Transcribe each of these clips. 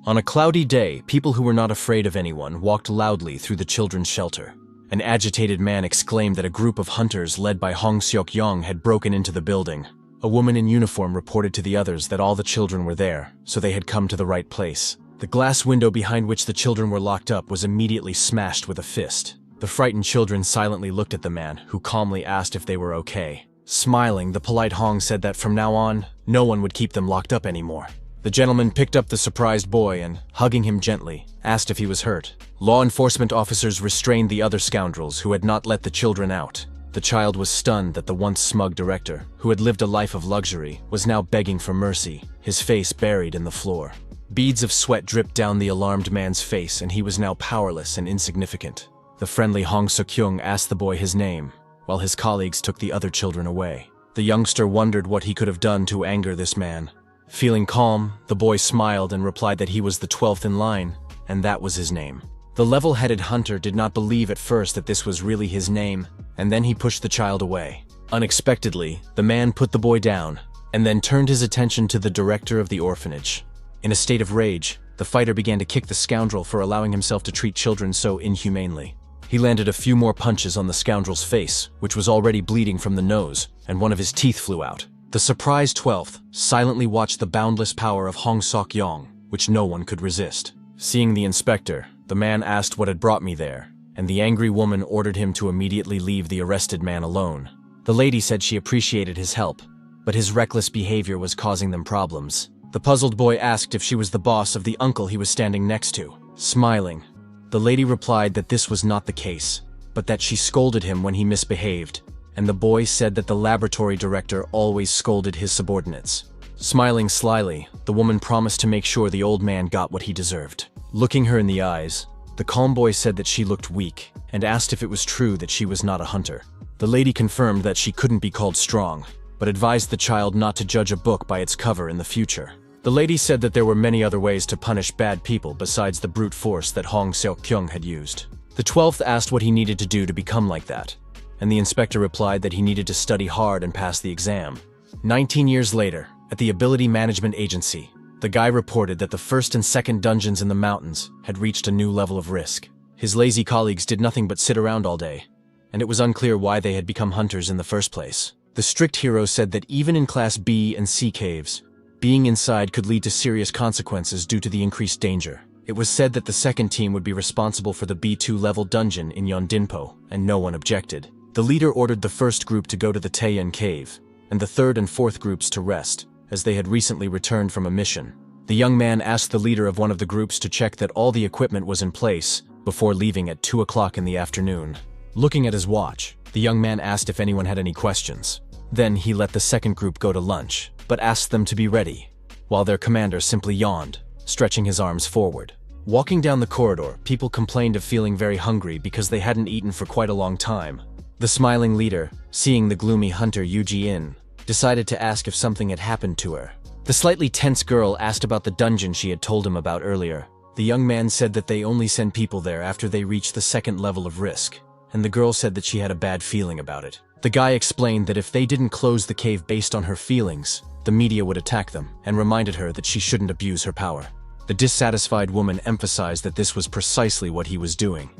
On a cloudy day, people who were not afraid of anyone walked loudly through the children's shelter. An agitated man exclaimed that a group of hunters led by Hong Seok-yong had broken into the building. A woman in uniform reported to the others that all the children were there, so they had come to the right place. The glass window behind which the children were locked up was immediately smashed with a fist. The frightened children silently looked at the man, who calmly asked if they were okay. Smiling, the polite Hong said that from now on, no one would keep them locked up anymore. The gentleman picked up the surprised boy and, hugging him gently, asked if he was hurt. Law enforcement officers restrained the other scoundrels who had not let the children out. The child was stunned that the once smug director, who had lived a life of luxury, was now begging for mercy, his face buried in the floor. Beads of sweat dripped down the alarmed man's face, and he was now powerless and insignificant. The friendly Hong Seok-kyung asked the boy his name, while his colleagues took the other children away. The youngster wondered what he could have done to anger this man. Feeling calm, the boy smiled and replied that he was the 12th in line, and that was his name. The level-headed hunter did not believe at first that this was really his name, and then he pushed the child away. Unexpectedly, the man put the boy down, and then turned his attention to the director of the orphanage. In a state of rage, the fighter began to kick the scoundrel for allowing himself to treat children so inhumanely. He landed a few more punches on the scoundrel's face, which was already bleeding from the nose, and one of his teeth flew out. The surprised 12th silently watched the boundless power of Hong Seok-yong, which no one could resist. Seeing the inspector, the man asked what had brought me there, and the angry woman ordered him to immediately leave the arrested man alone. The lady said she appreciated his help, but his reckless behavior was causing them problems. The puzzled boy asked if she was the boss of the uncle he was standing next to. Smiling, the lady replied that this was not the case, but that she scolded him when he misbehaved, and the boy said that the laboratory director always scolded his subordinates. Smiling slyly, the woman promised to make sure the old man got what he deserved. Looking her in the eyes, the calm boy said that she looked weak, and asked if it was true that she was not a hunter. The lady confirmed that she couldn't be called strong, but advised the child not to judge a book by its cover in the future. The lady said that there were many other ways to punish bad people besides the brute force that Hong Seok-kyung had used. The 12th asked what he needed to do to become like that, and the inspector replied that he needed to study hard and pass the exam. 19 years later, at the Ability Management Agency, the guy reported that the first and second dungeons in the mountains had reached a new level of risk. His lazy colleagues did nothing but sit around all day, and it was unclear why they had become hunters in the first place. The strict hero said that even in Class B and C caves, being inside could lead to serious consequences due to the increased danger. It was said that the second team would be responsible for the B2 level dungeon in Yeondinpo, and no one objected. The leader ordered the first group to go to the Taeyeon cave, and the third and fourth groups to rest, as they had recently returned from a mission. The young man asked the leader of one of the groups to check that all the equipment was in place before leaving at 2 o'clock in the afternoon. Looking at his watch, the young man asked if anyone had any questions. Then he let the second group go to lunch, but asked them to be ready, while their commander simply yawned, stretching his arms forward. Walking down the corridor, people complained of feeling very hungry because they hadn't eaten for quite a long time. The smiling leader, seeing the gloomy hunter Yu Ji-in, decided to ask if something had happened to her. The slightly tense girl asked about the dungeon she had told him about earlier. The young man said that they only send people there after they reach the second level of risk, and the girl said that she had a bad feeling about it. The guy explained that if they didn't close the cave based on her feelings, the media would attack them, and reminded her that she shouldn't abuse her power. The dissatisfied woman emphasized that this was precisely what he was doing,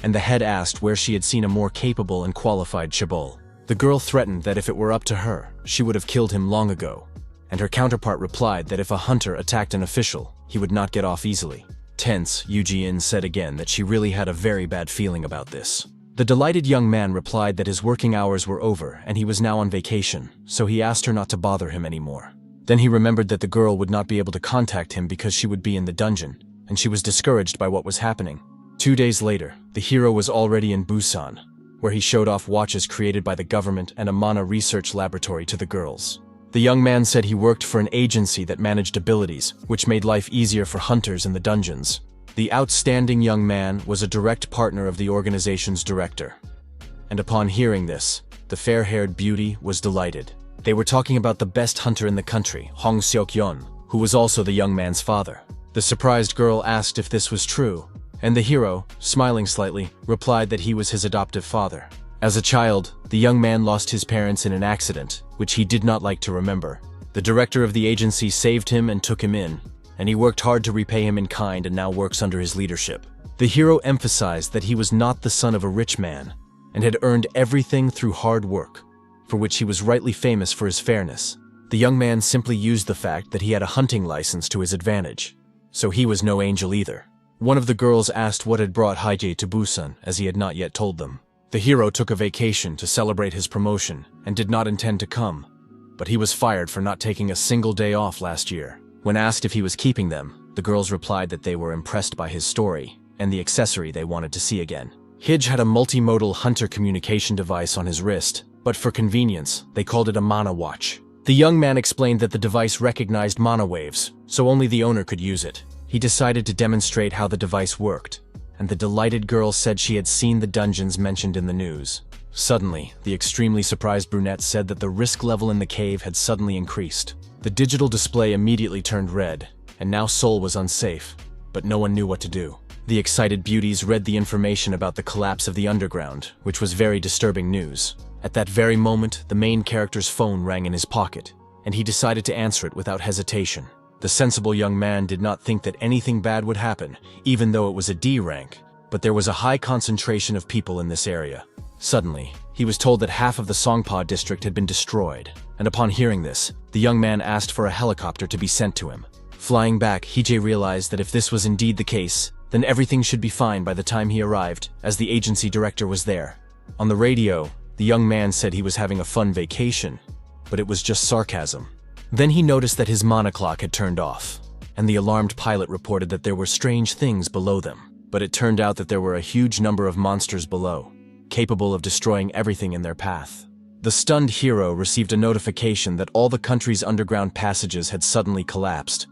and the head asked where she had seen a more capable and qualified chaebol. The girl threatened that if it were up to her, she would have killed him long ago, and her counterpart replied that if a hunter attacked an official, he would not get off easily. Tense, Yu Ji-in said again that she really had a very bad feeling about this. The delighted young man replied that his working hours were over and he was now on vacation, so he asked her not to bother him anymore. Then he remembered that the girl would not be able to contact him because she would be in the dungeon, and she was discouraged by what was happening. 2 days later, the hero was already in Busan, where he showed off watches created by the government and a mana research laboratory to the girls. The young man said he worked for an agency that managed abilities, which made life easier for hunters in the dungeons. The outstanding young man was a direct partner of the organization's director. And upon hearing this, the fair-haired beauty was delighted. They were talking about the best hunter in the country, Hong Seok-yeon, who was also the young man's father. The surprised girl asked if this was true, and the hero, smiling slightly, replied that he was his adoptive father. As a child, the young man lost his parents in an accident, which he did not like to remember. The director of the agency saved him and took him in, and he worked hard to repay him in kind and now works under his leadership. The hero emphasized that he was not the son of a rich man and had earned everything through hard work, for which he was rightly famous for his fairness. The young man simply used the fact that he had a hunting license to his advantage, so he was no angel either. One of the girls asked what had brought Haije to Busan, as he had not yet told them. The hero took a vacation to celebrate his promotion and did not intend to come, but he was fired for not taking a single day off last year. When asked if he was keeping them, the girls replied that they were impressed by his story and the accessory they wanted to see again. Hij had a multimodal hunter communication device on his wrist, but for convenience, they called it a Manhwa watch. The young man explained that the device recognized Manhwa waves, so only the owner could use it. He decided to demonstrate how the device worked, and the delighted girl said she had seen the dungeons mentioned in the news. Suddenly, the extremely surprised brunette said that the risk level in the cave had suddenly increased. The digital display immediately turned red, and now Seoul was unsafe, but no one knew what to do. The excited beauties read the information about the collapse of the underground, which was very disturbing news. At that very moment, the main character's phone rang in his pocket, and he decided to answer it without hesitation. The sensible young man did not think that anything bad would happen, even though it was a D rank, but there was a high concentration of people in this area. Suddenly, he was told that half of the Songpa district had been destroyed, and upon hearing this, the young man asked for a helicopter to be sent to him. Flying back, Haije realized that if this was indeed the case, then everything should be fine by the time he arrived, as the agency director was there. On the radio, the young man said he was having a fun vacation, but it was just sarcasm. Then he noticed that his monoclock had turned off, and the alarmed pilot reported that there were strange things below them. But it turned out that there were a huge number of monsters below, capable of destroying everything in their path. The stunned hero received a notification that all the country's underground passages had suddenly collapsed,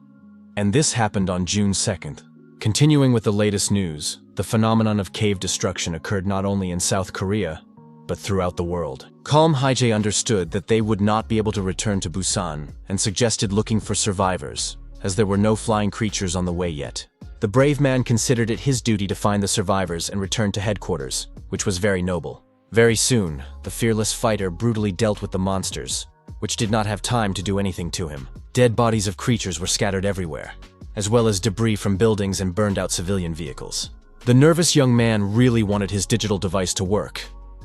and this happened on June 2nd. Continuing with the latest news, the phenomenon of cave destruction occurred not only in South Korea, but throughout the world. Calm Haije understood that they would not be able to return to Busan and suggested looking for survivors, as there were no flying creatures on the way yet. The brave man considered it his duty to find the survivors and return to headquarters, which was very noble. Very soon, the fearless fighter brutally dealt with the monsters, which did not have time to do anything to him. Dead bodies of creatures were scattered everywhere, as well as debris from buildings and burned-out civilian vehicles. The nervous young man really wanted his digital device to work,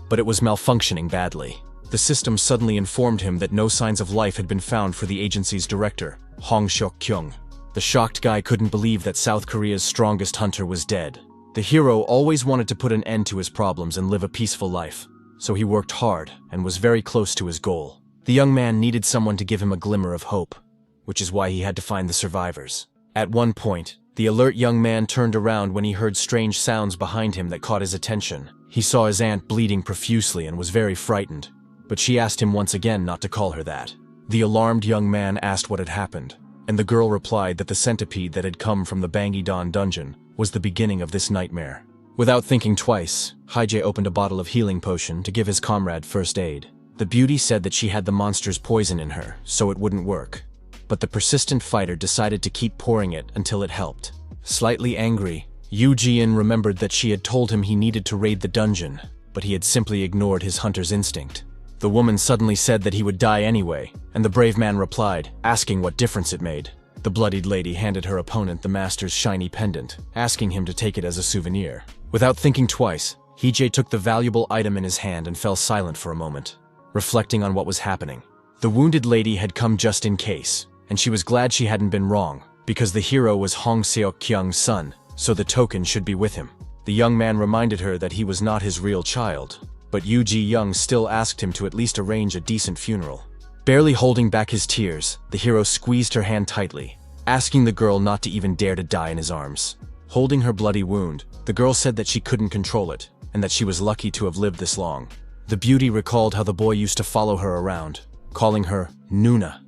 but it was malfunctioning badly. The system suddenly informed him that no signs of life had been found for the agency's director, Hong Seok-kyung. The shocked guy couldn't believe that South Korea's strongest hunter was dead. The hero always wanted to put an end to his problems and live a peaceful life, so he worked hard and was very close to his goal. The young man needed someone to give him a glimmer of hope, which is why he had to find the survivors. At one point, the alert young man turned around when he heard strange sounds behind him that caught his attention. He saw his aunt bleeding profusely and was very frightened, but she asked him once again not to call her that. The alarmed young man asked what had happened, and the girl replied that the centipede that had come from the Banggi-don dungeon was the beginning of this nightmare. Without thinking twice, Haije opened a bottle of healing potion to give his comrade first aid. The beauty said that she had the monster's poison in her, so it wouldn't work. But the persistent fighter decided to keep pouring it until it helped. Slightly angry, Yu Ji-in remembered that she had told him he needed to raid the dungeon, but he had simply ignored his hunter's instinct. The woman suddenly said that he would die anyway, and the brave man replied, asking what difference it made. The bloodied lady handed her opponent the master's shiny pendant, asking him to take it as a souvenir. Without thinking twice, Haije took the valuable item in his hand and fell silent for a moment, reflecting on what was happening. The wounded lady had come just in case, and she was glad she hadn't been wrong, because the hero was Hong Seok-kyung's son, so the token should be with him. The young man reminded her that he was not his real child, but Yu Ji-young still asked him to at least arrange a decent funeral. Barely holding back his tears, the hero squeezed her hand tightly, asking the girl not to even dare to die in his arms. Holding her bloody wound, the girl said that she couldn't control it, and that she was lucky to have lived this long. The beauty recalled how the boy used to follow her around, calling her Nuna,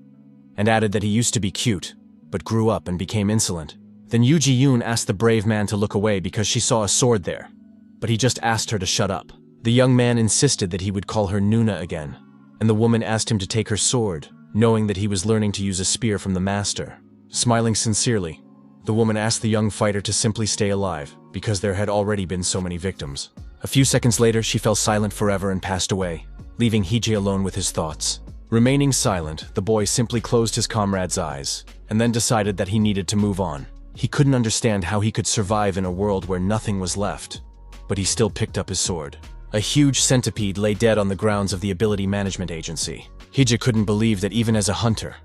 and added that he used to be cute, but grew up and became insolent. Then Yu Ji-yoon asked the brave man to look away because she saw a sword there, but he just asked her to shut up. The young man insisted that he would call her Nuna again, and the woman asked him to take her sword, knowing that he was learning to use a spear from the master. Smiling sincerely, the woman asked the young fighter to simply stay alive, because there had already been so many victims. A few seconds later, she fell silent forever and passed away, leaving Haije alone with his thoughts. Remaining silent, the boy simply closed his comrade's eyes, and then decided that he needed to move on. He couldn't understand how he could survive in a world where nothing was left, but he still picked up his sword. A huge centipede lay dead on the grounds of the Ability Management Agency. Hije couldn't believe that even as a hunter,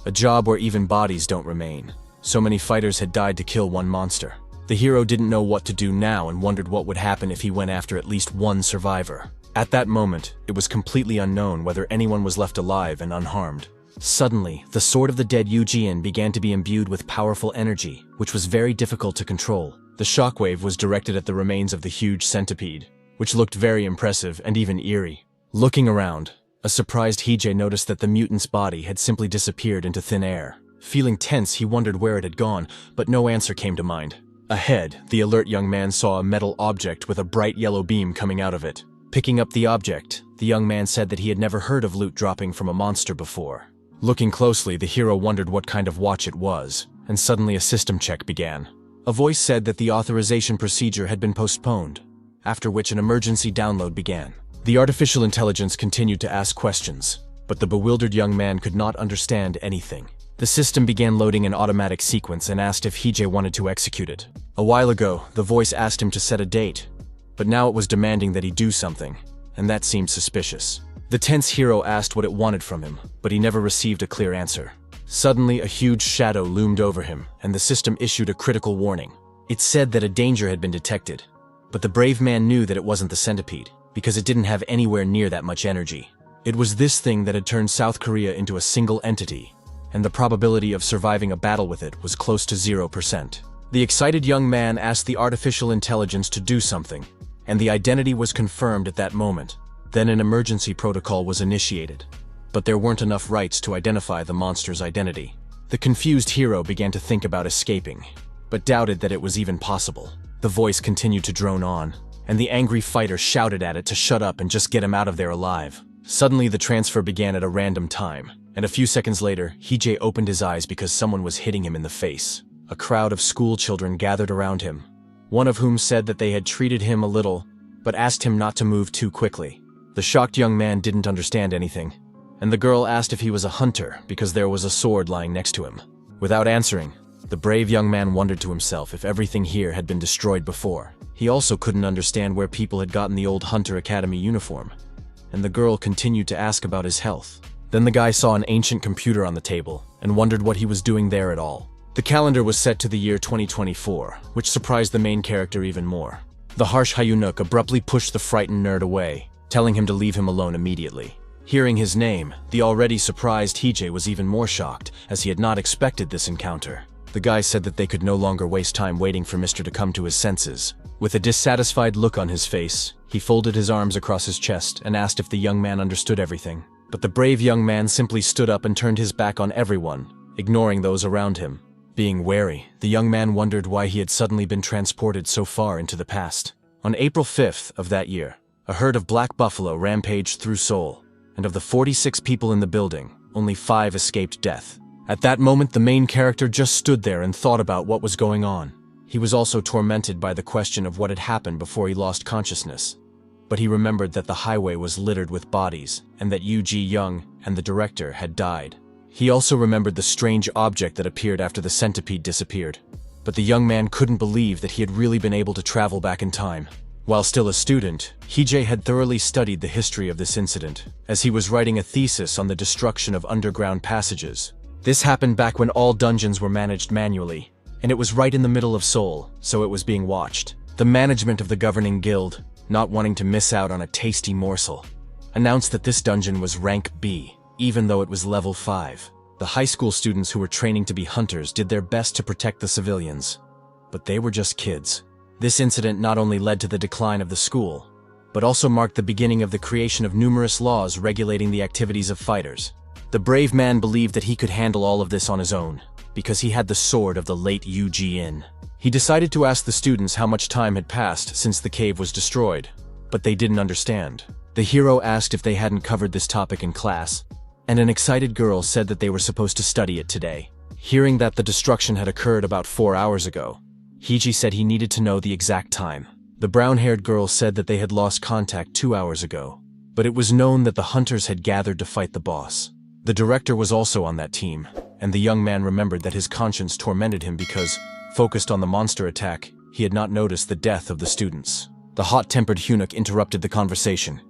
a job where even bodies don't remain, so many fighters had died to kill one monster. The hero didn't know what to do now and wondered what would happen if he went after at least one survivor. At that moment, it was completely unknown whether anyone was left alive and unharmed. Suddenly, the sword of the dead Yu-Jian began to be imbued with powerful energy, which was very difficult to control. The shockwave was directed at the remains of the huge centipede, which looked very impressive and even eerie. Looking around, a surprised Hije noticed that the mutant's body had simply disappeared into thin air. Feeling tense, he wondered where it had gone, but no answer came to mind. Ahead, the alert young man saw a metal object with a bright yellow beam coming out of it. Picking up the object, the young man said that he had never heard of loot dropping from a monster before. Looking closely, the hero wondered what kind of watch it was, and suddenly a system check began. A voice said that the authorization procedure had been postponed, after which an emergency download began. The artificial intelligence continued to ask questions, but the bewildered young man could not understand anything. The system began loading an automatic sequence and asked if Hije wanted to execute it. A while ago, the voice asked him to set a date, but now it was demanding that he do something, and that seemed suspicious. The tense hero asked what it wanted from him, but he never received a clear answer. Suddenly, a huge shadow loomed over him, and the system issued a critical warning. It said that a danger had been detected, but the brave man knew that it wasn't the centipede, because it didn't have anywhere near that much energy. It was this thing that had turned South Korea into a single entity, and the probability of surviving a battle with it was close to 0%. The excited young man asked the artificial intelligence to do something, and the identity was confirmed at that moment. Then an emergency protocol was initiated, but there weren't enough rights to identify the monster's identity. The confused hero began to think about escaping, but doubted that it was even possible. The voice continued to drone on, and the angry fighter shouted at it to shut up and just get him out of there alive. Suddenly, the transfer began at a random time, and a few seconds later, Hije opened his eyes because someone was hitting him in the face. A crowd of school children gathered around him, one of whom said that they had treated him a little, but asked him not to move too quickly. The shocked young man didn't understand anything, and the girl asked if he was a hunter because there was a sword lying next to him. Without answering, the brave young man wondered to himself if everything here had been destroyed before. He also couldn't understand where people had gotten the old Hunter Academy uniform, and the girl continued to ask about his health. Then the guy saw an ancient computer on the table and wondered what he was doing there at all. The calendar was set to the year 2024, which surprised the main character even more. The harsh Hyunuk abruptly pushed the frightened nerd away, telling him to leave him alone immediately. Hearing his name, the already surprised Hije was even more shocked, as he had not expected this encounter. The guy said that they could no longer waste time waiting for Mr. to come to his senses. With a dissatisfied look on his face, he folded his arms across his chest and asked if the young man understood everything. But the brave young man simply stood up and turned his back on everyone, ignoring those around him. Being wary, the young man wondered why he had suddenly been transported so far into the past. On April 5th of that year, a herd of black buffalo rampaged through Seoul, and of the 46 people in the building, only 5 escaped death. At that moment, the main character just stood there and thought about what was going on. He was also tormented by the question of what had happened before he lost consciousness. But he remembered that the highway was littered with bodies, and that Yu Ji Young and the director had died. He also remembered the strange object that appeared after the centipede disappeared. But the young man couldn't believe that he had really been able to travel back in time. While still a student, Hije had thoroughly studied the history of this incident, as he was writing a thesis on the destruction of underground passages. This happened back when all dungeons were managed manually, and it was right in the middle of Seoul, so it was being watched. The management of the governing guild, not wanting to miss out on a tasty morsel, announced that this dungeon was rank B, even though it was level 5. The high school students who were training to be hunters did their best to protect the civilians, but they were just kids. This incident not only led to the decline of the school, but also marked the beginning of the creation of numerous laws regulating the activities of fighters. The brave man believed that he could handle all of this on his own, because he had the sword of the late Yu Ji-in. He decided to ask the students how much time had passed since the cave was destroyed, but they didn't understand. The hero asked if they hadn't covered this topic in class, and an excited girl said that they were supposed to study it today. Hearing that the destruction had occurred about 4 hours ago, Hije said he needed to know the exact time. The brown-haired girl said that they had lost contact 2 hours ago, but it was known that the hunters had gathered to fight the boss. The director was also on that team, and the young man remembered that his conscience tormented him because, focused on the monster attack, he had not noticed the death of the students. The hot-tempered eunuch interrupted the conversation.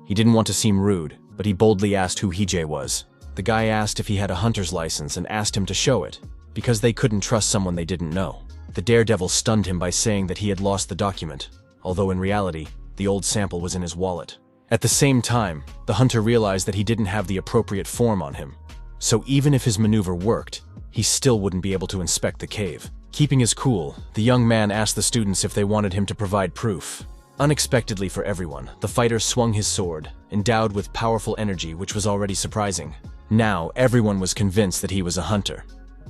He didn't want to seem rude, but he boldly asked who Hee-jae was. The guy asked if he had a hunter's license and asked him to show it, because they couldn't trust someone they didn't know. The daredevil stunned him by saying that he had lost the document, although in reality, the old sample was in his wallet. At the same time, the hunter realized that he didn't have the appropriate form on him. So even if his maneuver worked, he still wouldn't be able to inspect the cave. Keeping his cool, the young man asked the students if they wanted him to provide proof. Unexpectedly for everyone, the fighter swung his sword, endowed with powerful energy, which was already surprising. Now, everyone was convinced that he was a hunter,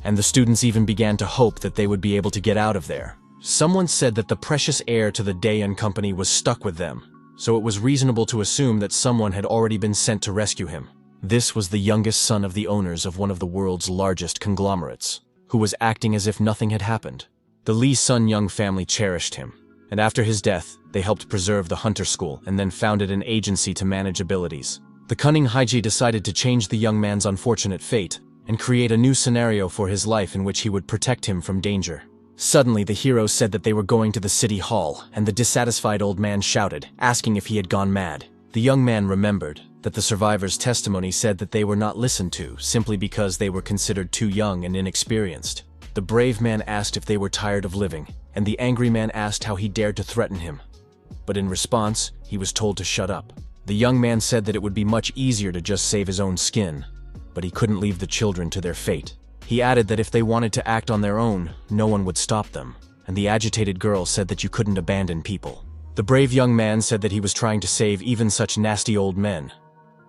and the students even began to hope that they would be able to get out of there. Someone said that the precious heir to the Daeun Company was stuck with them, so it was reasonable to assume that someone had already been sent to rescue him. This was the youngest son of the owners of one of the world's largest conglomerates, who was acting as if nothing had happened. The Lee Sun-young family cherished him, and after his death, they helped preserve the hunter school and then founded an agency to manage abilities. The cunning Hee-jae decided to change the young man's unfortunate fate and create a new scenario for his life in which he would protect him from danger. Suddenly, the hero said that they were going to the city hall, and the dissatisfied old man shouted, asking if he had gone mad. The young man remembered that the survivors' testimony said that they were not listened to simply because they were considered too young and inexperienced. The brave man asked if they were tired of living, and the angry man asked how he dared to threaten him. But in response, he was told to shut up. The young man said that it would be much easier to just save his own skin, but he couldn't leave the children to their fate. He added that if they wanted to act on their own, no one would stop them, and the agitated girl said that you couldn't abandon people. The brave young man said that he was trying to save even such nasty old men,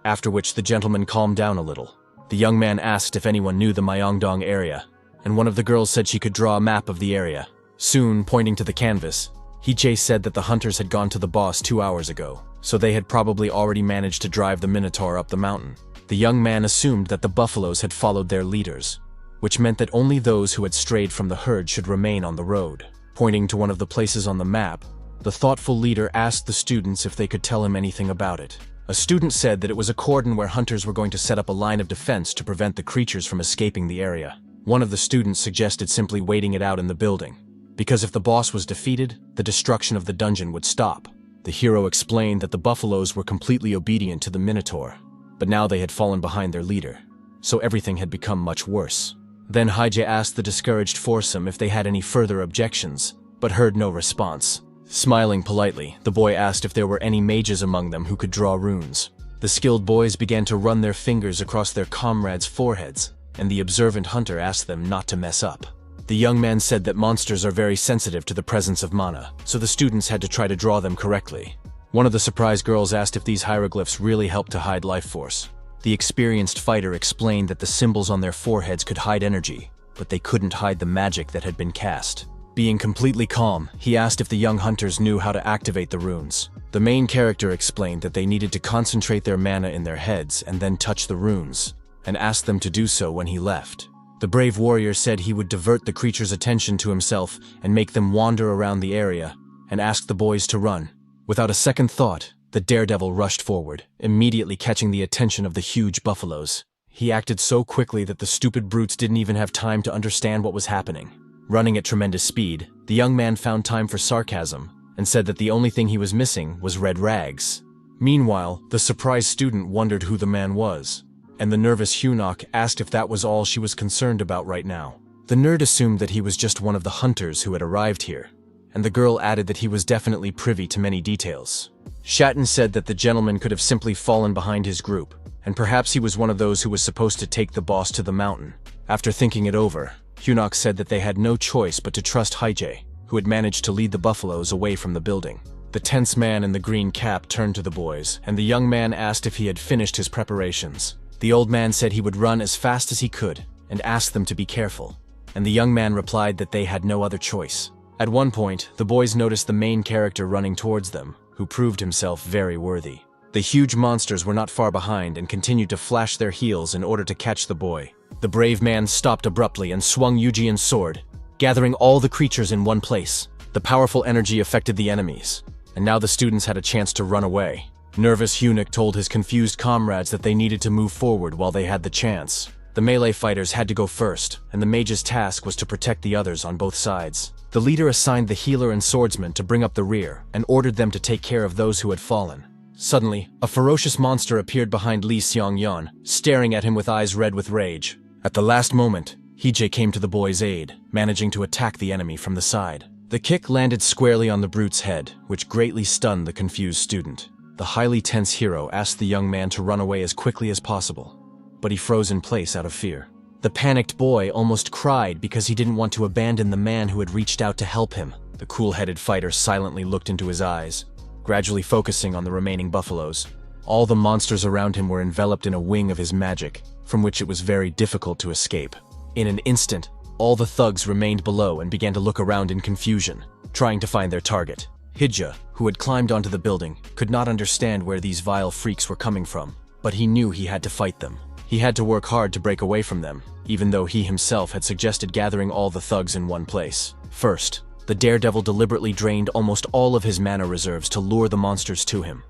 after which the gentleman calmed down a little. The young man asked if anyone knew the Myeongdong area, and one of the girls said she could draw a map of the area. Soon, pointing to the canvas, Hee-jae said that the hunters had gone to the boss 2 hours ago, so they had probably already managed to drive the Minotaur up the mountain. The young man assumed that the buffaloes had followed their leaders, which meant that only those who had strayed from the herd should remain on the road. Pointing to one of the places on the map, the thoughtful leader asked the students if they could tell him anything about it. A student said that it was a cordon where hunters were going to set up a line of defense to prevent the creatures from escaping the area. One of the students suggested simply waiting it out in the building, because if the boss was defeated, the destruction of the dungeon would stop. The hero explained that the buffaloes were completely obedient to the Minotaur, but now they had fallen behind their leader, so everything had become much worse. Then Hee-jae asked the discouraged foursome if they had any further objections, but heard no response. Smiling politely, the boy asked if there were any mages among them who could draw runes. The skilled boys began to run their fingers across their comrades' foreheads, and the observant hunter asked them not to mess up. The young man said that monsters are very sensitive to the presence of mana, so the students had to try to draw them correctly. One of the surprised girls asked if these hieroglyphs really helped to hide life force. The experienced fighter explained that the symbols on their foreheads could hide energy, but they couldn't hide the magic that had been cast. Being completely calm, he asked if the young hunters knew how to activate the runes. The main character explained that they needed to concentrate their mana in their heads and then touch the runes, and asked them to do so when he left. The brave warrior said he would divert the creature's attention to himself and make them wander around the area, and asked the boys to run. Without a second thought, the daredevil rushed forward, immediately catching the attention of the huge buffaloes. He acted so quickly that the stupid brutes didn't even have time to understand what was happening. Running at tremendous speed, the young man found time for sarcasm and said that the only thing he was missing was red rags. Meanwhile, the surprised student wondered who the man was, and the nervous eunuch asked if that was all she was concerned about right now. The nerd assumed that he was just one of the hunters who had arrived here, and the girl added that he was definitely privy to many details. Shatton said that the gentleman could have simply fallen behind his group, and perhaps he was one of those who was supposed to take the boss to the mountain. After thinking it over, Hyunok said that they had no choice but to trust Hee-jae, who had managed to lead the buffaloes away from the building. The tense man in the green cap turned to the boys, and the young man asked if he had finished his preparations. The old man said he would run as fast as he could, and asked them to be careful, and the young man replied that they had no other choice. At one point, the boys noticed the main character running towards them, who proved himself very worthy. The huge monsters were not far behind and continued to flash their heels in order to catch the boy. The brave man stopped abruptly and swung Eugeon's sword, gathering all the creatures in one place. The powerful energy affected the enemies, and now the students had a chance to run away. Nervous eunuch told his confused comrades that they needed to move forward while they had the chance. The melee fighters had to go first, and the mage's task was to protect the others on both sides. The leader assigned the healer and swordsman to bring up the rear and ordered them to take care of those who had fallen. Suddenly, a ferocious monster appeared behind Lee Seong-yeon, staring at him with eyes red with rage. At the last moment, Hee-jae came to the boy's aid, managing to attack the enemy from the side. The kick landed squarely on the brute's head, which greatly stunned the confused student. The highly tense hero asked the young man to run away as quickly as possible, but he froze in place out of fear. The panicked boy almost cried because he didn't want to abandon the man who had reached out to help him. The cool-headed fighter silently looked into his eyes, gradually focusing on the remaining buffaloes. All the monsters around him were enveloped in a wing of his magic, from which it was very difficult to escape. In an instant, all the thugs remained below and began to look around in confusion, trying to find their target. Hee-jae, who had climbed onto the building, could not understand where these vile freaks were coming from, but he knew he had to fight them. He had to work hard to break away from them, even though he himself had suggested gathering all the thugs in one place. First, the daredevil deliberately drained almost all of his mana reserves to lure the monsters to him,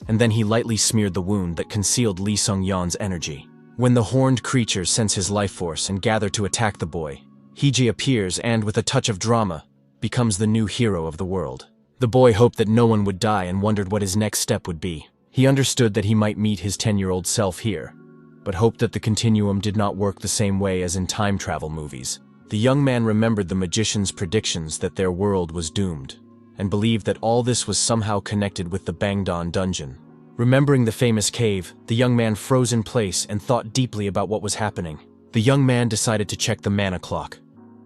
and then he lightly smeared the wound that concealed Lee Seong-yeon's energy. When the horned creatures sense his life force and gather to attack the boy, Hee-jae appears and, with a touch of drama, becomes the new hero of the world. The boy hoped that no one would die and wondered what his next step would be. He understood that he might meet his 10-year-old self here, but hoped that the continuum did not work the same way as in time travel movies. The young man remembered the magician's predictions that their world was doomed, and believed that all this was somehow connected with the Bangdan dungeon. Remembering the famous cave, the young man froze in place and thought deeply about what was happening. The young man decided to check the mana clock,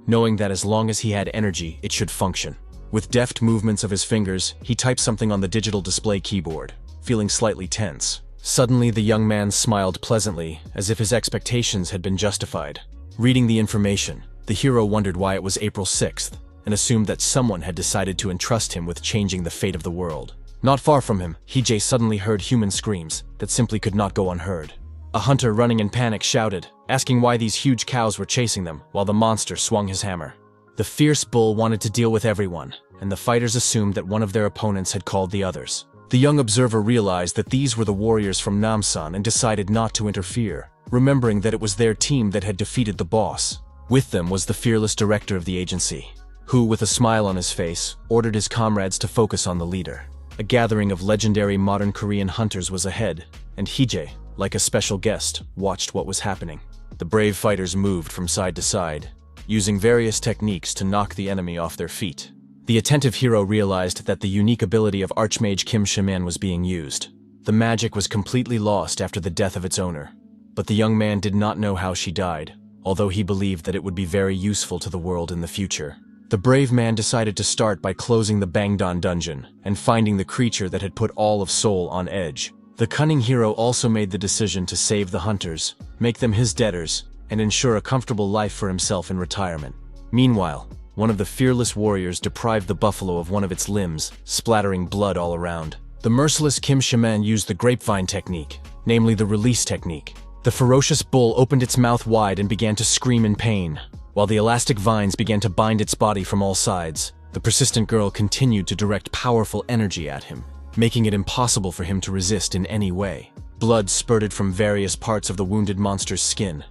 knowing that as long as he had energy, it should function. With deft movements of his fingers, he typed something on the digital display keyboard, feeling slightly tense. Suddenly, the young man smiled pleasantly, as if his expectations had been justified. Reading the information, the hero wondered why it was April 6th, and assumed that someone had decided to entrust him with changing the fate of the world. Not far from him, Hee-jae suddenly heard human screams that simply could not go unheard. A hunter running in panic shouted, asking why these huge cows were chasing them, while the monster swung his hammer. The fierce bull wanted to deal with everyone, and the fighters assumed that one of their opponents had called the others. The young observer realized that these were the warriors from Namsan and decided not to interfere, remembering that it was their team that had defeated the boss. With them was the fearless director of the agency, who, with a smile on his face, ordered his comrades to focus on the leader. A gathering of legendary modern Korean hunters was ahead, and Hee-jae, like a special guest, watched what was happening. The brave fighters moved from side to side, using various techniques to knock the enemy off their feet. The attentive hero realized that the unique ability of Archmage Kim Shaman was being used. The magic was completely lost after the death of its owner, but the young man did not know how she died, although he believed that it would be very useful to the world in the future. The brave man decided to start by closing the Bangdan dungeon and finding the creature that had put all of Seoul on edge. The cunning hero also made the decision to save the hunters, make them his debtors, and ensure a comfortable life for himself in retirement. Meanwhile, one of the fearless warriors deprived the buffalo of one of its limbs, splattering blood all around. The merciless Kim Shaman used the grapevine technique, namely the release technique. The ferocious bull opened its mouth wide and began to scream in pain, while the elastic vines began to bind its body from all sides. The persistent girl continued to direct powerful energy at him, making it impossible for him to resist in any way. Blood spurted from various parts of the wounded monster's skin,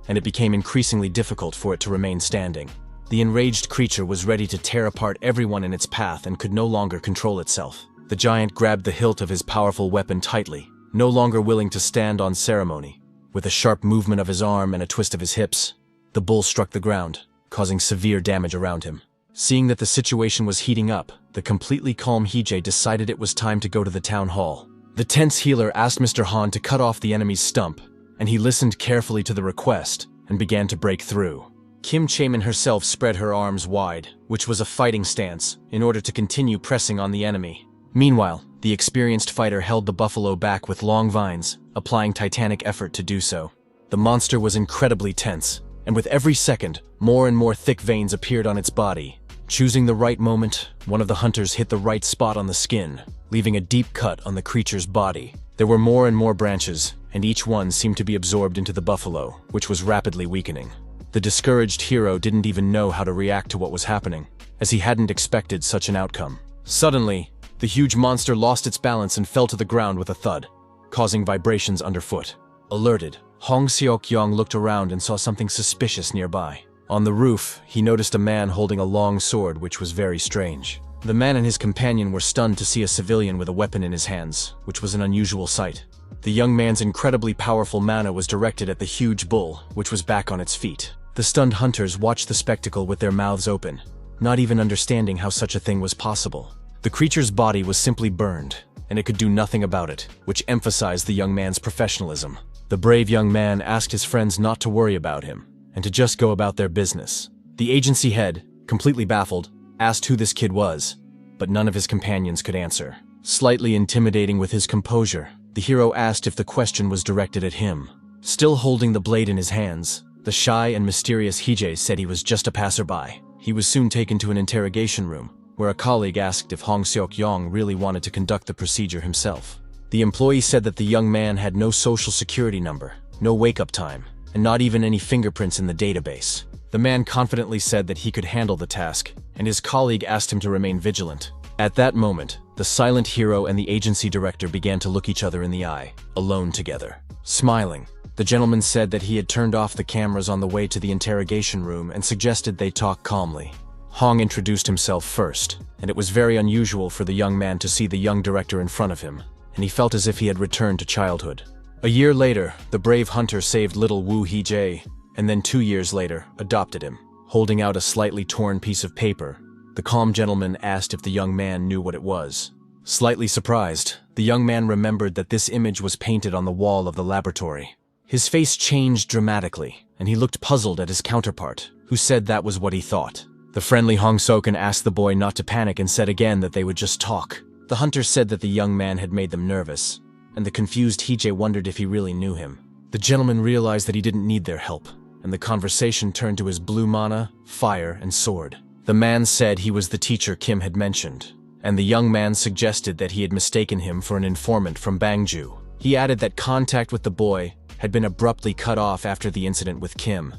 and it became increasingly difficult for it to remain standing. The enraged creature was ready to tear apart everyone in its path and could no longer control itself. The giant grabbed the hilt of his powerful weapon tightly, no longer willing to stand on ceremony. With a sharp movement of his arm and a twist of his hips, the bull struck the ground, causing severe damage around him. Seeing that the situation was heating up, the completely calm Hee-jae decided it was time to go to the town hall. The tense healer asked Mr. Han to cut off the enemy's stump, and he listened carefully to the request and began to break through. Kim Chaemin herself spread her arms wide, which was a fighting stance, in order to continue pressing on the enemy. Meanwhile, the experienced fighter held the buffalo back with long vines, applying titanic effort to do so. The monster was incredibly tense, and with every second, more and more thick veins appeared on its body. Choosing the right moment, one of the hunters hit the right spot on the skin, leaving a deep cut on the creature's body. There were more and more branches, and each one seemed to be absorbed into the buffalo, which was rapidly weakening. The discouraged hero didn't even know how to react to what was happening, as he hadn't expected such an outcome. Suddenly, The huge monster lost its balance and fell to the ground with a thud, causing vibrations underfoot. Alerted, Hong Seok-young looked around and saw something suspicious nearby. On the roof, he noticed a man holding a long sword, which was very strange. The man and his companion were stunned to see a civilian with a weapon in his hands, which was an unusual sight. The young man's incredibly powerful mana was directed at the huge bull, which was back on its feet. The stunned hunters watched the spectacle with their mouths open, not even understanding how such a thing was possible. The creature's body was simply burned, and it could do nothing about it, which emphasized the young man's professionalism. The brave young man asked his friends not to worry about him, and to just go about their business. The agency head, completely baffled, asked who this kid was, but none of his companions could answer. Slightly intimidating with his composure, the hero asked if the question was directed at him. Still holding the blade in his hands, the shy and mysterious Hije said he was just a passerby. He was soon taken to an interrogation room, where a colleague asked if Hong Seok-young really wanted to conduct the procedure himself. The employee said that the young man had no social security number, no wake-up time, and not even any fingerprints in the database. The man confidently said that he could handle the task, and his colleague asked him to remain vigilant. At that moment, the silent hero and the agency director began to look each other in the eye, alone together. Smiling, the gentleman said that he had turned off the cameras on the way to the interrogation room and suggested they talk calmly. Hong introduced himself first, and it was very unusual for the young man to see the young director in front of him, and he felt as if he had returned to childhood. A year later, the brave hunter saved little Wu Hije, and then 2 years later, adopted him. Holding out a slightly torn piece of paper, the calm gentleman asked if the young man knew what it was. Slightly surprised, the young man remembered that this image was painted on the wall of the laboratory. His face changed dramatically, and he looked puzzled at his counterpart, who said that was what he thought. The friendly Hong Soken asked the boy not to panic and said again that they would just talk. The hunter said that the young man had made them nervous, and the confused Hije wondered if he really knew him. The gentleman realized that he didn't need their help, and the conversation turned to his blue mana, fire, and sword. The man said he was the teacher Kim had mentioned, and the young man suggested that he had mistaken him for an informant from Bangju. He added that contact with the boy had been abruptly cut off after the incident with Kim,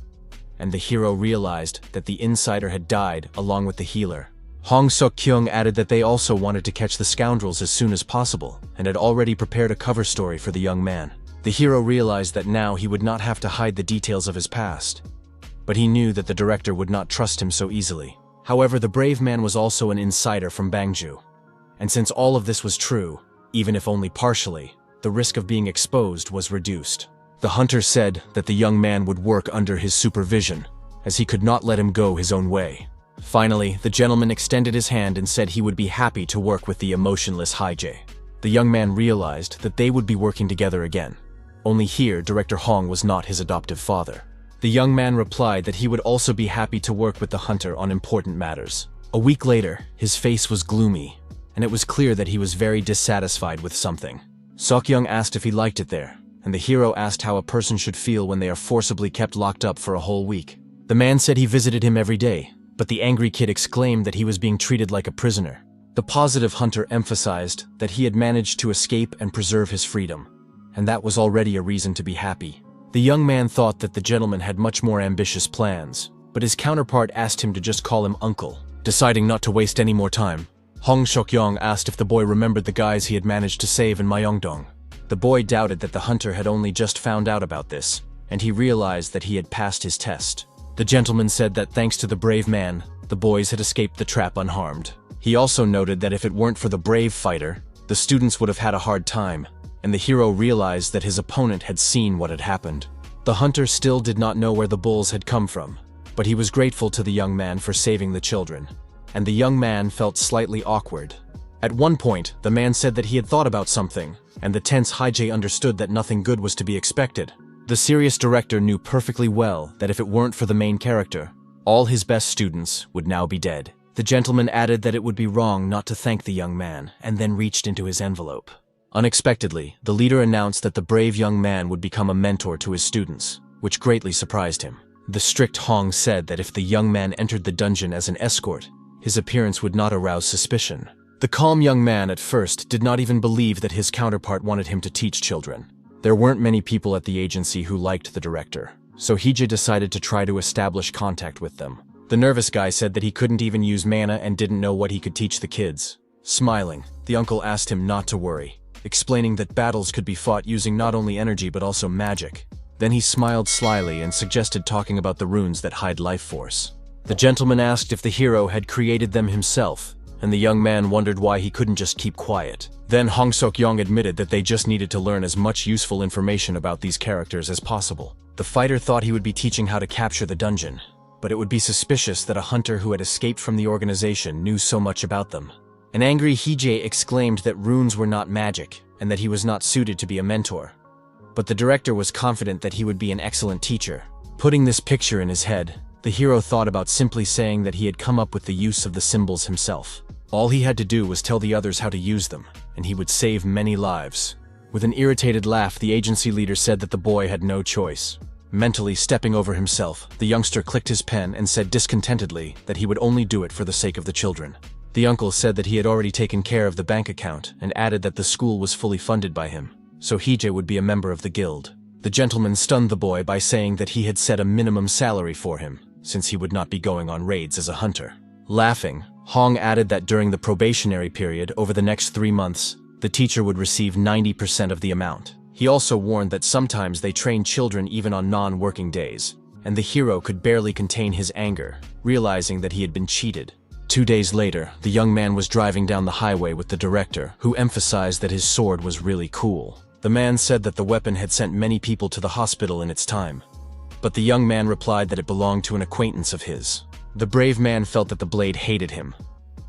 and the hero realized that the insider had died along with the healer. Hong Seok-kyung added that they also wanted to catch the scoundrels as soon as possible, and had already prepared a cover story for the young man. The hero realized that now he would not have to hide the details of his past, but he knew that the director would not trust him so easily. However, the brave man was also an insider from Bangju, and since all of this was true, even if only partially, the risk of being exposed was reduced. The hunter said that the young man would work under his supervision, as he could not let him go his own way. Finally, the gentleman extended his hand and said he would be happy to work with the emotionless Hije. The young man realized that they would be working together again. Only here, Director Hong was not his adoptive father. The young man replied that he would also be happy to work with the hunter on important matters. A week later, his face was gloomy, and it was clear that he was very dissatisfied with something. Seok-young asked if he liked it there, and the hero asked how a person should feel when they are forcibly kept locked up for a whole week. The man said he visited him every day, but the angry kid exclaimed that he was being treated like a prisoner. The positive hunter emphasized that he had managed to escape and preserve his freedom, and that was already a reason to be happy. The young man thought that the gentleman had much more ambitious plans, but his counterpart asked him to just call him uncle. Deciding not to waste any more time, Hong Seok-young asked if the boy remembered the guys he had managed to save in Myeongdong. The boy doubted that the hunter had only just found out about this, and he realized that he had passed his test. The gentleman said that thanks to the brave man, the boys had escaped the trap unharmed. He also noted that if it weren't for the brave fighter, the students would have had a hard time, and the hero realized that his opponent had seen what had happened. The hunter still did not know where the bulls had come from, but he was grateful to the young man for saving the children, and the young man felt slightly awkward. At one point, the man said that he had thought about something, and the tense Hije understood that nothing good was to be expected. The serious director knew perfectly well that if it weren't for the main character, all his best students would now be dead. The gentleman added that it would be wrong not to thank the young man, and then reached into his envelope. Unexpectedly, the leader announced that the brave young man would become a mentor to his students, which greatly surprised him. The strict Hong said that if the young man entered the dungeon as an escort, his appearance would not arouse suspicion. The calm young man at first did not even believe that his counterpart wanted him to teach children. There weren't many people at the agency who liked the director, so Hije decided to try to establish contact with them. The nervous guy said that he couldn't even use mana and didn't know what he could teach the kids. Smiling, the uncle asked him not to worry, explaining that battles could be fought using not only energy but also magic. Then he smiled slyly and suggested talking about the runes that hide life force. The gentleman asked if the hero had created them himself, and the young man wondered why he couldn't just keep quiet. Then Hong Seok-young admitted that they just needed to learn as much useful information about these characters as possible. The fighter thought he would be teaching how to capture the dungeon, but it would be suspicious that a hunter who had escaped from the organization knew so much about them. An angry Hee-jae exclaimed that runes were not magic, and that he was not suited to be a mentor. But the director was confident that he would be an excellent teacher. Putting this picture in his head, the hero thought about simply saying that he had come up with the use of the symbols himself. All he had to do was tell the others how to use them, and he would save many lives. With an irritated laugh, the agency leader said that the boy had no choice. Mentally stepping over himself, the youngster clicked his pen and said discontentedly that he would only do it for the sake of the children. The uncle said that he had already taken care of the bank account and added that the school was fully funded by him, so Hee-jae would be a member of the guild. The gentleman stunned the boy by saying that he had set a minimum salary for him, since he would not be going on raids as a hunter. Laughing, Hong added that during the probationary period over the next 3 months, the teacher would receive 90% of the amount. He also warned that sometimes they train children even on non-working days, and the hero could barely contain his anger, realizing that he had been cheated. 2 days later, the young man was driving down the highway with the director, who emphasized that his sword was really cool. The man said that the weapon had sent many people to the hospital in its time, but the young man replied that it belonged to an acquaintance of his. The brave man felt that the blade hated him,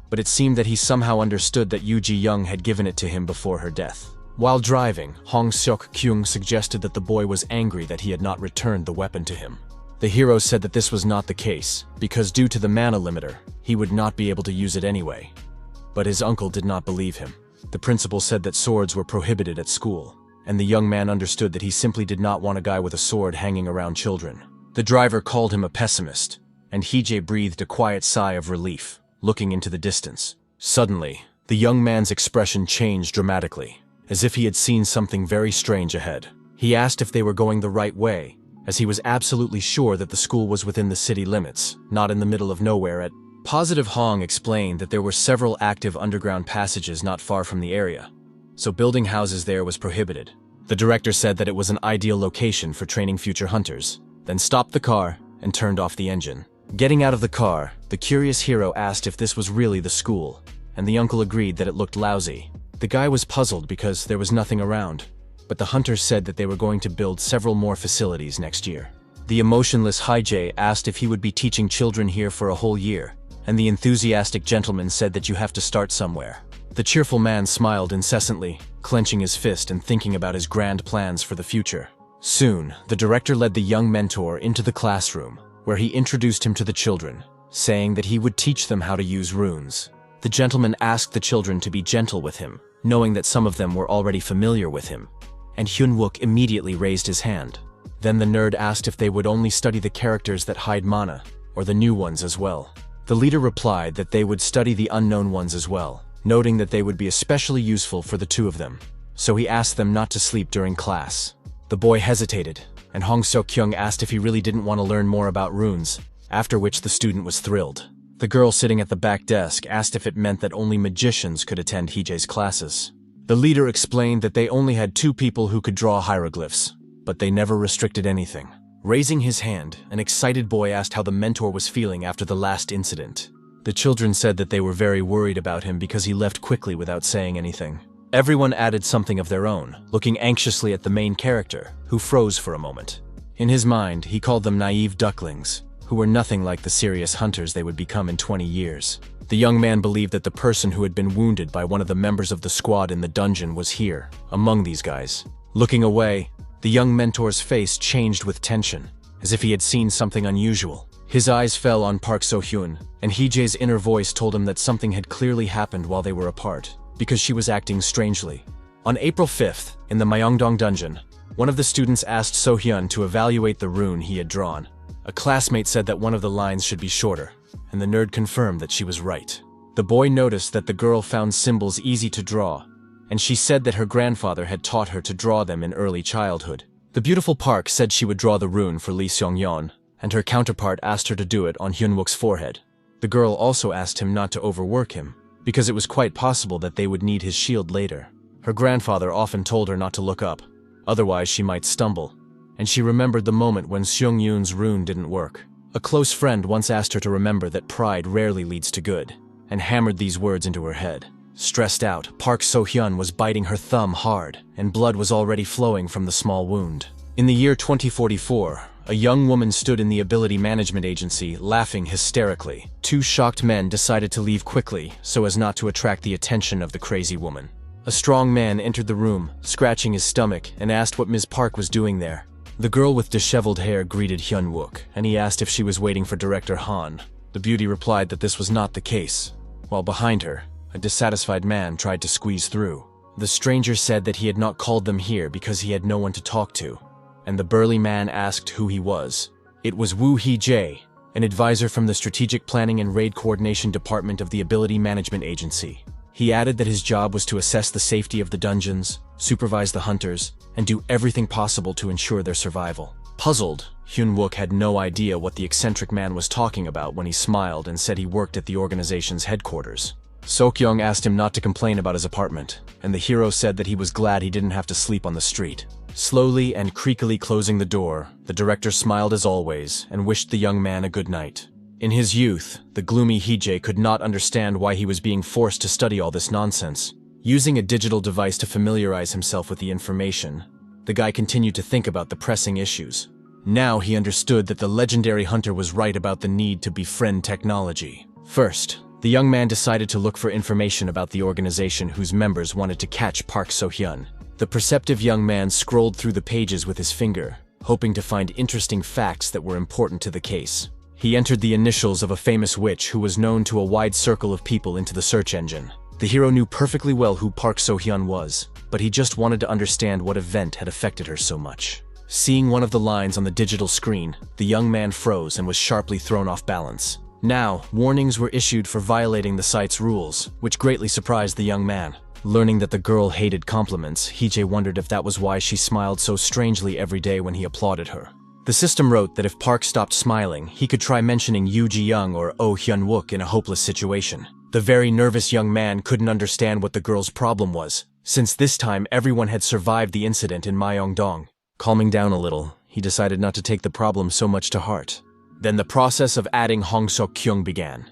but it seemed that he somehow understood that Yoo Ji-young had given it to him before her death. While driving, Hong Seok-kyung suggested that the boy was angry that he had not returned the weapon to him. The hero said that this was not the case, because due to the mana limiter, he would not be able to use it anyway. But his uncle did not believe him. The principal said that swords were prohibited at school, and the young man understood that he simply did not want a guy with a sword hanging around children. The driver called him a pessimist, and Hee-jae breathed a quiet sigh of relief, looking into the distance. Suddenly, the young man's expression changed dramatically, as if he had seen something very strange ahead. He asked if they were going the right way, as he was absolutely sure that the school was within the city limits, not in the middle of nowhere at... Positive Hong explained that there were several active underground passages not far from the area, so building houses there was prohibited. The director said that it was an ideal location for training future hunters, then stopped the car and turned off the engine. Getting out of the car, the curious hero asked if this was really the school, and the uncle agreed that it looked lousy. The guy was puzzled because there was nothing around, but the hunters said that they were going to build several more facilities next year. The emotionless Hee-jae asked if he would be teaching children here for a whole year, and the enthusiastic gentleman said that you have to start somewhere. The cheerful man smiled incessantly, clenching his fist and thinking about his grand plans for the future. Soon, the director led the young mentor into the classroom, where he introduced him to the children, saying that he would teach them how to use runes. The gentleman asked the children to be gentle with him, knowing that some of them were already familiar with him, and Hyun-wook immediately raised his hand. Then the nerd asked if they would only study the characters that hide mana, or the new ones as well. The leader replied that they would study the unknown ones as well, noting that they would be especially useful for the two of them, so he asked them not to sleep during class. The boy hesitated, and Hong Seok-kyung asked if he really didn't want to learn more about runes, after which the student was thrilled. The girl sitting at the back desk asked if it meant that only magicians could attend Hee-jae's classes. The leader explained that they only had 2 people who could draw hieroglyphs, but they never restricted anything. Raising his hand, an excited boy asked how the mentor was feeling after the last incident. The children said that they were very worried about him because he left quickly without saying anything. Everyone added something of their own, looking anxiously at the main character, who froze for a moment. In his mind, he called them naive ducklings, who were nothing like the serious hunters they would become in 20 years. The young man believed that the person who had been wounded by one of the members of the squad in the dungeon was here, among these guys. Looking away, the young mentor's face changed with tension, as if he had seen something unusual. His eyes fell on Park So-hyun, and Hee-jae's inner voice told him that something had clearly happened while they were apart, because she was acting strangely. On April 5th, in the Myeongdong dungeon, one of the students asked So-hyun to evaluate the rune he had drawn. A classmate said that one of the lines should be shorter, and the nerd confirmed that she was right. The boy noticed that the girl found symbols easy to draw, and she said that her grandfather had taught her to draw them in early childhood. The beautiful Park said she would draw the rune for Lee Seong-yeon, and her counterpart asked her to do it on Hyun-wook's forehead. The girl also asked him not to overwork him, because it was quite possible that they would need his shield later. Her grandfather often told her not to look up, otherwise she might stumble, and she remembered the moment when Seung-yoon's rune didn't work. A close friend once asked her to remember that pride rarely leads to good, and hammered these words into her head. Stressed out, Park So-hyun was biting her thumb hard, and blood was already flowing from the small wound. In the year 2044, a young woman stood in the Ability Management Agency, laughing hysterically. Two shocked men decided to leave quickly so as not to attract the attention of the crazy woman. A strong man entered the room, scratching his stomach, and asked what Ms. Park was doing there. The girl with disheveled hair greeted Hyun-wook, and he asked if she was waiting for Director Han. The beauty replied that this was not the case, while behind her, a dissatisfied man tried to squeeze through. The stranger said that he had not called them here because he had no one to talk to, and the burly man asked who he was. It was Woo Hee-jae, an advisor from the Strategic Planning and Raid Coordination Department of the Ability Management Agency. He added that his job was to assess the safety of the dungeons, supervise the hunters, and do everything possible to ensure their survival. Puzzled, Hyun-wook had no idea what the eccentric man was talking about when he smiled and said he worked at the organization's headquarters. Sok-young asked him not to complain about his apartment, and the hero said that he was glad he didn't have to sleep on the street. Slowly and creakily closing the door, the director smiled as always and wished the young man a good night. In his youth, the gloomy Hee-jae could not understand why he was being forced to study all this nonsense. Using a digital device to familiarize himself with the information, the guy continued to think about the pressing issues. Now he understood that the legendary hunter was right about the need to befriend technology. First, the young man decided to look for information about the organization whose members wanted to catch Park So-hyun. The perceptive young man scrolled through the pages with his finger, hoping to find interesting facts that were important to the case. He entered the initials of a famous witch who was known to a wide circle of people into the search engine. The hero knew perfectly well who Park So-hyun was, but he just wanted to understand what event had affected her so much. Seeing one of the lines on the digital screen, the young man froze and was sharply thrown off balance. Now, warnings were issued for violating the site's rules, which greatly surprised the young man. Learning that the girl hated compliments, Hee-jae wondered if that was why she smiled so strangely every day when he applauded her. The system wrote that if Park stopped smiling, he could try mentioning Yoo Ji-young or Oh Hyun-wook in a hopeless situation. The very nervous young man couldn't understand what the girl's problem was, since this time everyone had survived the incident in Myeongdong. Calming down a little, he decided not to take the problem so much to heart. Then the process of adding Hong Seok-kyung began,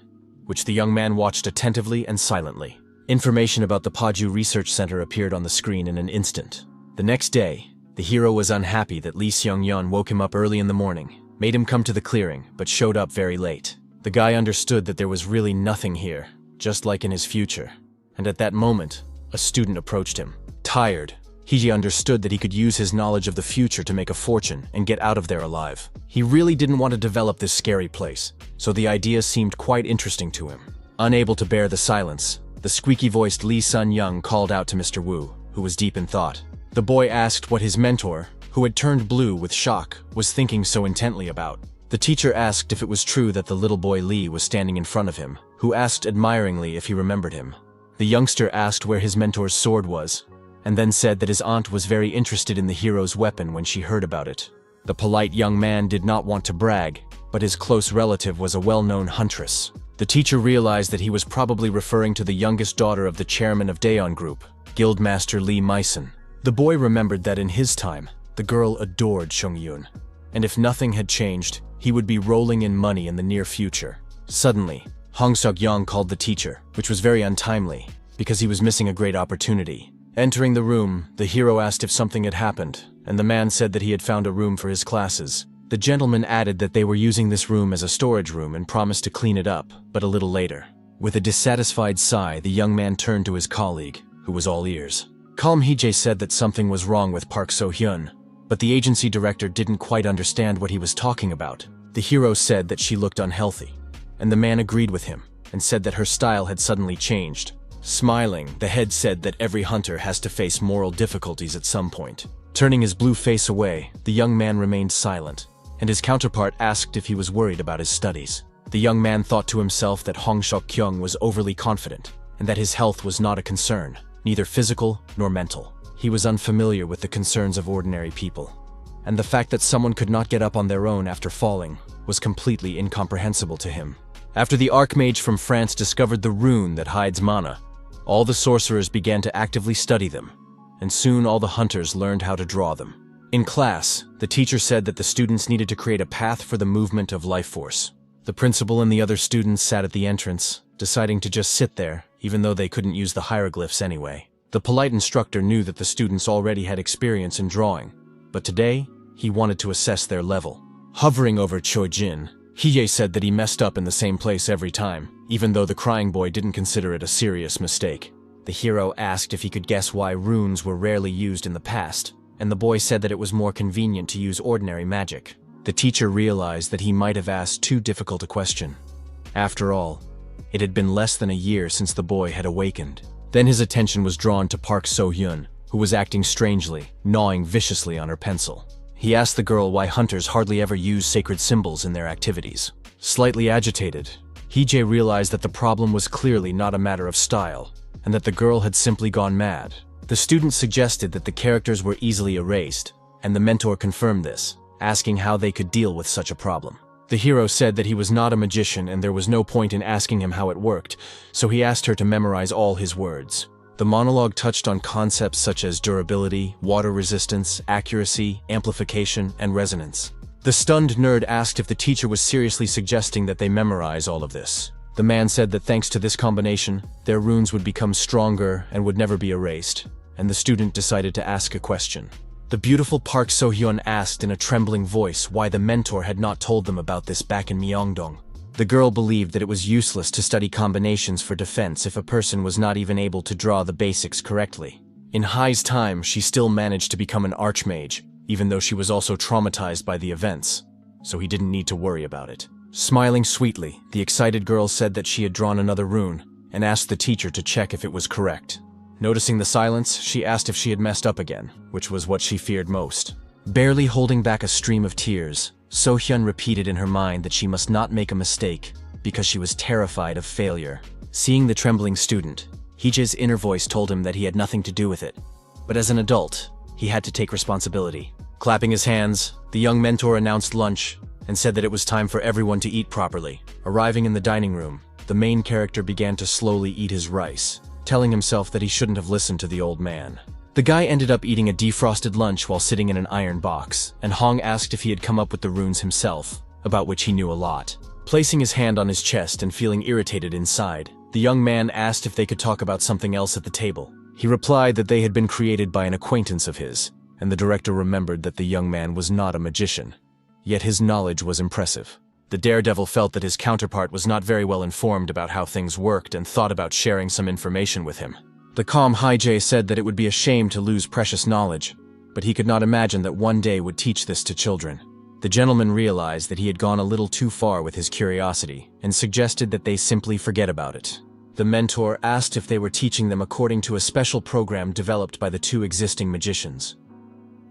which the young man watched attentively and silently. Information about the Paju Research Center appeared on the screen in an instant. The next day, the hero was unhappy that Lee Seung-yeon woke him up early in the morning, made him come to the clearing, but showed up very late. The guy understood that there was really nothing here, just like in his future. And at that moment, a student approached him. Tired, Hee-jae understood that he could use his knowledge of the future to make a fortune and get out of there alive. He really didn't want to develop this scary place, so the idea seemed quite interesting to him. Unable to bear the silence, the squeaky-voiced Lee Sun-young called out to Mr. Woo, who was deep in thought. The boy asked what his mentor, who had turned blue with shock, was thinking so intently about. The teacher asked if it was true that the little boy Lee was standing in front of him, who asked admiringly if he remembered him. The youngster asked where his mentor's sword was, and then said that his aunt was very interested in the hero's weapon when she heard about it. The polite young man did not want to brag, but his close relative was a well-known huntress. The teacher realized that he was probably referring to the youngest daughter of the chairman of Daeon Group, Guildmaster Lee Myson. The boy remembered that in his time, the girl adored Seung-yoon, and if nothing had changed, he would be rolling in money in the near future. Suddenly, Hong Seok-young called the teacher, which was very untimely, because he was missing a great opportunity. Entering the room, the hero asked if something had happened, and the man said that he had found a room for his classes. The gentleman added that they were using this room as a storage room and promised to clean it up, but a little later. With a dissatisfied sigh, the young man turned to his colleague, who was all ears. Calm Hee-jae said that something was wrong with Park So-hyun, but the agency director didn't quite understand what he was talking about. The hero said that she looked unhealthy, and the man agreed with him, and said that her style had suddenly changed. Smiling, the head said that every hunter has to face moral difficulties at some point. Turning his blue face away, the young man remained silent, and his counterpart asked if he was worried about his studies. The young man thought to himself that Hong Seok-kyung was overly confident, and that his health was not a concern, neither physical nor mental. He was unfamiliar with the concerns of ordinary people, and the fact that someone could not get up on their own after falling was completely incomprehensible to him. After the Archmage from France discovered the rune that hides mana, all the sorcerers began to actively study them, and soon all the hunters learned how to draw them. In class, the teacher said that the students needed to create a path for the movement of life force. The principal and the other students sat at the entrance, deciding to just sit there, even though they couldn't use the hieroglyphs anyway. The polite instructor knew that the students already had experience in drawing, but today, he wanted to assess their level. Hovering over Chojin, Hiei said that he messed up in the same place every time, even though the crying boy didn't consider it a serious mistake. The hero asked if he could guess why runes were rarely used in the past, and the boy said that it was more convenient to use ordinary magic. The teacher realized that he might have asked too difficult a question. After all, it had been less than a year since the boy had awakened. Then his attention was drawn to Park So-hyun, who was acting strangely, gnawing viciously on her pencil. He asked the girl why hunters hardly ever use sacred symbols in their activities. Slightly agitated, Hee-jae realized that the problem was clearly not a matter of style, and that the girl had simply gone mad. The student suggested that the characters were easily erased, and the mentor confirmed this, asking how they could deal with such a problem. The hero said that he was not a magician and there was no point in asking him how it worked, so he asked her to memorize all his words. The monologue touched on concepts such as durability, water resistance, accuracy, amplification, and resonance. The stunned nerd asked if the teacher was seriously suggesting that they memorize all of this. The man said that thanks to this combination, their runes would become stronger and would never be erased, and the student decided to ask a question. The beautiful Park So-hyun asked in a trembling voice why the mentor had not told them about this back in Myeongdong. The girl believed that it was useless to study combinations for defense if a person was not even able to draw the basics correctly. In Hai's time, she still managed to become an archmage, even though she was also traumatized by the events, so he didn't need to worry about it. Smiling sweetly, the excited girl said that she had drawn another rune, and asked the teacher to check if it was correct. Noticing the silence, she asked if she had messed up again, which was what she feared most. Barely holding back a stream of tears, So-hyun repeated in her mind that she must not make a mistake because she was terrified of failure. Seeing the trembling student, Hee-jae's inner voice told him that he had nothing to do with it. But as an adult, he had to take responsibility. Clapping his hands, the young mentor announced lunch and said that it was time for everyone to eat properly. Arriving in the dining room, the main character began to slowly eat his rice, telling himself that he shouldn't have listened to the old man. The guy ended up eating a defrosted lunch while sitting in an iron box, and Hong asked if he had come up with the runes himself, about which he knew a lot. Placing his hand on his chest and feeling irritated inside, the young man asked if they could talk about something else at the table. He replied that they had been created by an acquaintance of his, and the director remembered that the young man was not a magician. Yet his knowledge was impressive. The daredevil felt that his counterpart was not very well informed about how things worked and thought about sharing some information with him. The calm Hee-jae said that it would be a shame to lose precious knowledge, but he could not imagine that one day would teach this to children. The gentleman realized that he had gone a little too far with his curiosity and suggested that they simply forget about it. The mentor asked if they were teaching them according to a special program developed by the two existing magicians,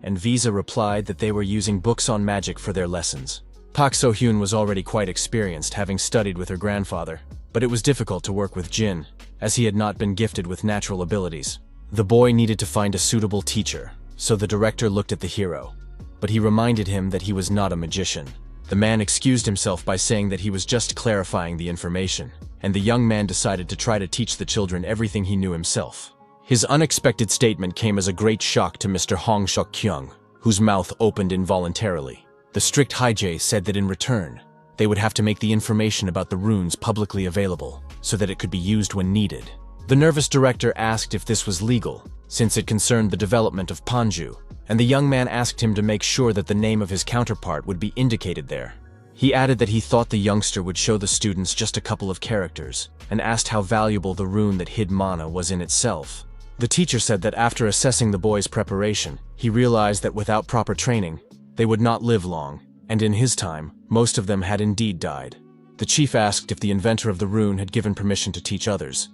and Visa replied that they were using books on magic for their lessons. Park So-hyun was already quite experienced, having studied with her grandfather, but it was difficult to work with Jin, as he had not been gifted with natural abilities. The boy needed to find a suitable teacher, so the director looked at the hero, but he reminded him that he was not a magician. The man excused himself by saying that he was just clarifying the information, and the young man decided to try to teach the children everything he knew himself. His unexpected statement came as a great shock to Mr. Hong Shuk-kyung, whose mouth opened involuntarily. The strict Hee-jae said that in return, they would have to make the information about the runes publicly available, so that it could be used when needed. The nervous director asked if this was legal, since it concerned the development of Panju, and the young man asked him to make sure that the name of his counterpart would be indicated there. He added that he thought the youngster would show the students just a couple of characters, and asked how valuable the rune that hid mana was in itself. The teacher said that after assessing the boy's preparation, he realized that without proper training, they would not live long, and in his time, most of them had indeed died. The chief asked if the inventor of the rune had given permission to teach others,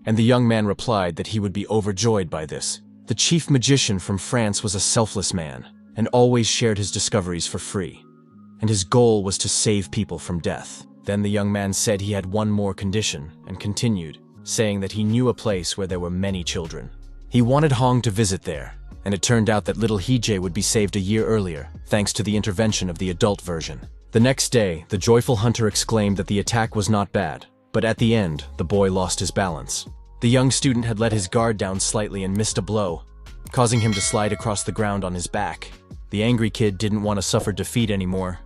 and the young man replied that he would be overjoyed by this. The chief magician from France was a selfless man, and always shared his discoveries for free, and his goal was to save people from death. Then the young man said he had one more condition, and continued, saying that he knew a place where there were many children. He wanted Hong to visit there, and it turned out that little Hee-jae would be saved a year earlier, thanks to the intervention of the adult version. The next day, the joyful hunter exclaimed that the attack was not bad, but at the end, the boy lost his balance. The young student had let his guard down slightly and missed a blow, causing him to slide across the ground on his back. The angry kid didn't want to suffer defeat anymore,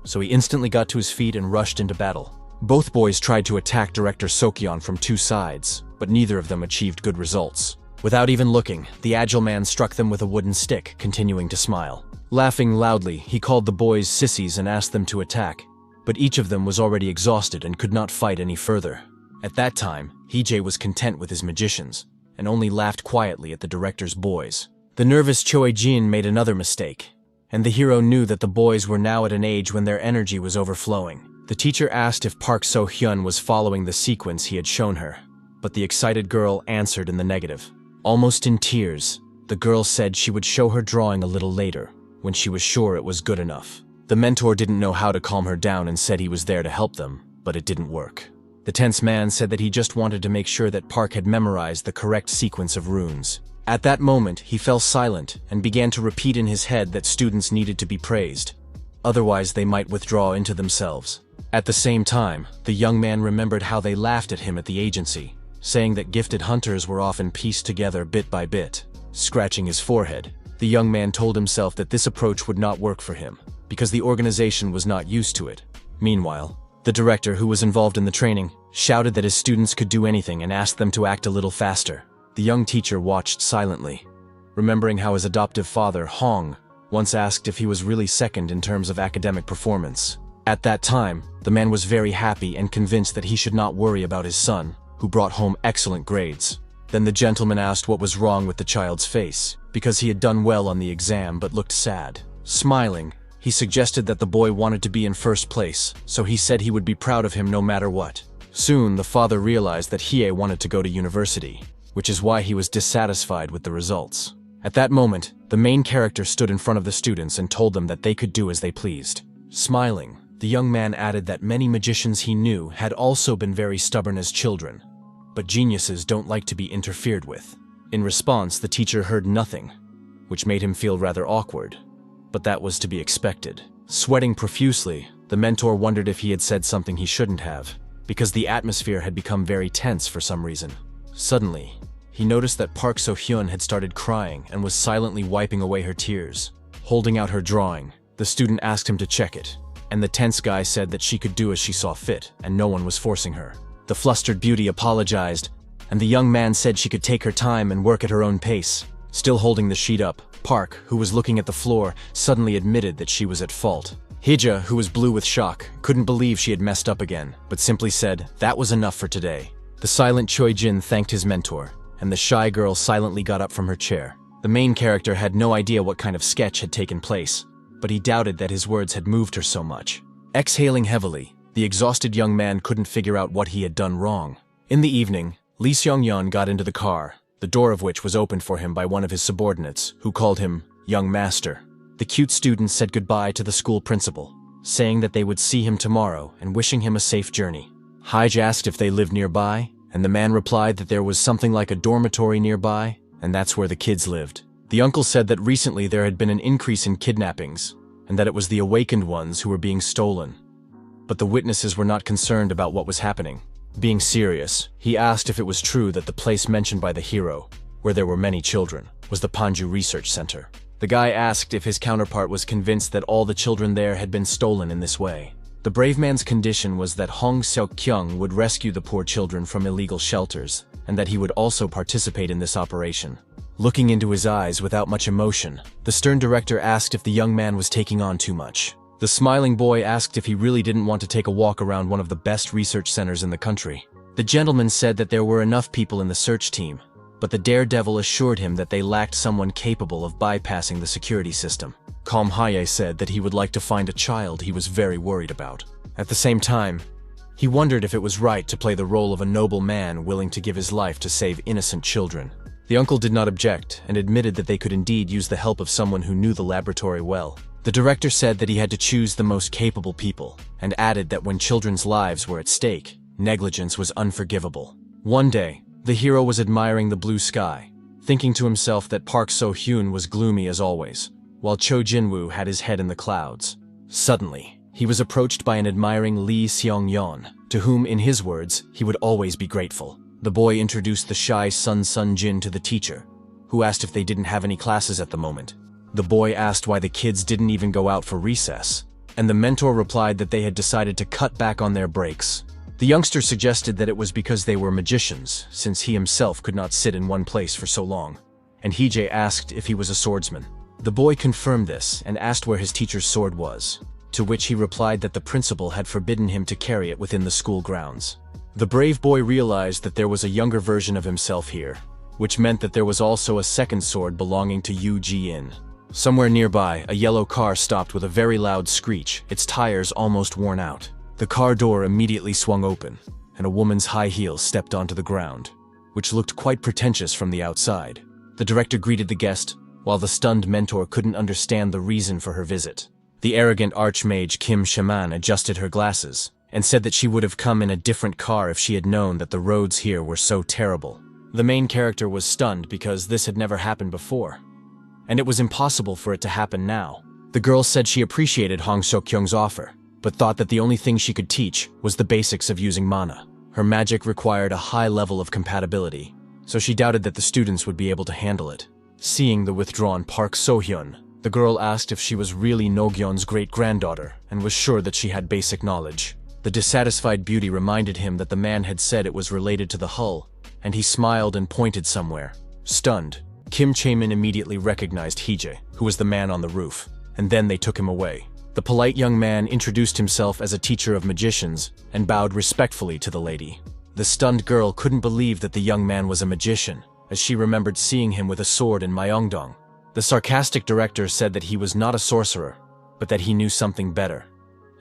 so he instantly got to his feet and rushed into battle. Both boys tried to attack Director Sokyeon from two sides, but neither of them achieved good results. Without even looking, the agile man struck them with a wooden stick, continuing to smile. Laughing loudly, he called the boys sissies and asked them to attack, but each of them was already exhausted and could not fight any further. At that time, Heejay was content with his magicians, and only laughed quietly at the director's boys. The nervous Choi Jin made another mistake, and the hero knew that the boys were now at an age when their energy was overflowing. The teacher asked if Park So-hyun was following the sequence he had shown her, but the excited girl answered in the negative. Almost in tears, the girl said she would show her drawing a little later, when she was sure it was good enough. The mentor didn't know how to calm her down and said he was there to help them, but it didn't work. The tense man said that he just wanted to make sure that Park had memorized the correct sequence of runes. At that moment, he fell silent and began to repeat in his head that students needed to be praised. Otherwise, they might withdraw into themselves. At the same time, the young man remembered how they laughed at him at the agency, saying that gifted hunters were often pieced together bit by bit. Scratching his forehead, the young man told himself that this approach would not work for him, because the organization was not used to it. Meanwhile, the director, who was involved in the training, shouted that his students could do anything and asked them to act a little faster. The young teacher watched silently, remembering how his adoptive father, Hong, once asked if he was really second in terms of academic performance. At that time, the man was very happy and convinced that he should not worry about his son, who brought home excellent grades. Then the gentleman asked what was wrong with the child's face, because he had done well on the exam but looked sad. Smiling, he suggested that the boy wanted to be in first place, so he said he would be proud of him no matter what. Soon, the father realized that Hiei wanted to go to university, which is why he was dissatisfied with the results. At that moment, the main character stood in front of the students and told them that they could do as they pleased. Smiling, the young man added that many magicians he knew had also been very stubborn as children, but geniuses don't like to be interfered with. In response, the teacher heard nothing, which made him feel rather awkward, but that was to be expected. Sweating profusely, the mentor wondered if he had said something he shouldn't have, because the atmosphere had become very tense for some reason. Suddenly, he noticed that Park So-hyun had started crying and was silently wiping away her tears. Holding out her drawing, the student asked him to check it, and the tense guy said that she could do as she saw fit, and no one was forcing her. The flustered beauty apologized, and the young man said she could take her time and work at her own pace. Still holding the sheet up, Park, who was looking at the floor, suddenly admitted that she was at fault. Hija, who was blue with shock, couldn't believe she had messed up again, but simply said, "That was enough for today." The silent Choi Jin thanked his mentor, and the shy girl silently got up from her chair. The main character had no idea what kind of sketch had taken place, but he doubted that his words had moved her so much. Exhaling heavily, the exhausted young man couldn't figure out what he had done wrong. In the evening, Lee Seong-yeon got into the car, the door of which was opened for him by one of his subordinates, who called him young master. The cute student said goodbye to the school principal, saying that they would see him tomorrow and wishing him a safe journey. Hyge asked if they lived nearby, and the man replied that there was something like a dormitory nearby, and that's where the kids lived. The uncle said that recently there had been an increase in kidnappings, and that it was the awakened ones who were being stolen. But the witnesses were not concerned about what was happening. Being serious, he asked if it was true that the place mentioned by the hero, where there were many children, was the Panju Research Center. The guy asked if his counterpart was convinced that all the children there had been stolen in this way. The brave man's condition was that Hong Seok-kyung would rescue the poor children from illegal shelters, and that he would also participate in this operation. Looking into his eyes without much emotion, the stern director asked if the young man was taking on too much. The smiling boy asked if he really didn't want to take a walk around one of the best research centers in the country. The gentleman said that there were enough people in the search team, but the daredevil assured him that they lacked someone capable of bypassing the security system. Calm Haye said that he would like to find a child he was very worried about. At the same time, he wondered if it was right to play the role of a noble man willing to give his life to save innocent children. The uncle did not object and admitted that they could indeed use the help of someone who knew the laboratory well. The director said that he had to choose the most capable people, and added that when children's lives were at stake, negligence was unforgivable. One day, the hero was admiring the blue sky, thinking to himself that Park So-hyun was gloomy as always, while Cho Jin-woo had his head in the clouds. Suddenly, He was approached by an admiring Lee Seong-yeon, to whom, in his words, he would always be grateful. The boy introduced the shy Sun Jin to the teacher, who asked if they didn't have any classes at the moment. The boy asked why the kids didn't even go out for recess, and the mentor replied that they had decided to cut back on their breaks. The youngster suggested that it was because they were magicians, since he himself could not sit in one place for so long, and Hee-jae asked if he was a swordsman. The boy confirmed this and asked where his teacher's sword was, to which he replied that the principal had forbidden him to carry it within the school grounds. The brave boy realized that there was a younger version of himself here, which meant that there was also a second sword belonging to Yu Ji-in. Somewhere nearby, a yellow car stopped with a very loud screech, its tires almost worn out. The car door immediately swung open, and a woman's high heels stepped onto the ground, which looked quite pretentious from the outside. The director greeted the guest, while the stunned mentor couldn't understand the reason for her visit. The arrogant archmage Kim Shaman adjusted her glasses, and said that she would have come in a different car if she had known that the roads here were so terrible. The main character was stunned because this had never happened before, and it was impossible for it to happen now. The girl said she appreciated Hong Seok-kyung's offer, but thought that the only thing she could teach was the basics of using mana. Her magic required a high level of compatibility, so she doubted that the students would be able to handle it. Seeing the withdrawn Park So-hyun, the girl asked if she was really No-gyon's great-granddaughter and was sure that she had basic knowledge. The dissatisfied beauty reminded him that the man had said it was related to the hull, and he smiled and pointed somewhere. Stunned, Kim Chae-min immediately recognized Hee-jae, who was the man on the roof, and then they took him away. The polite young man introduced himself as a teacher of magicians and bowed respectfully to the lady. The stunned girl couldn't believe that the young man was a magician, as she remembered seeing him with a sword in Myeongdong. The sarcastic director said that he was not a sorcerer, but that he knew something better,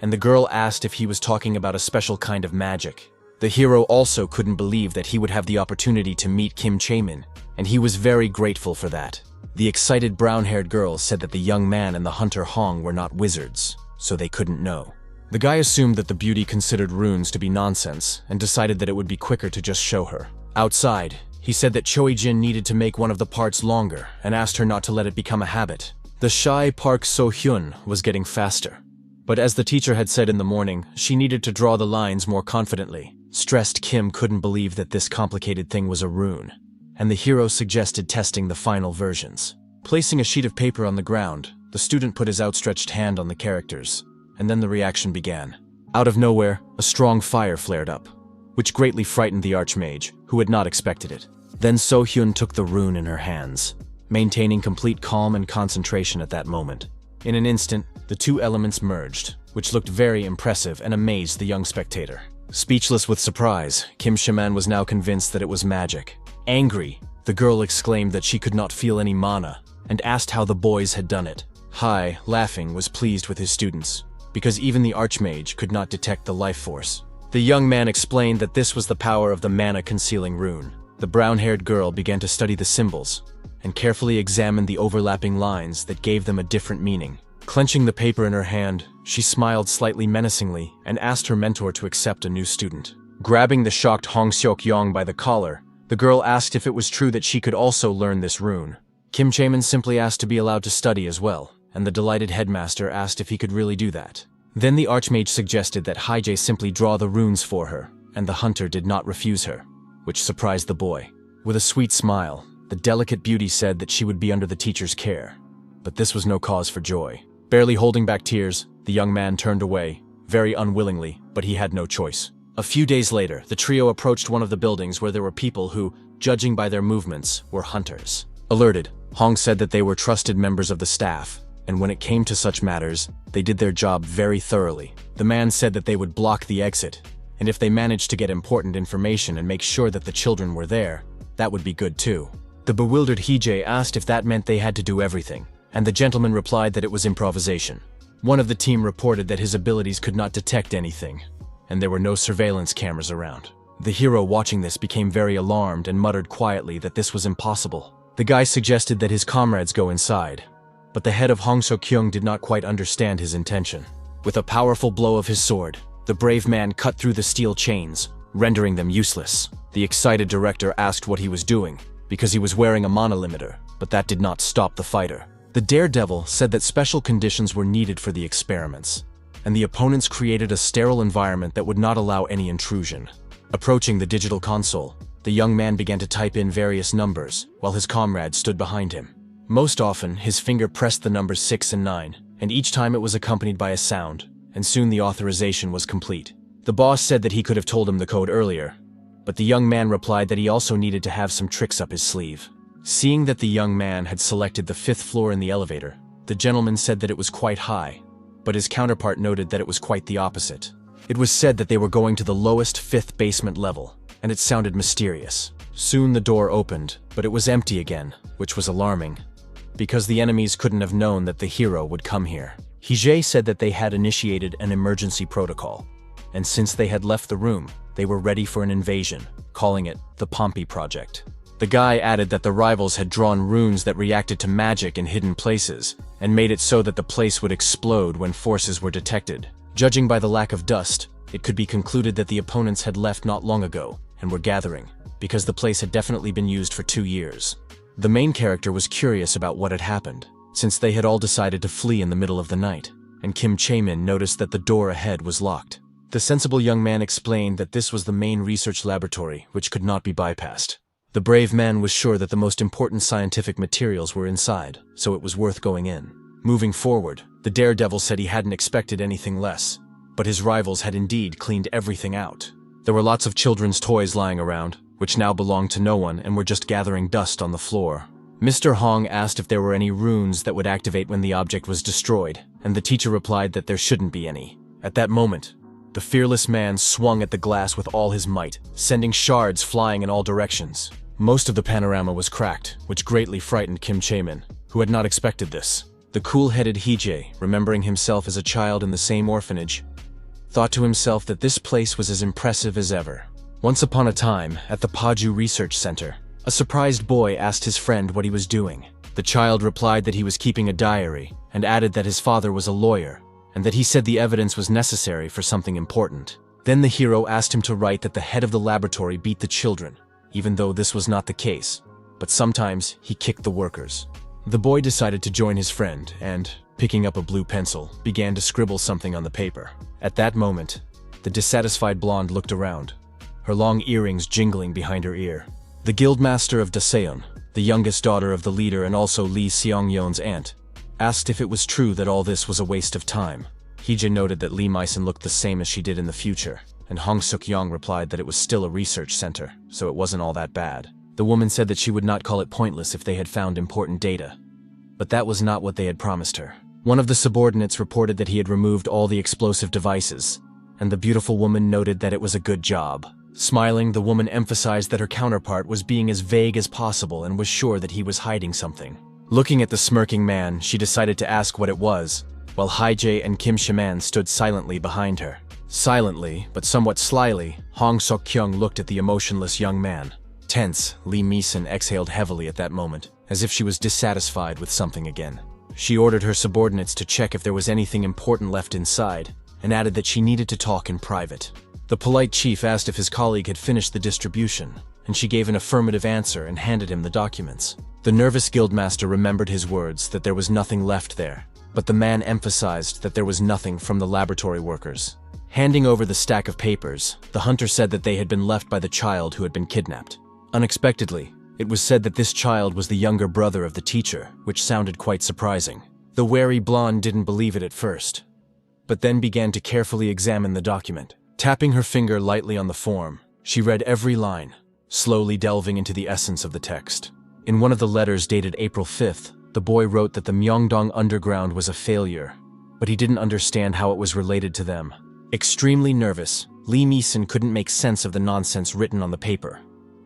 and the girl asked if he was talking about a special kind of magic. The hero also couldn't believe that he would have the opportunity to meet Kim Chae-min, and he was very grateful for that. The excited brown-haired girl said that the young man and the hunter Hong were not wizards, so they couldn't know. The guy assumed that the beauty considered runes to be nonsense and decided that it would be quicker to just show her. Outside, he said that Choi-jin needed to make one of the parts longer and asked her not to let it become a habit. The shy Park So-hyun was getting faster, but as the teacher had said in the morning, she needed to draw the lines more confidently. Stressed Kim couldn't believe that this complicated thing was a rune, and the hero suggested testing the final versions. Placing a sheet of paper on the ground, the student put his outstretched hand on the characters, and then the reaction began. Out of nowhere, a strong fire flared up, which greatly frightened the archmage, who had not expected it. Then So-hyun took the rune in her hands, maintaining complete calm and concentration at that moment. In an instant, the two elements merged, which looked very impressive and amazed the young spectator. Speechless with surprise, Kim Shaman was now convinced that it was magic. Angry, the girl exclaimed that she could not feel any mana, and asked how the boys had done it. Hai, laughing, was pleased with his students, because even the archmage could not detect the life force. The young man explained that this was the power of the mana-concealing rune. The brown-haired girl began to study the symbols, and carefully examined the overlapping lines that gave them a different meaning. Clenching the paper in her hand, she smiled slightly menacingly and asked her mentor to accept a new student. Grabbing the shocked Hong Seok-kyung by the collar, the girl asked if it was true that she could also learn this rune. Kim Chae-min simply asked to be allowed to study as well, and the delighted headmaster asked if he could really do that. Then the archmage suggested that Hee-jae simply draw the runes for her, and the hunter did not refuse her, which surprised the boy. With a sweet smile, the delicate beauty said that she would be under the teacher's care, but this was no cause for joy. Barely holding back tears, the young man turned away, very unwillingly, but he had no choice. A few days later, the trio approached one of the buildings where there were people who, judging by their movements, were hunters. Alerted, Hong said that they were trusted members of the staff, and when it came to such matters, they did their job very thoroughly. The man said that they would block the exit, and if they managed to get important information and make sure that the children were there, that would be good too. The bewildered Hee-jae asked if that meant they had to do everything, and the gentleman replied that it was improvisation. One of the team reported that his abilities could not detect anything, and there were no surveillance cameras around. The hero watching this became very alarmed and muttered quietly that this was impossible. The guy suggested that his comrades go inside, but the head of Hong Seok-kyung did not quite understand his intention. With a powerful blow of his sword, the brave man cut through the steel chains, rendering them useless. The excited director asked what he was doing, because he was wearing a mana limiter, but that did not stop the fighter. The daredevil said that special conditions were needed for the experiments, and the opponents created a sterile environment that would not allow any intrusion. Approaching the digital console, the young man began to type in various numbers, while his comrade stood behind him. Most often, his finger pressed the numbers 6 and 9, and each time it was accompanied by a sound, and soon the authorization was complete. The boss said that he could have told him the code earlier, but the young man replied that he also needed to have some tricks up his sleeve. Seeing that the young man had selected the 5th floor in the elevator, the gentleman said that it was quite high, but his counterpart noted that it was quite the opposite. It was said that they were going to the lowest 5th basement level, and it sounded mysterious. Soon the door opened, but it was empty again, which was alarming, because the enemies couldn't have known that the hero would come here. Hije said that they had initiated an emergency protocol, and since they had left the room, they were ready for an invasion, calling it the Pompey Project. The guy added that the rivals had drawn runes that reacted to magic in hidden places, and made it so that the place would explode when forces were detected. Judging by the lack of dust, it could be concluded that the opponents had left not long ago, and were gathering, because the place had definitely been used for 2 years. The main character was curious about what had happened, since they had all decided to flee in the middle of the night, and Kim Chae-min noticed that the door ahead was locked. The sensible young man explained that this was the main research laboratory, which could not be bypassed. The brave man was sure that the most important scientific materials were inside, so it was worth going in. Moving forward, the daredevil said he hadn't expected anything less, but his rivals had indeed cleaned everything out. There were lots of children's toys lying around, which now belonged to no one and were just gathering dust on the floor. Mr. Hong asked if there were any runes that would activate when the object was destroyed, and the teacher replied that there shouldn't be any. At that moment, the fearless man swung at the glass with all his might, sending shards flying in all directions. Most of the panorama was cracked, which greatly frightened Kim Chae-min, who had not expected this. The cool-headed Hije, remembering himself as a child in the same orphanage, thought to himself that this place was as impressive as ever. Once upon a time, at the Paju Research Center, a surprised boy asked his friend what he was doing. The child replied that he was keeping a diary, and added that his father was a lawyer, and that he said the evidence was necessary for something important. Then the hero asked him to write that the head of the laboratory beat the children, even though this was not the case, but sometimes he kicked the workers. The boy decided to join his friend and, picking up a blue pencil, began to scribble something on the paper. At that moment, the dissatisfied blonde looked around, her long earrings jingling behind her ear. The guildmaster of Daseon, the youngest daughter of the leader and also Lee Seong-yeon's aunt, asked if it was true that all this was a waste of time. Hije noted that Lee Maison looked the same as she did in the future, and Hong Suk-yong replied that it was still a research center, so it wasn't all that bad. The woman said that she would not call it pointless if they had found important data. But that was not what they had promised her. One of the subordinates reported that he had removed all the explosive devices, and the beautiful woman noted that it was a good job. Smiling, the woman emphasized that her counterpart was being as vague as possible and was sure that he was hiding something. Looking at the smirking man, she decided to ask what it was, while Hije and Kim Chae-man stood silently behind her. Silently, but somewhat slyly, Hong Sok-kyung looked at the emotionless young man. Tense, Lee Maison exhaled heavily at that moment, as if she was dissatisfied with something again. She ordered her subordinates to check if there was anything important left inside, and added that she needed to talk in private. The polite chief asked if his colleague had finished the distribution, and she gave an affirmative answer and handed him the documents. The nervous guildmaster remembered his words that there was nothing left there, but the man emphasized that there was nothing from the laboratory workers. Handing over the stack of papers, the hunter said that they had been left by the child who had been kidnapped. Unexpectedly, it was said that this child was the younger brother of the teacher, which sounded quite surprising. The wary blonde didn't believe it at first, but then began to carefully examine the document. Tapping her finger lightly on the form, she read every line, slowly delving into the essence of the text. In one of the letters dated April 5th, the boy wrote that the Myeongdong Underground was a failure, but he didn't understand how it was related to them. Extremely nervous, Lee Maison couldn't make sense of the nonsense written on the paper,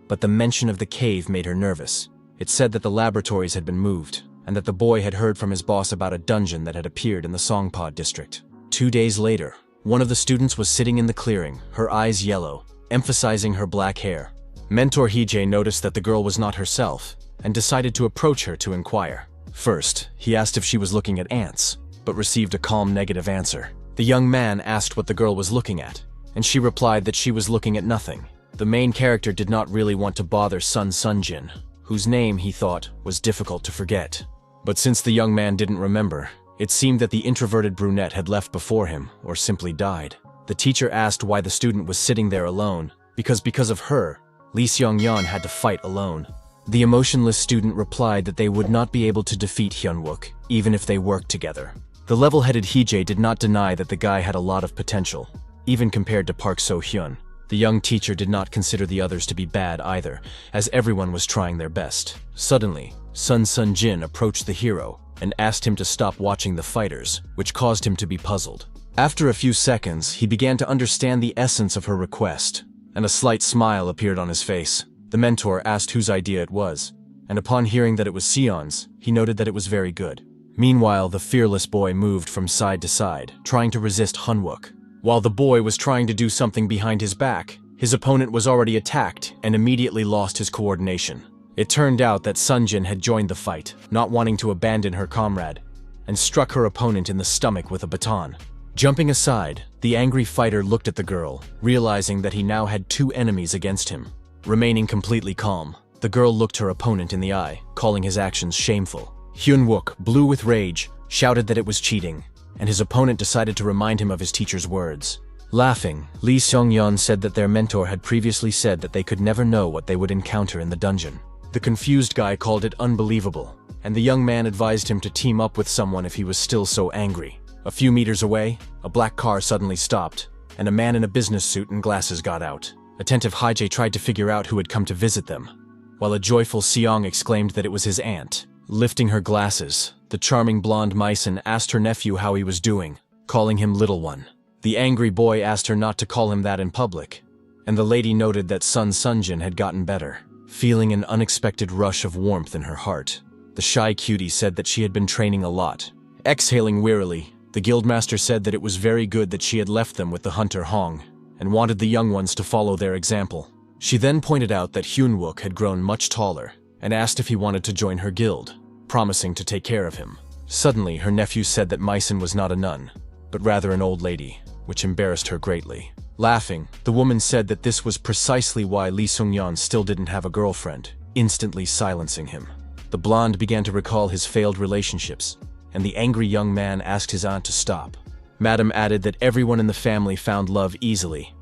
but the mention of the cave made her nervous. It said that the laboratories had been moved, and that the boy had heard from his boss about a dungeon that had appeared in the Songpa district. 2 days later, one of the students was sitting in the clearing, her eyes yellow, emphasizing her black hair. Mentor Hije noticed that the girl was not herself, and decided to approach her to inquire. First, he asked if she was looking at ants, but received a calm negative answer. The young man asked what the girl was looking at, and she replied that she was looking at nothing. The main character did not really want to bother Sun Sunjin, whose name, he thought, was difficult to forget. But since the young man didn't remember, It seemed that the introverted brunette had left before him, or simply died. The teacher asked why the student was sitting there alone, because of her, Lee Seong-yeon had to fight alone. The emotionless student replied that they would not be able to defeat Hyun-wook, even if they worked together. The level-headed Hee-jae did not deny that the guy had a lot of potential, even compared to Park So-hyun. The young teacher did not consider the others to be bad either, as everyone was trying their best. Suddenly, Sun Sun-jin approached the hero and asked him to stop watching the fighters, which caused him to be puzzled. After a few seconds, he began to understand the essence of her request, and a slight smile appeared on his face. The mentor asked whose idea it was, and upon hearing that it was Sion's, he noted that it was very good. Meanwhile, the fearless boy moved from side to side, trying to resist Hyun-wook. While the boy was trying to do something behind his back, his opponent was already attacked and immediately lost his coordination. It turned out that Sunjin had joined the fight, not wanting to abandon her comrade, and struck her opponent in the stomach with a baton. Jumping aside, the angry fighter looked at the girl, realizing that he now had two enemies against him. Remaining completely calm, the girl looked her opponent in the eye, calling his actions shameful. Hyun-wook, blue with rage, shouted that it was cheating, and his opponent decided to remind him of his teacher's words. Laughing, Lee Seong-yeon said that their mentor had previously said that they could never know what they would encounter in the dungeon. The confused guy called it unbelievable, and the young man advised him to team up with someone if he was still so angry. A few meters away, a black car suddenly stopped, and a man in a business suit and glasses got out. Attentive Hee-jae tried to figure out who had come to visit them, while a joyful Seong exclaimed that it was his aunt. Lifting her glasses, the charming blonde Maison asked her nephew how he was doing, calling him Little One. The angry boy asked her not to call him that in public, and the lady noted that Sun Sunjin had gotten better. Feeling an unexpected rush of warmth in her heart, the shy cutie said that she had been training a lot. Exhaling wearily, the guildmaster said that it was very good that she had left them with the hunter Hong, and wanted the young ones to follow their example. She then pointed out that Hyun-wook had grown much taller, and asked if he wanted to join her guild, promising to take care of him. Suddenly, her nephew said that Maison was not a nun, but rather an old lady, which embarrassed her greatly. Laughing, the woman said that this was precisely why Lee Seong-yeon still didn't have a girlfriend, instantly silencing him. The blonde began to recall his failed relationships, and the angry young man asked his aunt to stop. Madame added that everyone in the family found love easily,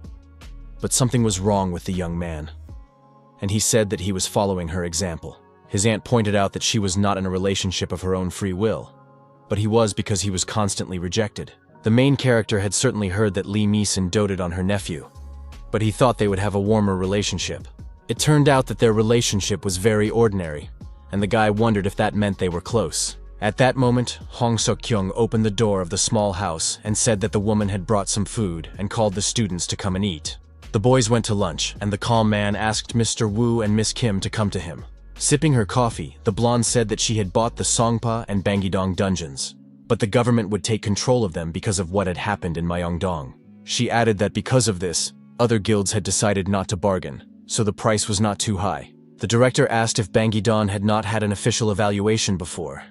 but something was wrong with the young man, and he said that he was following her example. His aunt pointed out that she was not in a relationship of her own free will, but he was because he was constantly rejected. The main character had certainly heard that Lee Maison doted on her nephew, but he thought they would have a warmer relationship. It turned out that their relationship was very ordinary, and the guy wondered if that meant they were close. At that moment, Hong Suk-kyung opened the door of the small house and said that the woman had brought some food and called the students to come and eat. The boys went to lunch, and the calm man asked Mr. Woo and Miss Kim to come to him. Sipping her coffee, the blonde said that she had bought the Songpa and Banggi-dong dungeons, but the government would take control of them because of what had happened in Myeongdong. She added that because of this, other guilds had decided not to bargain, so the price was not too high. The director asked if Banggi-dong had not had an official evaluation before,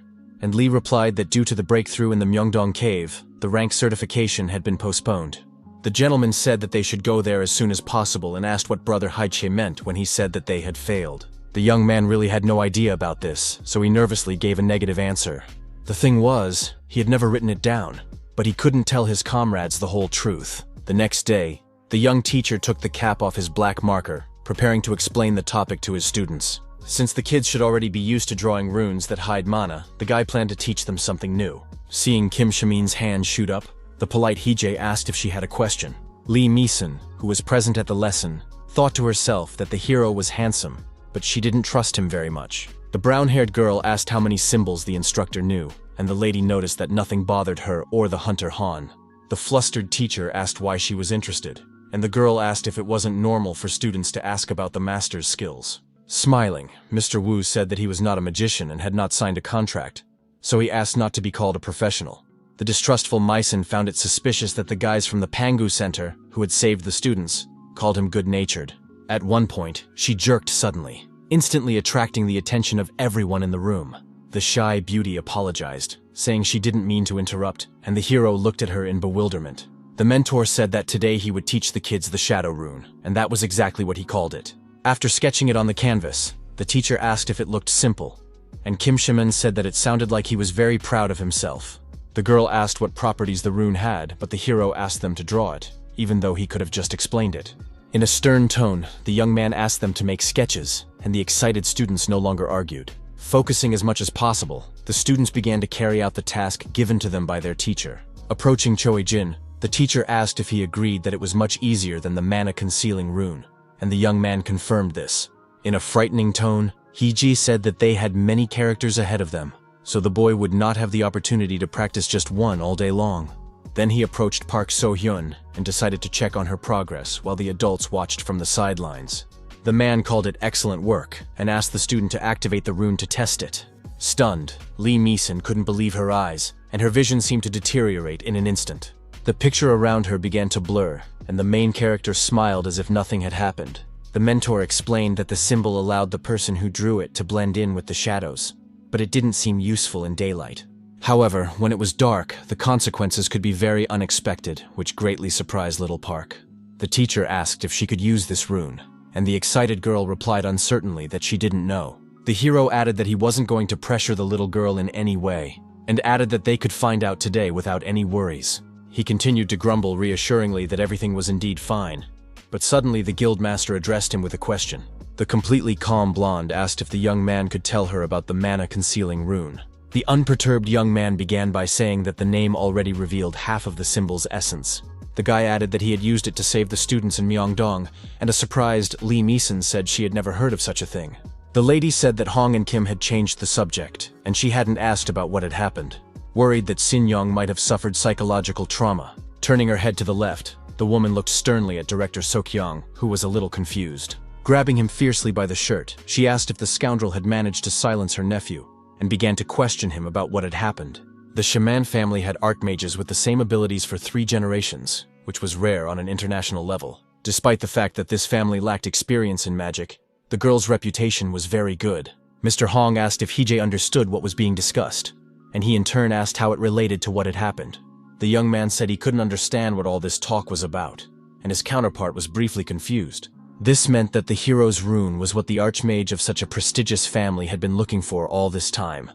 and Lee replied that due to the breakthrough in the Myeongdong cave, the rank certification had been postponed. The gentleman said that they should go there as soon as possible and asked what Brother Hee-jae meant when he said that they had failed. The young man really had no idea about this, so he nervously gave a negative answer. The thing was, he had never written it down, but he couldn't tell his comrades the whole truth. The next day, the young teacher took the cap off his black marker, preparing to explain the topic to his students. Since the kids should already be used to drawing runes that hide mana, the guy planned to teach them something new. Seeing Kim Shamin's hand shoot up, the polite Hee-jae asked if she had a question. Lee Maison, who was present at the lesson, thought to herself that the hero was handsome, but she didn't trust him very much. The brown-haired girl asked how many symbols the instructor knew, and the lady noticed that nothing bothered her or the hunter Han. The flustered teacher asked why she was interested, and the girl asked if it wasn't normal for students to ask about the master's skills. Smiling, Mr. Wu said that he was not a magician and had not signed a contract, so he asked not to be called a professional. The distrustful Maison found it suspicious that the guys from the Pangu Center, who had saved the students, called him good-natured. At one point, she jerked suddenly, instantly attracting the attention of everyone in the room. The shy beauty apologized, saying she didn't mean to interrupt, and the hero looked at her in bewilderment. The mentor said that today he would teach the kids the shadow rune, and that was exactly what he called it. After sketching it on the canvas, the teacher asked if it looked simple, and Kim Shamin said that it sounded like he was very proud of himself. The girl asked what properties the rune had, but the hero asked them to draw it, even though he could have just explained it. In a stern tone, the young man asked them to make sketches, and the excited students no longer argued. Focusing as much as possible, the students began to carry out the task given to them by their teacher. Approaching Choi-jin, the teacher asked if he agreed that it was much easier than the mana-concealing rune, and the young man confirmed this. In a frightening tone, Hee-ji said that they had many characters ahead of them, so the boy would not have the opportunity to practice just one all day long. Then he approached Park So-hyun and decided to check on her progress while the adults watched from the sidelines. The man called it excellent work and asked the student to activate the rune to test it. Stunned, Lee Mi-sun couldn't believe her eyes, and her vision seemed to deteriorate in an instant. The picture around her began to blur, and the main character smiled as if nothing had happened. The mentor explained that the symbol allowed the person who drew it to blend in with the shadows, but it didn't seem useful in daylight. However, when it was dark, the consequences could be very unexpected, which greatly surprised little Park. The teacher asked if she could use this rune, and the excited girl replied uncertainly that she didn't know. The hero added that he wasn't going to pressure the little girl in any way, and added that they could find out today without any worries. He continued to grumble reassuringly that everything was indeed fine, but suddenly the guildmaster addressed him with a question. The completely calm blonde asked if the young man could tell her about the mana-concealing rune. The unperturbed young man began by saying that the name already revealed half of the symbol's essence. The guy added that he had used it to save the students in Myeongdong, and a surprised Lee Mi-sun said she had never heard of such a thing. The lady said that Hong and Kim had changed the subject, and she hadn't asked about what had happened, worried that Sin Young might have suffered psychological trauma. Turning her head to the left, the woman looked sternly at Director Sok-young, who was a little confused. Grabbing him fiercely by the shirt, she asked if the scoundrel had managed to silence her nephew, and began to question him about what had happened. The shaman family had archmages with the same abilities for 3 generations, which was rare on an international level. Despite the fact that this family lacked experience in magic, the girl's reputation was very good. Mr. Hong asked if Hee-jae understood what was being discussed, and he in turn asked how it related to what had happened. The young man said he couldn't understand what all this talk was about, and his counterpart was briefly confused. This meant that the hero's rune was what the archmage of such a prestigious family had been looking for all this time,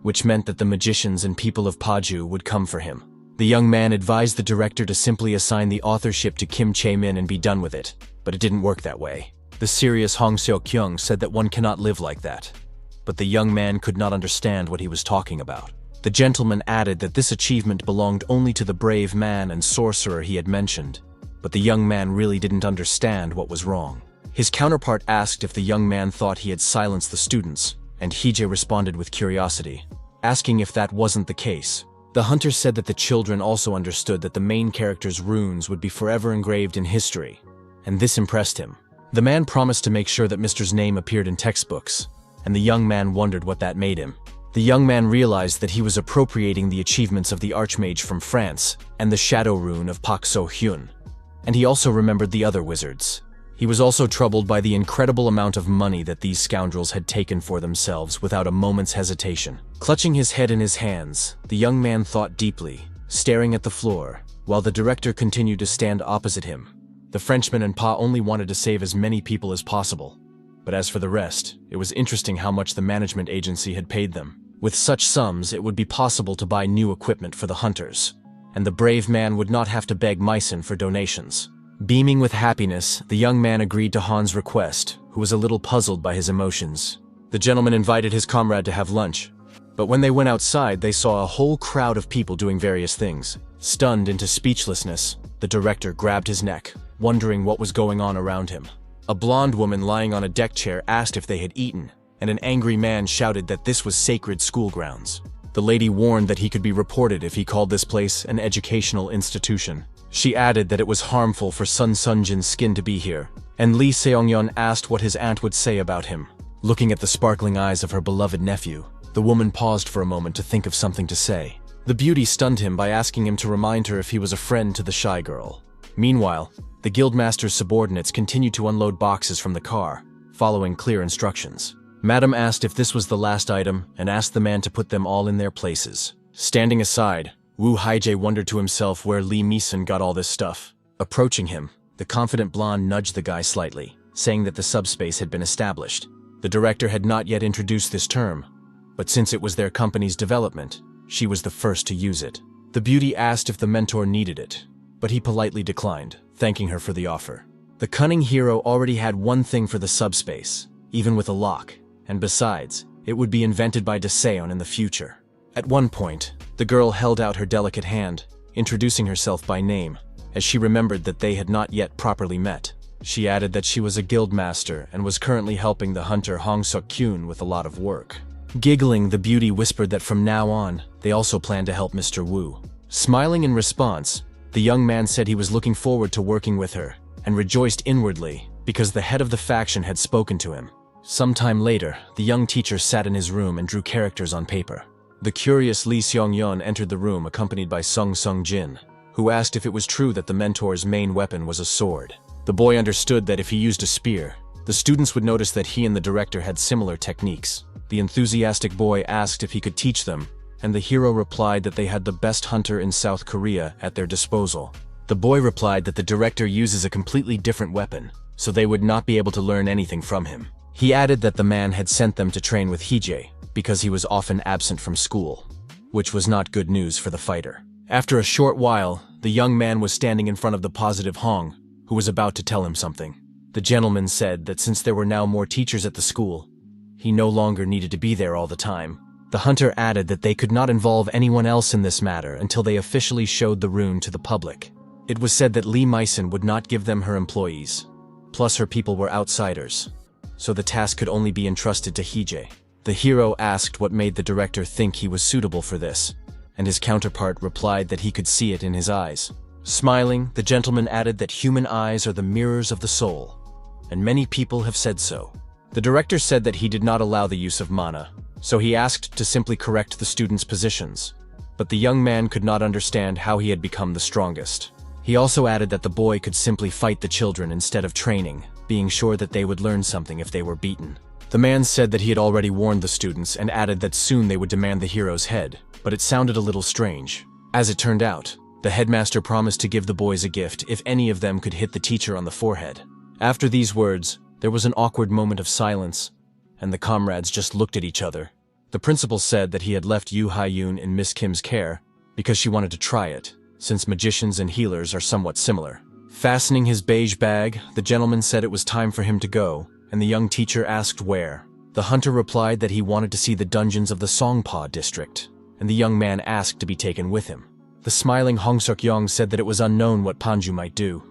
which meant that the magicians and people of Paju would come for him. The young man advised the director to simply assign the authorship to Kim Chae-min and be done with it, but it didn't work that way. The serious Hong Seok-kyung said that one cannot live like that, but the young man could not understand what he was talking about. The gentleman added that this achievement belonged only to the brave man and sorcerer he had mentioned, but the young man really didn't understand what was wrong. His counterpart asked if the young man thought he had silenced the students, and Hee-jae responded with curiosity, asking if that wasn't the case. The hunter said that the children also understood that the main character's runes would be forever engraved in history, and this impressed him. The man promised to make sure that Mr.'s name appeared in textbooks, and the young man wondered what that made him. The young man realized that he was appropriating the achievements of the Archmage from France and the Shadow Rune of Pak So-hyun, and he also remembered the other wizards. He was also troubled by the incredible amount of money that these scoundrels had taken for themselves without a moment's hesitation. Clutching his head in his hands, the young man thought deeply, staring at the floor, while the director continued to stand opposite him. The Frenchman and Pa only wanted to save as many people as possible. But as for the rest, it was interesting how much the management agency had paid them. With such sums, it would be possible to buy new equipment for the hunters, and the brave man would not have to beg Mi-sun for donations. Beaming with happiness, the young man agreed to Han's request, who was a little puzzled by his emotions. The gentleman invited his comrade to have lunch, but when they went outside, they saw a whole crowd of people doing various things. Stunned into speechlessness, the director grabbed his neck, wondering what was going on around him. A blonde woman lying on a deck chair asked if they had eaten, and an angry man shouted that this was sacred school grounds. The lady warned that he could be reported if he called this place an educational institution. She added that it was harmful for Sun Sunjin's skin to be here, and Lee Seong-yeon asked what his aunt would say about him. Looking at the sparkling eyes of her beloved nephew, the woman paused for a moment to think of something to say. The beauty stunned him by asking him to remind her if he was a friend to the shy girl. Meanwhile, the guildmaster's subordinates continued to unload boxes from the car, following clear instructions. Madam asked if this was the last item and asked the man to put them all in their places. Standing aside, Woo Hae-jae wondered to himself where Lee Mi-sun got all this stuff. Approaching him, the confident blonde nudged the guy slightly, saying that the subspace had been established. The director had not yet introduced this term, but since it was their company's development, she was the first to use it. The beauty asked if the mentor needed it, but he politely declined, thanking her for the offer. The cunning hero already had one thing for the subspace, even with a lock, and besides, it would be invented by Daseon in the future. At one point, the girl held out her delicate hand, introducing herself by name, as she remembered that they had not yet properly met. She added that she was a guild master and was currently helping the hunter Hong Suk-kyun with a lot of work. Giggling, the beauty whispered that from now on, they also planned to help Mr. Wu. Smiling in response, the young man said he was looking forward to working with her, and rejoiced inwardly because the head of the faction had spoken to him. Sometime later, the young teacher sat in his room and drew characters on paper. The curious Lee Seong-yeon entered the room accompanied by Sung Sung-jin, who asked if it was true that the mentor's main weapon was a sword. The boy understood that if he used a spear, the students would notice that he and the director had similar techniques. The enthusiastic boy asked if he could teach them, and the hero replied that they had the best hunter in South Korea at their disposal. The boy replied that the director uses a completely different weapon, so they would not be able to learn anything from him. He added that the man had sent them to train with Hee-jae because he was often absent from school, which was not good news for the fighter. After a short while, the young man was standing in front of the positive Hong, who was about to tell him something. The gentleman said that since there were now more teachers at the school, he no longer needed to be there all the time. The hunter added that they could not involve anyone else in this matter until they officially showed the rune to the public. It was said that Lee Myson would not give them her employees, plus her people were outsiders, so the task could only be entrusted to Hee-jae. The hero asked what made the director think he was suitable for this, and his counterpart replied that he could see it in his eyes. Smiling, the gentleman added that human eyes are the mirrors of the soul, and many people have said so. The director said that he did not allow the use of mana, so he asked to simply correct the students' positions. But the young man could not understand how he had become the strongest. He also added that the boy could simply fight the children instead of training, being sure that they would learn something if they were beaten. The man said that he had already warned the students and added that soon they would demand the hero's head, but it sounded a little strange. As it turned out, the headmaster promised to give the boys a gift if any of them could hit the teacher on the forehead. After these words, there was an awkward moment of silence, and the comrades just looked at each other. The principal said that he had left Yoo Ha-yoon in Miss Kim's care because she wanted to try it, since magicians and healers are somewhat similar. Fastening his beige bag, the gentleman said it was time for him to go, and the young teacher asked where. The hunter replied that he wanted to see the dungeons of the Songpa district, and the young man asked to be taken with him. The smiling Hong Suk-yeong said that it was unknown what Panju might do,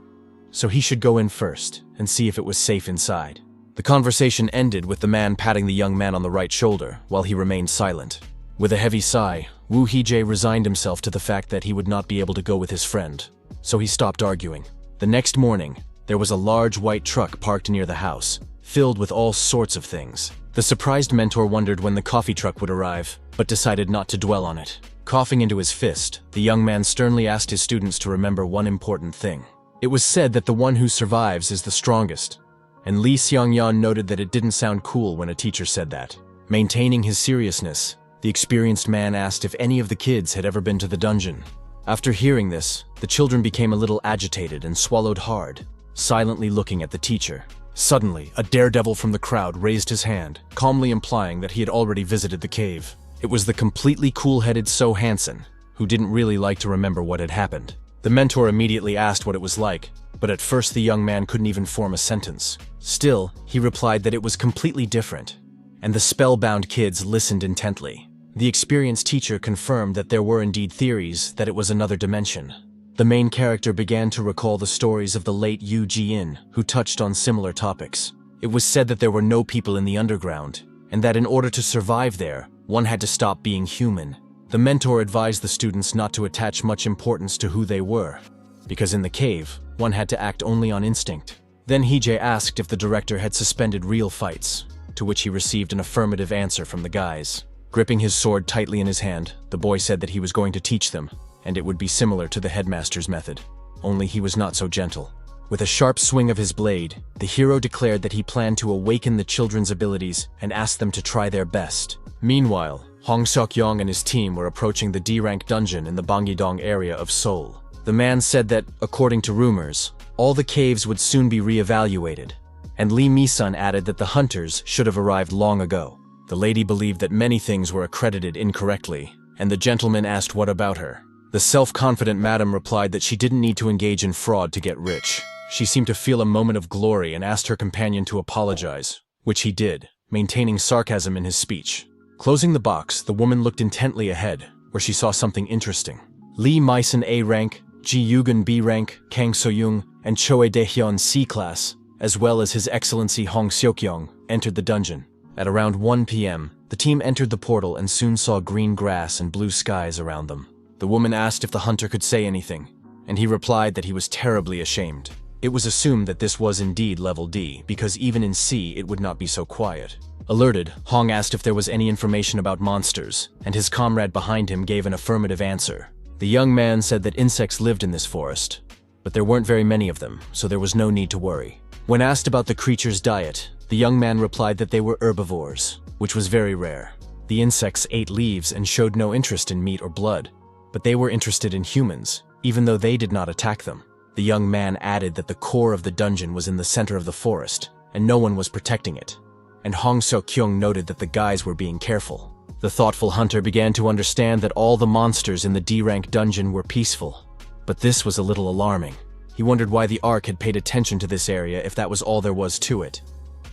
so he should go in first and see if it was safe inside. The conversation ended with the man patting the young man on the right shoulder while he remained silent. With a heavy sigh, Woo Hee-jae resigned himself to the fact that he would not be able to go with his friend, so he stopped arguing. The next morning, there was a large white truck parked near the house, filled with all sorts of things. The surprised mentor wondered when the coffee truck would arrive, but decided not to dwell on it. Coughing into his fist, the young man sternly asked his students to remember one important thing. It was said that the one who survives is the strongest, and Lee Seong-yeon noted that it didn't sound cool when a teacher said that. Maintaining his seriousness, the experienced man asked if any of the kids had ever been to the dungeon. After hearing this, the children became a little agitated and swallowed hard, silently looking at the teacher. Suddenly, a daredevil from the crowd raised his hand, calmly implying that he had already visited the cave. It was the completely cool-headed So Hansen, who didn't really like to remember what had happened. The mentor immediately asked what it was like, but at first the young man couldn't even form a sentence. Still, he replied that it was completely different, and the spellbound kids listened intently. The experienced teacher confirmed that there were indeed theories that it was another dimension. The main character began to recall the stories of the late Yu Ji-in, who touched on similar topics. It was said that there were no people in the underground, and that in order to survive there, one had to stop being human. The mentor advised the students not to attach much importance to who they were, because in the cave, one had to act only on instinct. Then Hee-jae asked if the director had suspended real fights, to which he received an affirmative answer from the guys. Gripping his sword tightly in his hand, the boy said that he was going to teach them, and it would be similar to the headmaster's method, only he was not so gentle. With a sharp swing of his blade, the hero declared that he planned to awaken the children's abilities and asked them to try their best. Meanwhile, Hong Seok-yeong and his team were approaching the D-rank dungeon in the Banggi-dong area of Seoul. The man said that, according to rumors, all the caves would soon be re-evaluated, and Lee Mi-sun added that the hunters should have arrived long ago. The lady believed that many things were accredited incorrectly, and the gentleman asked what about her. The self-confident madam replied that she didn't need to engage in fraud to get rich. She seemed to feel a moment of glory and asked her companion to apologize, which he did, maintaining sarcasm in his speech. Closing the box, the woman looked intently ahead, where she saw something interesting. Lee Myson A rank, Ji Yugun B rank, Kang Soyoung, and Choe Daehyun C class, as well as His Excellency Hong Seok-young, entered the dungeon. At around 1 p.m., the team entered the portal and soon saw green grass and blue skies around them. The woman asked if the hunter could say anything, and he replied that he was terribly ashamed. It was assumed that this was indeed level D, because even in C it would not be so quiet. Alerted, Hong asked if there was any information about monsters, and his comrade behind him gave an affirmative answer. The young man said that insects lived in this forest, but there weren't very many of them, so there was no need to worry. When asked about the creature's diet, the young man replied that they were herbivores, which was very rare. The insects ate leaves and showed no interest in meat or blood, but they were interested in humans, even though they did not attack them. The young man added that the core of the dungeon was in the center of the forest, and no one was protecting it. And Hong Seok-young noted that the guys were being careful. The thoughtful hunter began to understand that all the monsters in the D-rank dungeon were peaceful. But this was a little alarming. He wondered why the Ark had paid attention to this area if that was all there was to it.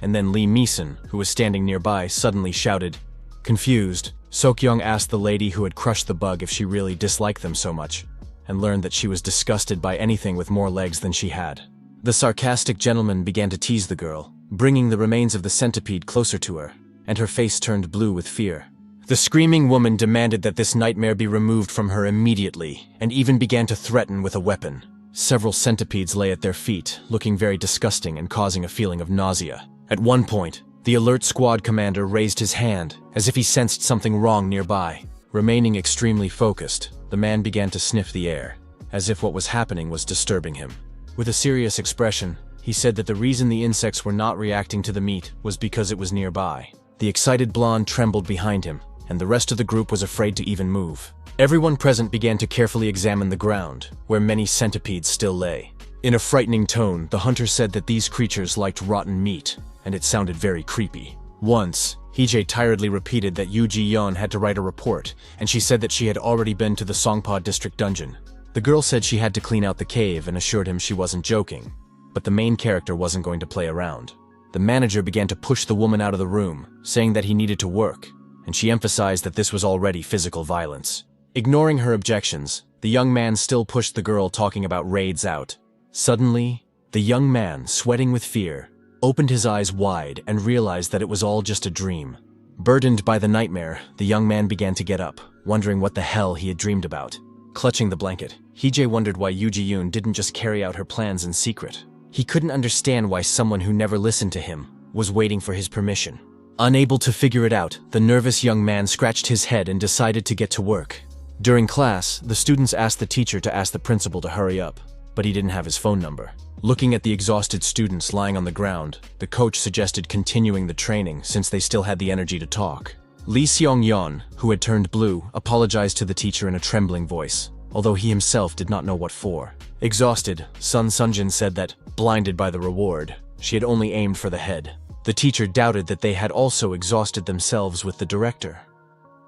And then Lee Meeson, who was standing nearby, suddenly shouted. Confused, Seok-young asked the lady who had crushed the bug if she really disliked them so much, and learned that she was disgusted by anything with more legs than she had. The sarcastic gentleman began to tease the girl, bringing the remains of the centipede closer to her, and her face turned blue with fear. The screaming woman demanded that this nightmare be removed from her immediately, and even began to threaten with a weapon. Several centipedes lay at their feet, looking very disgusting and causing a feeling of nausea. At one point, the alert squad commander raised his hand, as if he sensed something wrong nearby. Remaining extremely focused, the man began to sniff the air, as if what was happening was disturbing him. With a serious expression, he said that the reason the insects were not reacting to the meat was because it was nearby. The excited blonde trembled behind him, and the rest of the group was afraid to even move. Everyone present began to carefully examine the ground, where many centipedes still lay. In a frightening tone, the hunter said that these creatures liked rotten meat, and it sounded very creepy. Once, Hee-jae tiredly repeated that Yoo Ji-yeon had to write a report, and she said that she had already been to the Songpa district dungeon. The girl said she had to clean out the cave and assured him she wasn't joking, but the main character wasn't going to play around. The manager began to push the woman out of the room, saying that he needed to work, and she emphasized that this was already physical violence. Ignoring her objections, the young man still pushed the girl, talking about raids out. Suddenly, the young man, sweating with fear, opened his eyes wide and realized that it was all just a dream. Burdened by the nightmare, the young man began to get up, wondering what the hell he had dreamed about. Clutching the blanket, Hee-jae wondered why Yoo Ji-yoon didn't just carry out her plans in secret. He couldn't understand why someone who never listened to him was waiting for his permission. Unable to figure it out, the nervous young man scratched his head and decided to get to work. During class, the students asked the teacher to ask the principal to hurry up, but he didn't have his phone number. Looking at the exhausted students lying on the ground, the coach suggested continuing the training since they still had the energy to talk. Lee Seong-yeon, who had turned blue, apologized to the teacher in a trembling voice, although he himself did not know what for. Exhausted, Sun Sunjin said that, blinded by the reward, she had only aimed for the head. The teacher doubted that they had also exhausted themselves with the director.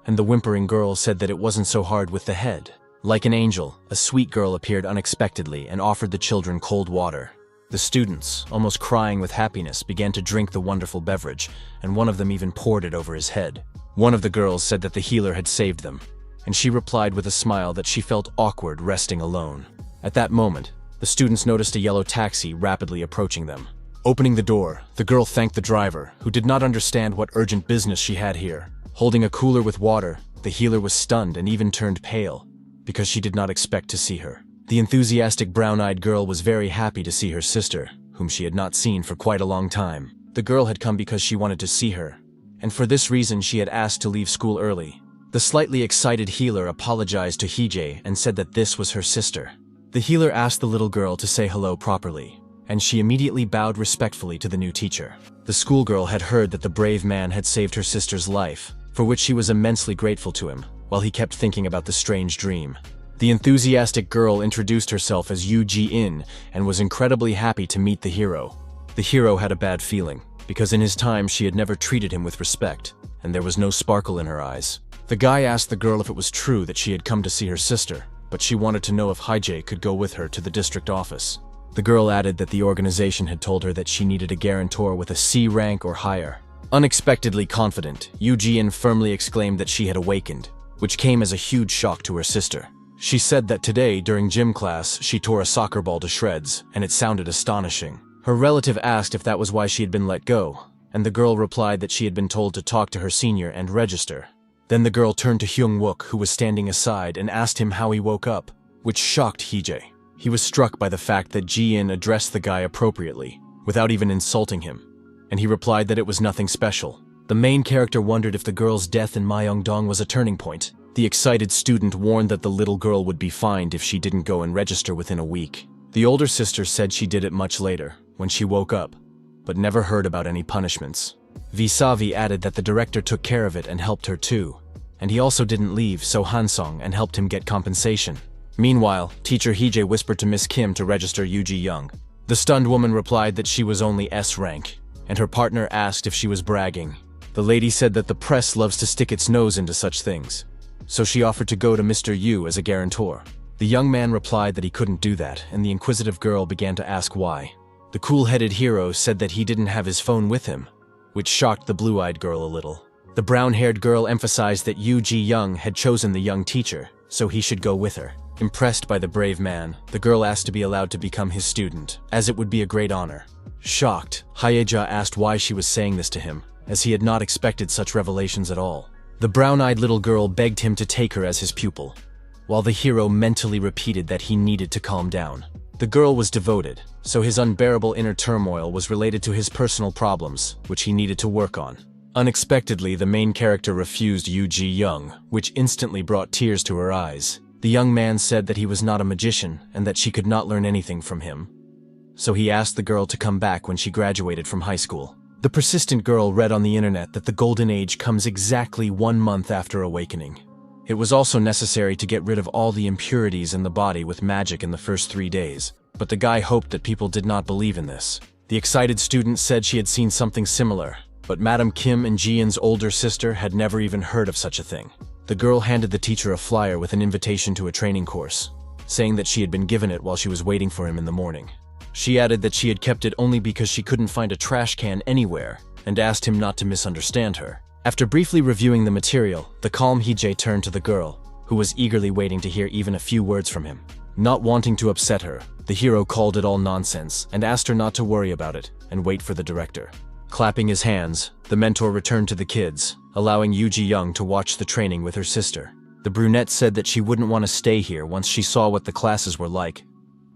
And the whimpering girl said that it wasn't so hard with the head. Like an angel, a sweet girl appeared unexpectedly and offered the children cold water. The students, almost crying with happiness, began to drink the wonderful beverage, and one of them even poured it over his head. One of the girls said that the healer had saved them, and she replied with a smile that she felt awkward resting alone. At that moment, the students noticed a yellow taxi rapidly approaching them. Opening the door, the girl thanked the driver, who did not understand what urgent business she had here. Holding a cooler with water, the healer was stunned and even turned pale, because she did not expect to see her. The enthusiastic brown-eyed girl was very happy to see her sister, whom she had not seen for quite a long time. The girl had come because she wanted to see her, and for this reason she had asked to leave school early. The slightly excited healer apologized to Hee-jae and said that this was her sister. The healer asked the little girl to say hello properly, and she immediately bowed respectfully to the new teacher. The schoolgirl had heard that the brave man had saved her sister's life, for which she was immensely grateful to him, while he kept thinking about the strange dream. The enthusiastic girl introduced herself as Yoo Ji-in and was incredibly happy to meet the hero. The hero had a bad feeling, because in his time she had never treated him with respect, and there was no sparkle in her eyes. The guy asked the girl if it was true that she had come to see her sister, but she wanted to know if Hye-jae could go with her to the district office. The girl added that the organization had told her that she needed a guarantor with a C rank or higher. Unexpectedly confident, Yoo Ji-in firmly exclaimed that she had awakened, which came as a huge shock to her sister. She said that today, during gym class, she tore a soccer ball to shreds, and it sounded astonishing. Her relative asked if that was why she had been let go, and the girl replied that she had been told to talk to her senior and register. Then the girl turned to Hyung-wook, who was standing aside, and asked him how he woke up, which shocked Hye-jae. He was struck by the fact that Ji-in addressed the guy appropriately, without even insulting him, and he replied that it was nothing special. The main character wondered if the girl's death in Myeongdong was a turning point. The excited student warned that the little girl would be fined if she didn't go and register within a week. The older sister said she did it much later, when she woke up, but never heard about any punishments. Visavi added that the director took care of it and helped her too, and he also didn't leave So Hansong and helped him get compensation. Meanwhile, teacher Hye-jae whispered to Miss Kim to register Yoo Ji-young. The stunned woman replied that she was only S rank, and her partner asked if she was bragging. The lady said that the press loves to stick its nose into such things, so she offered to go to Mr. Yu as a guarantor. The young man replied that he couldn't do that, and the inquisitive girl began to ask why. The cool-headed hero said that he didn't have his phone with him, which shocked the blue-eyed girl a little. The brown-haired girl emphasized that Yoo Ji-young had chosen the young teacher, so he should go with her. Impressed by the brave man, the girl asked to be allowed to become his student, as it would be a great honor. Shocked, Hye-jae asked why she was saying this to him, as he had not expected such revelations at all. The brown-eyed little girl begged him to take her as his pupil, while the hero mentally repeated that he needed to calm down. The girl was devoted, so his unbearable inner turmoil was related to his personal problems, which he needed to work on. Unexpectedly, the main character refused Yoo Ji-young, which instantly brought tears to her eyes. The young man said that he was not a magician and that she could not learn anything from him, so he asked the girl to come back when she graduated from high school. The persistent girl read on the internet that the golden age comes exactly 1 month after awakening. It was also necessary to get rid of all the impurities in the body with magic in the first 3 days, but the guy hoped that people did not believe in this. The excited student said she had seen something similar, but Madam Kim and Ji-in's older sister had never even heard of such a thing. The girl handed the teacher a flyer with an invitation to a training course, saying that she had been given it while she was waiting for him in the morning. She added that she had kept it only because she couldn't find a trash can anywhere, and asked him not to misunderstand her. After briefly reviewing the material, the calm Hye-jae turned to the girl, who was eagerly waiting to hear even a few words from him. Not wanting to upset her, the hero called it all nonsense and asked her not to worry about it and wait for the director. Clapping his hands, the mentor returned to the kids, allowing Yoo Ji-young to watch the training with her sister. The brunette said that she wouldn't want to stay here once she saw what the classes were like,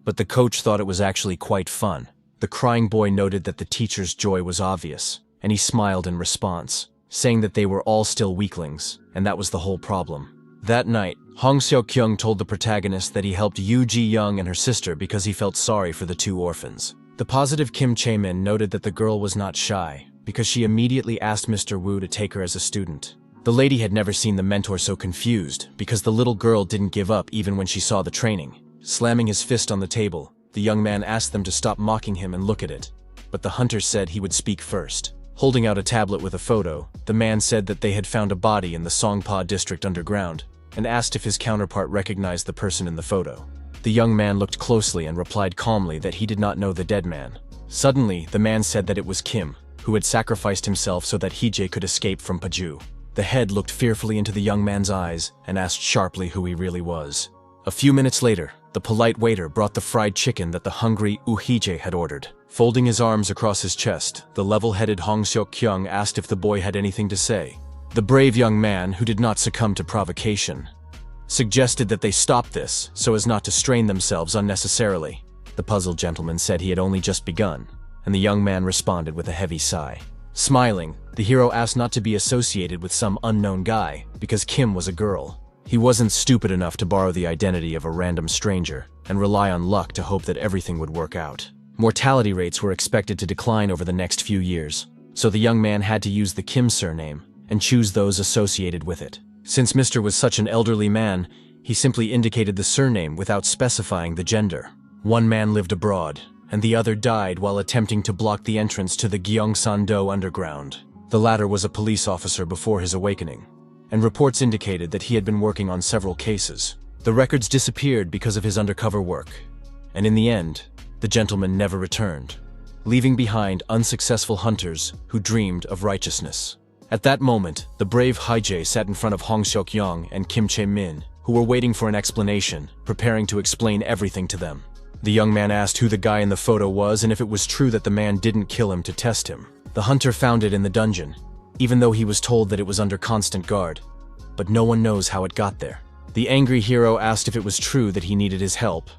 but the coach thought it was actually quite fun. The crying boy noted that the teacher's joy was obvious, and he smiled in response, saying that they were all still weaklings, and that was the whole problem. That night, Hong Seok-kyung told the protagonist that he helped Yoo Ji-young and her sister because he felt sorry for the 2 orphans. The positive Kim Chae-min noted that the girl was not shy, because she immediately asked Mr. Woo to take her as a student. The lady had never seen the mentor so confused, because the little girl didn't give up even when she saw the training. Slamming his fist on the table, the young man asked them to stop mocking him and look at it, but the hunter said he would speak first. Holding out a tablet with a photo, the man said that they had found a body in the Songpa district underground, and asked if his counterpart recognized the person in the photo. The young man looked closely and replied calmly that he did not know the dead man. Suddenly, the man said that it was Kim, who had sacrificed himself so that Hye-jae could escape from Paju. The head looked fearfully into the young man's eyes and asked sharply who he really was. A few minutes later, the polite waiter brought the fried chicken that the hungry Hye-jae had ordered. Folding his arms across his chest, the level-headed Hong Seok-kyung asked if the boy had anything to say. The brave young man, who did not succumb to provocation, suggested that they stop this so as not to strain themselves unnecessarily. The puzzled gentleman said he had only just begun, and the young man responded with a heavy sigh. Smiling, the hero asked not to be associated with some unknown guy, because Kim was a girl. He wasn't stupid enough to borrow the identity of a random stranger and rely on luck to hope that everything would work out. Mortality rates were expected to decline over the next few years, so the young man had to use the Kim surname and choose those associated with it. Since Mr. was such an elderly man, he simply indicated the surname without specifying the gender. One man lived abroad, and the other died while attempting to block the entrance to the Gyeongsan-do underground. The latter was a police officer before his awakening, and reports indicated that he had been working on several cases. The records disappeared because of his undercover work, and in the end, the gentleman never returned, leaving behind unsuccessful hunters who dreamed of righteousness. At that moment, the brave Hae-jae sat in front of Hong Seok-young and Kim Chae-min, who were waiting for an explanation, preparing to explain everything to them. The young man asked who the guy in the photo was and if it was true that the man didn't kill him to test him. The hunter found it in the dungeon, even though he was told that it was under constant guard, but no one knows how it got there. The angry hero asked if it was true that he needed his help,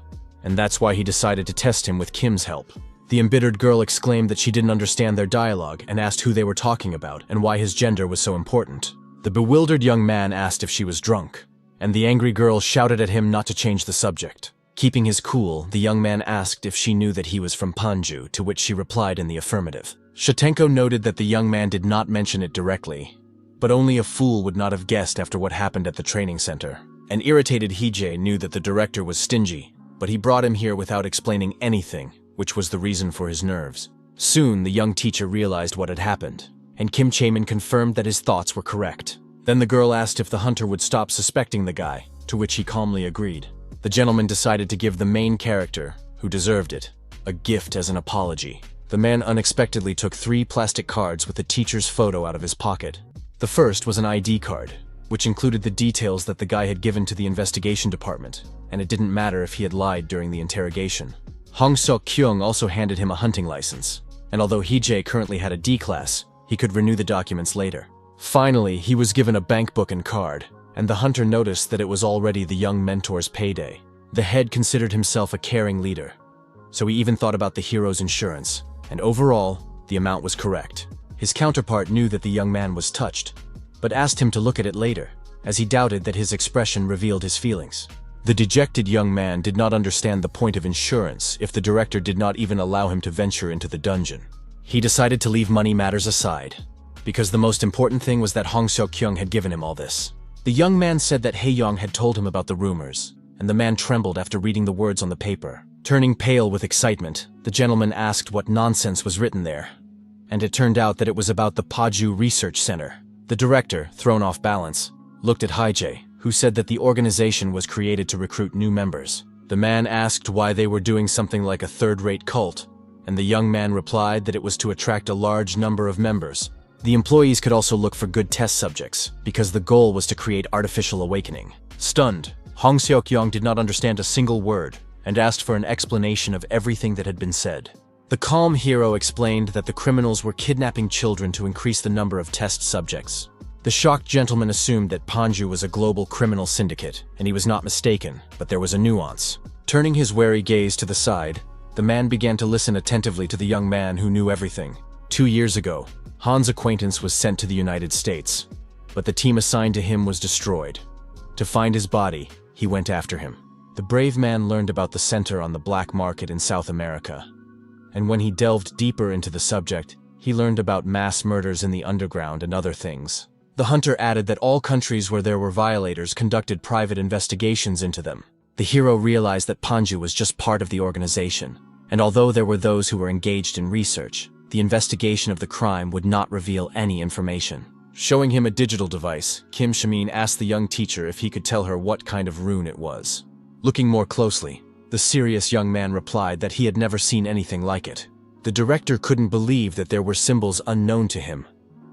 and that's why he decided to test him with Kim's help. The embittered girl exclaimed that she didn't understand their dialogue and asked who they were talking about and why his gender was so important. The bewildered young man asked if she was drunk, and the angry girl shouted at him not to change the subject. Keeping his cool, the young man asked if she knew that he was from Panju, to which she replied in the affirmative. Shatenko noted that the young man did not mention it directly, but only a fool would not have guessed after what happened at the training center. An irritated Hae-jae knew that the director was stingy, but he brought him here without explaining anything, which was the reason for his nerves. Soon, the young teacher realized what had happened, and Kim Chae-min confirmed that his thoughts were correct. Then the girl asked if the hunter would stop suspecting the guy, to which he calmly agreed. The gentleman decided to give the main character, who deserved it, a gift as an apology. The man unexpectedly took 3 plastic cards with the teacher's photo out of his pocket. The first was an ID card, which included the details that the guy had given to the investigation department, and it didn't matter if he had lied during the interrogation. Hong Seok-kyung also handed him a hunting license, and although Hae-jae currently had a D-class, he could renew the documents later. Finally, he was given a bank book and card, and the hunter noticed that it was already the young mentor's payday. The head considered himself a caring leader, so he even thought about the hero's insurance, and overall, the amount was correct. His counterpart knew that the young man was touched, but asked him to look at it later, as he doubted that his expression revealed his feelings. The dejected young man did not understand the point of insurance if the director did not even allow him to venture into the dungeon. He decided to leave money matters aside, because the most important thing was that Hong Seok-kyung had given him all this. The young man said that Hae-young had told him about the rumors, and the man trembled after reading the words on the paper. Turning pale with excitement, the gentleman asked what nonsense was written there, and it turned out that it was about the Paju Research Center. The director, thrown off balance, looked at Hae-jae, who said that the organization was created to recruit new members. The man asked why they were doing something like a third-rate cult, and the young man replied that it was to attract a large number of members. The employees could also look for good test subjects, because the goal was to create artificial awakening. Stunned, Hong Seok-young did not understand a single word, and asked for an explanation of everything that had been said. The calm hero explained that the criminals were kidnapping children to increase the number of test subjects. The shocked gentleman assumed that Panju was a global criminal syndicate, and he was not mistaken, but there was a nuance. Turning his wary gaze to the side, the man began to listen attentively to the young man who knew everything. 2 years ago, Han's acquaintance was sent to the United States, but the team assigned to him was destroyed. To find his body, he went after him. The brave man learned about the center on the black market in South America, and when he delved deeper into the subject, he learned about mass murders in the underground and other things. The hunter added that all countries where there were violators conducted private investigations into them. The hero realized that Panju was just part of the organization, and although there were those who were engaged in research, the investigation of the crime would not reveal any information. Showing him a digital device, Kim Chae-min asked the young teacher if he could tell her what kind of rune it was. Looking more closely, the serious young man replied that he had never seen anything like it. The director couldn't believe that there were symbols unknown to him,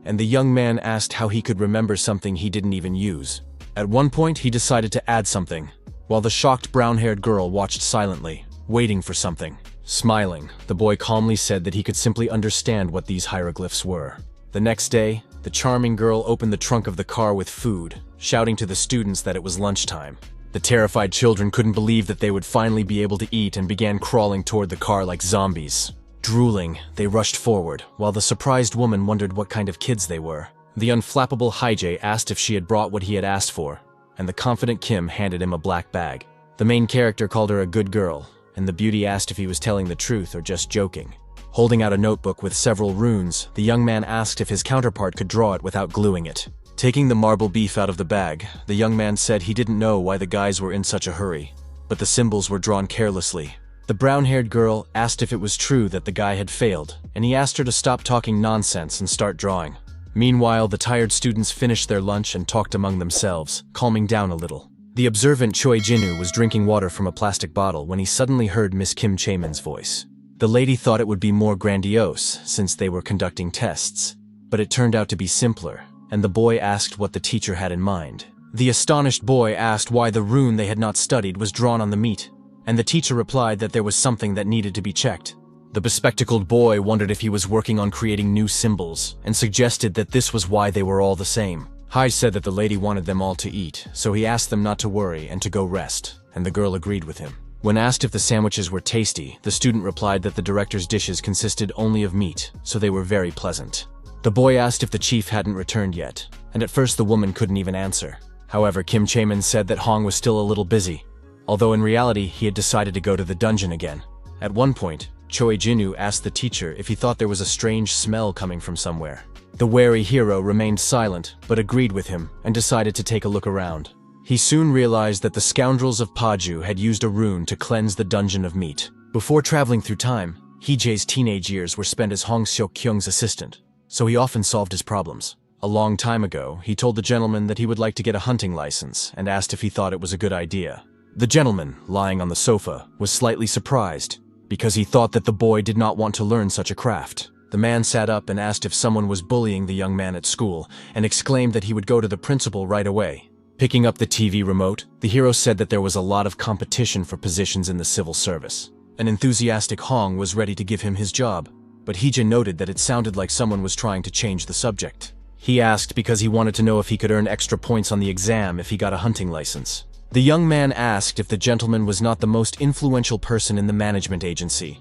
and the young man asked how he could remember something he didn't even use. At one point, he decided to add something, while the shocked brown-haired girl watched silently, waiting for something. Smiling, the boy calmly said that he could simply understand what these hieroglyphs were. The next day, the charming girl opened the trunk of the car with food, shouting to the students that it was lunchtime. The terrified children couldn't believe that they would finally be able to eat and began crawling toward the car like zombies. Drooling, they rushed forward, while the surprised woman wondered what kind of kids they were. The unflappable Hae-jae asked if she had brought what he had asked for, and the confident Kim handed him a black bag. The main character called her a good girl, and the beauty asked if he was telling the truth or just joking. Holding out a notebook with several runes, the young man asked if his counterpart could draw it without gluing it. Taking the marble beef out of the bag, the young man said he didn't know why the guys were in such a hurry, but the symbols were drawn carelessly. The brown-haired girl asked if it was true that the guy had failed, and he asked her to stop talking nonsense and start drawing. Meanwhile, the tired students finished their lunch and talked among themselves, calming down a little. The observant Choi Jinu was drinking water from a plastic bottle when he suddenly heard Miss Kim Chaemin's voice. The lady thought it would be more grandiose since they were conducting tests, but it turned out to be simpler, and the boy asked what the teacher had in mind. The astonished boy asked why the rune they had not studied was drawn on the meat, and the teacher replied that there was something that needed to be checked. The bespectacled boy wondered if he was working on creating new symbols, and suggested that this was why they were all the same. Hai said that the lady wanted them all to eat, so he asked them not to worry and to go rest, and the girl agreed with him. When asked if the sandwiches were tasty, the student replied that the director's dishes consisted only of meat, so they were very pleasant. The boy asked if the chief hadn't returned yet, and at first the woman couldn't even answer. However, Kim Chaemin said that Hong was still a little busy, although in reality he had decided to go to the dungeon again. At one point, Choi Jinu asked the teacher if he thought there was a strange smell coming from somewhere. The wary hero remained silent, but agreed with him and decided to take a look around. He soon realized that the scoundrels of Paju had used a rune to cleanse the dungeon of meat. Before traveling through time, Hee-jae's teenage years were spent as Hong Seok-kyung's assistant, so he often solved his problems. A long time ago, he told the gentleman that he would like to get a hunting license and asked if he thought it was a good idea. The gentleman, lying on the sofa, was slightly surprised, because he thought that the boy did not want to learn such a craft. The man sat up and asked if someone was bullying the young man at school, and exclaimed that he would go to the principal right away. Picking up the TV remote, the hero said that there was a lot of competition for positions in the civil service. An enthusiastic Hong was ready to give him his job, but Hee-jae noted that it sounded like someone was trying to change the subject. He asked because he wanted to know if he could earn extra points on the exam if he got a hunting license. The young man asked if the gentleman was not the most influential person in the management agency,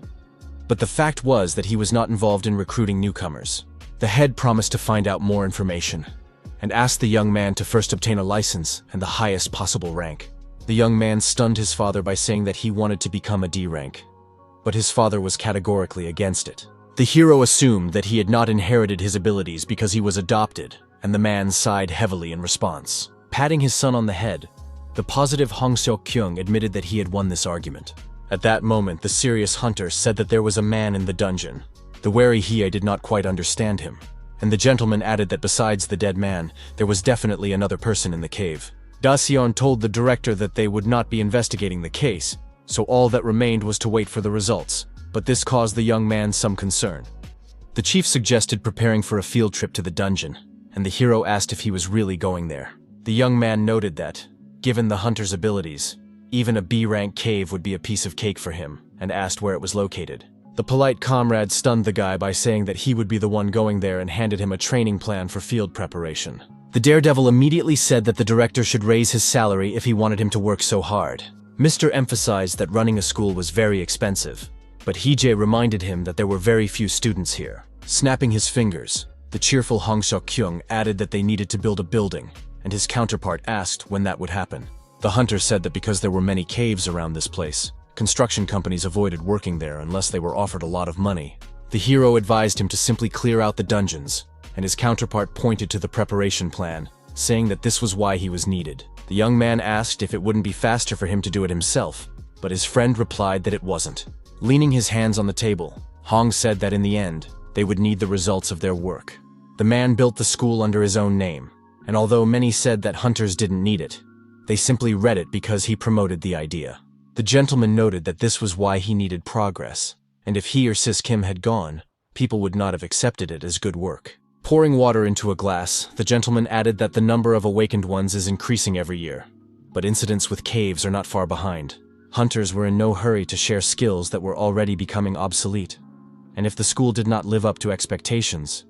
but the fact was that he was not involved in recruiting newcomers. The head promised to find out more information, and asked the young man to first obtain a license and the highest possible rank. The young man stunned his father by saying that he wanted to become a D rank, but his father was categorically against it. The hero assumed that he had not inherited his abilities because he was adopted, and the man sighed heavily in response. Patting his son on the head, the positive Hong Seok-kyung admitted that he had won this argument. At that moment, the serious hunter said that there was a man in the dungeon. The wary Hie did not quite understand him, and the gentleman added that besides the dead man, there was definitely another person in the cave. Da-seon told the director that they would not be investigating the case, so all that remained was to wait for the results, but this caused the young man some concern. The chief suggested preparing for a field trip to the dungeon, and the hero asked if he was really going there. The young man noted that, given the hunter's abilities, even a B-rank cave would be a piece of cake for him, and asked where it was located. The polite comrade stunned the guy by saying that he would be the one going there and handed him a training plan for field preparation. The daredevil immediately said that the director should raise his salary if he wanted him to work so hard. Mr. emphasized that running a school was very expensive, but Hee-jae reminded him that there were very few students here. Snapping his fingers, the cheerful Hong Seok-kyung added that they needed to build a building, and his counterpart asked when that would happen. The hunter said that because there were many caves around this place, construction companies avoided working there unless they were offered a lot of money. The hero advised him to simply clear out the dungeons, and his counterpart pointed to the preparation plan, saying that this was why he was needed. The young man asked if it wouldn't be faster for him to do it himself, but his friend replied that it wasn't. Leaning his hands on the table, Hong said that in the end, they would need the results of their work. The man built the school under his own name, and although many said that hunters didn't need it, they simply read it because he promoted the idea. The gentleman noted that this was why he needed progress, and if he or Sis Kim had gone, people would not have accepted it as good work. Pouring water into a glass, the gentleman added that the number of awakened ones is increasing every year, but incidents with caves are not far behind. Hunters were in no hurry to share skills that were already becoming obsolete, and if the school did not live up to expectations,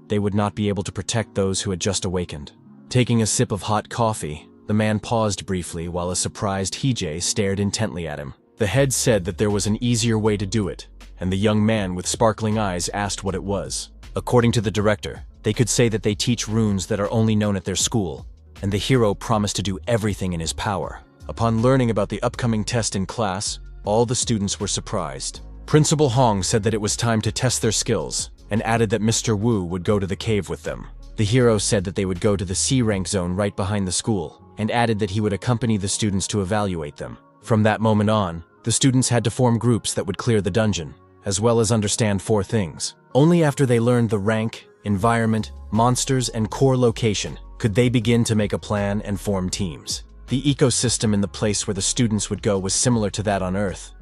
they would not be able to protect those who had just awakened. Taking a sip of hot coffee, the man paused briefly while a surprised Hee-jae stared intently at him. The head said that there was an easier way to do it, and the young man with sparkling eyes asked what it was. According to the director, they could say that they teach runes that are only known at their school, and the hero promised to do everything in his power. Upon learning about the upcoming test in class, all the students were surprised. Principal Hong said that it was time to test their skills, and added that Mr. Wu would go to the cave with them. The hero said that they would go to the C-rank zone right behind the school, and added that he would accompany the students to evaluate them. From that moment on, the students had to form groups that would clear the dungeon, as well as understand 4 things. Only after they learned the rank, environment, monsters, and core location could they begin to make a plan and form teams. The ecosystem in the place where the students would go was similar to that on Earth,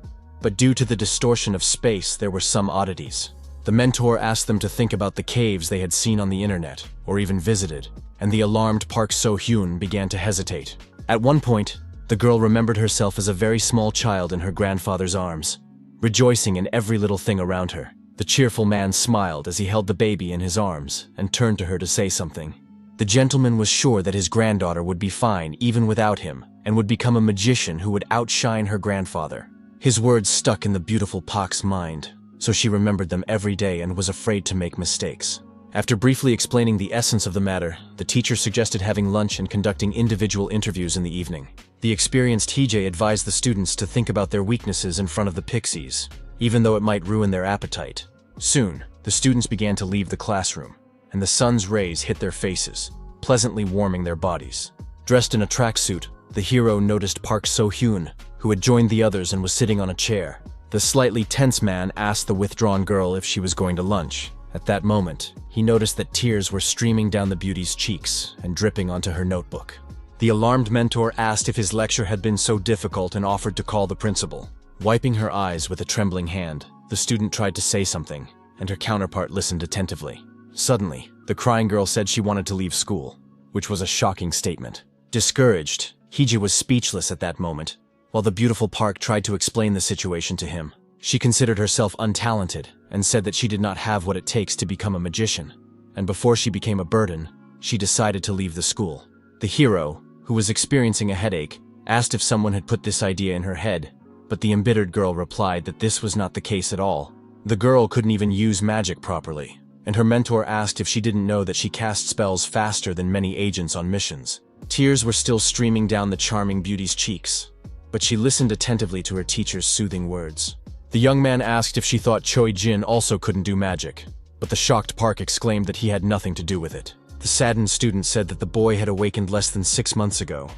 but due to the distortion of space, there were some oddities. The mentor asked them to think about the caves they had seen on the internet, or even visited, and the alarmed Park So-hyun began to hesitate. At one point, the girl remembered herself as a very small child in her grandfather's arms, rejoicing in every little thing around her. The cheerful man smiled as he held the baby in his arms and turned to her to say something. The gentleman was sure that his granddaughter would be fine even without him and would become a magician who would outshine her grandfather. His words stuck in the beautiful Park's mind, so she remembered them every day and was afraid to make mistakes. After briefly explaining the essence of the matter, the teacher suggested having lunch and conducting individual interviews in the evening. The experienced Hee-jae advised the students to think about their weaknesses in front of the pixies, even though it might ruin their appetite. Soon, the students began to leave the classroom, and the sun's rays hit their faces, pleasantly warming their bodies. Dressed in a tracksuit, the hero noticed Park So-hyun, who had joined the others and was sitting on a chair. The slightly tense man asked the withdrawn girl if she was going to lunch. At that moment, he noticed that tears were streaming down the beauty's cheeks and dripping onto her notebook. The alarmed mentor asked if his lecture had been so difficult and offered to call the principal. Wiping her eyes with a trembling hand, the student tried to say something, and her counterpart listened attentively. Suddenly, the crying girl said she wanted to leave school, which was a shocking statement. Discouraged, Hee-jae was speechless at that moment, while the beautiful Park tried to explain the situation to him. She considered herself untalented and said that she did not have what it takes to become a magician, and before she became a burden, she decided to leave the school. The hero, who was experiencing a headache, asked if someone had put this idea in her head, but the embittered girl replied that this was not the case at all. The girl couldn't even use magic properly, and her mentor asked if she didn't know that she cast spells faster than many agents on missions. Tears were still streaming down the charming beauty's cheeks, but she listened attentively to her teacher's soothing words. The young man asked if she thought Choi Jin also couldn't do magic, but the shocked Park exclaimed that he had nothing to do with it. The saddened student said that the boy had awakened less than 6 months ago,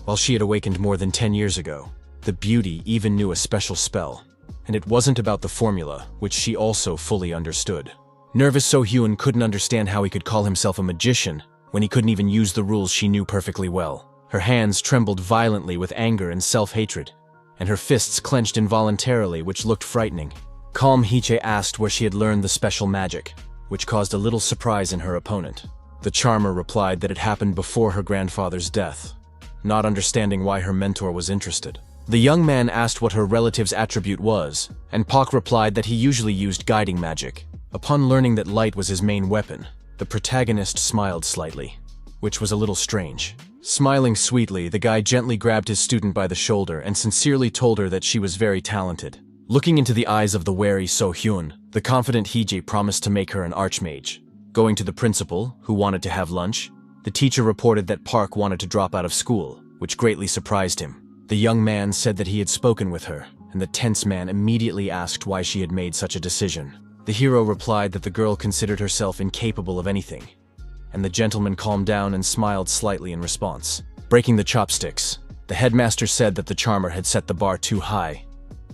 while she had awakened more than 10 years ago. The beauty even knew a special spell, and it wasn't about the formula, which she also fully understood. Nervous So-hyun couldn't understand how he could call himself a magician when he couldn't even use the rules she knew perfectly well. Her hands trembled violently with anger and self-hatred, and her fists clenched involuntarily, which looked frightening. Calm Hee-jae asked where she had learned the special magic, which caused a little surprise in her opponent. The charmer replied that it happened before her grandfather's death, not understanding why her mentor was interested. The young man asked what her relative's attribute was, and Park replied that he usually used guiding magic. Upon learning that light was his main weapon, the protagonist smiled slightly, which was a little strange. Smiling sweetly, the guy gently grabbed his student by the shoulder and sincerely told her that she was very talented. Looking into the eyes of the wary So-hyun, the confident Hee-jae promised to make her an archmage. Going to the principal, who wanted to have lunch, the teacher reported that Park wanted to drop out of school, which greatly surprised him. The young man said that he had spoken with her, and the tense man immediately asked why she had made such a decision. The hero replied that the girl considered herself incapable of anything, and the gentleman calmed down and smiled slightly in response. Breaking the chopsticks, the headmaster said that the charmer had set the bar too high,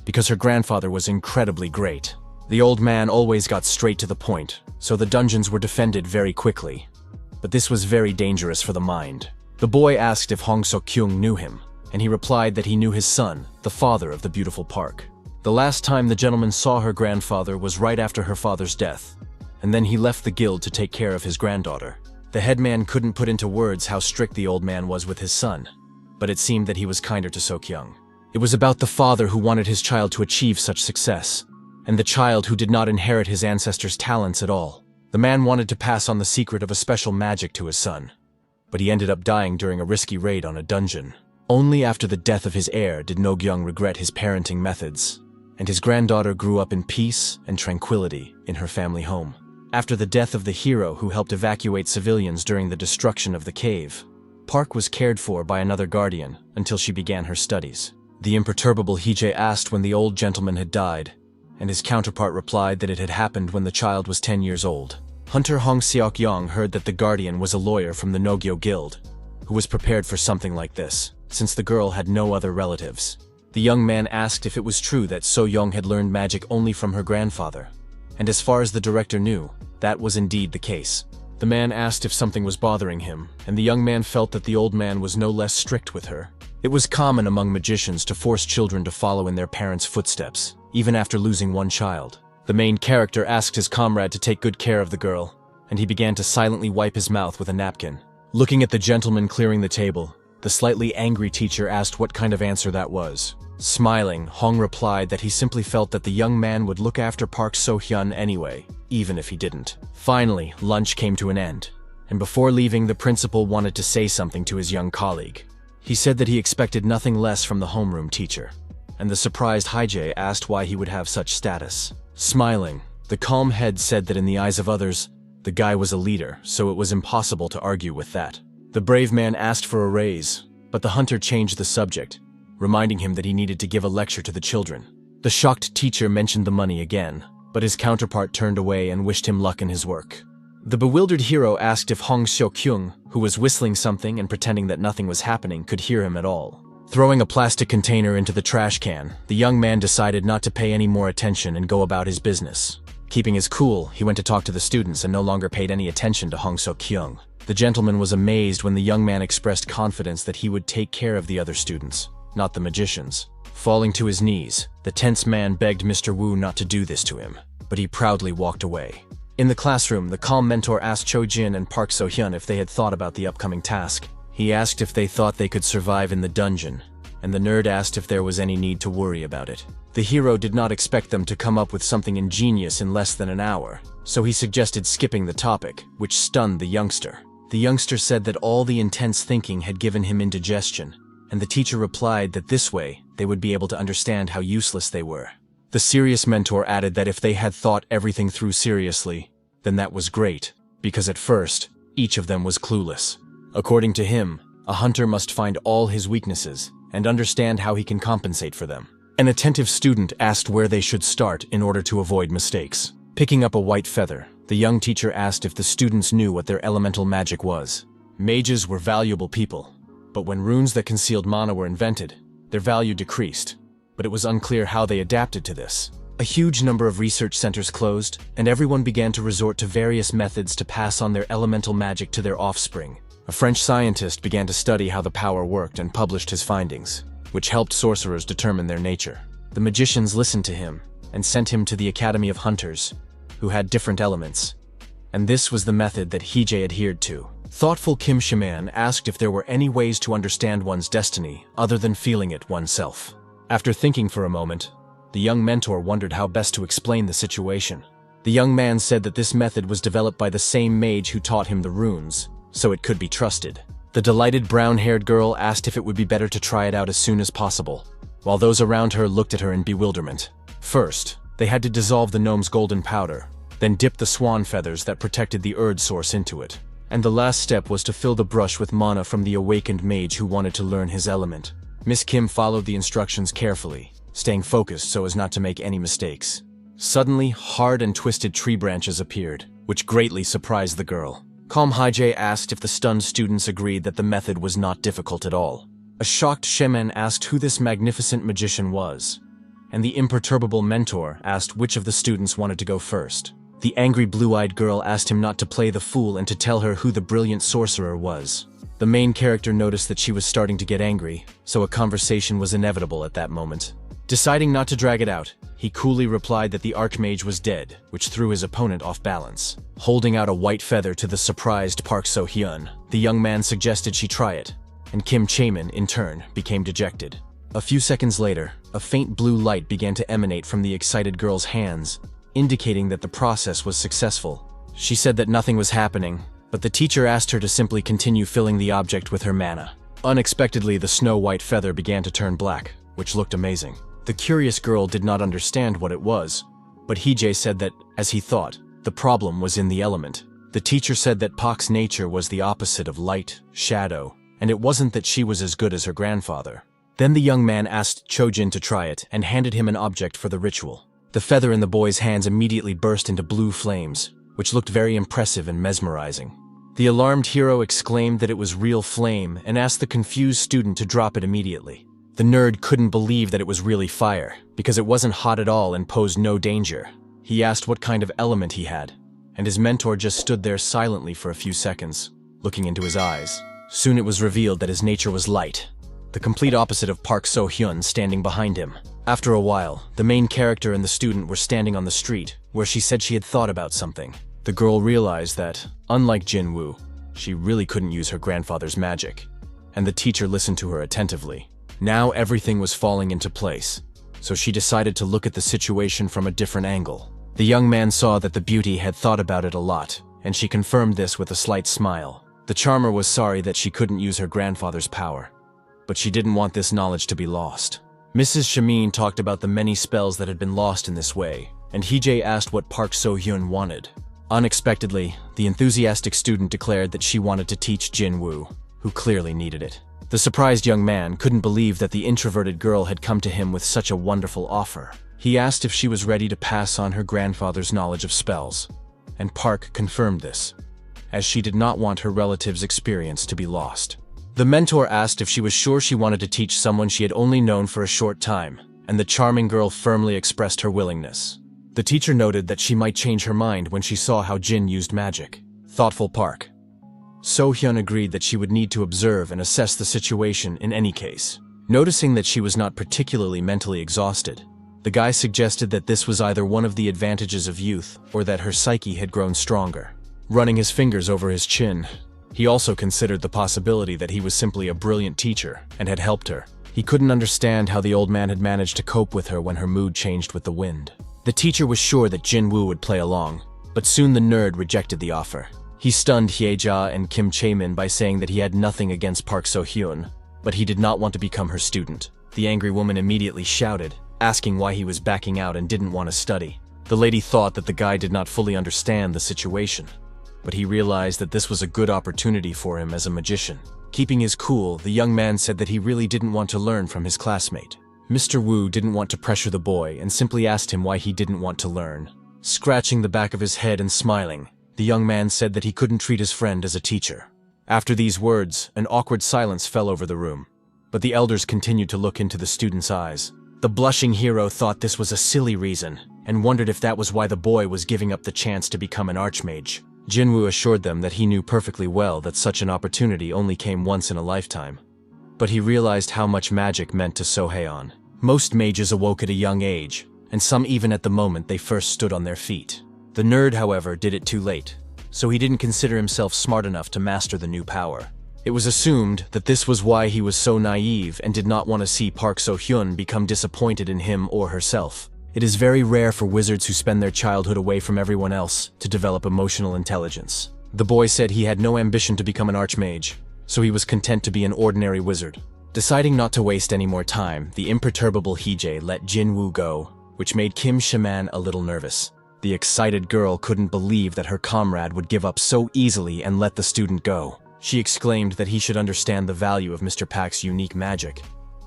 because her grandfather was incredibly great. The old man always got straight to the point, so the dungeons were defended very quickly. But this was very dangerous for the mind. The boy asked if Hong Seok-kyung knew him, and he replied that he knew his son, the father of the beautiful Park. The last time the gentleman saw her grandfather was right after her father's death, and then he left the guild to take care of his granddaughter. The headman couldn't put into words how strict the old man was with his son, but it seemed that he was kinder to Seok-kyung. It was about the father who wanted his child to achieve such success, and the child who did not inherit his ancestors' talents at all. The man wanted to pass on the secret of a special magic to his son, but he ended up dying during a risky raid on a dungeon. Only after the death of his heir did No-kyung regret his parenting methods, and his granddaughter grew up in peace and tranquility in her family home. After the death of the hero who helped evacuate civilians during the destruction of the cave, Park was cared for by another guardian until she began her studies. The imperturbable Hee-jae asked when the old gentleman had died, and his counterpart replied that it had happened when the child was 10 years old. Hunter Hong Seok-kyung heard that the guardian was a lawyer from the Nogyo Guild, who was prepared for something like this, since the girl had no other relatives. The young man asked if it was true that So-young had learned magic only from her grandfather, and as far as the director knew, That was indeed the case. The man asked if something was bothering him, and the young man felt that the old man was no less strict with her. It was common among magicians to force children to follow in their parents' footsteps, even after losing one child. The main character asked his comrade to take good care of the girl, and he began to silently wipe his mouth with a napkin. Looking at the gentleman clearing the table, the slightly angry teacher asked what kind of answer that was. Smiling, Hong replied that he simply felt that the young man would look after Park So-hyun anyway, even if he didn't. Finally, lunch came to an end, and before leaving, the principal wanted to say something to his young colleague. He said that he expected nothing less from the homeroom teacher, and the surprised Hye-jae asked why he would have such status. Smiling, the calm head said that in the eyes of others, the guy was a leader, so it was impossible to argue with that. The brave man asked for a raise, but the hunter changed the subject, reminding him that he needed to give a lecture to the children. The shocked teacher mentioned the money again, but his counterpart turned away and wished him luck in his work. The bewildered hero asked if Hong Seok-kyung, who was whistling something and pretending that nothing was happening, could hear him at all. Throwing a plastic container into the trash can, the young man decided not to pay any more attention and go about his business. Keeping his cool, he went to talk to the students and no longer paid any attention to Hong Seok-kyung. The gentleman was amazed when the young man expressed confidence that he would take care of the other students, not the magicians. Falling to his knees, the tense man begged Mr. Wu not to do this to him, but he proudly walked away. In the classroom, the calm mentor asked Cho Jin and Park So-hyun if they had thought about the upcoming task. He asked if they thought they could survive in the dungeon, and the nerd asked if there was any need to worry about it. The hero did not expect them to come up with something ingenious in less than an hour, so he suggested skipping the topic, which stunned the youngster. The youngster said that all the intense thinking had given him indigestion, and the teacher replied that this way they would be able to understand how useless they were. The serious mentor added that if they had thought everything through seriously, then that was great, because at first, each of them was clueless. According to him, a hunter must find all his weaknesses and understand how he can compensate for them. An attentive student asked where they should start in order to avoid mistakes. Picking up a white feather, the young teacher asked if the students knew what their elemental magic was. Mages were valuable people, but when runes that concealed mana were invented, their value decreased, but it was unclear how they adapted to this. A huge number of research centers closed, and everyone began to resort to various methods to pass on their elemental magic to their offspring. A French scientist began to study how the power worked and published his findings, which helped sorcerers determine their nature. The magicians listened to him and sent him to the Academy of Hunters, who had different elements, and this was the method that Hye-jae adhered to. Thoughtful Kim Shaman asked if there were any ways to understand one's destiny other than feeling it oneself. After thinking for a moment, the young mentor wondered how best to explain the situation. The young man said that this method was developed by the same mage who taught him the runes, so it could be trusted. The delighted brown-haired girl asked if it would be better to try it out as soon as possible, while those around her looked at her in bewilderment. First, they had to dissolve the gnome's golden powder, then dip the swan feathers that protected the Erd source into it. And the last step was to fill the brush with mana from the awakened mage who wanted to learn his element. Miss Kim followed the instructions carefully, staying focused so as not to make any mistakes. Suddenly, hard and twisted tree branches appeared, which greatly surprised the girl. Calm Hye-jae asked if the stunned students agreed that the method was not difficult at all. A shocked Shemen asked who this magnificent magician was, and the imperturbable mentor asked which of the students wanted to go first. The angry blue-eyed girl asked him not to play the fool and to tell her who the brilliant sorcerer was. The main character noticed that she was starting to get angry, so a conversation was inevitable at that moment. Deciding not to drag it out, he coolly replied that the Archmage was dead, which threw his opponent off balance. Holding out a white feather to the surprised Park So-hyun, the young man suggested she try it, and Kim Chaemin, in turn, became dejected. A few seconds later, a faint blue light began to emanate from the excited girl's hands, indicating that the process was successful. She said that nothing was happening, but the teacher asked her to simply continue filling the object with her mana. Unexpectedly, the snow-white feather began to turn black, which looked amazing. The curious girl did not understand what it was, but Hye-jae said that, as he thought, the problem was in the element. The teacher said that Pak's nature was the opposite of light, shadow, and it wasn't that she was as good as her grandfather. Then the young man asked Chojin to try it and handed him an object for the ritual. The feather in the boy's hands immediately burst into blue flames, which looked very impressive and mesmerizing. The alarmed hero exclaimed that it was real flame and asked the confused student to drop it immediately. The nerd couldn't believe that it was really fire, because it wasn't hot at all and posed no danger. He asked what kind of element he had, and his mentor just stood there silently for a few seconds, looking into his eyes. Soon it was revealed that his nature was light, the complete opposite of Park So-hyun standing behind him. After a while, the main character and the student were standing on the street, where she said she had thought about something. The girl realized that, unlike Jin-woo, she really couldn't use her grandfather's magic, and the teacher listened to her attentively. Now everything was falling into place, so she decided to look at the situation from a different angle. The young man saw that the beauty had thought about it a lot, and she confirmed this with a slight smile. The charmer was sorry that she couldn't use her grandfather's power, but she didn't want this knowledge to be lost. Mrs. Shamin talked about the many spells that had been lost in this way, and Hee-jae asked what Park So-hyun wanted. Unexpectedly, the enthusiastic student declared that she wanted to teach Jin-woo, who clearly needed it. The surprised young man couldn't believe that the introverted girl had come to him with such a wonderful offer. He asked if she was ready to pass on her grandfather's knowledge of spells, and Park confirmed this, as she did not want her relative's experience to be lost. The mentor asked if she was sure she wanted to teach someone she had only known for a short time, and the charming girl firmly expressed her willingness. The teacher noted that she might change her mind when she saw how Jin used magic. Thoughtful Park So-hyun agreed that she would need to observe and assess the situation in any case. Noticing that she was not particularly mentally exhausted, the guy suggested that this was either one of the advantages of youth or that her psyche had grown stronger. Running his fingers over his chin, he also considered the possibility that he was simply a brilliant teacher and had helped her. He couldn't understand how the old man had managed to cope with her when her mood changed with the wind. The teacher was sure that Jin-woo would play along, but soon the nerd rejected the offer. He stunned Hye-ja and Kim Chae-min by saying that he had nothing against Park So-hyun, but he did not want to become her student. The angry woman immediately shouted, asking why he was backing out and didn't want to study. The lady thought that the guy did not fully understand the situation, but he realized that this was a good opportunity for him as a magician. Keeping his cool, the young man said that he really didn't want to learn from his classmate. Mr. Wu didn't want to pressure the boy and simply asked him why he didn't want to learn. Scratching the back of his head and smiling, the young man said that he couldn't treat his friend as a teacher. After these words, an awkward silence fell over the room, but the elders continued to look into the student's eyes. The blushing hero thought this was a silly reason and wondered if that was why the boy was giving up the chance to become an archmage. Jin-woo assured them that he knew perfectly well that such an opportunity only came once in a lifetime. But he realized how much magic meant to So-haeon. Most mages awoke at a young age, and some even at the moment they first stood on their feet. The nerd, however, did it too late, so he didn't consider himself smart enough to master the new power. It was assumed that this was why he was so naive and did not want to see Park So-hyun become disappointed in him or herself. It is very rare for wizards who spend their childhood away from everyone else to develop emotional intelligence. The boy said he had no ambition to become an archmage, so he was content to be an ordinary wizard. Deciding not to waste any more time, the imperturbable Hee-jae let Jin-woo go, which made Kim Chae-min a little nervous. The excited girl couldn't believe that her comrade would give up so easily and let the student go. She exclaimed that he should understand the value of Mr. Park's unique magic.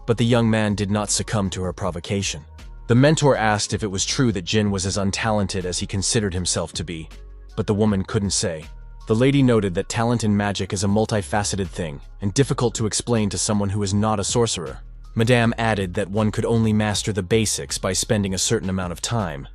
But the young man did not succumb to her provocation. The mentor asked if it was true that Jin was as untalented as he considered himself to be, but the woman couldn't say. The lady noted that talent in magic is a multifaceted thing, and difficult to explain to someone who is not a sorcerer. Madame added that one could only master the basics by spending a certain amount of time,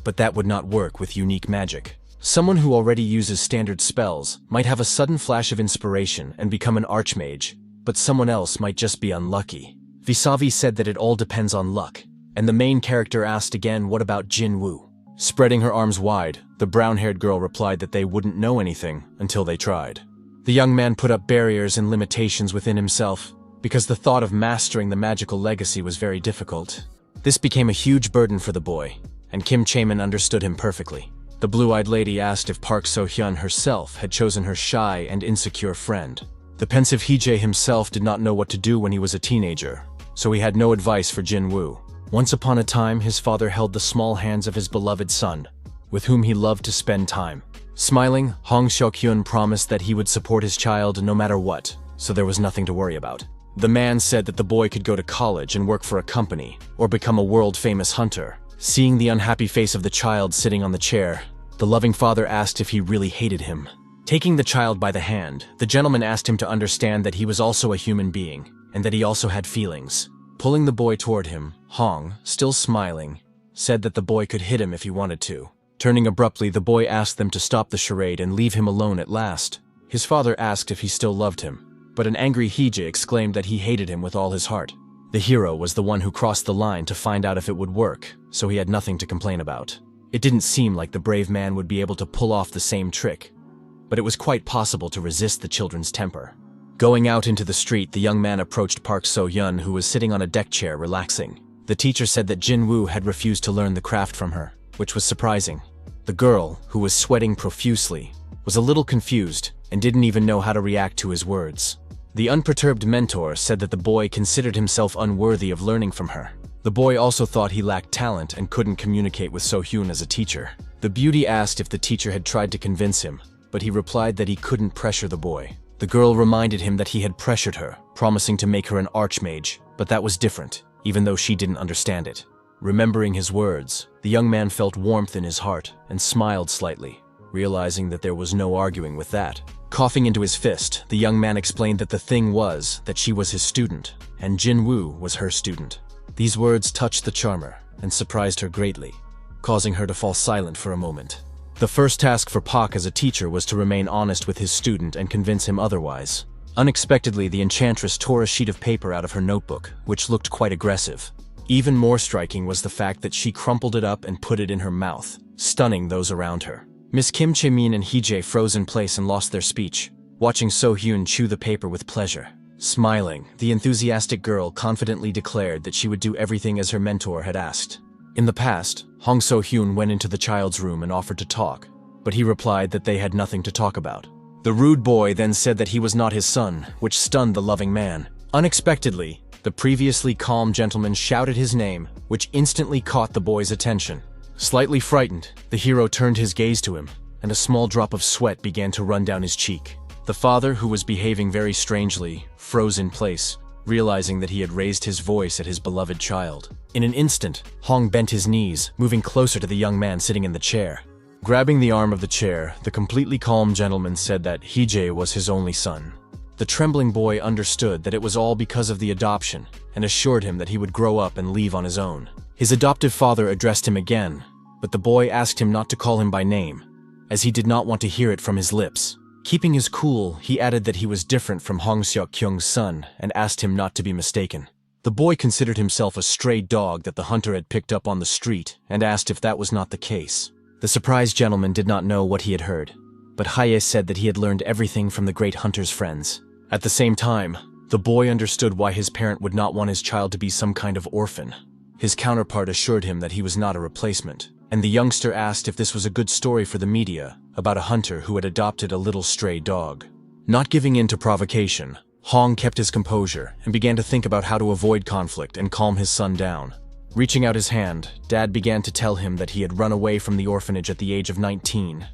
but that would not work with unique magic. Someone who already uses standard spells might have a sudden flash of inspiration and become an archmage, but someone else might just be unlucky. Visavi said that it all depends on luck, and the main character asked again what about Jin-woo. Spreading her arms wide, the brown-haired girl replied that they wouldn't know anything until they tried. The young man put up barriers and limitations within himself, because the thought of mastering the magical legacy was very difficult. This became a huge burden for the boy, and Kim Chae-min understood him perfectly. The blue-eyed lady asked if Park So-hyun herself had chosen her shy and insecure friend. The pensive Hee-jae himself did not know what to do when he was a teenager, so he had no advice for Jin-woo. Once upon a time, his father held the small hands of his beloved son, with whom he loved to spend time. Smiling, Hong Seok-hyun promised that he would support his child no matter what, so there was nothing to worry about. The man said that the boy could go to college and work for a company, or become a world-famous hunter. Seeing the unhappy face of the child sitting on the chair, the loving father asked if he really hated him. Taking the child by the hand, the gentleman asked him to understand that he was also a human being, and that he also had feelings. Pulling the boy toward him, Hong, still smiling, said that the boy could hit him if he wanted to. Turning abruptly, the boy asked them to stop the charade and leave him alone at last. His father asked if he still loved him, but an angry Hije exclaimed that he hated him with all his heart. The hero was the one who crossed the line to find out if it would work, so he had nothing to complain about. It didn't seem like the brave man would be able to pull off the same trick, but it was quite possible to resist the children's temper. Going out into the street, the young man approached Park So-hyun, who was sitting on a deck chair relaxing. The teacher said that Jin-woo had refused to learn the craft from her, which was surprising. The girl, who was sweating profusely, was a little confused and didn't even know how to react to his words. The unperturbed mentor said that the boy considered himself unworthy of learning from her. The boy also thought he lacked talent and couldn't communicate with So-hyun as a teacher. The beauty asked if the teacher had tried to convince him, but he replied that he couldn't pressure the boy. The girl reminded him that he had pressured her, promising to make her an archmage, but that was different, even though she didn't understand it. Remembering his words, the young man felt warmth in his heart and smiled slightly, realizing that there was no arguing with that. Coughing into his fist, the young man explained that the thing was that she was his student, and Jin-woo was her student. These words touched the charmer and surprised her greatly, causing her to fall silent for a moment. The first task for Pak as a teacher was to remain honest with his student and convince him otherwise. Unexpectedly, the enchantress tore a sheet of paper out of her notebook, which looked quite aggressive. Even more striking was the fact that she crumpled it up and put it in her mouth, stunning those around her. Miss Kim Chae-min and Hije froze in place and lost their speech, watching So-hyun chew the paper with pleasure. Smiling, the enthusiastic girl confidently declared that she would do everything as her mentor had asked. In the past, Hong So-hyun went into the child's room and offered to talk, but he replied that they had nothing to talk about. The rude boy then said that he was not his son, which stunned the loving man. Unexpectedly, the previously calm gentleman shouted his name, which instantly caught the boy's attention. Slightly frightened, the hero turned his gaze to him, and a small drop of sweat began to run down his cheek. The father, who was behaving very strangely, froze in place, realizing that he had raised his voice at his beloved child. In an instant, Hong bent his knees, moving closer to the young man sitting in the chair. Grabbing the arm of the chair, the completely calm gentleman said that Hije was his only son. The trembling boy understood that it was all because of the adoption and assured him that he would grow up and leave on his own. His adoptive father addressed him again, but the boy asked him not to call him by name, as he did not want to hear it from his lips. Keeping his cool, he added that he was different from Hong Seok-kyung's son and asked him not to be mistaken. The boy considered himself a stray dog that the hunter had picked up on the street and asked if that was not the case. The surprised gentleman did not know what he had heard, but Haye said that he had learned everything from the great hunter's friends. At the same time, the boy understood why his parent would not want his child to be some kind of orphan. His counterpart assured him that he was not a replacement, and the youngster asked if this was a good story for the media about a hunter who had adopted a little stray dog. Not giving in to provocation, Hong kept his composure and began to think about how to avoid conflict and calm his son down. Reaching out his hand, Dad began to tell him that he had run away from the orphanage at the age of 19,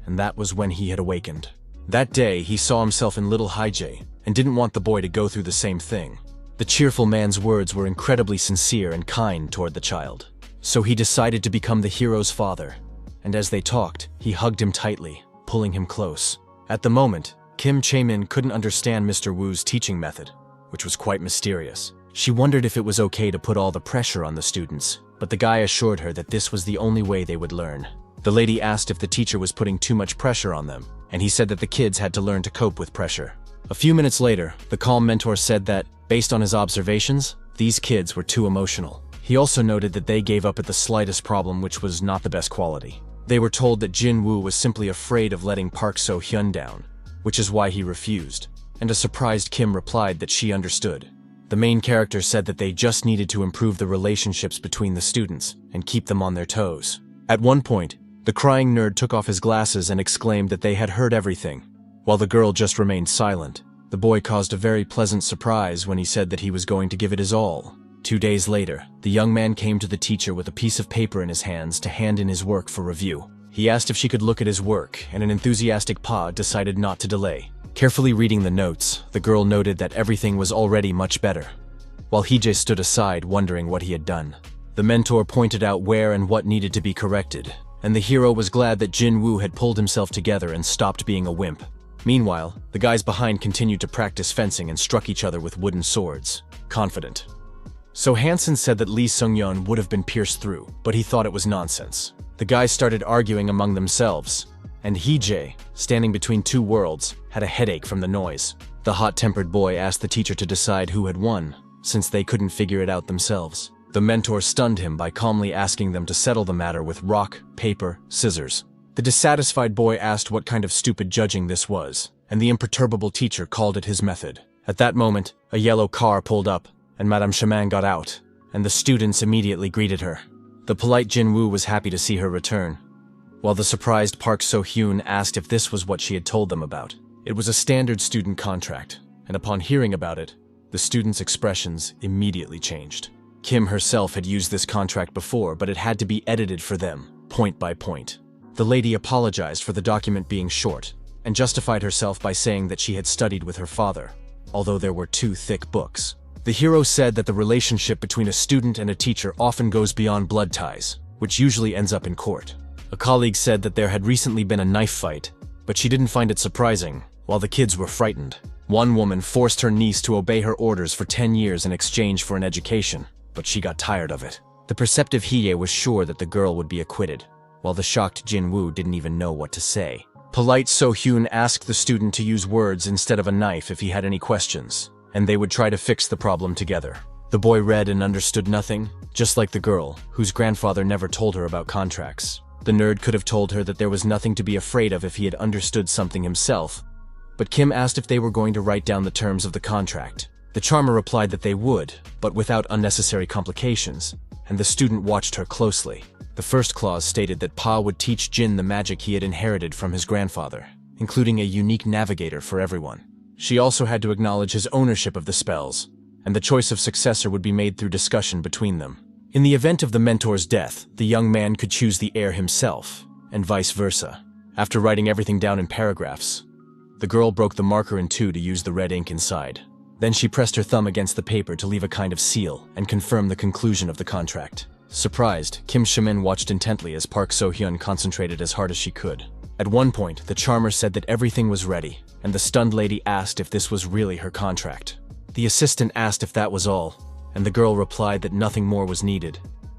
and that was when he had awakened. That day, he saw himself in little Hije and didn't want the boy to go through the same thing. The cheerful man's words were incredibly sincere and kind toward the child. So he decided to become the hero's father, and as they talked, he hugged him tightly, pulling him close. At the moment, Kim Chae-min couldn't understand Mr. Woo's teaching method, which was quite mysterious. She wondered if it was okay to put all the pressure on the students, but the guy assured her that this was the only way they would learn. The lady asked if the teacher was putting too much pressure on them, and he said that the kids had to learn to cope with pressure. A few minutes later, the calm mentor said that, based on his observations, these kids were too emotional. He also noted that they gave up at the slightest problem, which was not the best quality. They were told that Jin-woo was simply afraid of letting Park So-hyun down, which is why he refused, and a surprised Kim replied that she understood. The main character said that they just needed to improve the relationships between the students and keep them on their toes. At one point, the crying nerd took off his glasses and exclaimed that they had heard everything, while the girl just remained silent. The boy caused a very pleasant surprise when he said that he was going to give it his all. 2 days later, the young man came to the teacher with a piece of paper in his hands to hand in his work for review. He asked if she could look at his work, and an enthusiastic Pa decided not to delay. Carefully reading the notes, the girl noted that everything was already much better, while Hije stood aside wondering what he had done. The mentor pointed out where and what needed to be corrected, and the hero was glad that Jin-woo had pulled himself together and stopped being a wimp. Meanwhile, the guys behind continued to practice fencing and struck each other with wooden swords, confident. So Hansen said that Lee Sung-yeon would have been pierced through, but he thought it was nonsense. The guys started arguing among themselves, and Hee-jae, standing between two worlds, had a headache from the noise. The hot-tempered boy asked the teacher to decide who had won, since they couldn't figure it out themselves. The mentor stunned him by calmly asking them to settle the matter with rock, paper, scissors. The dissatisfied boy asked what kind of stupid judging this was, and the imperturbable teacher called it his method. At that moment, a yellow car pulled up, and Madame Chemin got out, and the students immediately greeted her. The polite Jin-woo was happy to see her return, while the surprised Park So-hyun asked if this was what she had told them about. It was a standard student contract, and upon hearing about it, the students' expressions immediately changed. Kim herself had used this contract before, but it had to be edited for them, point by point. The lady apologized for the document being short, and justified herself by saying that she had studied with her father, although there were 2 thick books. The hero said that the relationship between a student and a teacher often goes beyond blood ties, which usually ends up in court. A colleague said that there had recently been a knife fight, but she didn't find it surprising, while the kids were frightened. One woman forced her niece to obey her orders for 10 years in exchange for an education, but she got tired of it. The perceptive Hye was sure that the girl would be acquitted, while the shocked Jin-woo didn't even know what to say. Polite So-hyun asked the student to use words instead of a knife if he had any questions, and they would try to fix the problem together. The boy read and understood nothing, just like the girl, whose grandfather never told her about contracts. The nerd could have told her that there was nothing to be afraid of if he had understood something himself, but Kim asked if they were going to write down the terms of the contract. The charmer replied that they would, but without unnecessary complications, and the student watched her closely. The first clause stated that Pa would teach Jin the magic he had inherited from his grandfather, including a unique navigator for everyone. She also had to acknowledge his ownership of the spells, and the choice of successor would be made through discussion between them. In the event of the mentor's death, the young man could choose the heir himself, and vice versa. After writing everything down in paragraphs, the girl broke the marker in 2 to use the red ink inside. Then she pressed her thumb against the paper to leave a kind of seal and confirm the conclusion of the contract. Surprised, Kim Shimin watched intently as Park So-hyun concentrated as hard as she could. At one point, the charmer said that everything was ready, and the stunned lady asked if this was really her contract. The assistant asked if that was all, and the girl replied that nothing more was needed,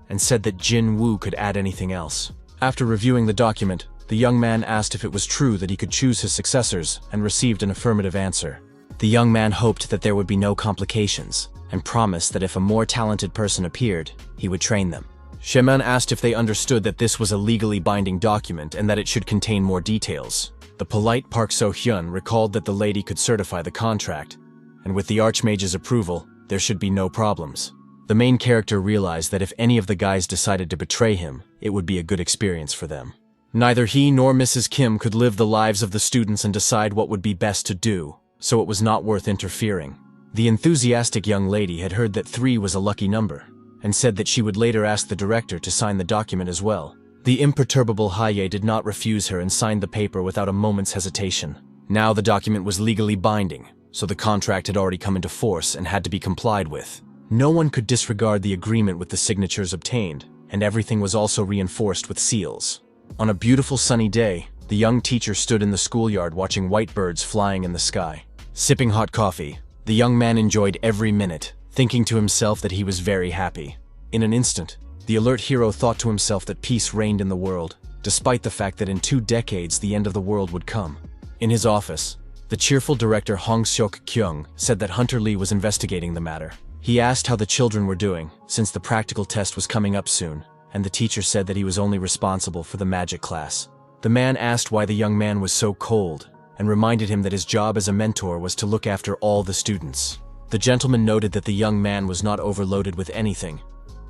and said that Jin-woo could add anything else. After reviewing the document, the young man asked if it was true that he could choose his successors, and received an affirmative answer. The young man hoped that there would be no complications, and promised that if a more talented person appeared, he would train them. Sheman asked if they understood that this was a legally binding document and that it should contain more details. The polite Park So-hyun recalled that the lady could certify the contract, and with the Archmage's approval, there should be no problems. The main character realized that if any of the guys decided to betray him, it would be a good experience for them. Neither he nor Mrs. Kim could live the lives of the students and decide what would be best to do, so it was not worth interfering. The enthusiastic young lady had heard that 3 was a lucky number, and said that she would later ask the director to sign the document as well. The imperturbable Hye did not refuse her and signed the paper without a moment's hesitation. Now the document was legally binding, so the contract had already come into force and had to be complied with. No one could disregard the agreement with the signatures obtained, and everything was also reinforced with seals. On a beautiful sunny day, the young teacher stood in the schoolyard watching white birds flying in the sky. Sipping hot coffee, the young man enjoyed every minute, thinking to himself that he was very happy. In an instant, the alert hero thought to himself that peace reigned in the world, despite the fact that in 2 decades the end of the world would come. In his office, the cheerful director Hong Seok-kyung said that Hunter Lee was investigating the matter. He asked how the children were doing, since the practical test was coming up soon, and the teacher said that he was only responsible for the magic class. The man asked why the young man was so cold, and reminded him that his job as a mentor was to look after all the students. The gentleman noted that the young man was not overloaded with anything,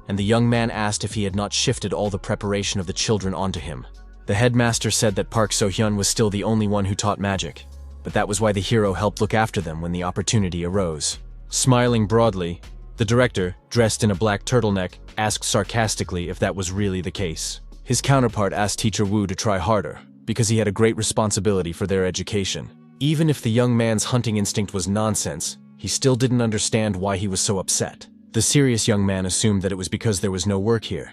and the young man asked if he had not shifted all the preparation of the children onto him. The headmaster said that Park So-hyun was still the only one who taught magic, but that was why the hero helped look after them when the opportunity arose. Smiling broadly, the director, dressed in a black turtleneck, asked sarcastically if that was really the case. His counterpart asked Teacher Wu to try harder, because he had a great responsibility for their education. Even if the young man's hunting instinct was nonsense, he still didn't understand why he was so upset. The serious young man assumed that it was because there was no work here,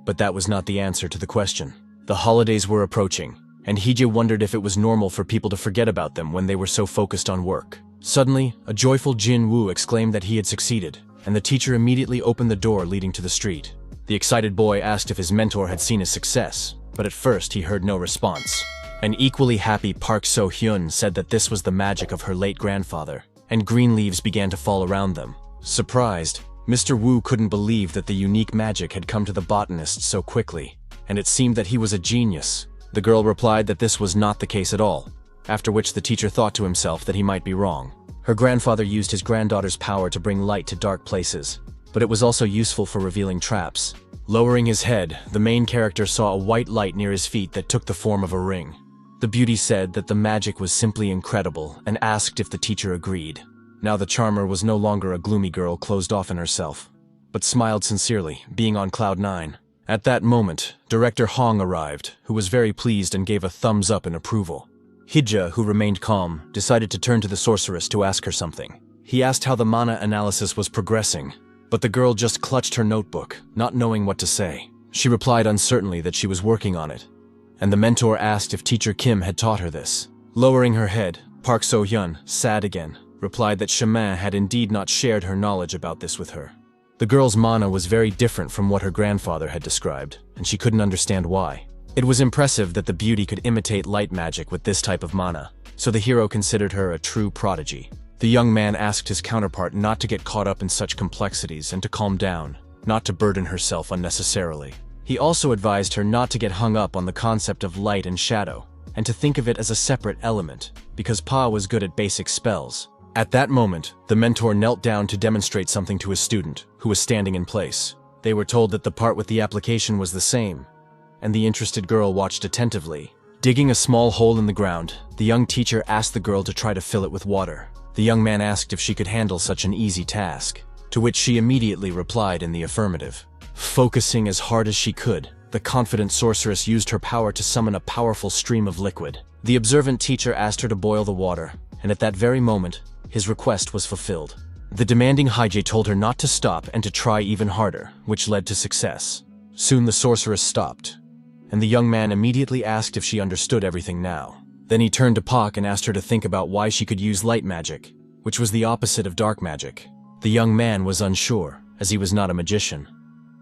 but that was not the answer to the question. The holidays were approaching, and Hee-jae wondered if it was normal for people to forget about them when they were so focused on work. Suddenly, a joyful Jin-woo exclaimed that he had succeeded. and the teacher immediately opened the door leading to the street. The excited boy asked if his mentor had seen his success, but at first he heard no response. An equally happy Park So-hyun said that this was the magic of her late grandfather, and green leaves began to fall around them. Surprised, Mr. Wu couldn't believe that the unique magic had come to the botanist so quickly, and it seemed that he was a genius. The girl replied that this was not the case at all, after which the teacher thought to himself that he might be wrong. Her grandfather used his granddaughter's power to bring light to dark places, but it was also useful for revealing traps. Lowering his head, the main character saw a white light near his feet that took the form of a ring. The beauty said that the magic was simply incredible and asked if the teacher agreed. Now the charmer was no longer a gloomy girl closed off in herself, but smiled sincerely, being on cloud 9. At that moment, Director Hong arrived, who was very pleased and gave a thumbs up in approval. Hija, who remained calm, decided to turn to the sorceress to ask her something. He asked how the mana analysis was progressing, but the girl just clutched her notebook, not knowing what to say. She replied uncertainly that she was working on it, and the mentor asked if Teacher Kim had taught her this. Lowering her head, Park So-hyun, sad again, replied that Chemin had indeed not shared her knowledge about this with her. The girl's mana was very different from what her grandfather had described, and she couldn't understand why. It was impressive that the beauty could imitate light magic with this type of mana, so the hero considered her a true prodigy. The young man asked his counterpart not to get caught up in such complexities and to calm down, not to burden herself unnecessarily. He also advised her not to get hung up on the concept of light and shadow, and to think of it as a separate element, because Pa was good at basic spells. At that moment, the mentor knelt down to demonstrate something to his student, who was standing in place. They were told that the part with the application was the same, and the interested girl watched attentively. Digging a small hole in the ground, the young teacher asked the girl to try to fill it with water. The young man asked if she could handle such an easy task, to which she immediately replied in the affirmative. Focusing as hard as she could, the confident sorceress used her power to summon a powerful stream of liquid. The observant teacher asked her to boil the water, and at that very moment, his request was fulfilled. The demanding Haije told her not to stop and to try even harder, which led to success. Soon the sorceress stopped, and the young man immediately asked if she understood everything now. Then he turned to Pak and asked her to think about why she could use light magic, which was the opposite of dark magic. The young man was unsure, as he was not a magician.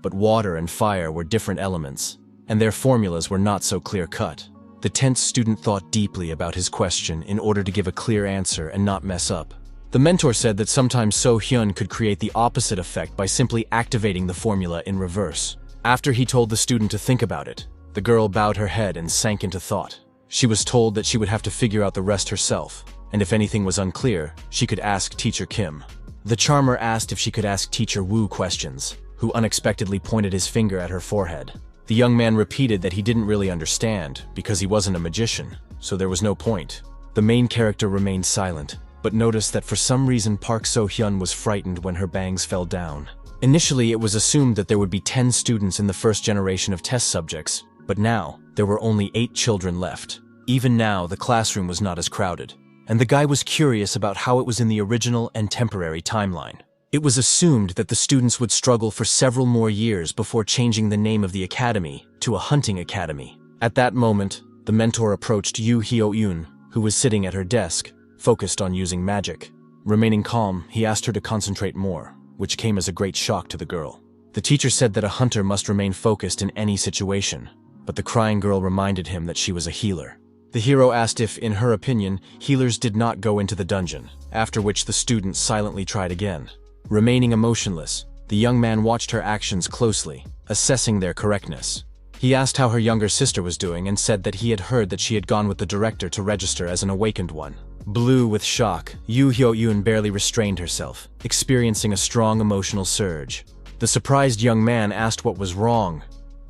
But water and fire were different elements, and their formulas were not so clear-cut. The tense student thought deeply about his question in order to give a clear answer and not mess up. The mentor said that sometimes So-hyun could create the opposite effect by simply activating the formula in reverse. After he told the student to think about it, the girl bowed her head and sank into thought. She was told that she would have to figure out the rest herself, and if anything was unclear, she could ask Teacher Kim. The charmer asked if she could ask Teacher Wu questions, who unexpectedly pointed his finger at her forehead. The young man repeated that he didn't really understand, because he wasn't a magician, so there was no point. The main character remained silent, but noticed that for some reason Park So-hyun was frightened when her bangs fell down. Initially, it was assumed that there would be 10 students in the first generation of test subjects, but now, there were only 8 children left. Even now, the classroom was not as crowded, and the guy was curious about how it was in the original and temporary timeline. It was assumed that the students would struggle for several more years before changing the name of the academy to a hunting academy. At that moment, the mentor approached Yoo Hyo-eun, who was sitting at her desk, focused on using magic. Remaining calm, he asked her to concentrate more, which came as a great shock to the girl. The teacher said that a hunter must remain focused in any situation, but the crying girl reminded him that she was a healer. The hero asked if, in her opinion, healers did not go into the dungeon, after which the student silently tried again. Remaining emotionless, the young man watched her actions closely, assessing their correctness. He asked how her younger sister was doing and said that he had heard that she had gone with the director to register as an awakened one. Blue with shock, Yoo Hyo-eun barely restrained herself, experiencing a strong emotional surge. The surprised young man asked what was wrong,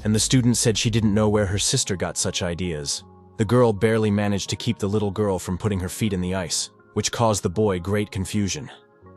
and the student said she didn't know where her sister got such ideas. The girl barely managed to keep the little girl from putting her feet in the ice, which caused the boy great confusion.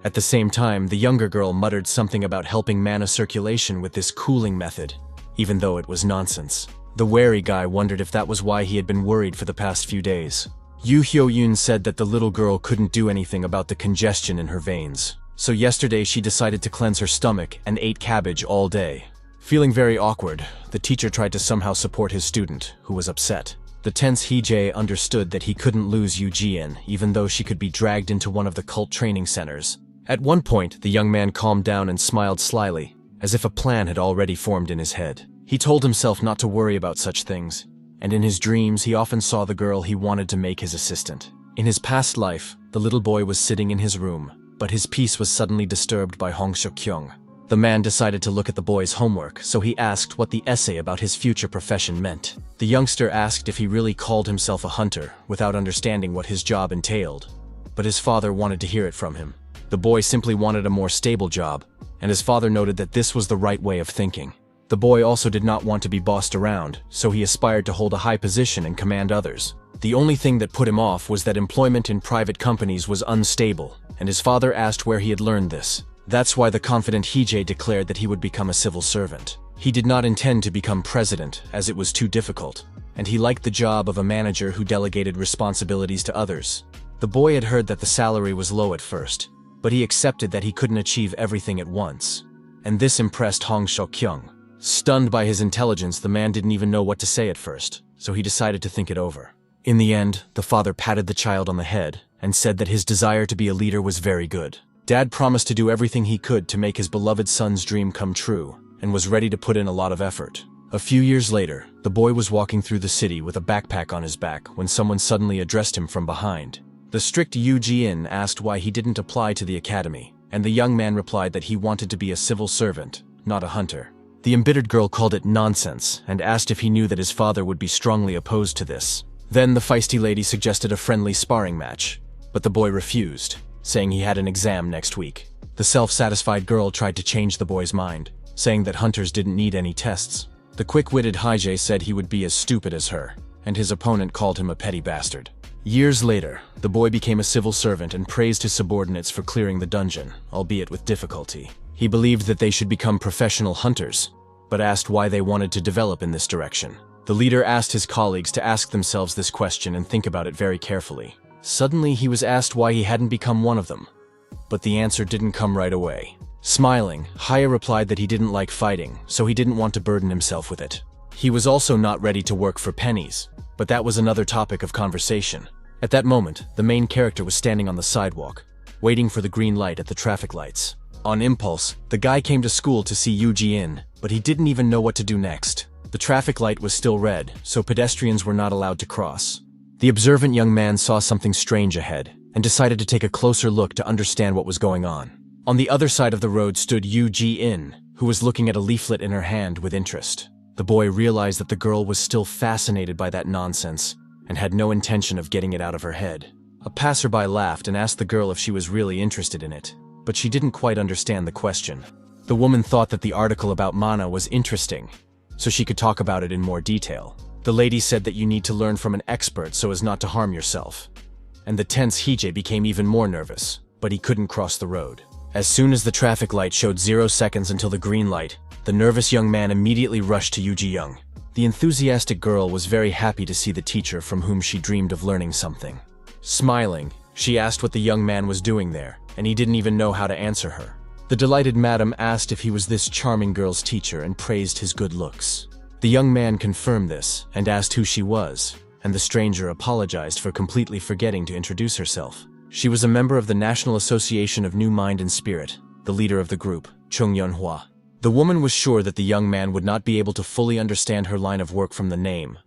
At the same time, the younger girl muttered something about helping mana circulation with this cooling method, even though it was nonsense. The wary guy wondered if that was why he had been worried for the past few days. Yoo Hyo-eun said that the little girl couldn't do anything about the congestion in her veins, so yesterday she decided to cleanse her stomach and ate cabbage all day. Feeling very awkward, the teacher tried to somehow support his student, who was upset. The tense Hee-jae understood that he couldn't lose Yoo Ji-in, even though she could be dragged into one of the cult training centers, At one point, the young man calmed down and smiled slyly, as if a plan had already formed in his head. He told himself not to worry about such things, and in his dreams he often saw the girl he wanted to make his assistant. In his past life, the little boy was sitting in his room, but his peace was suddenly disturbed by Hong Seok-kyung. The man decided to look at the boy's homework, so he asked what the essay about his future profession meant. The youngster asked if he really called himself a hunter, without understanding what his job entailed, but his father wanted to hear it from him. The boy simply wanted a more stable job, and his father noted that this was the right way of thinking. The boy also did not want to be bossed around, so he aspired to hold a high position and command others. The only thing that put him off was that employment in private companies was unstable, and his father asked where he had learned this. That's why the confident Hee-jae declared that he would become a civil servant. He did not intend to become president, as it was too difficult, and he liked the job of a manager who delegated responsibilities to others. The boy had heard that the salary was low at first, but he accepted that he couldn't achieve everything at once. And this impressed Hong Seok-kyung. Stunned by his intelligence, the man didn't even know what to say at first, so he decided to think it over. In the end, the father patted the child on the head and said that his desire to be a leader was very good. Dad promised to do everything he could to make his beloved son's dream come true, and was ready to put in a lot of effort. A few years later, the boy was walking through the city with a backpack on his back when someone suddenly addressed him from behind. The strict Yu Ji-in asked why he didn't apply to the academy, and the young man replied that he wanted to be a civil servant, not a hunter. The embittered girl called it nonsense and asked if he knew that his father would be strongly opposed to this. Then the feisty lady suggested a friendly sparring match, but the boy refused, saying he had an exam next week. The self-satisfied girl tried to change the boy's mind, saying that hunters didn't need any tests. The quick-witted Hee-jae said he would be as stupid as her, and his opponent called him a petty bastard. Years later, the boy became a civil servant and praised his subordinates for clearing the dungeon, albeit with difficulty. He believed that they should become professional hunters, but asked why they wanted to develop in this direction. The leader asked his colleagues to ask themselves this question and think about it very carefully. Suddenly, he was asked why he hadn't become one of them, but the answer didn't come right away. Smiling, Haya replied that he didn't like fighting, so he didn't want to burden himself with it. He was also not ready to work for pennies, but that was another topic of conversation. At that moment, the main character was standing on the sidewalk, waiting for the green light at the traffic lights. On impulse, the guy came to school to see Yu Ji-in, but he didn't even know what to do next. The traffic light was still red, so pedestrians were not allowed to cross. The observant young man saw something strange ahead, and decided to take a closer look to understand what was going on. On the other side of the road stood Yu Ji-in, who was looking at a leaflet in her hand with interest. The boy realized that the girl was still fascinated by that nonsense, and had no intention of getting it out of her head. A passerby laughed and asked the girl if she was really interested in it, but she didn't quite understand the question. The woman thought that the article about Manhwa was interesting, so she could talk about it in more detail. The lady said that you need to learn from an expert so as not to harm yourself. And the tense Hee-jae became even more nervous, but he couldn't cross the road. As soon as the traffic light showed 0 seconds until the green light, the nervous young man immediately rushed to Yu Ji-young. The enthusiastic girl was very happy to see the teacher from whom she dreamed of learning something. Smiling, she asked what the young man was doing there, and he didn't even know how to answer her. The delighted madam asked if he was this charming girl's teacher and praised his good looks. The young man confirmed this and asked who she was, and the stranger apologized for completely forgetting to introduce herself. She was a member of the National Association of New Mind and Spirit, the leader of the group, Chung Yeon-hwa. The woman was sure that the young man would not be able to fully understand her line of work from the name,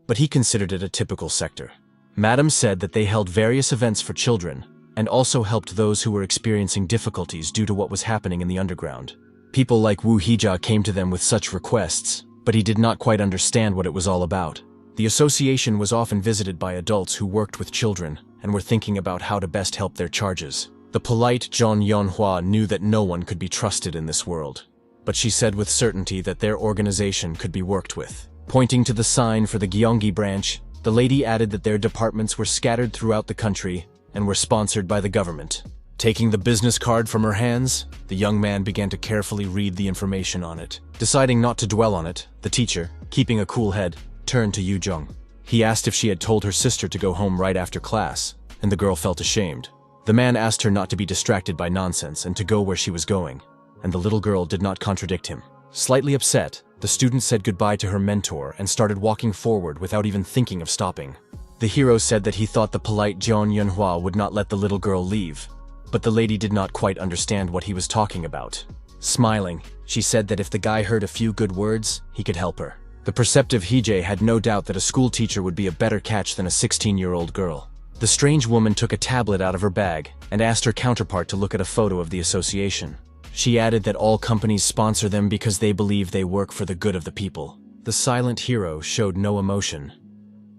but he considered it a typical sector. Madam said that they held various events for children, and also helped those who were experiencing difficulties due to what was happening in the underground. People like Woo Hee-ja came to them with such requests, but he did not quite understand what it was all about. The association was often visited by adults who worked with children and were thinking about how to best help their charges. The polite Jeon Yeon-hwa knew that no one could be trusted in this world, but she said with certainty that their organization could be worked with. Pointing to the sign for the Gyeonggi branch, the lady added that their departments were scattered throughout the country and were sponsored by the government. Taking the business card from her hands, the young man began to carefully read the information on it. Deciding not to dwell on it, the teacher, keeping a cool head, turned to Yu Jung. He asked if she had told her sister to go home right after class, and the girl felt ashamed. The man asked her not to be distracted by nonsense and to go where she was going, and the little girl did not contradict him. Slightly upset, the student said goodbye to her mentor and started walking forward without even thinking of stopping. The hero said that he thought the polite Jeon Yeon-hwa would not let the little girl leave, but the lady did not quite understand what he was talking about. Smiling, she said that if the guy heard a few good words, he could help her. The perceptive Hee-jae had no doubt that a school teacher would be a better catch than a 16-year-old girl. The strange woman took a tablet out of her bag and asked her counterpart to look at a photo of the association. She added that all companies sponsor them because they believe they work for the good of the people. The silent hero showed no emotion,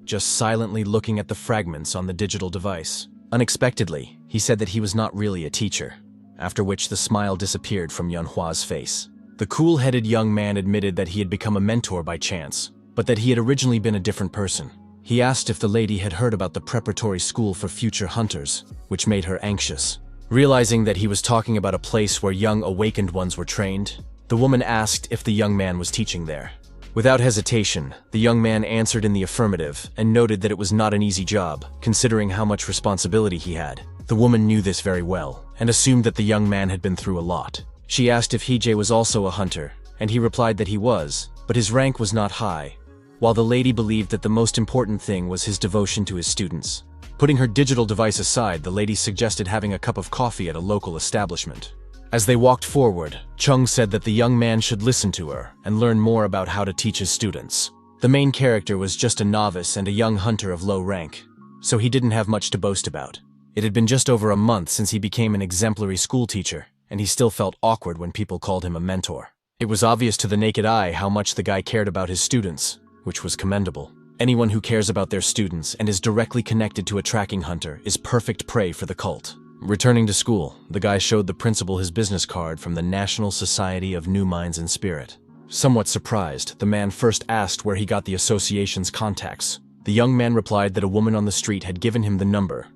just silently looking at the fragments on the digital device. Unexpectedly, he said that he was not really a teacher, after which the smile disappeared from Yunhwa's face. The cool-headed young man admitted that he had become a mentor by chance, but that he had originally been a different person. He asked if the lady had heard about the preparatory school for future hunters, which made her anxious. Realizing that he was talking about a place where young awakened ones were trained, the woman asked if the young man was teaching there. Without hesitation, the young man answered in the affirmative and noted that it was not an easy job, considering how much responsibility he had. The woman knew this very well, and assumed that the young man had been through a lot. She asked if Hee-jae was also a hunter, and he replied that he was, but his rank was not high, while the lady believed that the most important thing was his devotion to his students. Putting her digital device aside, the lady suggested having a cup of coffee at a local establishment. As they walked forward, Chung said that the young man should listen to her and learn more about how to teach his students. The main character was just a novice and a young hunter of low rank, so he didn't have much to boast about. It had been just over a month since he became an exemplary school teacher, and he still felt awkward when people called him a mentor. It was obvious to the naked eye how much the guy cared about his students, which was commendable. Anyone who cares about their students and is directly connected to a tracking hunter is perfect prey for the cult. Returning to school, the guy showed the principal his business card from the National Society of New Minds and Spirit. Somewhat surprised, the man first asked where he got the association's contacts. The young man replied that a woman on the street had given him the number,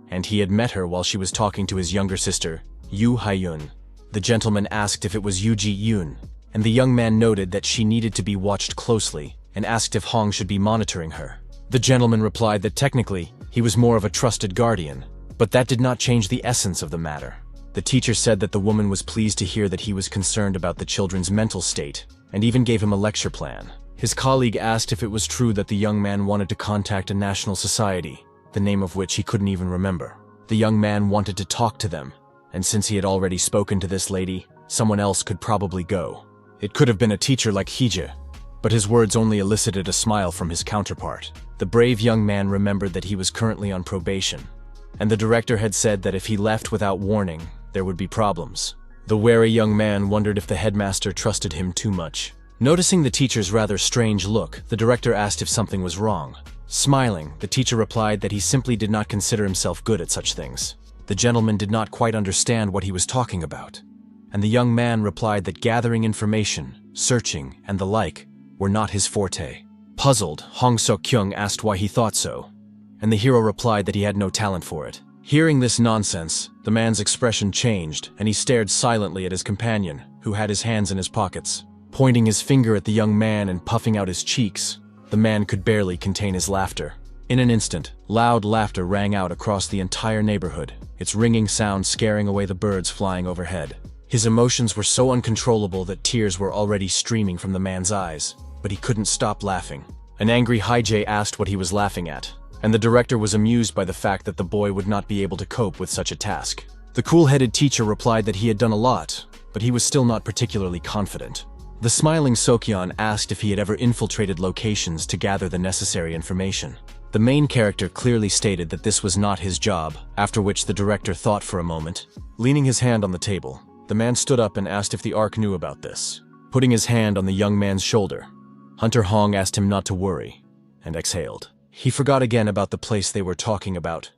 and he had met her while she was talking to his younger sister, Yoo Hyun. The gentleman asked if it was Yoo Ji-yoon, and the young man noted that she needed to be watched closely and asked if Hong should be monitoring her. The gentleman replied that technically, he was more of a trusted guardian, but that did not change the essence of the matter. The teacher said that the woman was pleased to hear that he was concerned about the children's mental state, and even gave him a lecture plan. His colleague asked if it was true that the young man wanted to contact a national society, the name of which he couldn't even remember. The young man wanted to talk to them, and since he had already spoken to this lady, someone else could probably go. It could have been a teacher like Hee-jae, but his words only elicited a smile from his counterpart. The brave young man remembered that he was currently on probation, and the director had said that if he left without warning, there would be problems. The wary young man wondered if the headmaster trusted him too much. Noticing the teacher's rather strange look, the director asked if something was wrong. Smiling, the teacher replied that he simply did not consider himself good at such things. The gentleman did not quite understand what he was talking about, and the young man replied that gathering information, searching, and the like were not his forte. Puzzled, Hong Seok-kyung asked why he thought so, and the hero replied that he had no talent for it. Hearing this nonsense, the man's expression changed, and he stared silently at his companion, who had his hands in his pockets. Pointing his finger at the young man and puffing out his cheeks, the man could barely contain his laughter. In an instant, loud laughter rang out across the entire neighborhood, its ringing sound scaring away the birds flying overhead. His emotions were so uncontrollable that tears were already streaming from the man's eyes, but he couldn't stop laughing. An angry Hee-jae asked what he was laughing at, and the director was amused by the fact that the boy would not be able to cope with such a task. The cool-headed teacher replied that he had done a lot, but he was still not particularly confident. The smiling Sokyeon asked if he had ever infiltrated locations to gather the necessary information. The main character clearly stated that this was not his job, after which the director thought for a moment. Leaning his hand on the table, the man stood up and asked if the ARC knew about this. Putting his hand on the young man's shoulder, Hunter Hong asked him not to worry, and exhaled. He forgot again about the place they were talking about,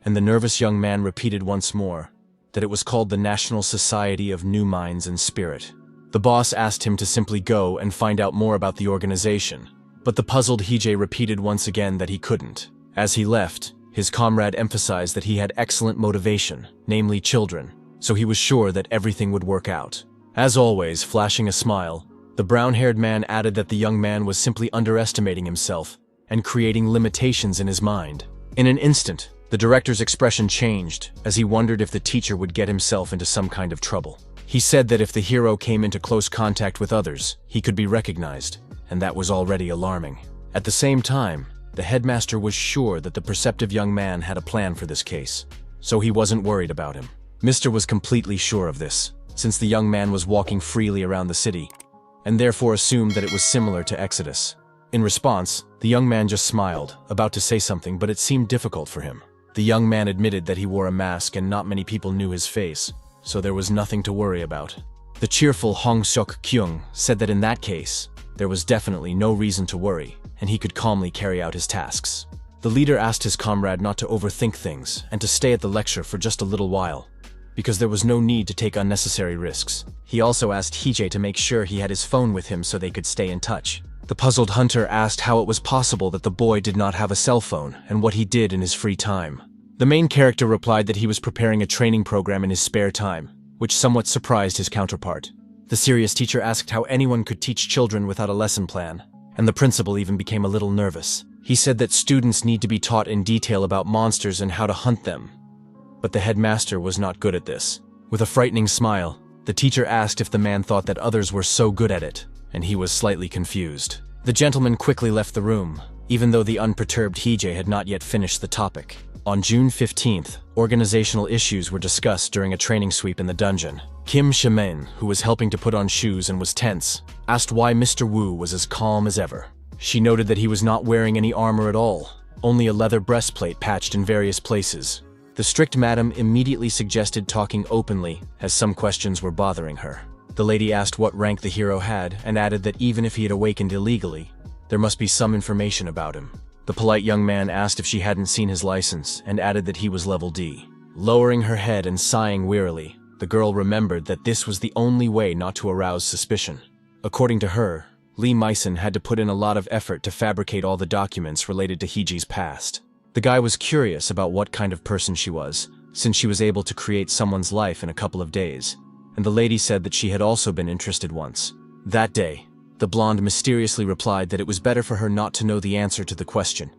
and the nervous young man repeated once more that it was called the National Society of New Minds and Spirit. The boss asked him to simply go and find out more about the organization, but the puzzled Hee-jae repeated once again that he couldn't. As he left, his comrade emphasized that he had excellent motivation, namely children, so he was sure that everything would work out. As always, flashing a smile, the brown-haired man added that the young man was simply underestimating himself and creating limitations in his mind. In an instant, the director's expression changed as he wondered if the teacher would get himself into some kind of trouble. He said that if the hero came into close contact with others, he could be recognized, and that was already alarming. At the same time, the headmaster was sure that the perceptive young man had a plan for this case, so he wasn't worried about him. Mr. was completely sure of this, since the young man was walking freely around the city, and therefore assumed that it was similar to Exodus. In response, the young man just smiled, about to say something, but it seemed difficult for him. The young man admitted that he wore a mask and not many people knew his face, so there was nothing to worry about. The cheerful Hong Seok-kyung said that in that case, there was definitely no reason to worry, and he could calmly carry out his tasks. The leader asked his comrade not to overthink things and to stay at the lecture for just a little while, because there was no need to take unnecessary risks. He also asked Hee-jae to make sure he had his phone with him so they could stay in touch. The puzzled hunter asked how it was possible that the boy did not have a cell phone and what he did in his free time. The main character replied that he was preparing a training program in his spare time, which somewhat surprised his counterpart. The serious teacher asked how anyone could teach children without a lesson plan, and the principal even became a little nervous. He said that students need to be taught in detail about monsters and how to hunt them. But the headmaster was not good at this. With a frightening smile, the teacher asked if the man thought that others were so good at it, and he was slightly confused. The gentleman quickly left the room, even though the unperturbed Hee-jae had not yet finished the topic. On June 15th, organizational issues were discussed during a training sweep in the dungeon. Kim Shamin, who was helping to put on shoes and was tense, asked why Mr. Wu was as calm as ever. She noted that he was not wearing any armor at all, only a leather breastplate patched in various places. The strict madam immediately suggested talking openly, as some questions were bothering her. The lady asked what rank the hero had and added that even if he had awakened illegally, there must be some information about him. The polite young man asked if she hadn't seen his license and added that he was level D. Lowering her head and sighing wearily, the girl remembered that this was the only way not to arouse suspicion. According to her, Lee Myson had to put in a lot of effort to fabricate all the documents related to Hee-jae's past. The guy was curious about what kind of person she was, since she was able to create someone's life in a couple of days, and the lady said that she had also been interested once. That day, the blonde mysteriously replied that it was better for her not to know the answer to the question,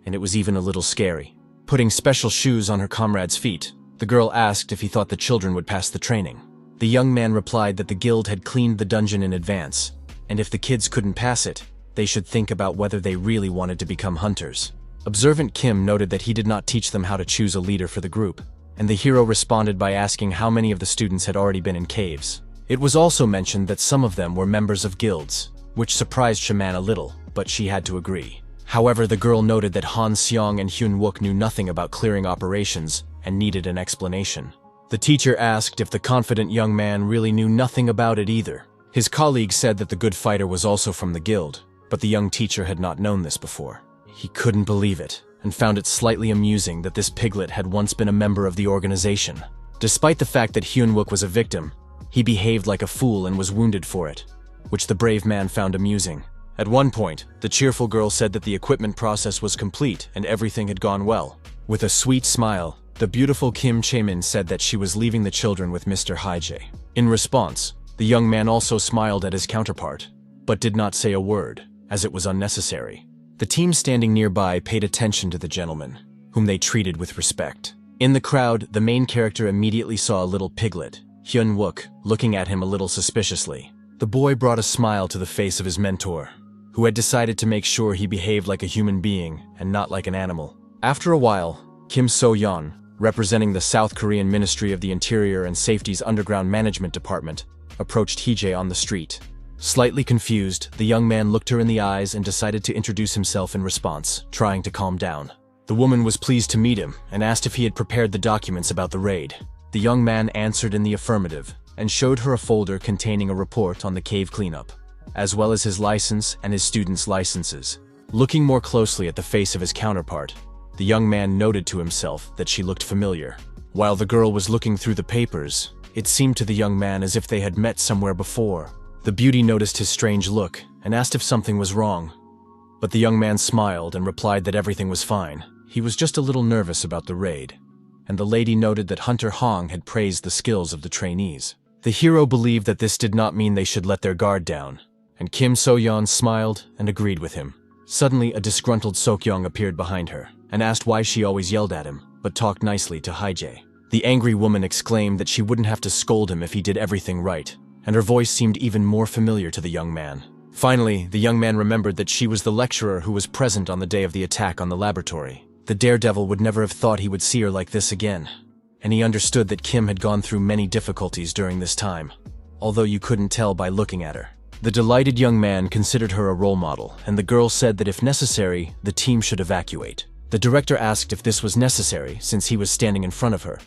and it was even a little scary. Putting special shoes on her comrade's feet, the girl asked if he thought the children would pass the training. The young man replied that the guild had cleaned the dungeon in advance, and if the kids couldn't pass it, they should think about whether they really wanted to become hunters. Observant Kim noted that he did not teach them how to choose a leader for the group, and the hero responded by asking how many of the students had already been in caves. It was also mentioned that some of them were members of guilds, which surprised Shaman a little, but she had to agree. However, the girl noted that Han Seong and Hyun Wook knew nothing about clearing operations and needed an explanation. The teacher asked if the confident young man really knew nothing about it either. His colleague said that the good fighter was also from the guild, but the young teacher had not known this before. He couldn't believe it, and found it slightly amusing that this piglet had once been a member of the organization. Despite the fact that Hyun Wook was a victim, he behaved like a fool and was wounded for it, which the brave man found amusing. At one point, the cheerful girl said that the equipment process was complete and everything had gone well. With a sweet smile, the beautiful Kim Chae-min said that she was leaving the children with Mr. Hee-jae. In response, the young man also smiled at his counterpart, but did not say a word, as it was unnecessary. The team standing nearby paid attention to the gentleman, whom they treated with respect. In the crowd, the main character immediately saw a little piglet, Hyun Wook, looking at him a little suspiciously. The boy brought a smile to the face of his mentor, who had decided to make sure he behaved like a human being and not like an animal. After a while, Kim So-yeon, representing the South Korean Ministry of the Interior and Safety's Underground Management Department, approached Hee-jae on the street. Slightly confused, the young man looked her in the eyes and decided to introduce himself in response, trying to calm down. The woman was pleased to meet him and asked if he had prepared the documents about the raid. The young man answered in the affirmative and showed her a folder containing a report on the cave cleanup, as well as his license and his students' licenses. Looking more closely at the face of his counterpart, the young man noted to himself that she looked familiar. While the girl was looking through the papers, it seemed to the young man as if they had met somewhere before. The beauty noticed his strange look and asked if something was wrong. But the young man smiled and replied that everything was fine. He was just a little nervous about the raid. And the lady noted that Hunter Hong had praised the skills of the trainees. The hero believed that this did not mean they should let their guard down, and Kim So-yeon smiled and agreed with him. Suddenly, a disgruntled Sok-young appeared behind her and asked why she always yelled at him, but talked nicely to Hee-jae. The angry woman exclaimed that she wouldn't have to scold him if he did everything right, and her voice seemed even more familiar to the young man. Finally, the young man remembered that she was the lecturer who was present on the day of the attack on the laboratory. The daredevil would never have thought he would see her like this again. and he understood that Kim had gone through many difficulties during this time, although you couldn't tell by looking at her. The delighted young man considered her a role model, and the girl said that if necessary, the team should evacuate. The director asked if this was necessary since he was standing in front of her,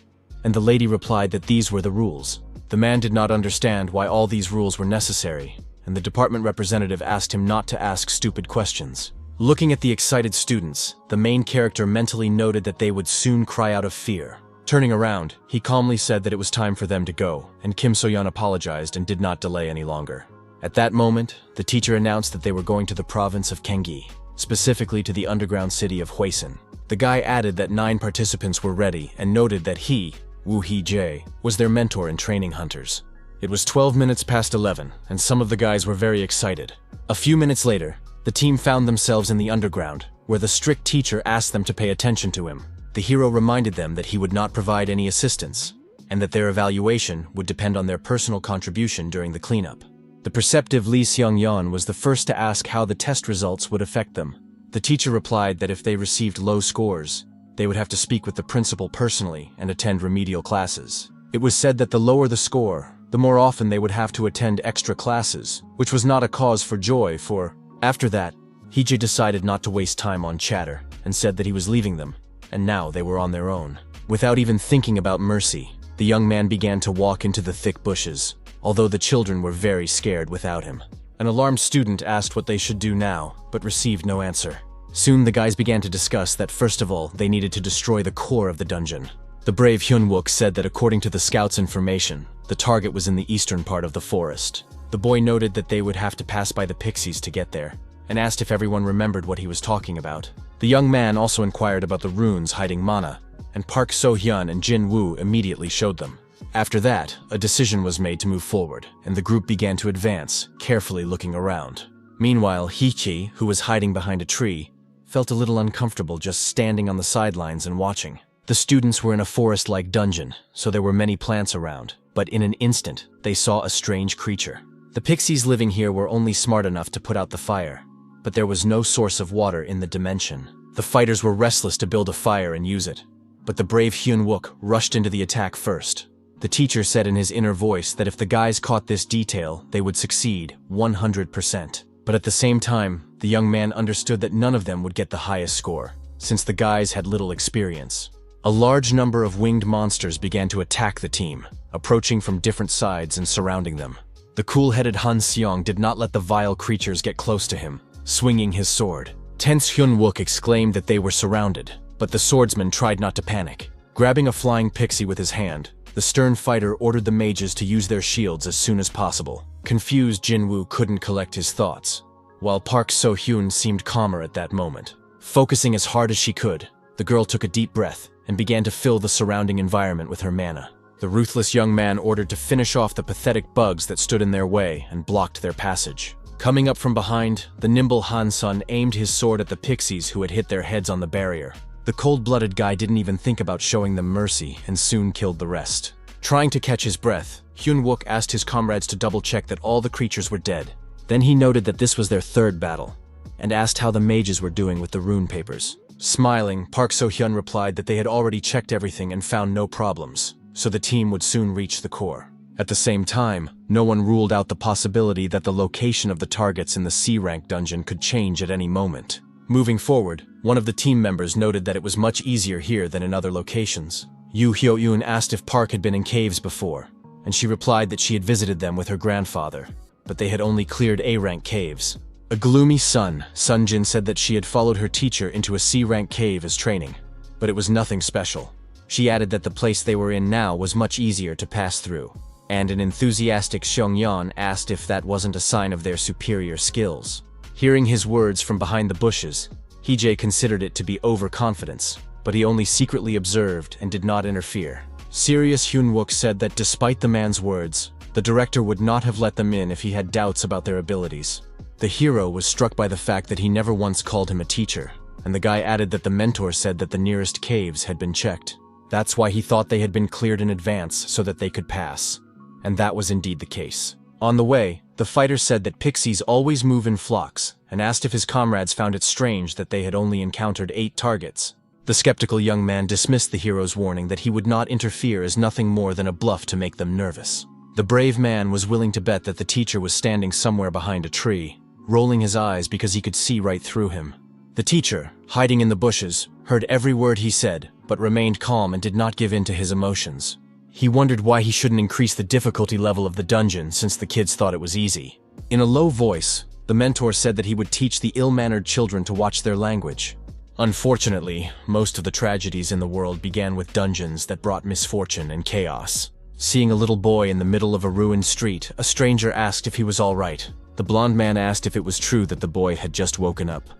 and the lady replied that these were the rules. The man did not understand why all these rules were necessary, and the department representative asked him not to ask stupid questions. Looking at the excited students, the main character mentally noted that they would soon cry out of fear. Turning around, he calmly said that it was time for them to go, and Kim So-yeon apologized and did not delay any longer. At that moment, the teacher announced that they were going to the province of Gyeonggi, specifically to the underground city of Hwaesun. The guy added that 9 participants were ready and noted that he, Woo Hee-jae, was their mentor in training hunters. It was 12 minutes past 11, and some of the guys were very excited. A few minutes later, the team found themselves in the underground, where the strict teacher asked them to pay attention to him. The hero reminded them that he would not provide any assistance, and that their evaluation would depend on their personal contribution during the cleanup. The perceptive Lee Seung-yeon was the first to ask how the test results would affect them. The teacher replied that if they received low scores, they would have to speak with the principal personally and attend remedial classes. It was said that the lower the score, the more often they would have to attend extra classes, which was not a cause for joy for. After that, Hee-jae decided not to waste time on chatter and said that he was leaving them, and now they were on their own. Without even thinking about mercy, the young man began to walk into the thick bushes, although the children were very scared without him. An alarmed student asked what they should do now, but received no answer. Soon the guys began to discuss that first of all, they needed to destroy the core of the dungeon. The brave Hyun-wook said that according to the scouts' information, the target was in the eastern part of the forest. The boy noted that they would have to pass by the pixies to get there, and asked if everyone remembered what he was talking about. The young man also inquired about the runes hiding mana, and Park So-hyun and Jin-woo immediately showed them. After that, a decision was made to move forward, and the group began to advance, carefully looking around. Meanwhile, Hee-jae, who was hiding behind a tree, felt a little uncomfortable just standing on the sidelines and watching. The students were in a forest-like dungeon, so there were many plants around, but in an instant, they saw a strange creature. The pixies living here were only smart enough to put out the fire, but there was no source of water in the dimension. The fighters were restless to build a fire and use it, but the brave Hyun-wook rushed into the attack first. The teacher said in his inner voice that if the guys caught this detail, they would succeed 100%. But at the same time, the young man understood that none of them would get the highest score, since the guys had little experience. A large number of winged monsters began to attack the team, approaching from different sides and surrounding them. The cool-headed Han Seong did not let the vile creatures get close to him, swinging his sword. Tense Hyun-wook exclaimed that they were surrounded, but the swordsman tried not to panic. Grabbing a flying pixie with his hand, the stern fighter ordered the mages to use their shields as soon as possible. Confused Jin-woo couldn't collect his thoughts, while Park So-hyun seemed calmer at that moment. Focusing as hard as she could, the girl took a deep breath and began to fill the surrounding environment with her mana. The ruthless young man ordered to finish off the pathetic bugs that stood in their way and blocked their passage. Coming up from behind, the nimble Han-sun aimed his sword at the pixies who had hit their heads on the barrier. The cold-blooded guy didn't even think about showing them mercy and soon killed the rest. Trying to catch his breath, Hyun-wook asked his comrades to double-check that all the creatures were dead. Then he noted that this was their third battle, and asked how the mages were doing with the rune papers. Smiling, Park So-hyun replied that they had already checked everything and found no problems, so the team would soon reach the core. At the same time, no one ruled out the possibility that the location of the targets in the C-rank dungeon could change at any moment. Moving forward, one of the team members noted that it was much easier here than in other locations. Yoo Hyo-eun asked if Park had been in caves before, and she replied that she had visited them with her grandfather, but they had only cleared A-rank caves. A gloomy Sunjin said that she had followed her teacher into a C-rank cave as training, but it was nothing special. She added that the place they were in now was much easier to pass through, and an enthusiastic Seong-yeon asked if that wasn't a sign of their superior skills. Hearing his words from behind the bushes, Hee-jae considered it to be overconfidence, but he only secretly observed and did not interfere. Serious Hyun-wook said that despite the man's words, the director would not have let them in if he had doubts about their abilities. The hero was struck by the fact that he never once called him a teacher, and the guy added that the mentor said that the nearest caves had been checked. That's why he thought they had been cleared in advance so that they could pass. And that was indeed the case. On the way, the fighter said that pixies always move in flocks, and asked if his comrades found it strange that they had only encountered 8 targets. The skeptical young man dismissed the hero's warning that he would not interfere as nothing more than a bluff to make them nervous. The brave man was willing to bet that the teacher was standing somewhere behind a tree, rolling his eyes because he could see right through him. The teacher, hiding in the bushes, heard every word he said, but remained calm and did not give in to his emotions. He wondered why he shouldn't increase the difficulty level of the dungeon since the kids thought it was easy. In a low voice, the mentor said that he would teach the ill-mannered children to watch their language. Unfortunately, most of the tragedies in the world began with dungeons that brought misfortune and chaos. Seeing a little boy in the middle of a ruined street, a stranger asked if he was all right. The blond man asked if it was true that the boy had just woken up.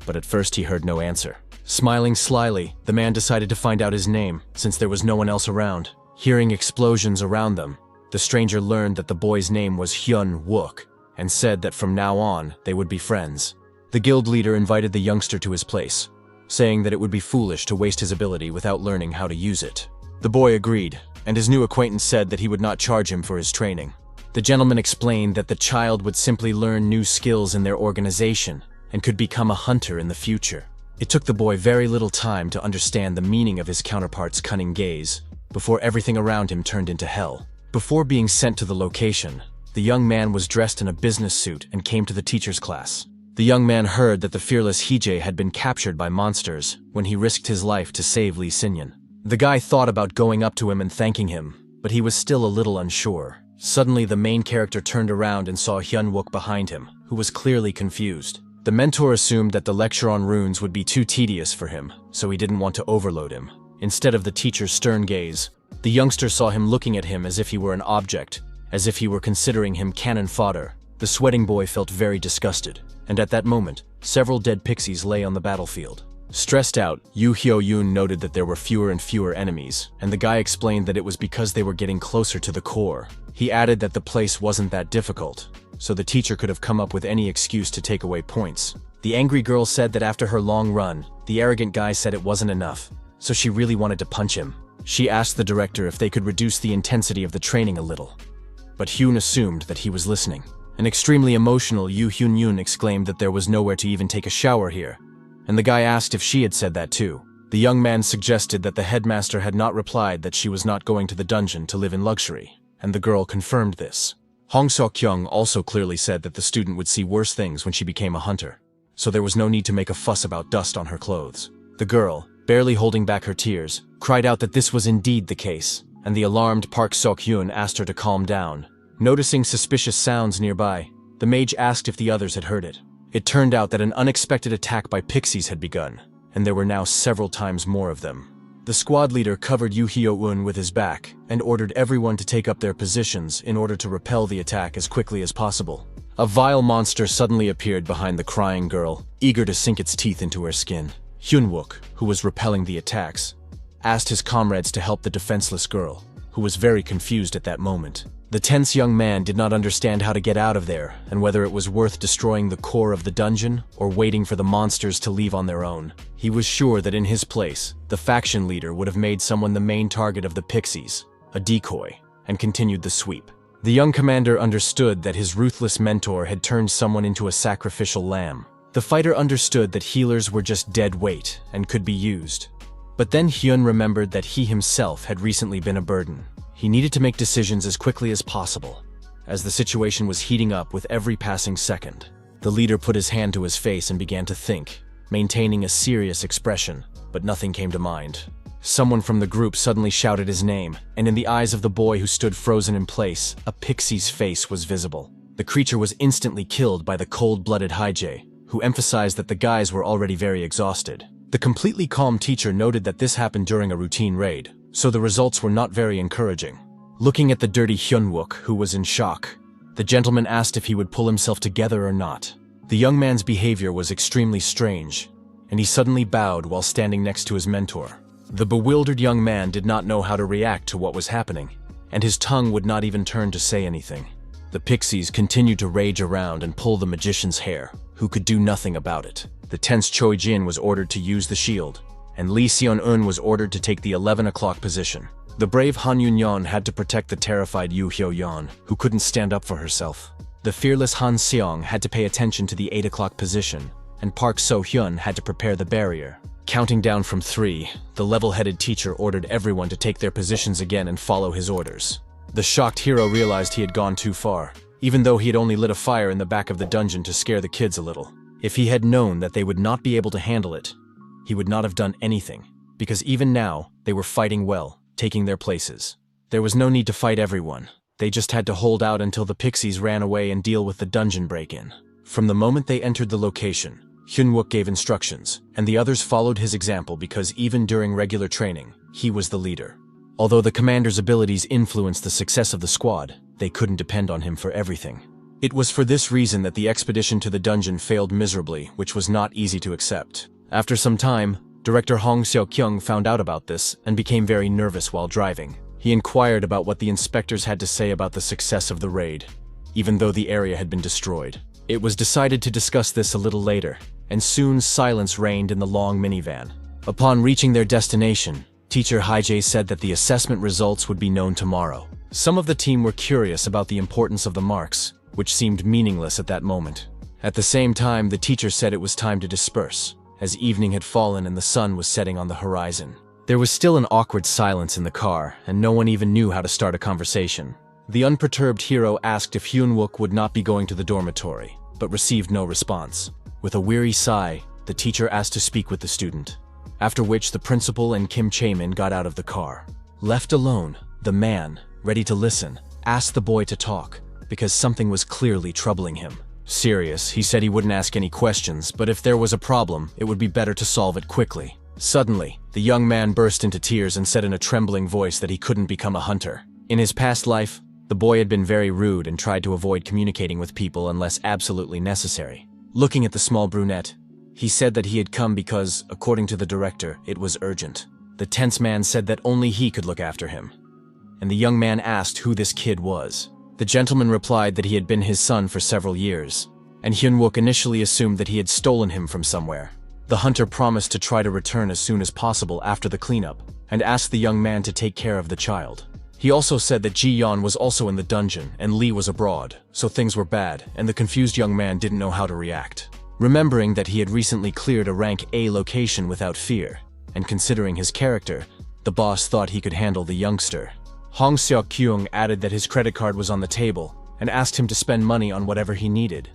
But at first he heard no answer. Smiling slyly, the man decided to find out his name, since there was no one else around. Hearing explosions around them, the stranger learned that the boy's name was Hyun Wook, and said that from now on, they would be friends. The guild leader invited the youngster to his place, saying that it would be foolish to waste his ability without learning how to use it. The boy agreed, and his new acquaintance said that he would not charge him for his training. The gentleman explained that the child would simply learn new skills in their organization and could become a hunter in the future. It took the boy very little time to understand the meaning of his counterpart's cunning gaze, before everything around him turned into hell. Before being sent to the location, the young man was dressed in a business suit and came to the teacher's class. The young man heard that the fearless Hee-jae had been captured by monsters when he risked his life to save Lee Sin-yun. The guy thought about going up to him and thanking him, but he was still a little unsure. Suddenly, the main character turned around and saw Hyun Wook behind him, who was clearly confused. The mentor assumed that the lecture on runes would be too tedious for him, so he didn't want to overload him. Instead of the teacher's stern gaze, the youngster saw him looking at him as if he were an object, as if he were considering him cannon fodder. The sweating boy felt very disgusted, and at that moment, several dead pixies lay on the battlefield. Stressed out, Yu Hyo-yoon noted that there were fewer and fewer enemies, and the guy explained that it was because they were getting closer to the core. He added that the place wasn't that difficult, so the teacher could have come up with any excuse to take away points. The angry girl said that after her long run, the arrogant guy said it wasn't enough, so she really wanted to punch him. She asked the director if they could reduce the intensity of the training a little. But Hyun assumed that he was listening. An extremely emotional Yu Hyun-yoon exclaimed that there was nowhere to even take a shower here, and the guy asked if she had said that too. The young man suggested that the headmaster had not replied that she was not going to the dungeon to live in luxury, and the girl confirmed this. Hong Seok-kyung also clearly said that the student would see worse things when she became a hunter, so there was no need to make a fuss about dust on her clothes. The girl, barely holding back her tears, cried out that this was indeed the case, and the alarmed Park Seok-hyun asked her to calm down. Noticing suspicious sounds nearby, the mage asked if the others had heard it. It turned out that an unexpected attack by pixies had begun, and there were now several times more of them. The squad leader covered Yu Hyo-eun with his back and ordered everyone to take up their positions in order to repel the attack as quickly as possible. A vile monster suddenly appeared behind the crying girl, eager to sink its teeth into her skin. Hyun Wook, who was repelling the attacks, asked his comrades to help the defenseless girl, who was very confused at that moment. The tense young man did not understand how to get out of there and whether it was worth destroying the core of the dungeon or waiting for the monsters to leave on their own. He was sure that in his place, the faction leader would have made someone the main target of the pixies, a decoy, and continued the sweep. The young commander understood that his ruthless mentor had turned someone into a sacrificial lamb. The fighter understood that healers were just dead weight and could be used. But then Hyun remembered that he himself had recently been a burden. He needed to make decisions as quickly as possible, as the situation was heating up with every passing second. The leader put his hand to his face and began to think, maintaining a serious expression, but nothing came to mind. Someone from the group suddenly shouted his name, and in the eyes of the boy who stood frozen in place, a pixie's face was visible. The creature was instantly killed by the cold-blooded Hee-jae, who emphasized that the guys were already very exhausted. The completely calm teacher noted that this happened during a routine raid, so the results were not very encouraging. Looking at the dirty Hyun Wook, who was in shock, the gentleman asked if he would pull himself together or not. The young man's behavior was extremely strange, and he suddenly bowed while standing next to his mentor. The bewildered young man did not know how to react to what was happening, and his tongue would not even turn to say anything. The pixies continued to rage around and pull the magician's hair, who could do nothing about it. The tense Choi Jin was ordered to use the shield, and Lee Seon-eun was ordered to take the 11 o'clock position. The brave Han Yun-yeon had to protect the terrified Yu Hyo-yeon, who couldn't stand up for herself. The fearless Han Seong had to pay attention to the 8 o'clock position, and Park So-hyun had to prepare the barrier. Counting down from 3, the level-headed teacher ordered everyone to take their positions again and follow his orders. The shocked hero realized he had gone too far, even though he had only lit a fire in the back of the dungeon to scare the kids a little. If he had known that they would not be able to handle it, he would not have done anything, because even now, they were fighting well, taking their places. There was no need to fight everyone. They just had to hold out until the pixies ran away and deal with the dungeon break-in. From the moment they entered the location, Hyun-wook gave instructions, and the others followed his example because even during regular training, he was the leader. Although the commander's abilities influenced the success of the squad, they couldn't depend on him for everything. It was for this reason that the expedition to the dungeon failed miserably, which was not easy to accept. After some time, Director Hong Seok-kyung found out about this and became very nervous while driving. He inquired about what the inspectors had to say about the success of the raid, even though the area had been destroyed. It was decided to discuss this a little later, and soon silence reigned in the long minivan. Upon reaching their destination, Teacher Hae-jae said that the assessment results would be known tomorrow. Some of the team were curious about the importance of the marks, which seemed meaningless at that moment. At the same time, the teacher said it was time to disperse, as evening had fallen and the sun was setting on the horizon. There was still an awkward silence in the car, and no one even knew how to start a conversation. The unperturbed hero asked if Hyun-wook would not be going to the dormitory, but received no response. With a weary sigh, the teacher asked to speak with the student, after which the principal and Kim Chae-min got out of the car. Left alone, the man, ready to listen, asked the boy to talk, because something was clearly troubling him. Serious, he said he wouldn't ask any questions, but if there was a problem, it would be better to solve it quickly. Suddenly, the young man burst into tears and said in a trembling voice that he couldn't become a hunter. In his past life, the boy had been very rude and tried to avoid communicating with people unless absolutely necessary. Looking at the small brunette, he said that he had come because, according to the director, it was urgent. The tense man said that only he could look after him, and the young man asked who this kid was. The gentleman replied that he had been his son for several years, and Hyun-wook initially assumed that he had stolen him from somewhere. The hunter promised to try to return as soon as possible after the cleanup, and asked the young man to take care of the child. He also said that Ji-yeon was also in the dungeon and Lee was abroad, so things were bad, and the confused young man didn't know how to react. Remembering that he had recently cleared a rank A location without fear, and considering his character, the boss thought he could handle the youngster. Hong Seok-kyung added that his credit card was on the table and asked him to spend money on whatever he needed.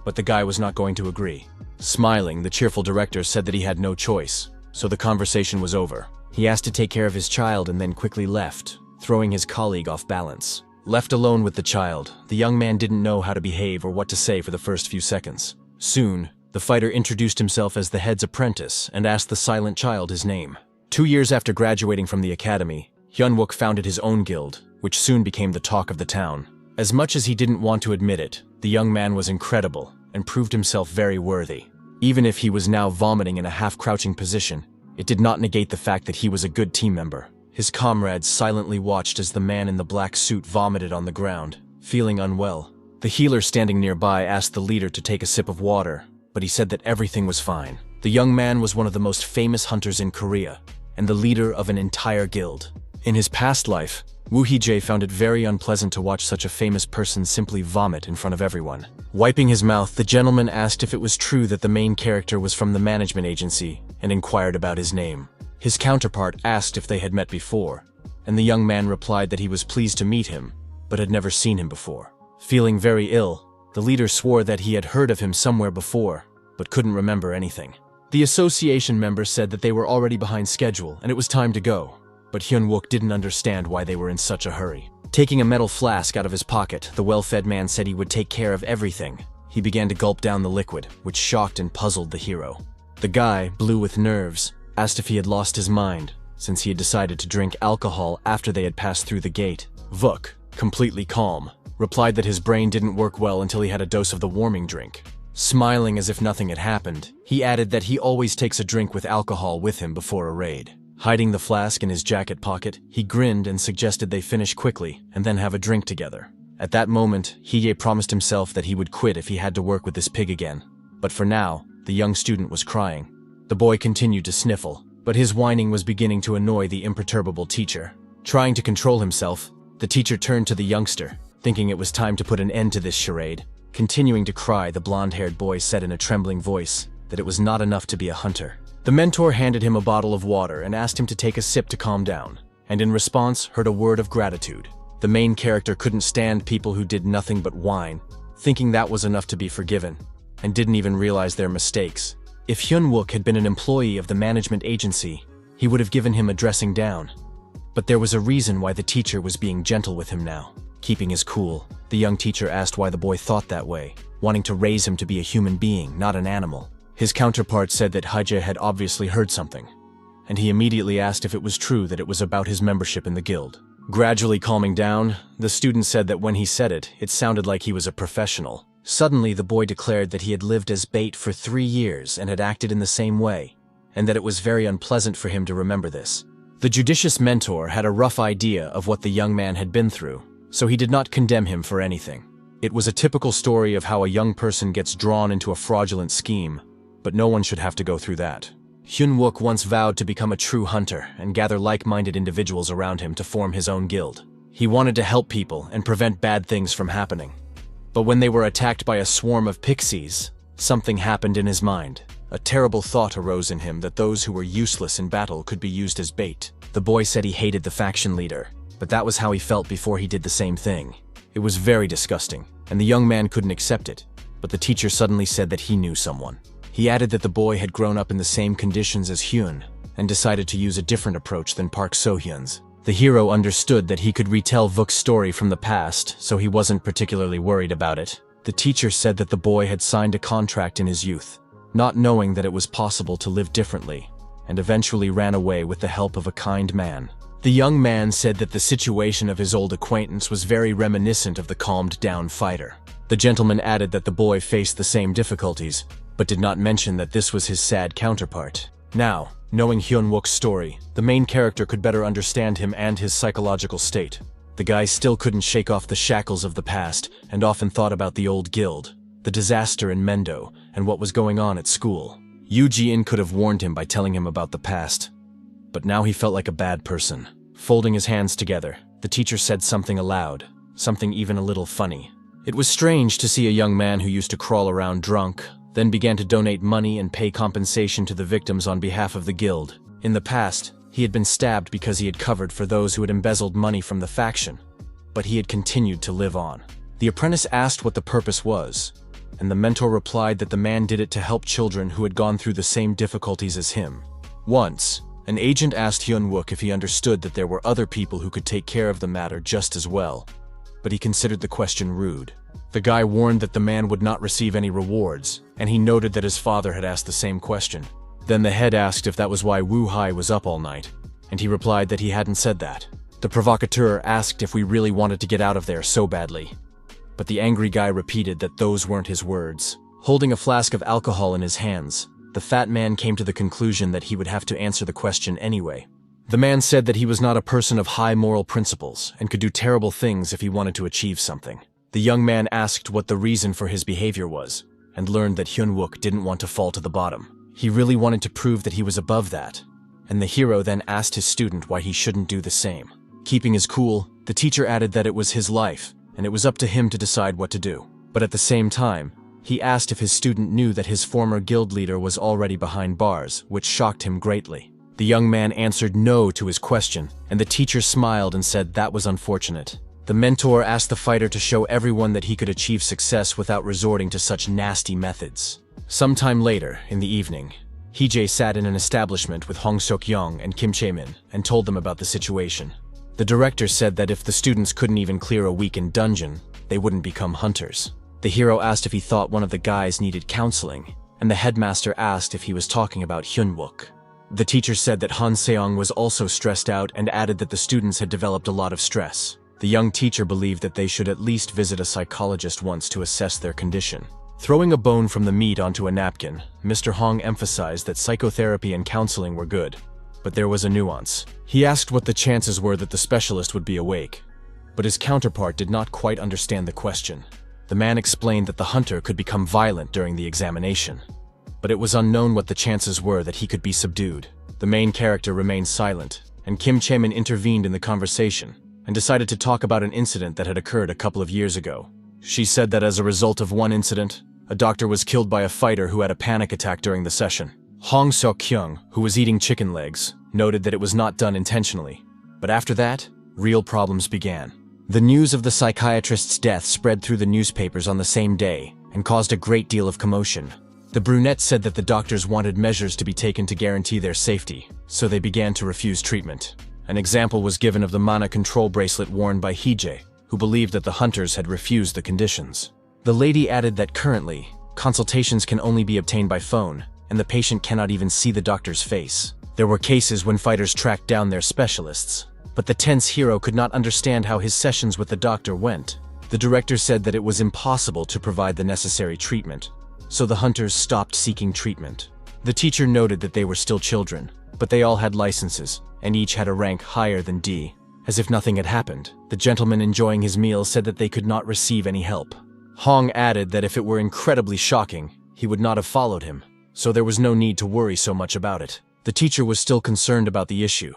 But the guy was not going to agree. Smiling, the cheerful director said that he had no choice, so the conversation was over. He asked to take care of his child and then quickly left, throwing his colleague off balance. Left alone with the child, the young man didn't know how to behave or what to say for the first few seconds. Soon, the fighter introduced himself as the head's apprentice and asked the silent child his name. 2 years after graduating from the academy, Hyun-wook founded his own guild, which soon became the talk of the town. As much as he didn't want to admit it, the young man was incredible and proved himself very worthy. Even if he was now vomiting in a half-crouching position, it did not negate the fact that he was a good team member. His comrades silently watched as the man in the black suit vomited on the ground, feeling unwell. The healer standing nearby asked the leader to take a sip of water, but he said that everything was fine. The young man was one of the most famous hunters in Korea, and the leader of an entire guild. In his past life, Woo Hee-jae found it very unpleasant to watch such a famous person simply vomit in front of everyone. Wiping his mouth, the gentleman asked if it was true that the main character was from the management agency and inquired about his name. His counterpart asked if they had met before, and the young man replied that he was pleased to meet him, but had never seen him before. Feeling very ill, the leader swore that he had heard of him somewhere before, but couldn't remember anything. The association members said that they were already behind schedule and it was time to go, but Hyun-wook didn't understand why they were in such a hurry. Taking a metal flask out of his pocket, the well-fed man said he would take care of everything. He began to gulp down the liquid, which shocked and puzzled the hero. The guy, blue with nerves, asked if he had lost his mind, since he had decided to drink alcohol after they had passed through the gate. Wook, completely calm, replied that his brain didn't work well until he had a dose of the warming drink. Smiling as if nothing had happened, he added that he always takes a drink with alcohol with him before a raid. Hiding the flask in his jacket pocket, he grinned and suggested they finish quickly and then have a drink together. At that moment, Hee-jae promised himself that he would quit if he had to work with this pig again. But for now, the young student was crying. The boy continued to sniffle, but his whining was beginning to annoy the imperturbable teacher. Trying to control himself, the teacher turned to the youngster, thinking it was time to put an end to this charade. Continuing to cry, the blonde-haired boy said in a trembling voice that it was not enough to be a hunter. The mentor handed him a bottle of water and asked him to take a sip to calm down, and in response heard a word of gratitude. The main character couldn't stand people who did nothing but whine, thinking that was enough to be forgiven, and didn't even realize their mistakes. If Hyun-wook had been an employee of the management agency, he would have given him a dressing down. But there was a reason why the teacher was being gentle with him now. Keeping his cool, the young teacher asked why the boy thought that way, wanting to raise him to be a human being, not an animal. His counterpart said that Haje had obviously heard something, and he immediately asked if it was true that it was about his membership in the guild. Gradually calming down, the student said that when he said it, it sounded like he was a professional. Suddenly, the boy declared that he had lived as bait for 3 years and had acted in the same way, and that it was very unpleasant for him to remember this. The judicious mentor had a rough idea of what the young man had been through, so he did not condemn him for anything. It was a typical story of how a young person gets drawn into a fraudulent scheme, but no one should have to go through that. Hyun-wook once vowed to become a true hunter and gather like-minded individuals around him to form his own guild. He wanted to help people and prevent bad things from happening. But when they were attacked by a swarm of pixies, something happened in his mind. A terrible thought arose in him that those who were useless in battle could be used as bait. The boy said he hated the faction leader, but that was how he felt before he did the same thing. It was very disgusting, and the young man couldn't accept it, but the teacher suddenly said that he knew someone. He added that the boy had grown up in the same conditions as Hyun, and decided to use a different approach than Park So-hyun's. The hero understood that he could retell Wook's story from the past, so he wasn't particularly worried about it. The teacher said that the boy had signed a contract in his youth, not knowing that it was possible to live differently, and eventually ran away with the help of a kind man. The young man said that the situation of his old acquaintance was very reminiscent of the calmed-down fighter. The gentleman added that the boy faced the same difficulties, but did not mention that this was his sad counterpart. Now, knowing Hyun-wook's story, the main character could better understand him and his psychological state. The guy still couldn't shake off the shackles of the past and often thought about the old guild, the disaster in Mendo, and what was going on at school. Yoo Ji-in could have warned him by telling him about the past, but now he felt like a bad person. Folding his hands together, the teacher said something aloud, something even a little funny. It was strange to see a young man who used to crawl around drunk, then began to donate money and pay compensation to the victims on behalf of the guild. In the past, he had been stabbed because he had covered for those who had embezzled money from the faction, but he had continued to live on. The apprentice asked what the purpose was, and the mentor replied that the man did it to help children who had gone through the same difficulties as him. Once, an agent asked Hyun-wook if he understood that there were other people who could take care of the matter just as well, but he considered the question rude. The guy warned that the man would not receive any rewards, and he noted that his father had asked the same question. Then the head asked if that was why Woo Hai was up all night, and he replied that he hadn't said that. The provocateur asked if we really wanted to get out of there so badly, but the angry guy repeated that those weren't his words. Holding a flask of alcohol in his hands, the fat man came to the conclusion that he would have to answer the question anyway. The man said that he was not a person of high moral principles and could do terrible things if he wanted to achieve something. The young man asked what the reason for his behavior was, and learned that Hyun-wook didn't want to fall to the bottom. He really wanted to prove that he was above that, and the hero then asked his student why he shouldn't do the same. Keeping his cool, the teacher added that it was his life, and it was up to him to decide what to do. But at the same time, he asked if his student knew that his former guild leader was already behind bars, which shocked him greatly. The young man answered no to his question, and the teacher smiled and said that was unfortunate. The mentor asked the fighter to show everyone that he could achieve success without resorting to such nasty methods. Sometime later, in the evening, Hee-jae sat in an establishment with Hong Seok-young and Kim Chae-min and told them about the situation. The director said that if the students couldn't even clear a weekend dungeon, they wouldn't become hunters. The hero asked if he thought one of the guys needed counseling, and the headmaster asked if he was talking about Hyun-wook. The teacher said that Han Seong was also stressed out and added that the students had developed a lot of stress. The young teacher believed that they should at least visit a psychologist once to assess their condition. Throwing a bone from the meat onto a napkin, Mr. Hong emphasized that psychotherapy and counseling were good, but there was a nuance. He asked what the chances were that the specialist would be awake, but his counterpart did not quite understand the question. The man explained that the hunter could become violent during the examination, but it was unknown what the chances were that he could be subdued. The main character remained silent, and Kim Chae-min intervened in the conversation and decided to talk about an incident that had occurred a couple of years ago. She said that as a result of one incident, a doctor was killed by a fighter who had a panic attack during the session. Hong Seok-kyung, who was eating chicken legs, noted that it was not done intentionally. But after that, real problems began. The news of the psychiatrist's death spread through the newspapers on the same day and caused a great deal of commotion. The brunette said that the doctors wanted measures to be taken to guarantee their safety, so they began to refuse treatment. An example was given of the mana control bracelet worn by Hee-jae, who believed that the hunters had refused the conditions. The lady added that currently, consultations can only be obtained by phone, and the patient cannot even see the doctor's face. There were cases when fighters tracked down their specialists, but the tense hero could not understand how his sessions with the doctor went. The director said that it was impossible to provide the necessary treatment, so the hunters stopped seeking treatment. The teacher noted that they were still children, but they all had licenses, and each had a rank higher than D. As if nothing had happened, the gentleman enjoying his meal said that they could not receive any help. Hong added that if it were incredibly shocking, he would not have followed him, so there was no need to worry so much about it. The teacher was still concerned about the issue,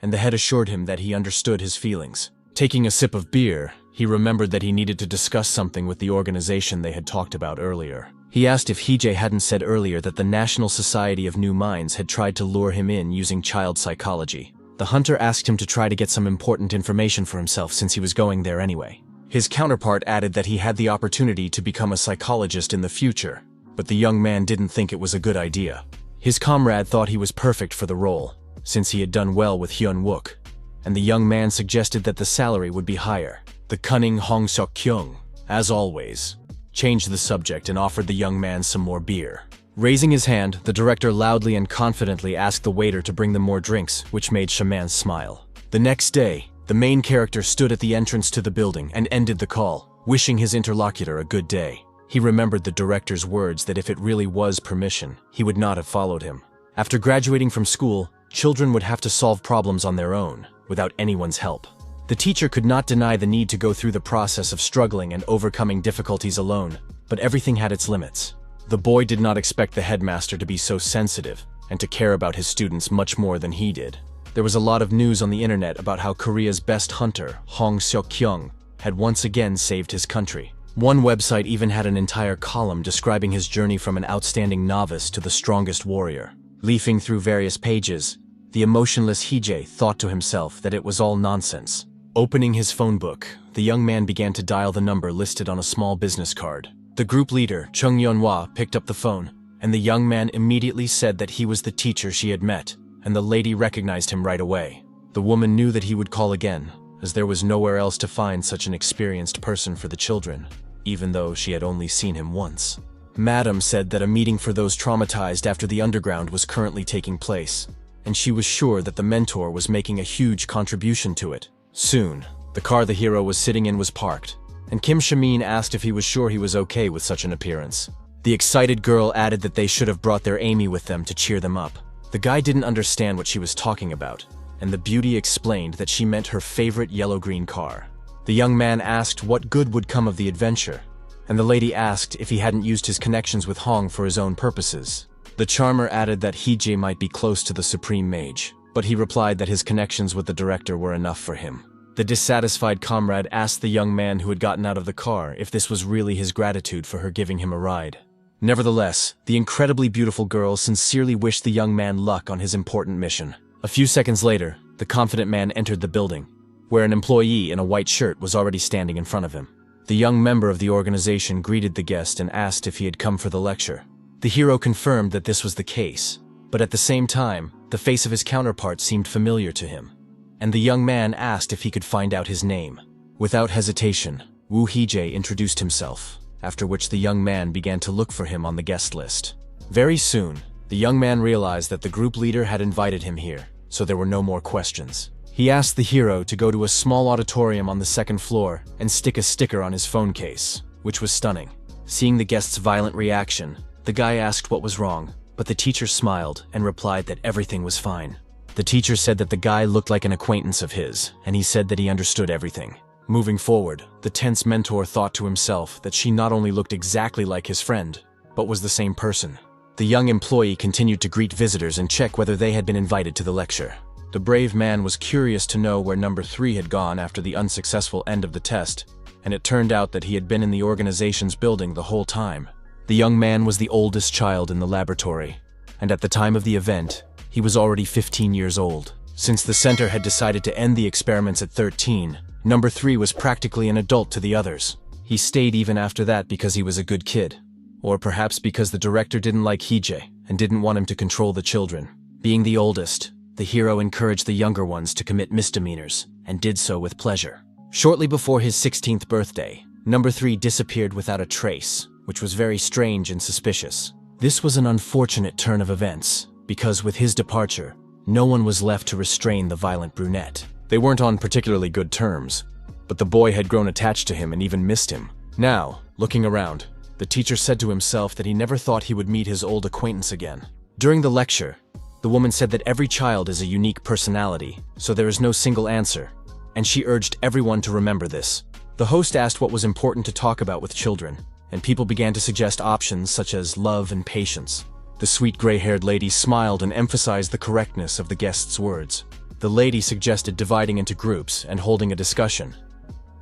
and the head assured him that he understood his feelings. Taking a sip of beer, he remembered that he needed to discuss something with the organization they had talked about earlier. He asked if Hee-jae hadn't said earlier that the National Society of New Minds had tried to lure him in using child psychology. The hunter asked him to try to get some important information for himself since he was going there anyway. His counterpart added that he had the opportunity to become a psychologist in the future, but the young man didn't think it was a good idea. His comrade thought he was perfect for the role, since he had done well with Hyun-wook, and the young man suggested that the salary would be higher. The cunning Hong Seok-kyung, as always, changed the subject and offered the young man some more beer. Raising his hand, the director loudly and confidently asked the waiter to bring them more drinks, which made Shaman smile. The next day, the main character stood at the entrance to the building and ended the call, wishing his interlocutor a good day. He remembered the director's words that if it really was permission, he would not have followed him. After graduating from school, children would have to solve problems on their own, without anyone's help. The teacher could not deny the need to go through the process of struggling and overcoming difficulties alone, but everything had its limits. The boy did not expect the headmaster to be so sensitive and to care about his students much more than he did. There was a lot of news on the internet about how Korea's best hunter, Hong Seok-kyung, had once again saved his country. One website even had an entire column describing his journey from an outstanding novice to the strongest warrior. Leafing through various pages, the emotionless Hee-jae thought to himself that it was all nonsense. Opening his phone book, the young man began to dial the number listed on a small business card. The group leader, Chung Yeon-hwa, picked up the phone, and the young man immediately said that he was the teacher she had met, and the lady recognized him right away. The woman knew that he would call again, as there was nowhere else to find such an experienced person for the children, even though she had only seen him once. Madam said that a meeting for those traumatized after the underground was currently taking place, and she was sure that the mentor was making a huge contribution to it. Soon, the car the hero was sitting in was parked, and Kim Shamin asked if he was sure he was okay with such an appearance. The excited girl added that they should have brought their Amy with them to cheer them up. The guy didn't understand what she was talking about, and the beauty explained that she meant her favorite yellow-green car. The young man asked what good would come of the adventure, and the lady asked if he hadn't used his connections with Hong for his own purposes. The charmer added that Hee-jae might be close to the Supreme Mage, but he replied that his connections with the director were enough for him. The dissatisfied comrade asked the young man who had gotten out of the car if this was really his gratitude for her giving him a ride. Nevertheless, the incredibly beautiful girl sincerely wished the young man luck on his important mission. A few seconds later, the confident man entered the building, where an employee in a white shirt was already standing in front of him. The young member of the organization greeted the guest and asked if he had come for the lecture. The hero confirmed that this was the case, but at the same time, the face of his counterpart seemed familiar to him, and the young man asked if he could find out his name. Without hesitation, Woo Hee-jae introduced himself, after which the young man began to look for him on the guest list. Very soon, the young man realized that the group leader had invited him here, so there were no more questions. He asked the hero to go to a small auditorium on the second floor and stick a sticker on his phone case, which was stunning. Seeing the guest's violent reaction, the guy asked what was wrong, but the teacher smiled and replied that everything was fine. The teacher said that the guy looked like an acquaintance of his, and he said that he understood everything. Moving forward, the tense mentor thought to himself that she not only looked exactly like his friend, but was the same person. The young employee continued to greet visitors and check whether they had been invited to the lecture. The brave man was curious to know where number 3 had gone after the unsuccessful end of the test, and it turned out that he had been in the organization's building the whole time. The young man was the oldest child in the laboratory, and at the time of the event, he was already 15 years old. Since the center had decided to end the experiments at 13, number 3 was practically an adult to the others. He stayed even after that because he was a good kid. Or perhaps because the director didn't like Hee-jae and didn't want him to control the children. Being the oldest, the hero encouraged the younger ones to commit misdemeanors, and did so with pleasure. Shortly before his 16th birthday, number 3 disappeared without a trace, which was very strange and suspicious. This was an unfortunate turn of events, because with his departure, no one was left to restrain the violent brunette. They weren't on particularly good terms, but the boy had grown attached to him and even missed him. Now, looking around, the teacher said to himself that he never thought he would meet his old acquaintance again. During the lecture, the woman said that every child is a unique personality, so there is no single answer, and she urged everyone to remember this. The host asked what was important to talk about with children, and people began to suggest options such as love and patience. The sweet gray-haired lady smiled and emphasized the correctness of the guest's words. The lady suggested dividing into groups and holding a discussion.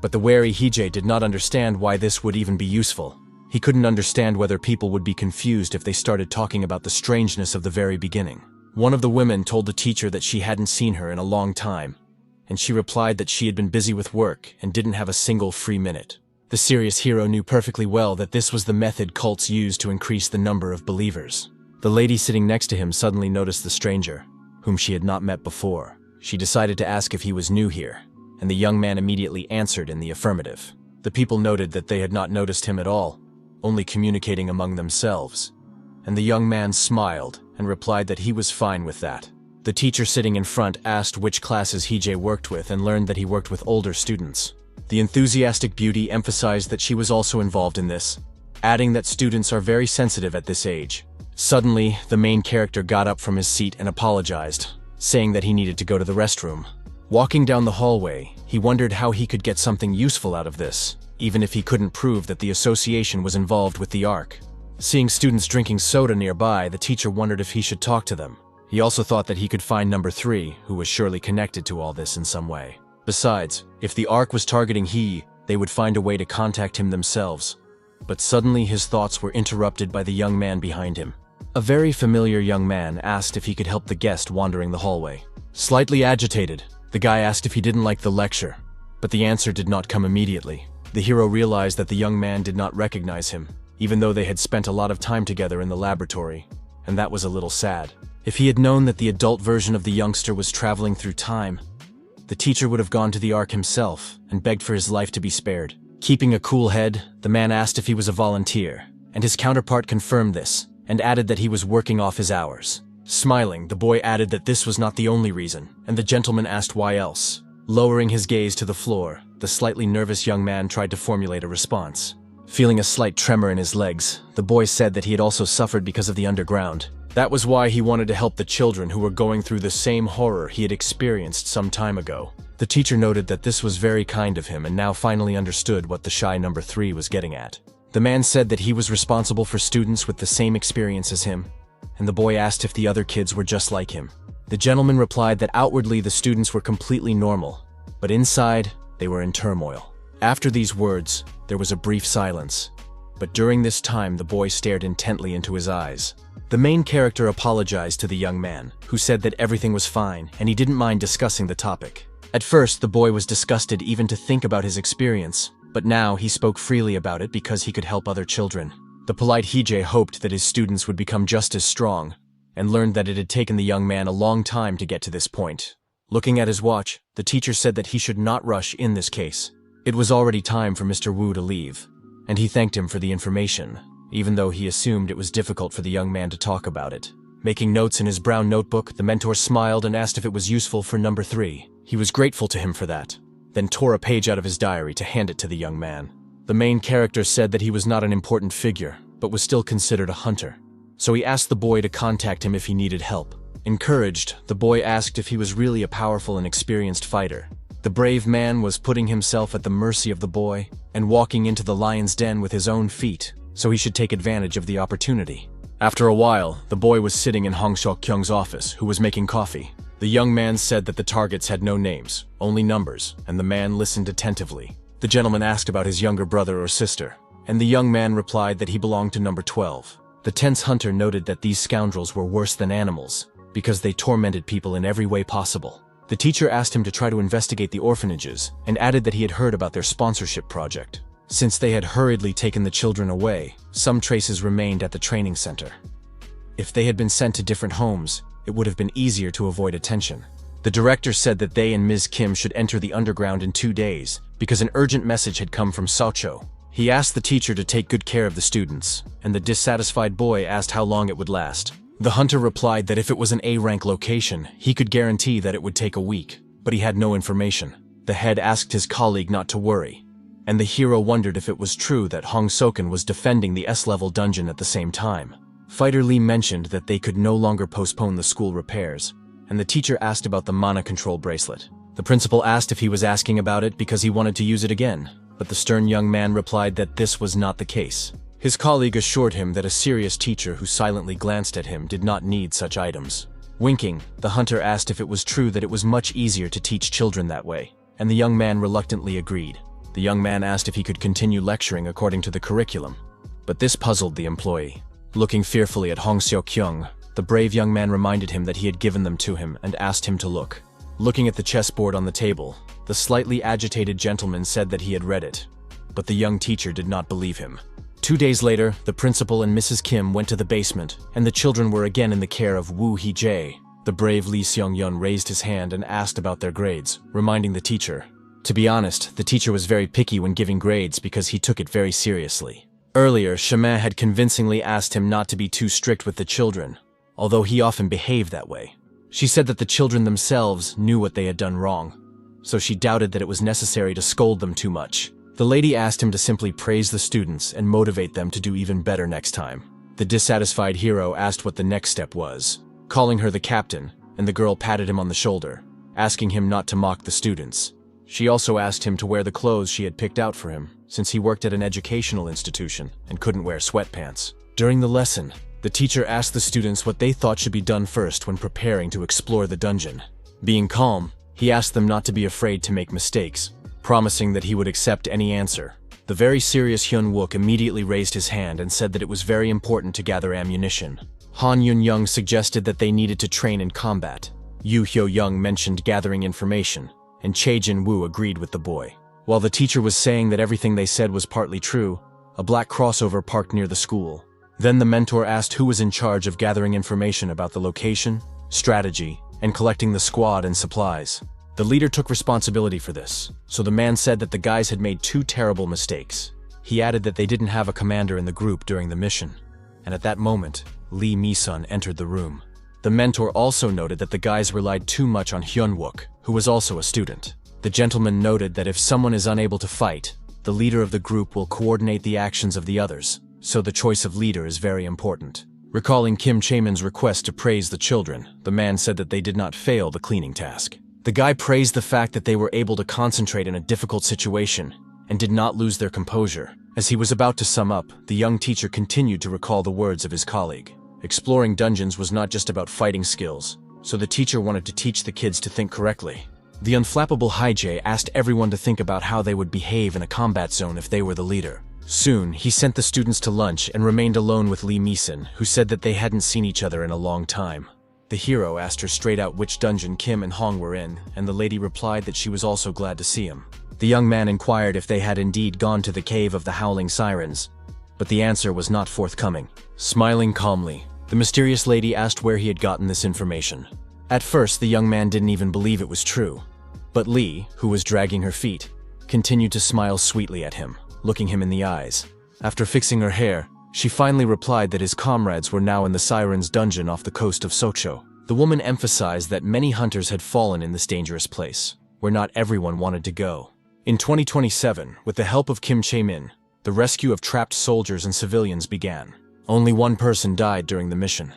But the wary Hee-jae did not understand why this would even be useful. He couldn't understand whether people would be confused if they started talking about the strangeness of the very beginning. One of the women told the teacher that she hadn't seen her in a long time, and she replied that she had been busy with work and didn't have a single free minute. The serious hero knew perfectly well that this was the method cults use to increase the number of believers. The lady sitting next to him suddenly noticed the stranger, whom she had not met before. She decided to ask if he was new here, and the young man immediately answered in the affirmative. The people noted that they had not noticed him at all, only communicating among themselves, and the young man smiled and replied that he was fine with that. The teacher sitting in front asked which classes Hee-jae worked with and learned that he worked with older students. The enthusiastic beauty emphasized that she was also involved in this, adding that students are very sensitive at this age. Suddenly, the main character got up from his seat and apologized, saying that he needed to go to the restroom. Walking down the hallway, he wondered how he could get something useful out of this, even if he couldn't prove that the association was involved with the Ark. Seeing students drinking soda nearby, the teacher wondered if he should talk to them. He also thought that he could find number 3, who was surely connected to all this in some way. Besides, if the Ark was targeting they would find a way to contact him themselves. But suddenly his thoughts were interrupted by the young man behind him. A very familiar young man asked if he could help the guest wandering the hallway. Slightly agitated, the guy asked if he didn't like the lecture, but the answer did not come immediately. The hero realized that the young man did not recognize him, even though they had spent a lot of time together in the laboratory, and that was a little sad. If he had known that the adult version of the youngster was traveling through time, the teacher would have gone to the Ark himself and begged for his life to be spared. Keeping a cool head, the man asked if he was a volunteer, and his counterpart confirmed this, and added that he was working off his hours. Smiling, the boy added that this was not the only reason, and the gentleman asked why else. Lowering his gaze to the floor, the slightly nervous young man tried to formulate a response. Feeling a slight tremor in his legs, the boy said that he had also suffered because of the underground. That was why he wanted to help the children who were going through the same horror he had experienced some time ago. The teacher noted that this was very kind of him and now finally understood what the shy number 3 was getting at. The man said that he was responsible for students with the same experience as him, and the boy asked if the other kids were just like him. The gentleman replied that outwardly the students were completely normal, but inside, they were in turmoil. After these words, there was a brief silence, but during this time the boy stared intently into his eyes. The main character apologized to the young man, who said that everything was fine and he didn't mind discussing the topic. At first, the boy was disgusted even to think about his experience, but now he spoke freely about it because he could help other children. The polite Hee-jae hoped that his students would become just as strong, and learned that it had taken the young man a long time to get to this point. Looking at his watch, the teacher said that he should not rush in this case. It was already time for Mr. Wu to leave, and he thanked him for the information, even though he assumed it was difficult for the young man to talk about it. Making notes in his brown notebook, the mentor smiled and asked if it was useful for number 3. He was grateful to him for that, then tore a page out of his diary to hand it to the young man. The main character said that he was not an important figure, but was still considered a hunter. So he asked the boy to contact him if he needed help. Encouraged, the boy asked if he was really a powerful and experienced fighter. The brave man was putting himself at the mercy of the boy and walking into the lion's den with his own feet, so he should take advantage of the opportunity. After a while, the boy was sitting in Hong Seok-kyung's office, who was making coffee. The young man said that the targets had no names, only numbers, and the man listened attentively. The gentleman asked about his younger brother or sister, and the young man replied that he belonged to number 12. The tense hunter noted that these scoundrels were worse than animals, because they tormented people in every way possible. The teacher asked him to try to investigate the orphanages, and added that he had heard about their sponsorship project. Since they had hurriedly taken the children away, some traces remained at the training center. If they had been sent to different homes, it would have been easier to avoid attention. The director said that they and Ms. Kim should enter the underground in 2 days, because an urgent message had come from Socho. He asked the teacher to take good care of the students, and the dissatisfied boy asked how long it would last. The hunter replied that if it was an A-rank location, he could guarantee that it would take a week, but he had no information. The head asked his colleague not to worry, and the hero wondered if it was true that Hong Soken was defending the S-level dungeon at the same time. Fighter Lee mentioned that they could no longer postpone the school repairs, and the teacher asked about the mana control bracelet. The principal asked if he was asking about it because he wanted to use it again, but the stern young man replied that this was not the case. His colleague assured him that a serious teacher who silently glanced at him did not need such items. Winking, the hunter asked if it was true that it was much easier to teach children that way, and the young man reluctantly agreed. The young man asked if he could continue lecturing according to the curriculum, but this puzzled the employee. Looking fearfully at Hong Seok-kyung, the brave young man reminded him that he had given them to him and asked him to look. Looking at the chessboard on the table, the slightly agitated gentleman said that he had read it, but the young teacher did not believe him. 2 days later, the principal and Mrs. Kim went to the basement, and the children were again in the care of Woo Hee-jae. The brave Lee Seong-yun raised his hand and asked about their grades, reminding the teacher. To be honest, the teacher was very picky when giving grades because he took it very seriously. Earlier, Chemin had convincingly asked him not to be too strict with the children, although he often behaved that way. She said that the children themselves knew what they had done wrong, so she doubted that it was necessary to scold them too much. The lady asked him to simply praise the students and motivate them to do even better next time. The dissatisfied hero asked what the next step was, calling her the captain, and the girl patted him on the shoulder, asking him not to mock the students. She also asked him to wear the clothes she had picked out for him, since he worked at an educational institution and couldn't wear sweatpants. During the lesson, the teacher asked the students what they thought should be done first when preparing to explore the dungeon. Being calm, he asked them not to be afraid to make mistakes, promising that he would accept any answer. The very serious Hyun Wook immediately raised his hand and said that it was very important to gather ammunition. Han Yun-young suggested that they needed to train in combat. Yu Hyo-young mentioned gathering information, and Chae Jin-woo agreed with the boy. While the teacher was saying that everything they said was partly true, a black crossover parked near the school. Then the mentor asked who was in charge of gathering information about the location, strategy, and collecting the squad and supplies. The leader took responsibility for this, so the man said that the guys had made 2 terrible mistakes. He added that they didn't have a commander in the group during the mission, and at that moment, Lee Mi-sun entered the room. The mentor also noted that the guys relied too much on Hyun Wook, who was also a student. The gentleman noted that if someone is unable to fight, the leader of the group will coordinate the actions of the others, so the choice of leader is very important. Recalling Kim Chae-min's request to praise the children, the man said that they did not fail the cleaning task. The guy praised the fact that they were able to concentrate in a difficult situation and did not lose their composure. As he was about to sum up, the young teacher continued to recall the words of his colleague. Exploring dungeons was not just about fighting skills, so the teacher wanted to teach the kids to think correctly. The unflappable Hye-jae asked everyone to think about how they would behave in a combat zone if they were the leader. Soon, he sent the students to lunch and remained alone with Lee Mi-sun, who said that they hadn't seen each other in a long time. The hero asked her straight out which dungeon Kim and Hong were in, and the lady replied that she was also glad to see him. The young man inquired if they had indeed gone to the cave of the Howling Sirens, but the answer was not forthcoming. Smiling calmly, the mysterious lady asked where he had gotten this information. At first, the young man didn't even believe it was true, but Lee, who was dragging her feet, continued to smile sweetly at him, looking him in the eyes. After fixing her hair, she finally replied that his comrades were now in the Sirens' dungeon off the coast of Socho. The woman emphasized that many hunters had fallen in this dangerous place, where not everyone wanted to go. In 2027, with the help of Kim Chae-min, the rescue of trapped soldiers and civilians began. Only one person died during the mission.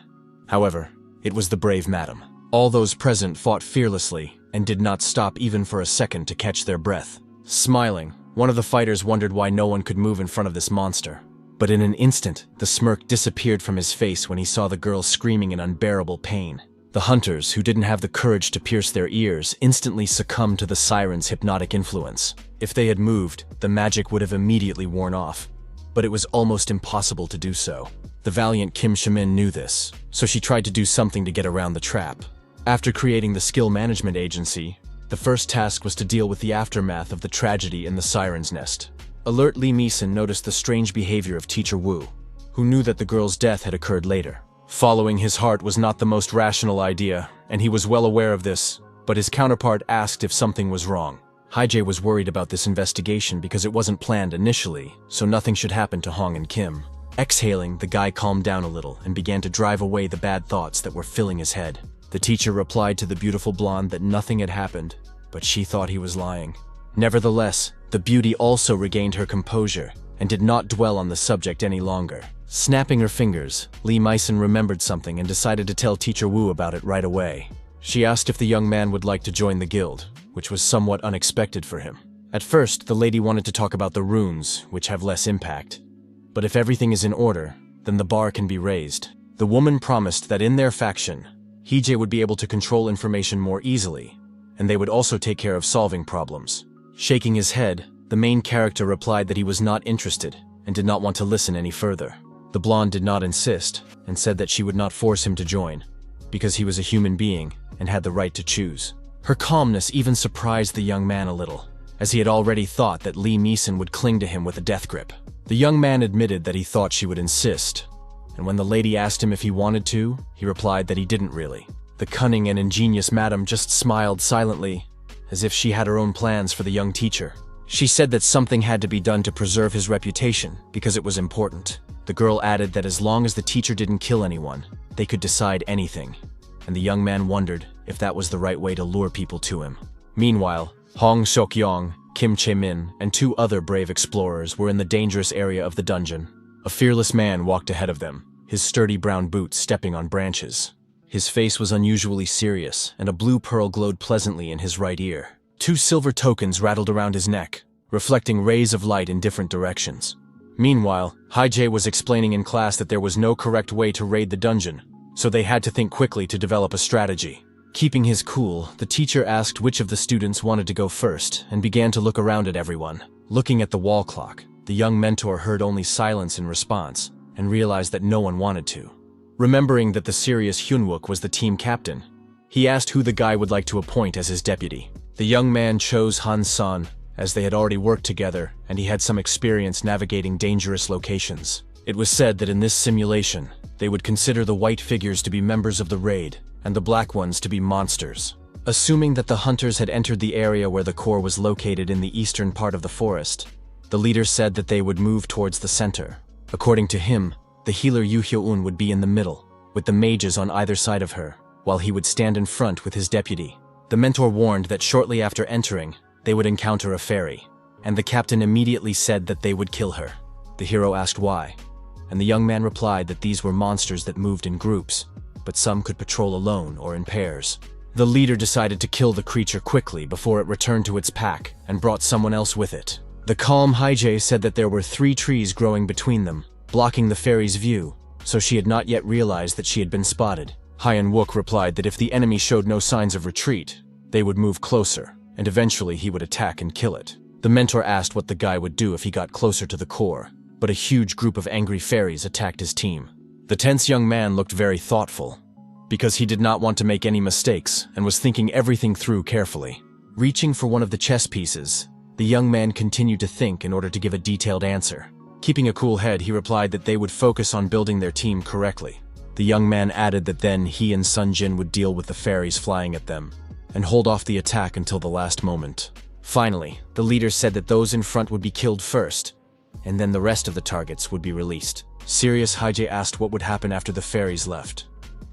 However, it was the brave madam. All those present fought fearlessly and did not stop even for a second to catch their breath. Smiling, one of the fighters wondered why no one could move in front of this monster. But in an instant, the smirk disappeared from his face when he saw the girl screaming in unbearable pain. The hunters, who didn't have the courage to pierce their ears, instantly succumbed to the siren's hypnotic influence. If they had moved, the magic would have immediately worn off. but it was almost impossible to do so. The valiant Kim Shamin knew this, so she tried to do something to get around the trap. After creating the skill management agency, the first task was to deal with the aftermath of the tragedy in the Siren's Nest. Alert Lee Meeson noticed the strange behavior of Teacher Wu, who knew that the girl's death had occurred later. Following his heart was not the most rational idea, and he was well aware of this, but his counterpart asked if something was wrong. Haijie was worried about this investigation because it wasn't planned initially, so nothing should happen to Hong and Kim. Exhaling, the guy calmed down a little and began to drive away the bad thoughts that were filling his head. The teacher replied to the beautiful blonde that nothing had happened, but she thought he was lying. Nevertheless, the beauty also regained her composure and did not dwell on the subject any longer. Snapping her fingers, Lee Meeson remembered something and decided to tell Teacher Wu about it right away. She asked if the young man would like to join the guild, which was somewhat unexpected for him. At first, the lady wanted to talk about the runes, which have less impact. But if everything is in order, then the bar can be raised. The woman promised that in their faction, Haijie would be able to control information more easily, and they would also take care of solving problems. Shaking his head, the main character replied that he was not interested and did not want to listen any further. The blonde did not insist and said that she would not force him to join, because he was a human being and had the right to choose. Her calmness even surprised the young man a little, as he had already thought that Lee Meeson would cling to him with a death grip. The young man admitted that he thought she would insist, and when the lady asked him if he wanted to, he replied that he didn't really. The cunning and ingenious madam just smiled silently, as if she had her own plans for the young teacher. She said that something had to be done to preserve his reputation because it was important. The girl added that as long as the teacher didn't kill anyone, they could decide anything, and the young man wondered if that was the right way to lure people to him. Meanwhile, Hong Seok-yong, Kim Chae-min, and 2 other brave explorers were in the dangerous area of the dungeon. A fearless man walked ahead of them, his sturdy brown boots stepping on branches. His face was unusually serious, and a blue pearl glowed pleasantly in his right ear. 2 silver tokens rattled around his neck, reflecting rays of light in different directions. Meanwhile, Haijie was explaining in class that there was no correct way to raid the dungeon, so they had to think quickly to develop a strategy. Keeping his cool, the teacher asked which of the students wanted to go first and began to look around at everyone. Looking at the wall clock, the young mentor heard only silence in response and realized that no one wanted to. Remembering that the serious Hyunwook was the team captain, he asked who the guy would like to appoint as his deputy. The young man chose Han San, as they had already worked together and he had some experience navigating dangerous locations. It was said that in this simulation, they would consider the white figures to be members of the raid and the black ones to be monsters. Assuming that the hunters had entered the area where the core was located in the eastern part of the forest, the leader said that they would move towards the center. According to him, the healer Yu Hyo-un would be in the middle, with the mages on either side of her, while he would stand in front with his deputy. The mentor warned that shortly after entering, they would encounter a fairy, and the captain immediately said that they would kill her. The hero asked why, and the young man replied that these were monsters that moved in groups, but some could patrol alone or in pairs. The leader decided to kill the creature quickly before it returned to its pack and brought someone else with it. The calm Haijie said that there were 3 trees growing between them, blocking the fairy's view, so she had not yet realized that she had been spotted. Hyun-wook replied that if the enemy showed no signs of retreat, they would move closer, and eventually he would attack and kill it. The mentor asked what the guy would do if he got closer to the core, but a huge group of angry fairies attacked his team. The tense young man looked very thoughtful, because he did not want to make any mistakes and was thinking everything through carefully. Reaching for one of the chess pieces, the young man continued to think in order to give a detailed answer. Keeping a cool head, he replied that they would focus on building their team correctly. The young man added that then he and Sun Jin would deal with the fairies flying at them, and hold off the attack until the last moment. Finally, the leader said that those in front would be killed first, and then the rest of the targets would be released. Serious Haijie asked what would happen after the fairies left,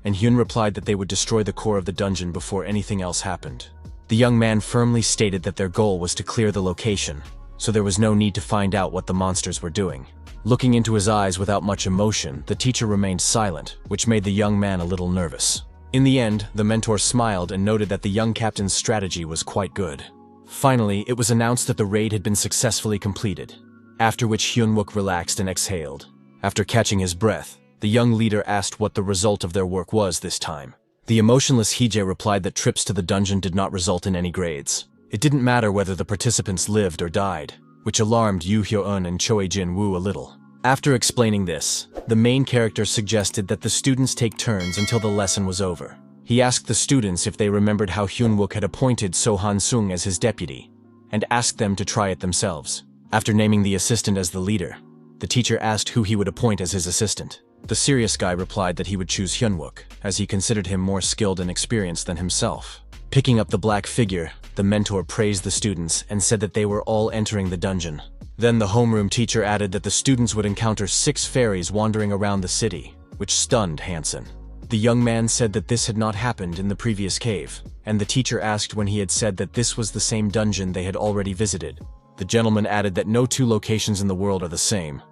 and Hyun replied that they would destroy the core of the dungeon before anything else happened. The young man firmly stated that their goal was to clear the location, so there was no need to find out what the monsters were doing. Looking into his eyes without much emotion, the teacher remained silent, which made the young man a little nervous. In the end, the mentor smiled and noted that the young captain's strategy was quite good. Finally, it was announced that the raid had been successfully completed, after which Hyun-wook relaxed and exhaled. After catching his breath, the young leader asked what the result of their work was this time. The emotionless Haijie replied that trips to the dungeon did not result in any grades. It didn't matter whether the participants lived or died, which alarmed Yu Hyo-un and Choi Jin-woo a little. After explaining this, the main character suggested that the students take turns until the lesson was over. He asked the students if they remembered how Hyunwook had appointed So Han-sung as his deputy, and asked them to try it themselves. After naming the assistant as the leader, the teacher asked who he would appoint as his assistant. The serious guy replied that he would choose Hyunwook, as he considered him more skilled and experienced than himself. Picking up the black figure, the mentor praised the students and said that they were all entering the dungeon. Then the homeroom teacher added that the students would encounter 6 fairies wandering around the city, which stunned Hansen. The young man said that this had not happened in the previous cave, and the teacher asked when he had said that this was the same dungeon they had already visited. The gentleman added that no 2 locations in the world are the same,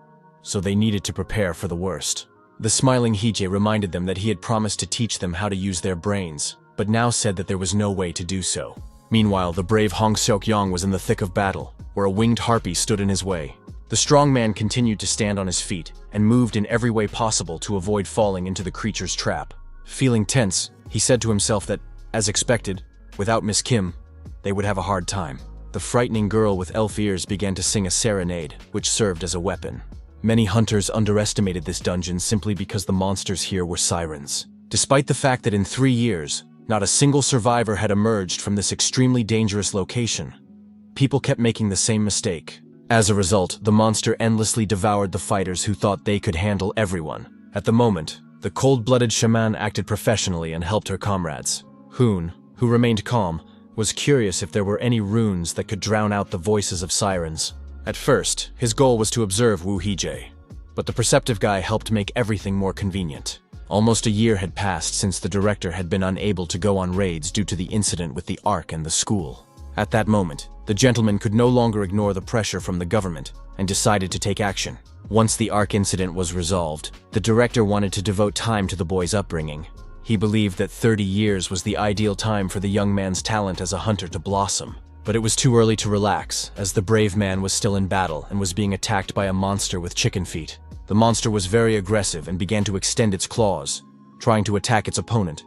so they needed to prepare for the worst. The smiling Hee-jae reminded them that he had promised to teach them how to use their brains, but now said that there was no way to do so. Meanwhile, the brave Hong Seok-yong was in the thick of battle, where a winged harpy stood in his way. The strong man continued to stand on his feet and moved in every way possible to avoid falling into the creature's trap. Feeling tense, he said to himself that, as expected, without Miss Kim, they would have a hard time. The frightening girl with elf ears began to sing a serenade, which served as a weapon. Many hunters underestimated this dungeon simply because the monsters here were sirens. Despite the fact that in 3 years, not a single survivor had emerged from this extremely dangerous location, people kept making the same mistake. As a result, the monster endlessly devoured the fighters who thought they could handle everyone. At the moment, the cold-blooded shaman acted professionally and helped her comrades. Hoon, who remained calm, was curious if there were any runes that could drown out the voices of sirens. At first, his goal was to observe Woo Hee-jae, but the perceptive guy helped make everything more convenient. Almost a year had passed since the director had been unable to go on raids due to the incident with the Ark and the school. At that moment, the gentleman could no longer ignore the pressure from the government and decided to take action. Once the Ark incident was resolved, the director wanted to devote time to the boy's upbringing. He believed that 30 years was the ideal time for the young man's talent as a hunter to blossom. But it was too early to relax, as the brave man was still in battle and was being attacked by a monster with chicken feet. The monster was very aggressive and began to extend its claws, trying to attack its opponent,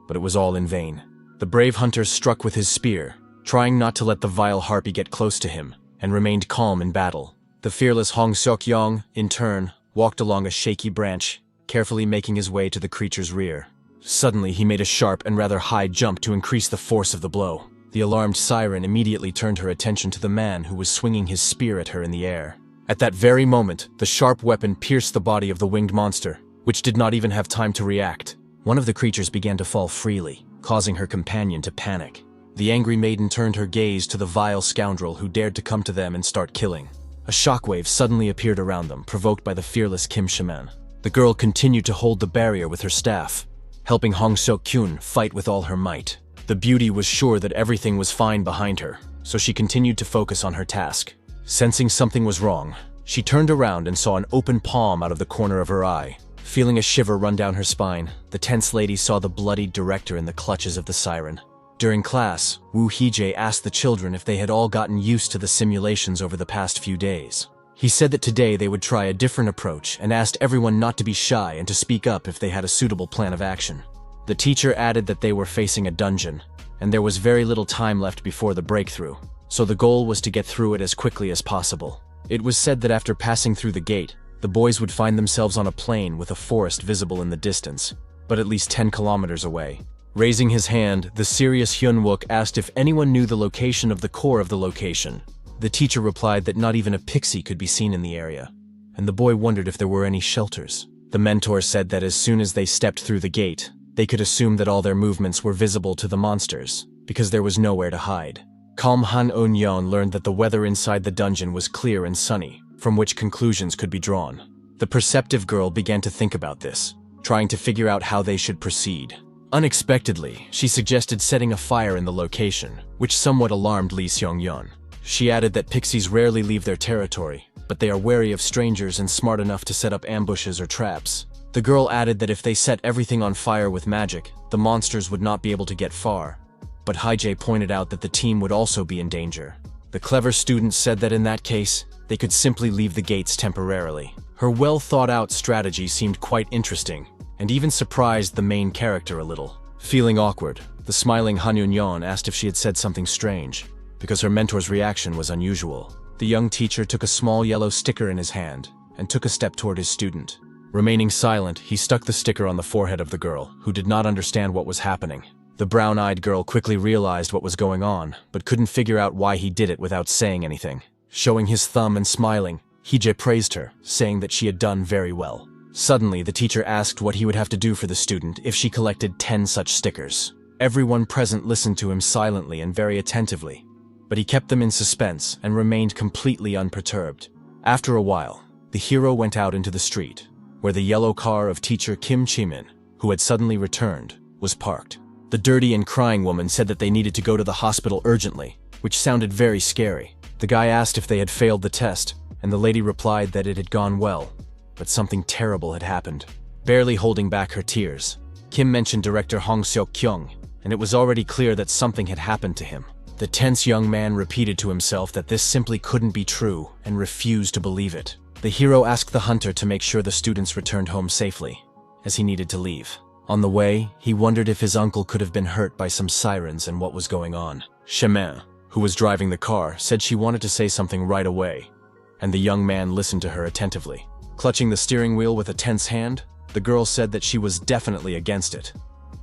but it was all in vain. The brave hunter struck with his spear, trying not to let the vile harpy get close to him, and remained calm in battle. The fearless Hong Seok-yong, in turn, walked along a shaky branch, carefully making his way to the creature's rear. Suddenly, he made a sharp and rather high jump to increase the force of the blow. The alarmed siren immediately turned her attention to the man who was swinging his spear at her in the air. At that very moment, the sharp weapon pierced the body of the winged monster, which did not even have time to react. One of the creatures began to fall freely, causing her companion to panic. The angry maiden turned her gaze to the vile scoundrel who dared to come to them and start killing. A shockwave suddenly appeared around them, provoked by the fearless Kim Shaman. The girl continued to hold the barrier with her staff, helping Hong Seok-kyun fight with all her might. The beauty was sure that everything was fine behind her, so she continued to focus on her task. Sensing something was wrong, she turned around and saw an open palm out of the corner of her eye. Feeling a shiver run down her spine, the tense lady saw the bloodied director in the clutches of the siren. During class, Woo Hee-jae asked the children if they had all gotten used to the simulations over the past few days. He said that today they would try a different approach and asked everyone not to be shy and to speak up if they had a suitable plan of action. The teacher added that they were facing a dungeon, and there was very little time left before the breakthrough, so the goal was to get through it as quickly as possible. It was said that after passing through the gate, the boys would find themselves on a plain with a forest visible in the distance, but at least 10 kilometers away. Raising his hand, the serious Hyunwook asked if anyone knew the location of the core of the location. The teacher replied that not even a pixie could be seen in the area, and the boy wondered if there were any shelters. The mentor said that as soon as they stepped through the gate, they could assume that all their movements were visible to the monsters, because there was nowhere to hide. Calm Han Eun-yeon learned that the weather inside the dungeon was clear and sunny, from which conclusions could be drawn. The perceptive girl began to think about this, trying to figure out how they should proceed. Unexpectedly, she suggested setting a fire in the location, which somewhat alarmed Lee Seong-yeon. She added that pixies rarely leave their territory, but they are wary of strangers and smart enough to set up ambushes or traps. The girl added that if they set everything on fire with magic, the monsters would not be able to get far. But Hee-jae pointed out that the team would also be in danger. The clever student said that in that case, they could simply leave the gates temporarily. Her well-thought-out strategy seemed quite interesting, and even surprised the main character a little. Feeling awkward, the smiling Han Eun-yeon asked if she had said something strange, because her mentor's reaction was unusual. The young teacher took a small yellow sticker in his hand and took a step toward his student. Remaining silent, he stuck the sticker on the forehead of the girl, who did not understand what was happening. The brown-eyed girl quickly realized what was going on, but couldn't figure out why he did it without saying anything. Showing his thumb and smiling, Hije praised her, saying that she had done very well. Suddenly, the teacher asked what he would have to do for the student if she collected 10 such stickers. Everyone present listened to him silently and very attentively, but he kept them in suspense and remained completely unperturbed. After a while, the hero went out into the street, where the yellow car of teacher Kim Chimin, who had suddenly returned, was parked. The dirty and crying woman said that they needed to go to the hospital urgently, which sounded very scary. The guy asked if they had failed the test, and the lady replied that it had gone well, but something terrible had happened. Barely holding back her tears, Kim mentioned director Hong Seok-kyung, and it was already clear that something had happened to him. The tense young man repeated to himself that this simply couldn't be true and refused to believe it. The hero asked the hunter to make sure the students returned home safely, as he needed to leave. On the way, he wondered if his uncle could have been hurt by some sirens and what was going on. Chemin, who was driving the car, said she wanted to say something right away, and the young man listened to her attentively. Clutching the steering wheel with a tense hand, the girl said that she was definitely against it.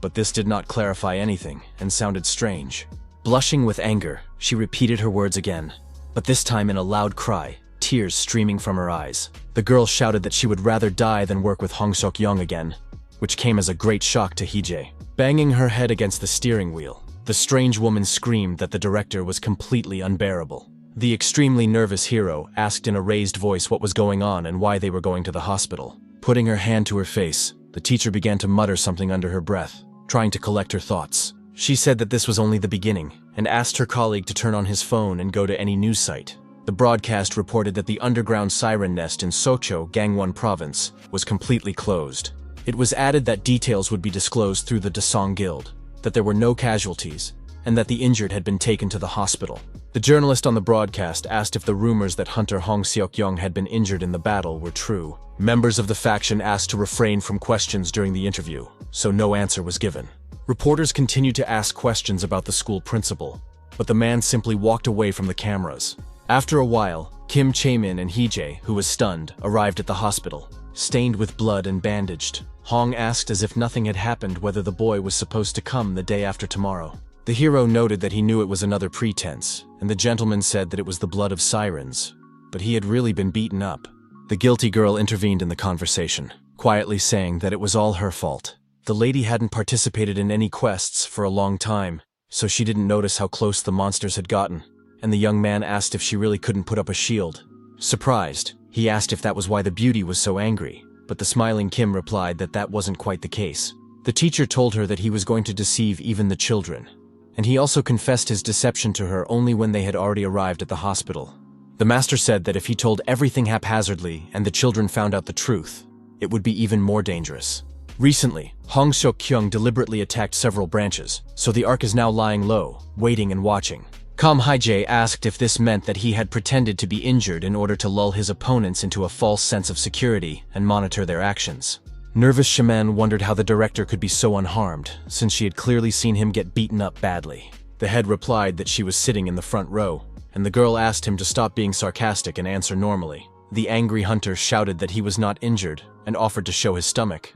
But this did not clarify anything and sounded strange. Blushing with anger, she repeated her words again, but this time in a loud cry, tears streaming from her eyes. The girl shouted that she would rather die than work with Hong Seok-young again, which came as a great shock to Hije. Banging her head against the steering wheel, the strange woman screamed that the director was completely unbearable. The extremely nervous hero asked in a raised voice what was going on and why they were going to the hospital. Putting her hand to her face, the teacher began to mutter something under her breath, trying to collect her thoughts. She said that this was only the beginning, and asked her colleague to turn on his phone and go to any news site. The broadcast reported that the underground siren nest in Sokcho, Gangwon Province, was completely closed. It was added that details would be disclosed through the Dasong Guild, that there were no casualties, and that the injured had been taken to the hospital. The journalist on the broadcast asked if the rumors that Hunter Hong Seok-young had been injured in the battle were true. Members of the faction asked to refrain from questions during the interview, so no answer was given. Reporters continued to ask questions about the school principal, but the man simply walked away from the cameras. After a while, Kim Chae-min and Hije, who was stunned, arrived at the hospital, stained with blood and bandaged. Hong asked as if nothing had happened whether the boy was supposed to come the day after tomorrow. The hero noted that he knew it was another pretense, and the gentleman said that it was the blood of sirens, but he had really been beaten up. The guilty girl intervened in the conversation, quietly saying that it was all her fault. The lady hadn't participated in any quests for a long time, so she didn't notice how close the monsters had gotten, and the young man asked if she really couldn't put up a shield. Surprised, he asked if that was why the beauty was so angry, but the smiling Kim replied that that wasn't quite the case. The teacher told her that he was going to deceive even the children, and he also confessed his deception to her only when they had already arrived at the hospital. The master said that if he told everything haphazardly and the children found out the truth, it would be even more dangerous. Recently, Hong Seok-kyung deliberately attacked several branches, so the ark is now lying low, waiting and watching. Kam Hye-jae asked if this meant that he had pretended to be injured in order to lull his opponents into a false sense of security and monitor their actions. Nervous Shaman wondered how the director could be so unharmed, since she had clearly seen him get beaten up badly. The head replied that she was sitting in the front row, and the girl asked him to stop being sarcastic and answer normally. The angry hunter shouted that he was not injured and offered to show his stomach.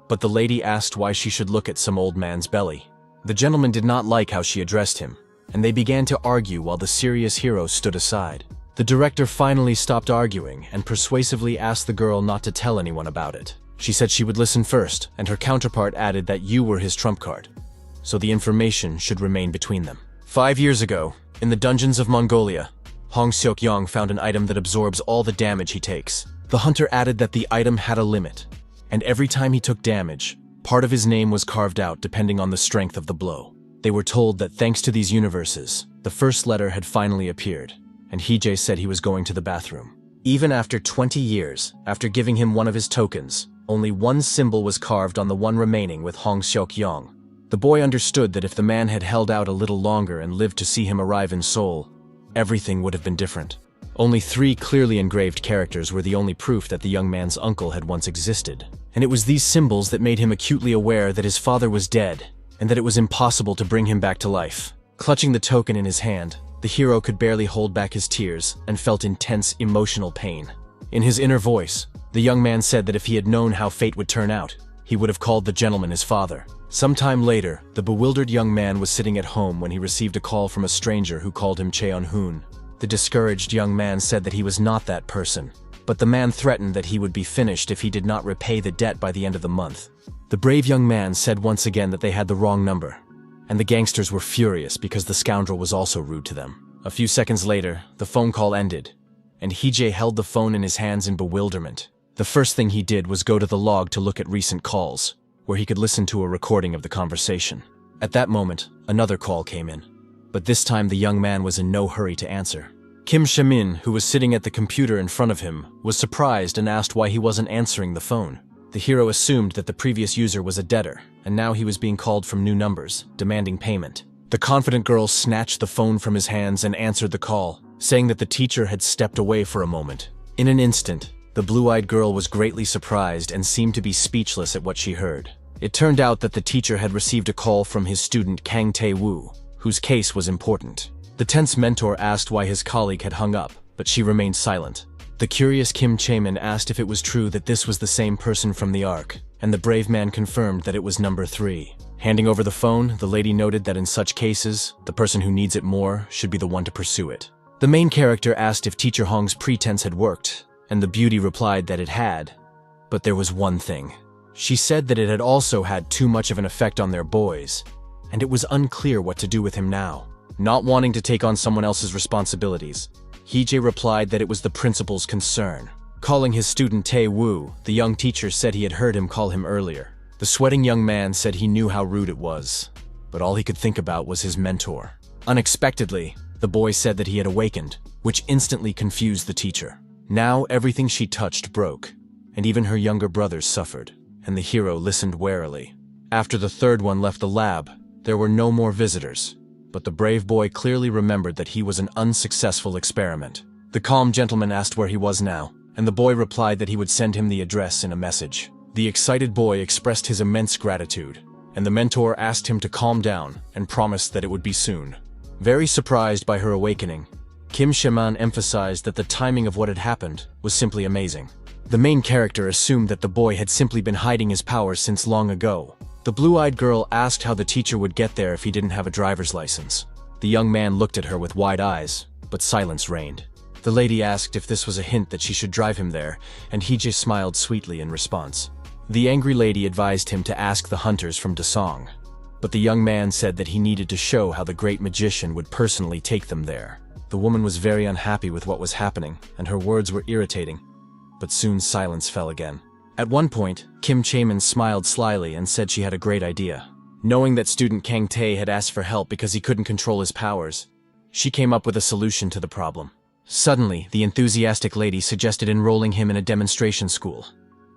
But the lady asked why she should look at some old man's belly. The gentleman did not like how she addressed him, and they began to argue while the serious hero stood aside. The director finally stopped arguing and persuasively asked the girl not to tell anyone about it. She said she would listen first, and her counterpart added that you were his trump card, so the information should remain between them. 5 years ago, in the dungeons of Mongolia, Hong Seok-young found an item that absorbs all the damage he takes. The hunter added that the item had a limit, and every time he took damage, part of his name was carved out depending on the strength of the blow. They were told that thanks to these universes, the first letter had finally appeared, and Hije said he was going to the bathroom. Even after 20 years, after giving him one of his tokens, only one symbol was carved on the one remaining with Hong Seok-young. The boy understood that if the man had held out a little longer and lived to see him arrive in Seoul, everything would have been different. Only 3 clearly engraved characters were the only proof that the young man's uncle had once existed, and it was these symbols that made him acutely aware that his father was dead, and that it was impossible to bring him back to life. Clutching the token in his hand, the hero could barely hold back his tears and felt intense emotional pain. In his inner voice, the young man said that if he had known how fate would turn out, he would have called the gentleman his father. Sometime later, the bewildered young man was sitting at home when he received a call from a stranger who called him Cheon-hoon. The discouraged young man said that he was not that person, but the man threatened that he would be finished if he did not repay the debt by the end of the month. The brave young man said once again that they had the wrong number, and the gangsters were furious because the scoundrel was also rude to them. A few seconds later, the phone call ended, and Hee-jae held the phone in his hands in bewilderment. The first thing he did was go to the log to look at recent calls, where he could listen to a recording of the conversation. At that moment, another call came in, but this time the young man was in no hurry to answer. Kim Shamin, who was sitting at the computer in front of him, was surprised and asked why he wasn't answering the phone. The hero assumed that the previous user was a debtor, and now he was being called from new numbers, demanding payment. The confident girl snatched the phone from his hands and answered the call, saying that the teacher had stepped away for a moment. In an instant, the blue-eyed girl was greatly surprised and seemed to be speechless at what she heard. It turned out that the teacher had received a call from his student Kang Tae-woo, whose case was important. The tense mentor asked why his colleague had hung up, but she remained silent. The curious Kim Chae-min asked if it was true that this was the same person from the Ark, and the brave man confirmed that it was number 3. Handing over the phone, the lady noted that in such cases, the person who needs it more should be the one to pursue it. The main character asked if Teacher Hong's pretense had worked, and the beauty replied that it had. But there was one thing. She said that it had also had too much of an effect on their boys, and it was unclear what to do with him now. Not wanting to take on someone else's responsibilities, Hee-jae replied that it was the principal's concern. Calling his student Tae-woo, the young teacher said he had heard him call him earlier. The sweating young man said he knew how rude it was, but all he could think about was his mentor. Unexpectedly, the boy said that he had awakened, which instantly confused the teacher. Now everything she touched broke, and even her younger brothers suffered, and the hero listened warily. After the third one left the lab, there were no more visitors. But the brave boy clearly remembered that he was an unsuccessful experiment. The calm gentleman asked where he was now, and the boy replied that he would send him the address in a message. The excited boy expressed his immense gratitude, and the mentor asked him to calm down and promised that it would be soon. Very surprised by her awakening, Kim Shae-min emphasized that the timing of what had happened was simply amazing. The main character assumed that the boy had simply been hiding his powers since long ago. The blue-eyed girl asked how the teacher would get there if he didn't have a driver's license. The young man looked at her with wide eyes, but silence reigned. The lady asked if this was a hint that she should drive him there, and Hee-jae smiled sweetly in response. The angry lady advised him to ask the hunters from Dasong, but the young man said that he needed to show how the great magician would personally take them there. The woman was very unhappy with what was happening, and her words were irritating, but soon silence fell again. At one point, Kim Chae-min smiled slyly and said she had a great idea. Knowing that student Kang Tae had asked for help because he couldn't control his powers, she came up with a solution to the problem. Suddenly, the enthusiastic lady suggested enrolling him in a demonstration school,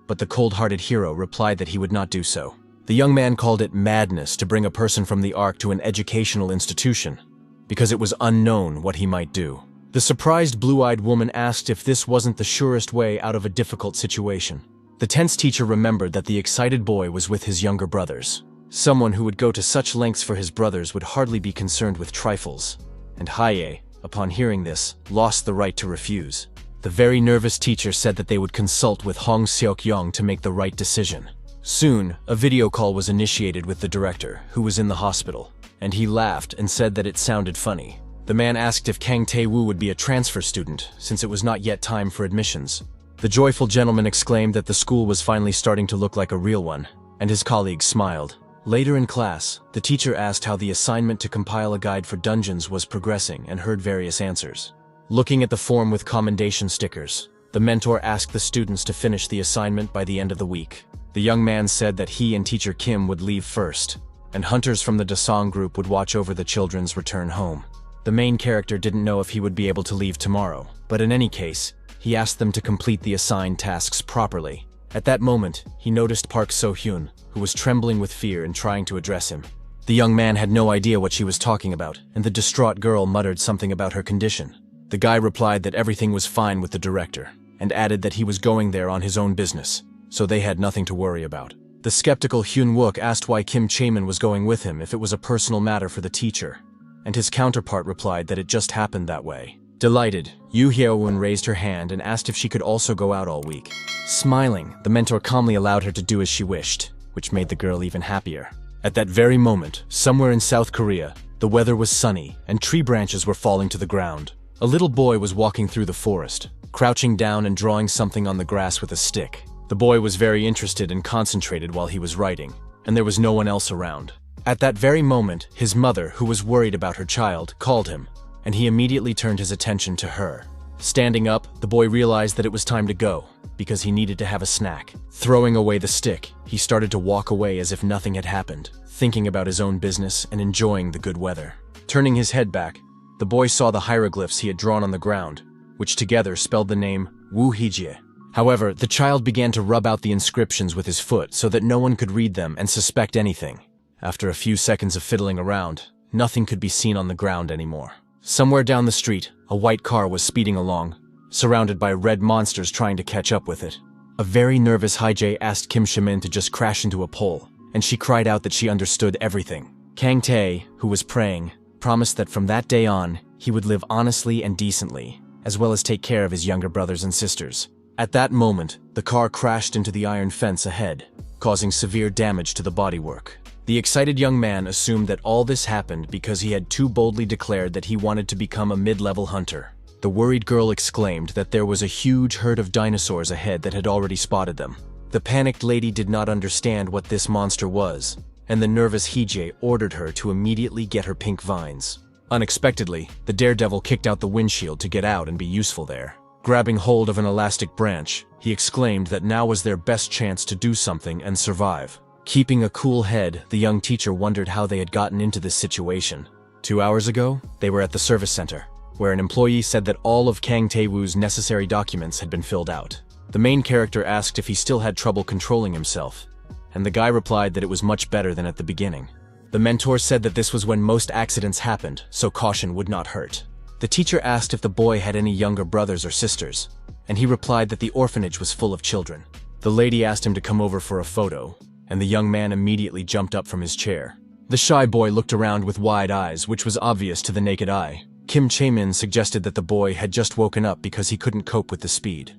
but the cold-hearted hero replied that he would not do so. The young man called it madness to bring a person from the Ark to an educational institution, because it was unknown what he might do. The surprised blue-eyed woman asked if this wasn't the surest way out of a difficult situation. The tense teacher remembered that the excited boy was with his younger brothers. Someone who would go to such lengths for his brothers would hardly be concerned with trifles, and Haye, upon hearing this, lost the right to refuse. The very nervous teacher said that they would consult with Hong Seok-young to make the right decision. Soon, a video call was initiated with the director, who was in the hospital, and he laughed and said that it sounded funny. The man asked if Kang Tae-woo would be a transfer student, since it was not yet time for admissions. The joyful gentleman exclaimed that the school was finally starting to look like a real one, and his colleagues smiled. Later in class, the teacher asked how the assignment to compile a guide for dungeons was progressing and heard various answers. Looking at the form with commendation stickers, the mentor asked the students to finish the assignment by the end of the week. The young man said that he and teacher Kim would leave first, and hunters from the Dasong group would watch over the children's return home. The main character didn't know if he would be able to leave tomorrow, but in any case, he asked them to complete the assigned tasks properly. At that moment, he noticed Park So-hyun, who was trembling with fear and trying to address him. The young man had no idea what she was talking about, and the distraught girl muttered something about her condition. The guy replied that everything was fine with the director, and added that he was going there on his own business, so they had nothing to worry about. The skeptical Hyun-wook asked why Kim Chae-min was going with him if it was a personal matter for the teacher, and his counterpart replied that it just happened that way. Delighted, Yu Hyeowon raised her hand and asked if she could also go out all week. Smiling, the mentor calmly allowed her to do as she wished, which made the girl even happier. At that very moment, somewhere in South Korea, the weather was sunny and tree branches were falling to the ground. A little boy was walking through the forest, crouching down and drawing something on the grass with a stick. The boy was very interested and concentrated while he was writing, and there was no one else around. At that very moment, his mother, who was worried about her child, called him, and he immediately turned his attention to her. Standing up, the boy realized that it was time to go, because he needed to have a snack. Throwing away the stick, he started to walk away as if nothing had happened, thinking about his own business and enjoying the good weather. Turning his head back, the boy saw the hieroglyphs he had drawn on the ground, which together spelled the name Woo Hee-jie. However, the child began to rub out the inscriptions with his foot so that no one could read them and suspect anything. After a few seconds of fiddling around, nothing could be seen on the ground anymore. Somewhere down the street, a white car was speeding along, surrounded by red monsters trying to catch up with it. A very nervous Hye-jae asked Kim Shamin to just crash into a pole, and she cried out that she understood everything. Kang Tae, who was praying, promised that from that day on, he would live honestly and decently, as well as take care of his younger brothers and sisters. At that moment, the car crashed into the iron fence ahead, causing severe damage to the bodywork. The excited young man assumed that all this happened because he had too boldly declared that he wanted to become a mid-level hunter. The worried girl exclaimed that there was a huge herd of dinosaurs ahead that had already spotted them. The panicked lady did not understand what this monster was, and the nervous Hee-jae ordered her to immediately get her pink vines. Unexpectedly, the daredevil kicked out the windshield to get out and be useful there. Grabbing hold of an elastic branch, he exclaimed that now was their best chance to do something and survive. Keeping a cool head, the young teacher wondered how they had gotten into this situation. 2 hours ago, they were at the service center, where an employee said that all of Kang Tae-woo's necessary documents had been filled out. The main character asked if he still had trouble controlling himself, and the guy replied that it was much better than at the beginning. The mentor said that this was when most accidents happened, so caution would not hurt. The teacher asked if the boy had any younger brothers or sisters, and he replied that the orphanage was full of children. The lady asked him to come over for a photo, and the young man immediately jumped up from his chair. The shy boy looked around with wide eyes, which was obvious to the naked eye. Kim Chae-min suggested that the boy had just woken up because he couldn't cope with the speed.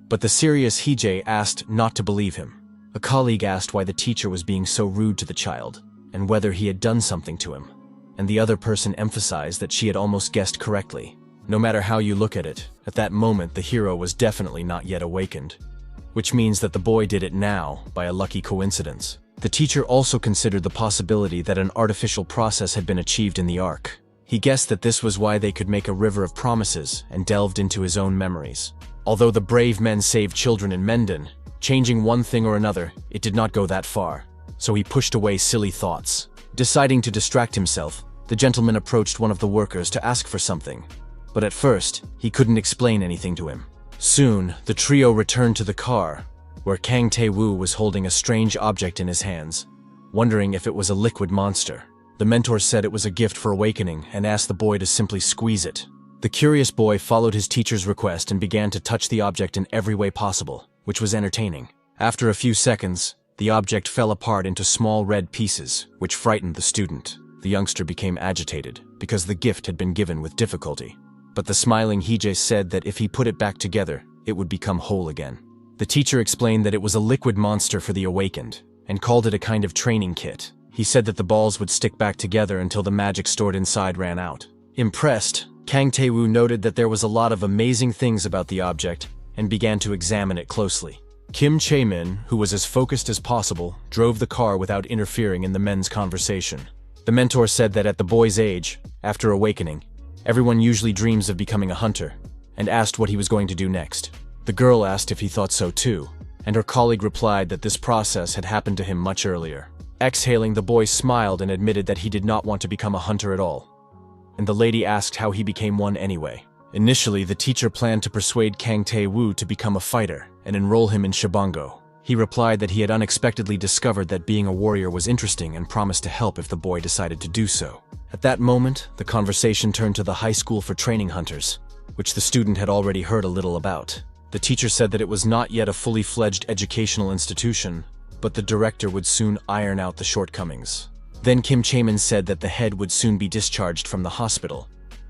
But the serious Hee-jae asked not to believe him. A colleague asked why the teacher was being so rude to the child, and whether he had done something to him. And the other person emphasized that she had almost guessed correctly. No matter how you look at it, at that moment the hero was definitely not yet awakened. Which means that the boy did it now, by a lucky coincidence. The teacher also considered the possibility that an artificial process had been achieved in the ark. He guessed that this was why they could make a river of promises and delved into his own memories. Although the brave men saved children in Menden, changing one thing or another, it did not go that far. So he pushed away silly thoughts. Deciding to distract himself, the gentleman approached one of the workers to ask for something. But at first, he couldn't explain anything to him. Soon, the trio returned to the car, where Kang Tae-woo was holding a strange object in his hands, wondering if it was a liquid monster. The mentor said it was a gift for awakening and asked the boy to simply squeeze it. The curious boy followed his teacher's request and began to touch the object in every way possible, which was entertaining. After a few seconds, the object fell apart into small red pieces, which frightened the student. The youngster became agitated, because the gift had been given with difficulty. But the smiling Hee-jae said that if he put it back together, it would become whole again. The teacher explained that it was a liquid monster for the awakened, and called it a kind of training kit. He said that the balls would stick back together until the magic stored inside ran out. Impressed, Kang Tae-woo noted that there was a lot of amazing things about the object, and began to examine it closely. Kim Chae-min, who was as focused as possible, drove the car without interfering in the men's conversation. The mentor said that at the boy's age, after awakening, everyone usually dreams of becoming a hunter, and asked what he was going to do next. The girl asked if he thought so too, and her colleague replied that this process had happened to him much earlier. Exhaling, the boy smiled and admitted that he did not want to become a hunter at all. And the lady asked how he became one anyway. Initially, the teacher planned to persuade Kang Tae-woo to become a fighter and enroll him in Shabango. He replied that he had unexpectedly discovered that being a warrior was interesting and promised to help if the boy decided to do so. At that moment, the conversation turned to the high school for training hunters, which the student had already heard a little about. The teacher said that it was not yet a fully fledged educational institution, but the director would soon iron out the shortcomings. Then Kim Chae-min said that the head would soon be discharged from the hospital,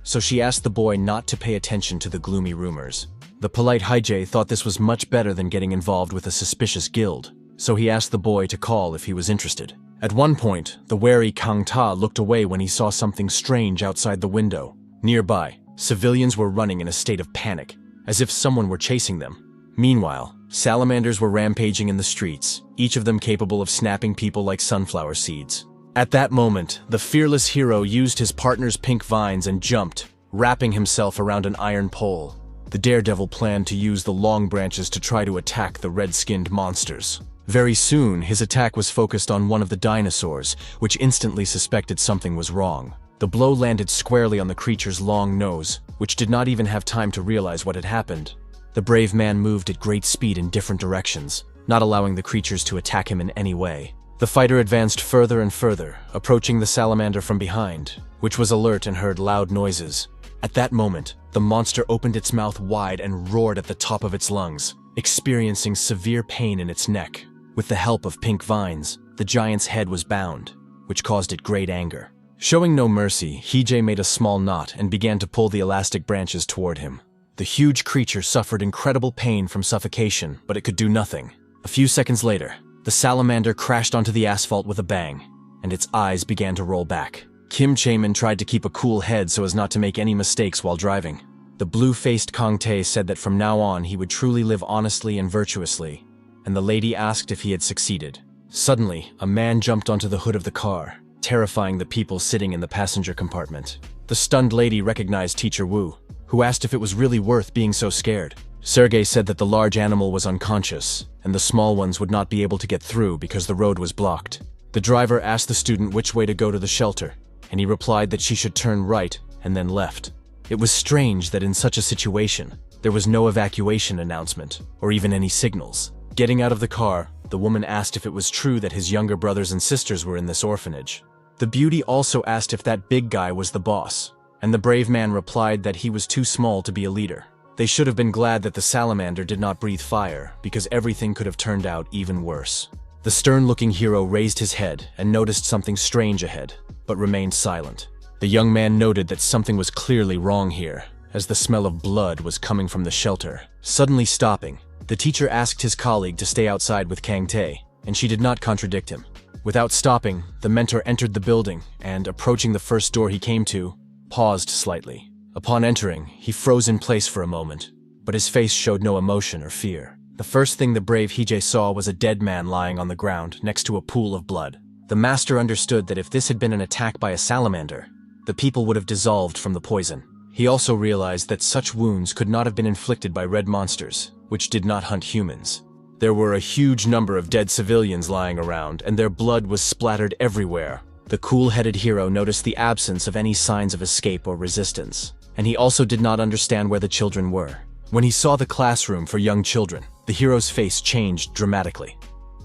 so she asked the boy not to pay attention to the gloomy rumors. The polite Hye-jae thought this was much better than getting involved with a suspicious guild, so he asked the boy to call if he was interested. At one point, the wary Kang-ta looked away when he saw something strange outside the window. Nearby, civilians were running in a state of panic, as if someone were chasing them. Meanwhile, salamanders were rampaging in the streets, each of them capable of snapping people like sunflower seeds. At that moment, the fearless hero used his partner's pink vines and jumped, wrapping himself around an iron pole. The daredevil planned to use the long branches to try to attack the red-skinned monsters. Very soon, his attack was focused on one of the dinosaurs, which instantly suspected something was wrong. The blow landed squarely on the creature's long nose, which did not even have time to realize what had happened. The brave man moved at great speed in different directions, not allowing the creatures to attack him in any way. The fighter advanced further and further, approaching the salamander from behind, which was alert and heard loud noises. At that moment, the monster opened its mouth wide and roared at the top of its lungs, experiencing severe pain in its neck. With the help of pink vines, the giant's head was bound, which caused it great anger. Showing no mercy, Hye-jae made a small knot and began to pull the elastic branches toward him. The huge creature suffered incredible pain from suffocation, but it could do nothing. A few seconds later, the salamander crashed onto the asphalt with a bang, and its eyes began to roll back. Kim Chae-min tried to keep a cool head so as not to make any mistakes while driving. The blue-faced Kang Tae said that from now on he would truly live honestly and virtuously, and the lady asked if he had succeeded. Suddenly, a man jumped onto the hood of the car, terrifying the people sitting in the passenger compartment. The stunned lady recognized Teacher Wu, who asked if it was really worth being so scared. Sergei said that the large animal was unconscious, and the small ones would not be able to get through because the road was blocked. The driver asked the student which way to go to the shelter, and he replied that she should turn right and then left. It was strange that in such a situation, there was no evacuation announcement, or even any signals. Getting out of the car, the woman asked if it was true that his younger brothers and sisters were in this orphanage. The beauty also asked if that big guy was the boss, and the brave man replied that he was too small to be a leader. They should have been glad that the salamander did not breathe fire, because everything could have turned out even worse. The stern-looking hero raised his head and noticed something strange ahead, but remained silent. The young man noted that something was clearly wrong here, as the smell of blood was coming from the shelter. Suddenly stopping, the teacher asked his colleague to stay outside with Kang Tae, and she did not contradict him. Without stopping, the mentor entered the building and, approaching the first door he came to, paused slightly. Upon entering, he froze in place for a moment, but his face showed no emotion or fear. The first thing the brave Hye-jae saw was a dead man lying on the ground next to a pool of blood. The master understood that if this had been an attack by a salamander, the people would have dissolved from the poison. He also realized that such wounds could not have been inflicted by red monsters, which did not hunt humans. There were a huge number of dead civilians lying around, and their blood was splattered everywhere. The cool-headed hero noticed the absence of any signs of escape or resistance, and he also did not understand where the children were. When he saw the classroom for young children, the hero's face changed dramatically.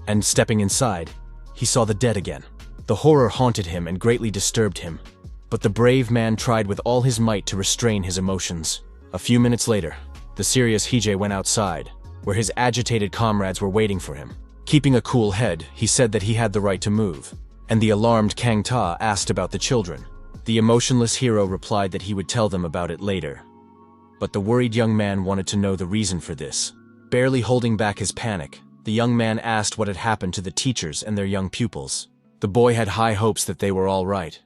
And stepping inside, he saw the dead again. The horror haunted him and greatly disturbed him, but the brave man tried with all his might to restrain his emotions. A few minutes later, the serious Hye-jae went outside, where his agitated comrades were waiting for him. Keeping a cool head, he said that he had the right to move, and the alarmed Kang Ta asked about the children. The emotionless hero replied that he would tell them about it later. But the worried young man wanted to know the reason for this. Barely holding back his panic, the young man asked what had happened to the teachers and their young pupils. The boy had high hopes that they were all right,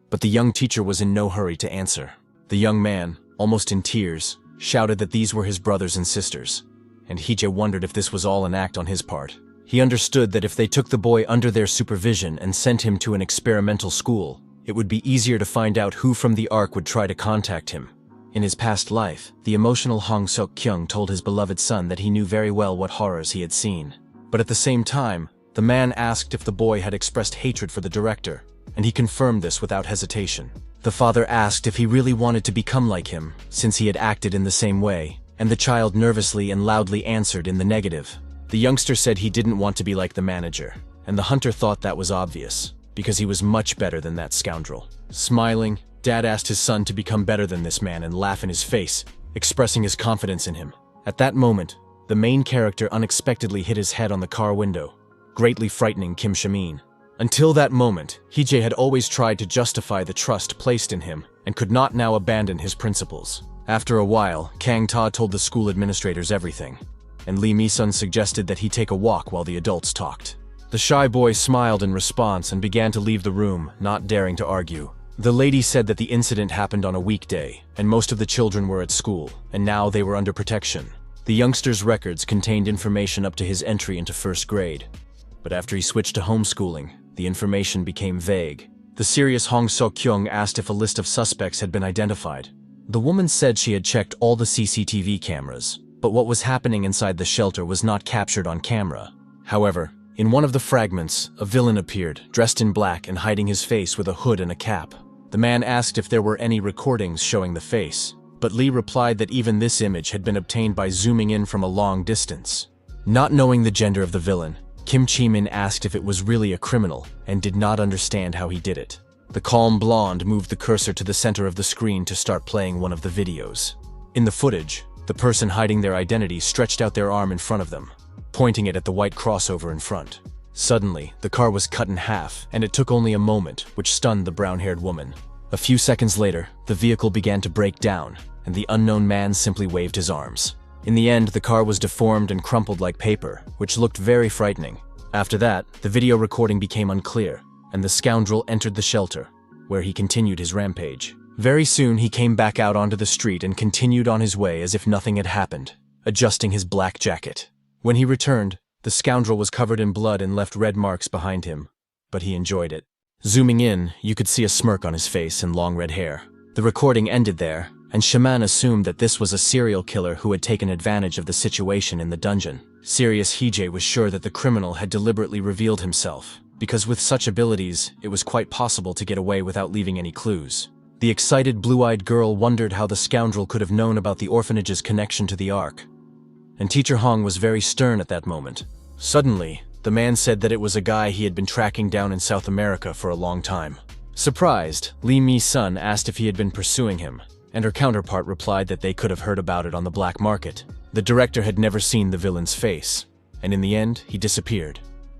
but the young teacher was in no hurry to answer. The young man, almost in tears, shouted that these were his brothers and sisters, and Hye-jae wondered if this was all an act on his part. He understood that if they took the boy under their supervision and sent him to an experimental school, it would be easier to find out who from the Ark would try to contact him. In his past life, the emotional Hong Seok-kyung told his beloved son that he knew very well what horrors he had seen. But at the same time, the man asked if the boy had expressed hatred for the director, and he confirmed this without hesitation. The father asked if he really wanted to become like him, since he had acted in the same way, and the child nervously and loudly answered in the negative. The youngster said he didn't want to be like the manager, and the hunter thought that was obvious, because he was much better than that scoundrel. Smiling, Dad asked his son to become better than this man and laugh in his face, expressing his confidence in him. At that moment, the main character unexpectedly hit his head on the car window, greatly frightening Kim Shamin. Until that moment, Hee-jae had always tried to justify the trust placed in him and could not now abandon his principles. After a while, Kang-ta told the school administrators everything, and Lee Mi-sun suggested that he take a walk while the adults talked. The shy boy smiled in response and began to leave the room, not daring to argue. The lady said that the incident happened on a weekday, and most of the children were at school, and now they were under protection. The youngster's records contained information up to his entry into first grade. But after he switched to homeschooling, the information became vague. The serious Hong Seok-kyung asked if a list of suspects had been identified. The woman said she had checked all the CCTV cameras, but what was happening inside the shelter was not captured on camera. However, in one of the fragments, a villain appeared, dressed in black and hiding his face with a hood and a cap. The man asked if there were any recordings showing the face, but Lee replied that even this image had been obtained by zooming in from a long distance. Not knowing the gender of the villain, Kim Chi-min asked if it was really a criminal and did not understand how he did it. The calm blonde moved the cursor to the center of the screen to start playing one of the videos. In the footage, the person hiding their identity stretched out their arm in front of them, pointing it at the white crossover in front. Suddenly, the car was cut in half, and it took only a moment, which stunned the brown-haired woman. A few seconds later, the vehicle began to break down, and the unknown man simply waved his arms. In the end, the car was deformed and crumpled like paper, which looked very frightening. After that, the video recording became unclear, and the scoundrel entered the shelter, where he continued his rampage. Very soon, he came back out onto the street and continued on his way as if nothing had happened, adjusting his black jacket. When he returned, the scoundrel was covered in blood and left red marks behind him, but he enjoyed it. Zooming in, you could see a smirk on his face and long red hair. The recording ended there, and Shaman assumed that this was a serial killer who had taken advantage of the situation in the dungeon. Serious Hee-jae was sure that the criminal had deliberately revealed himself, because with such abilities, it was quite possible to get away without leaving any clues. The excited blue-eyed girl wondered how the scoundrel could have known about the orphanage's connection to the Ark. And Teacher Hong was very stern at that moment. Suddenly, the man said that it was a guy he had been tracking down in South America for a long time. Surprised, Lee Mi-sun asked if he had been pursuing him, and her counterpart replied that they could have heard about it on the black market. The director had never seen the villain's face, and in the end, he disappeared.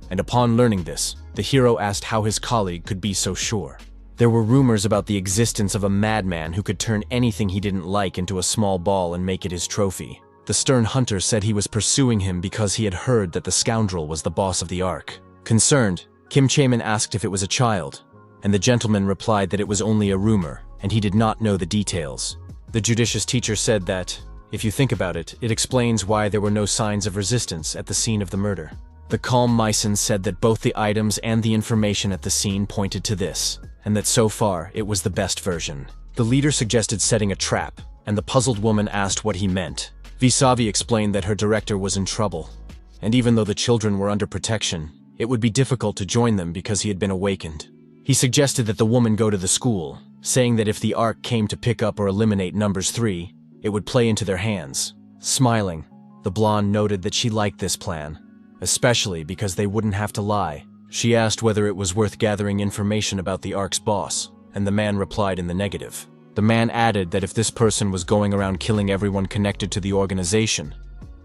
And upon learning this, the hero asked how his colleague could be so sure. There were rumors about the existence of a madman who could turn anything he didn't like into a small ball and make it his trophy. The stern hunter said he was pursuing him because he had heard that the scoundrel was the boss of the Ark. Concerned, Kim Chae-min asked if it was a child, and the gentleman replied that it was only a rumor, and he did not know the details. The judicious teacher said that, if you think about it, it explains why there were no signs of resistance at the scene of the murder. The calm Maisen said that both the items and the information at the scene pointed to this, and that so far it was the best version. The leader suggested setting a trap, and the puzzled woman asked what he meant. Visavi explained that her director was in trouble, and even though the children were under protection, it would be difficult to join them because he had been awakened. He suggested that the woman go to the school, saying that if the Ark came to pick up or eliminate numbers 3, it would play into their hands. Smiling, the blonde noted that she liked this plan, especially because they wouldn't have to lie. She asked whether it was worth gathering information about the Ark's boss, and the man replied in the negative. The man added that if this person was going around killing everyone connected to the organization,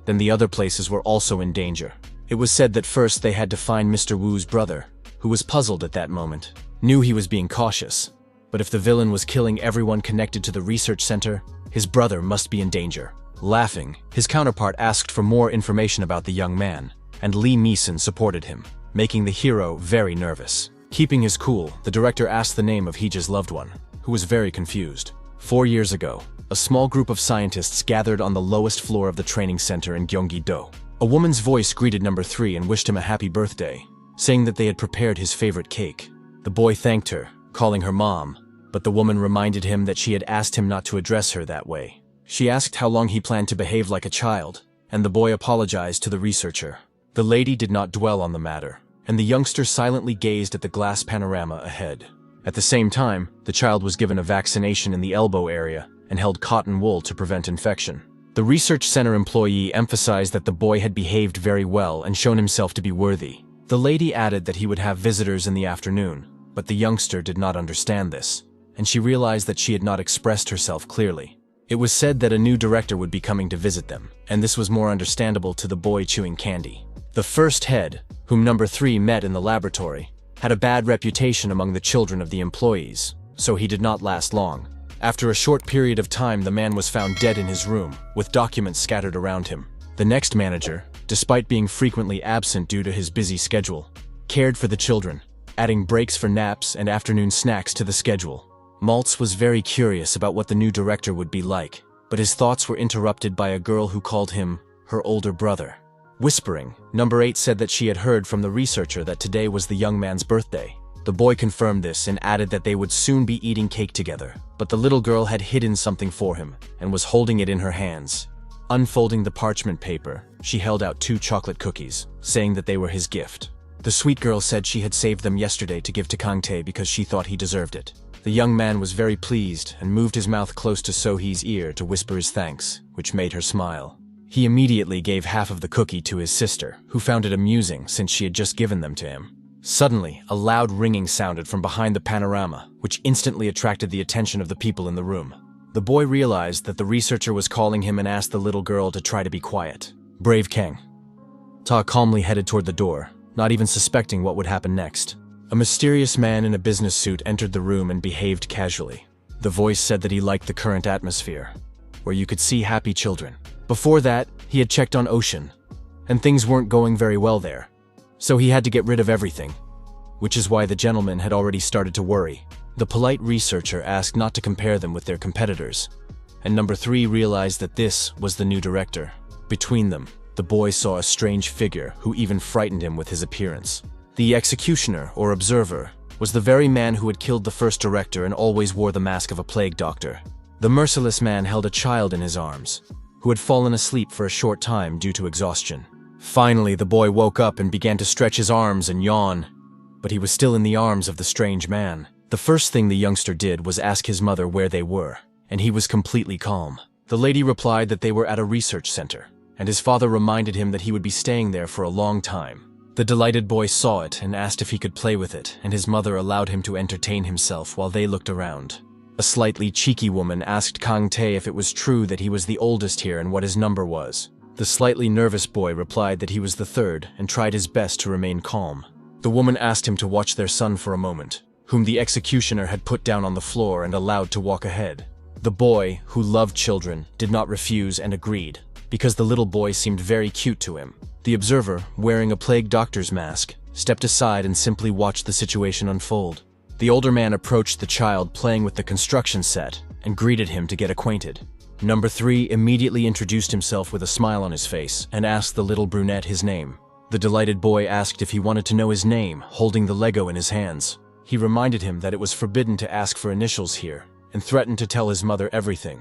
then the other places were also in danger. It was said that first they had to find Mr. Wu's brother, who was puzzled at that moment, knew he was being cautious. But if the villain was killing everyone connected to the research center, his brother must be in danger. Laughing, his counterpart asked for more information about the young man, and Lee Mi-sun supported him, making the hero very nervous. Keeping his cool, the director asked the name of Hee-jae's loved one, who was very confused. 4 years ago, a small group of scientists gathered on the lowest floor of the training center in Gyeonggi-do. A woman's voice greeted number 3 and wished him a happy birthday, saying that they had prepared his favorite cake. The boy thanked her, calling her mom, but the woman reminded him that she had asked him not to address her that way. She asked how long he planned to behave like a child, and the boy apologized to the researcher. The lady did not dwell on the matter, and the youngster silently gazed at the glass panorama ahead. At the same time, the child was given a vaccination in the elbow area and held cotton wool to prevent infection. The research center employee emphasized that the boy had behaved very well and shown himself to be worthy. The lady added that he would have visitors in the afternoon, but the youngster did not understand this, and she realized that she had not expressed herself clearly. It was said that a new director would be coming to visit them, and this was more understandable to the boy chewing candy. The first head, whom number 3 met in the laboratory, had a bad reputation among the children of the employees, so he did not last long. After a short period of time, the man was found dead in his room, with documents scattered around him. The next manager, despite being frequently absent due to his busy schedule, cared for the children, adding breaks for naps and afternoon snacks to the schedule. Maltz was very curious about what the new director would be like, but his thoughts were interrupted by a girl who called him her older brother. Whispering, number 8 said that she had heard from the researcher that today was the young man's birthday. The boy confirmed this and added that they would soon be eating cake together, but the little girl had hidden something for him and was holding it in her hands. Unfolding the parchment paper, she held out 2 chocolate cookies, saying that they were his gift. The sweet girl said she had saved them yesterday to give to Kang Tae because she thought he deserved it. The young man was very pleased and moved his mouth close to So-hee's ear to whisper his thanks, which made her smile. He immediately gave half of the cookie to his sister, who found it amusing since she had just given them to him. Suddenly, a loud ringing sounded from behind the panorama, which instantly attracted the attention of the people in the room. The boy realized that the researcher was calling him and asked the little girl to try to be quiet. Brave Kang Ta calmly headed toward the door, not even suspecting what would happen next. A mysterious man in a business suit entered the room and behaved casually. The voice said that he liked the current atmosphere, where you could see happy children. Before that, he had checked on Ocean, and things weren't going very well there, so he had to get rid of everything, which is why the gentleman had already started to worry. The polite researcher asked not to compare them with their competitors, and number 3 realized that this was the new director. Between them, the boy saw a strange figure who even frightened him with his appearance. The executioner, or observer, was the very man who had killed the first director and always wore the mask of a plague doctor. The merciless man held a child in his arms, who had fallen asleep for a short time due to exhaustion. Finally, the boy woke up and began to stretch his arms and yawn, but he was still in the arms of the strange man. The first thing the youngster did was ask his mother where they were, and he was completely calm. The lady replied that they were at a research center, and his father reminded him that he would be staying there for a long time. The delighted boy saw it and asked if he could play with it, and his mother allowed him to entertain himself while they looked around. A slightly cheeky woman asked Kang Tae if it was true that he was the oldest here and what his number was. The slightly nervous boy replied that he was the 3rd and tried his best to remain calm. The woman asked him to watch their son for a moment, whom the executioner had put down on the floor and allowed to walk ahead. The boy, who loved children, did not refuse and agreed, because the little boy seemed very cute to him. The observer, wearing a plague doctor's mask, stepped aside and simply watched the situation unfold. The older man approached the child playing with the construction set and greeted him to get acquainted. Number 3 immediately introduced himself with a smile on his face and asked the little brunette his name. The delighted boy asked if he wanted to know his name, holding the Lego in his hands. He reminded him that it was forbidden to ask for initials here and threatened to tell his mother everything,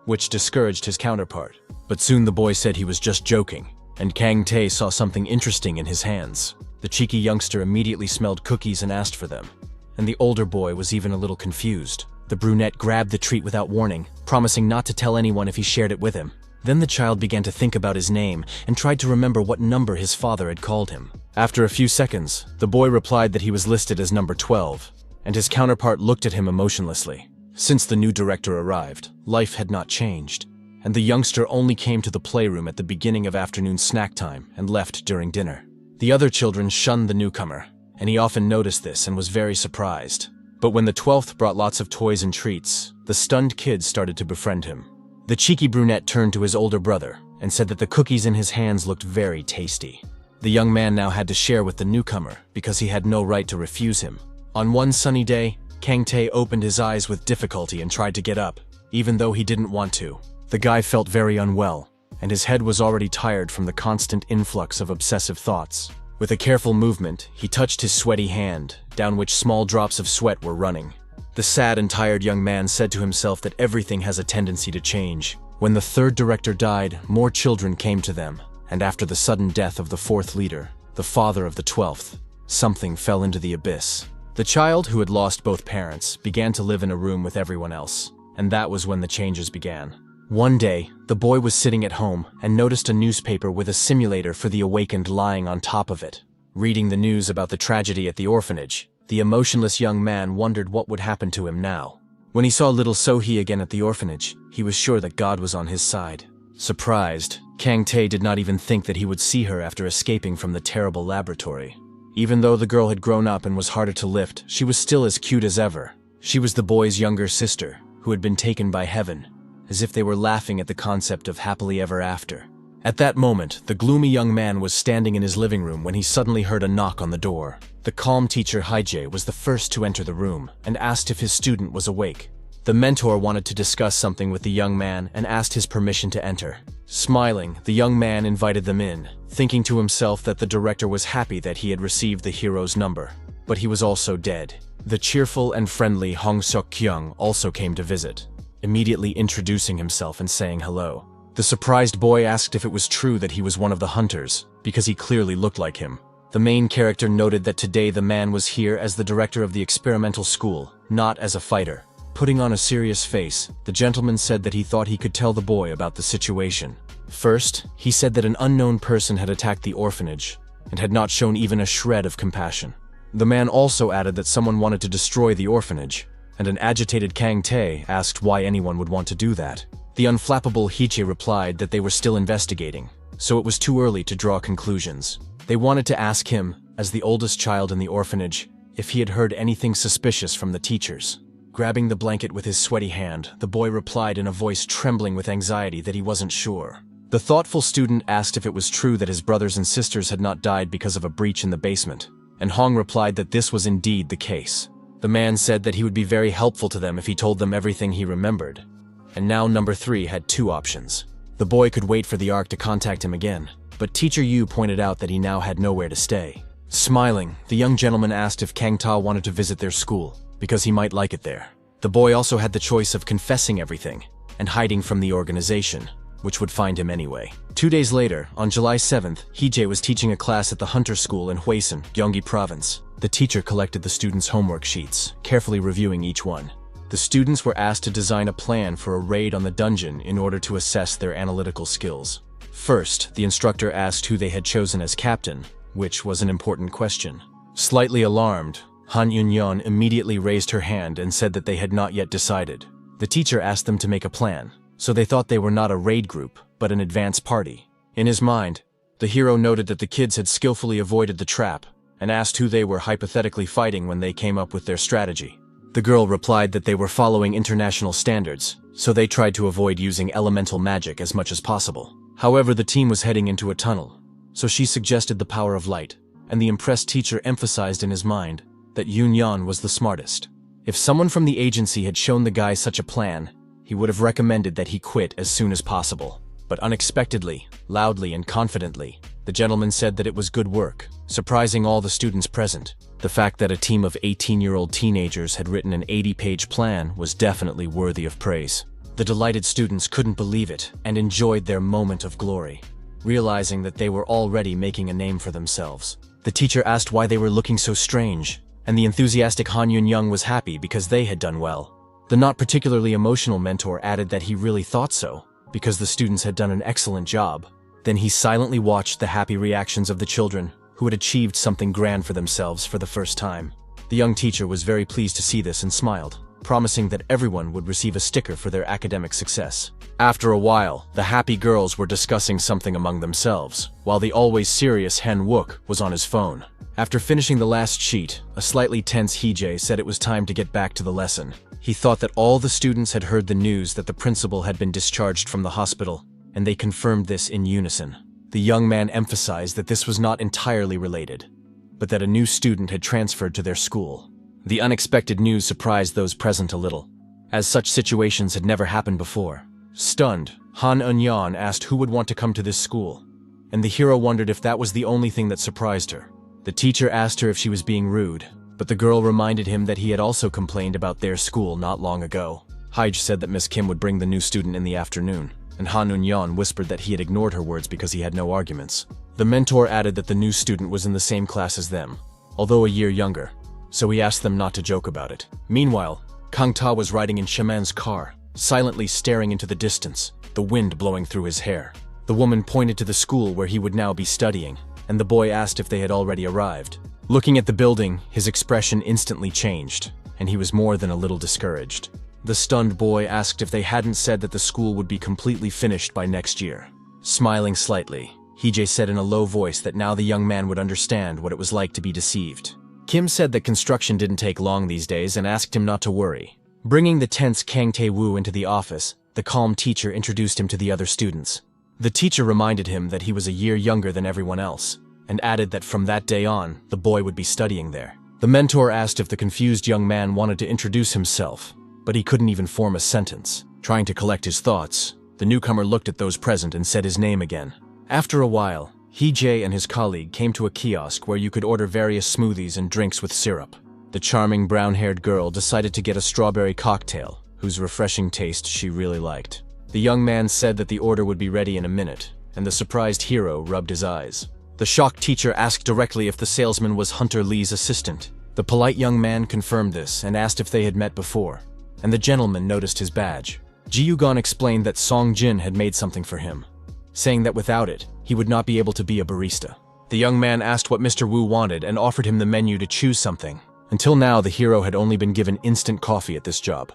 which discouraged his counterpart. But soon the boy said he was just joking, and Kang Tae saw something interesting in his hands. The cheeky youngster immediately smelled cookies and asked for them, and the older boy was even a little confused. The brunette grabbed the treat without warning, promising not to tell anyone if he shared it with him. Then the child began to think about his name and tried to remember what number his father had called him. After a few seconds, the boy replied that he was listed as number 12, and his counterpart looked at him emotionlessly. Since the new director arrived, life had not changed, and the youngster only came to the playroom at the beginning of afternoon snack time and left during dinner. The other children shunned the newcomer, and he often noticed this and was very surprised. But when the 12th brought lots of toys and treats, the stunned kids started to befriend him. The cheeky brunette turned to his older brother and said that the cookies in his hands looked very tasty. The young man now had to share with the newcomer because he had no right to refuse him. On one sunny day, Kang Tae opened his eyes with difficulty and tried to get up, even though he didn't want to. The guy felt very unwell, and his head was already tired from the constant influx of obsessive thoughts. With a careful movement, he touched his sweaty hand, down which small drops of sweat were running. The sad and tired young man said to himself that everything has a tendency to change. When the 3rd director died, more children came to them, and after the sudden death of the 4th leader, the father of the 12th, something fell into the abyss. The child, who had lost both parents, began to live in a room with everyone else, and that was when the changes began. One day, the boy was sitting at home and noticed a newspaper with a simulator for the awakened lying on top of it. Reading the news about the tragedy at the orphanage, the emotionless young man wondered what would happen to him now. When he saw little So-hee again at the orphanage, he was sure that God was on his side. Surprised, Kang Tae did not even think that he would see her after escaping from the terrible laboratory. Even though the girl had grown up and was harder to lift, she was still as cute as ever. She was the boy's younger sister, who had been taken by heaven, as if they were laughing at the concept of happily ever after. At that moment, the gloomy young man was standing in his living room when he suddenly heard a knock on the door. The calm teacher Haije was the first to enter the room and asked if his student was awake. The mentor wanted to discuss something with the young man and asked his permission to enter. Smiling, the young man invited them in, thinking to himself that the director was happy that he had received the hero's number. But he was also dead. The cheerful and friendly Hong Seok-kyung also came to visit, immediately introducing himself and saying hello. The surprised boy asked if it was true that he was one of the hunters, because he clearly looked like him. The main character noted that today the man was here as the director of the experimental school, not as a fighter. Putting on a serious face, the gentleman said that he thought he could tell the boy about the situation. First, he said that an unknown person had attacked the orphanage and had not shown even a shred of compassion. The man also added that someone wanted to destroy the orphanage, and an agitated Kang Tae asked why anyone would want to do that. The unflappable Hiche replied that they were still investigating, so it was too early to draw conclusions. They wanted to ask him, as the oldest child in the orphanage, if he had heard anything suspicious from the teachers. Grabbing the blanket with his sweaty hand, the boy replied in a voice trembling with anxiety that he wasn't sure. The thoughtful student asked if it was true that his brothers and sisters had not died because of a breach in the basement, and Hong replied that this was indeed the case. The man said that he would be very helpful to them if he told them everything he remembered. And now number 3 had 2 options. The boy could wait for the ARC to contact him again, but teacher Yu pointed out that he now had nowhere to stay. Smiling, the young gentleman asked if Kang Ta wanted to visit their school, because he might like it there. The boy also had the choice of confessing everything and hiding from the organization, which would find him anyway. 2 days later, on July 7th, Hee-jae was teaching a class at the Hunter School in Hwasun, Gyeonggi Province. The teacher collected the students' homework sheets, carefully reviewing each one. The students were asked to design a plan for a raid on the dungeon in order to assess their analytical skills. First, the instructor asked who they had chosen as captain, which was an important question. Slightly alarmed, Han Yun-yeon immediately raised her hand and said that they had not yet decided. The teacher asked them to make a plan, so they thought they were not a raid group, but an advance party. In his mind, the hero noted that the kids had skillfully avoided the trap and asked who they were hypothetically fighting when they came up with their strategy. The girl replied that they were following international standards, so they tried to avoid using elemental magic as much as possible. However, the team was heading into a tunnel, so she suggested the power of light, and the impressed teacher emphasized in his mind that Yun-yeon was the smartest. If someone from the agency had shown the guy such a plan, he would have recommended that he quit as soon as possible. But unexpectedly, loudly and confidently, the gentleman said that it was good work, surprising all the students present. The fact that a team of 18-year-old teenagers had written an 80-page plan was definitely worthy of praise. The delighted students couldn't believe it and enjoyed their moment of glory, realizing that they were already making a name for themselves. The teacher asked why they were looking so strange, and the enthusiastic Han Yun-young was happy because they had done well. The not particularly emotional mentor added that he really thought so, because the students had done an excellent job. Then he silently watched the happy reactions of the children, who had achieved something grand for themselves for the first time. The young teacher was very pleased to see this and smiled, promising that everyone would receive a sticker for their academic success. After a while, the happy girls were discussing something among themselves, while the always serious Hen Wook was on his phone. After finishing the last sheet, a slightly tense Hee-jae said it was time to get back to the lesson. He thought that all the students had heard the news that the principal had been discharged from the hospital, and they confirmed this in unison. The young man emphasized that this was not entirely related, but that a new student had transferred to their school. The unexpected news surprised those present a little, as such situations had never happened before. Stunned, Han Eun-yeon asked who would want to come to this school, and the hero wondered if that was the only thing that surprised her. The teacher asked her if she was being rude, but the girl reminded him that he had also complained about their school not long ago. Haij said that Miss Kim would bring the new student in the afternoon, and Han Eun-yeon whispered that he had ignored her words because he had no arguments. The mentor added that the new student was in the same class as them, although a year younger, so he asked them not to joke about it. Meanwhile, Kang Ta was riding in Shaman's car, silently staring into the distance, the wind blowing through his hair. The woman pointed to the school where he would now be studying, and the boy asked if they had already arrived. Looking at the building, his expression instantly changed, and he was more than a little discouraged. The stunned boy asked if they hadn't said that the school would be completely finished by next year. Smiling slightly, Hee-jae said in a low voice that now the young man would understand what it was like to be deceived. Kim said that construction didn't take long these days and asked him not to worry. Bringing the tense Kang Tae-woo into the office, the calm teacher introduced him to the other students. The teacher reminded him that he was a year younger than everyone else, and added that from that day on, the boy would be studying there. The mentor asked if the confused young man wanted to introduce himself, but he couldn't even form a sentence. Trying to collect his thoughts, the newcomer looked at those present and said his name again. After a while, Hee-jae and his colleague came to a kiosk where you could order various smoothies and drinks with syrup. The charming brown-haired girl decided to get a strawberry cocktail, whose refreshing taste she really liked. The young man said that the order would be ready in a minute, and the surprised hero rubbed his eyes. The shocked teacher asked directly if the salesman was Hunter Lee's assistant. The polite young man confirmed this and asked if they had met before, and the gentleman noticed his badge. Ji-Yugon explained that Song Jin had made something for him, saying that without it, he would not be able to be a barista. The young man asked what Mr. Wu wanted and offered him the menu to choose something. Until now, the hero had only been given instant coffee at this job,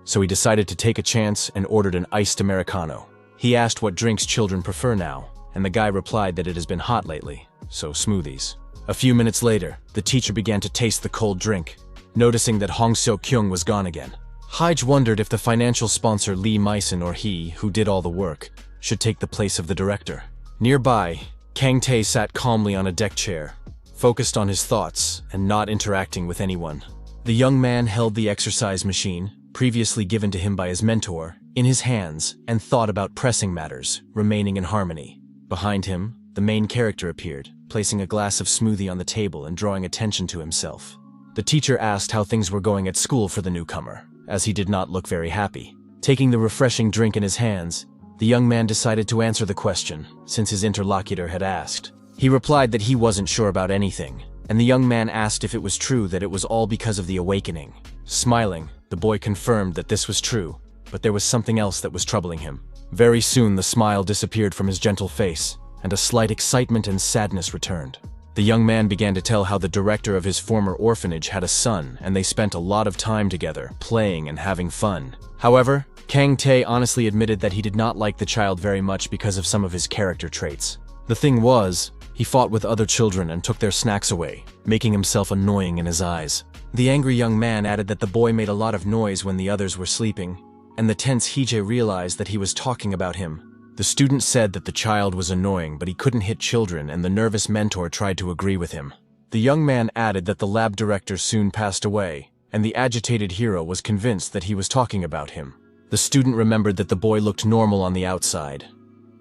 so he decided to take a chance and ordered an iced Americano. He asked what drinks children prefer now, and the guy replied that it has been hot lately, so smoothies. A few minutes later, the teacher began to taste the cold drink, noticing that Hong Seo-kyung was gone again. Hyge wondered if the financial sponsor Lee Myson or he, who did all the work, should take the place of the director. Nearby, Kang Tae sat calmly on a deck chair, focused on his thoughts and not interacting with anyone. The young man held the exercise machine, previously given to him by his mentor, in his hands and thought about pressing matters, remaining in harmony. Behind him, the main character appeared, placing a glass of smoothie on the table and drawing attention to himself. The teacher asked how things were going at school for the newcomer, as he did not look very happy. Taking the refreshing drink in his hands, the young man decided to answer the question, since his interlocutor had asked. He replied that he wasn't sure about anything, and the young man asked if it was true that it was all because of the awakening. Smiling, the boy confirmed that this was true, but there was something else that was troubling him. Very soon the smile disappeared from his gentle face, and a slight excitement and sadness returned. The young man began to tell how the director of his former orphanage had a son, and they spent a lot of time together, playing and having fun. However, Kang Tae honestly admitted that he did not like the child very much because of some of his character traits. The thing was, he fought with other children and took their snacks away, making himself annoying in his eyes. The angry young man added that the boy made a lot of noise when the others were sleeping, and the tense Hee-jae realized that he was talking about him. The student said that the child was annoying, but he couldn't hit children, and the nervous mentor tried to agree with him. The young man added that the lab director soon passed away, and the agitated hero was convinced that he was talking about him. The student remembered that the boy looked normal on the outside,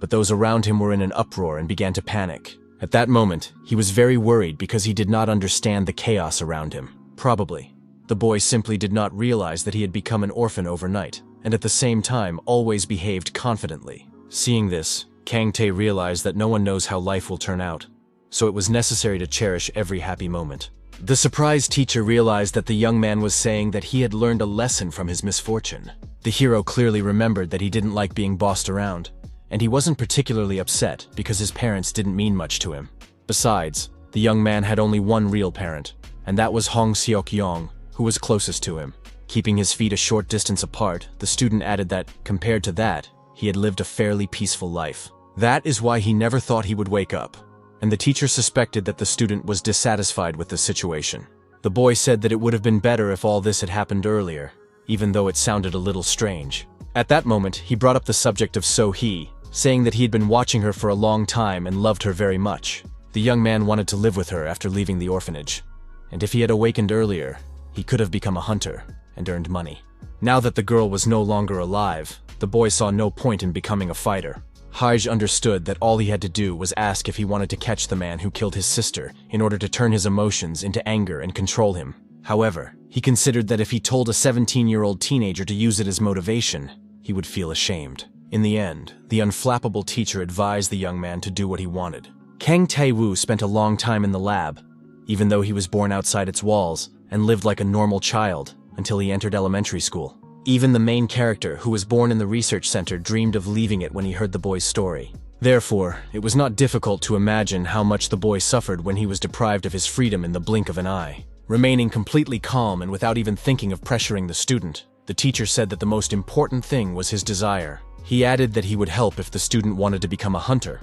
but those around him were in an uproar and began to panic. At that moment, he was very worried because he did not understand the chaos around him. Probably, the boy simply did not realize that he had become an orphan overnight, and at the same time always behaved confidently. Seeing this, Kang Tae realized that no one knows how life will turn out, so it was necessary to cherish every happy moment. The surprised teacher realized that the young man was saying that he had learned a lesson from his misfortune. The hero clearly remembered that he didn't like being bossed around, and he wasn't particularly upset because his parents didn't mean much to him. Besides, the young man had only one real parent, and that was Hong Seok-yong, who was closest to him. Keeping his feet a short distance apart, the student added that, compared to that, he had lived a fairly peaceful life. That is why he never thought he would wake up, and the teacher suspected that the student was dissatisfied with the situation. The boy said that it would have been better if all this had happened earlier, even though it sounded a little strange. At that moment, he brought up the subject of So-hee, saying that he had been watching her for a long time and loved her very much. The young man wanted to live with her after leaving the orphanage, and if he had awakened earlier, he could have become a hunter and earned money. Now that the girl was no longer alive, the boy saw no point in becoming a fighter. Hyge understood that all he had to do was ask if he wanted to catch the man who killed his sister in order to turn his emotions into anger and control him. However, he considered that if he told a 17-year-old teenager to use it as motivation, he would feel ashamed. In the end, the unflappable teacher advised the young man to do what he wanted. Kang Tae-woo spent a long time in the lab, even though he was born outside its walls and lived like a normal child until he entered elementary school. Even the main character, who was born in the research center, dreamed of leaving it when he heard the boy's story. Therefore, it was not difficult to imagine how much the boy suffered when he was deprived of his freedom in the blink of an eye. Remaining completely calm and without even thinking of pressuring the student, the teacher said that the most important thing was his desire. He added that he would help if the student wanted to become a hunter,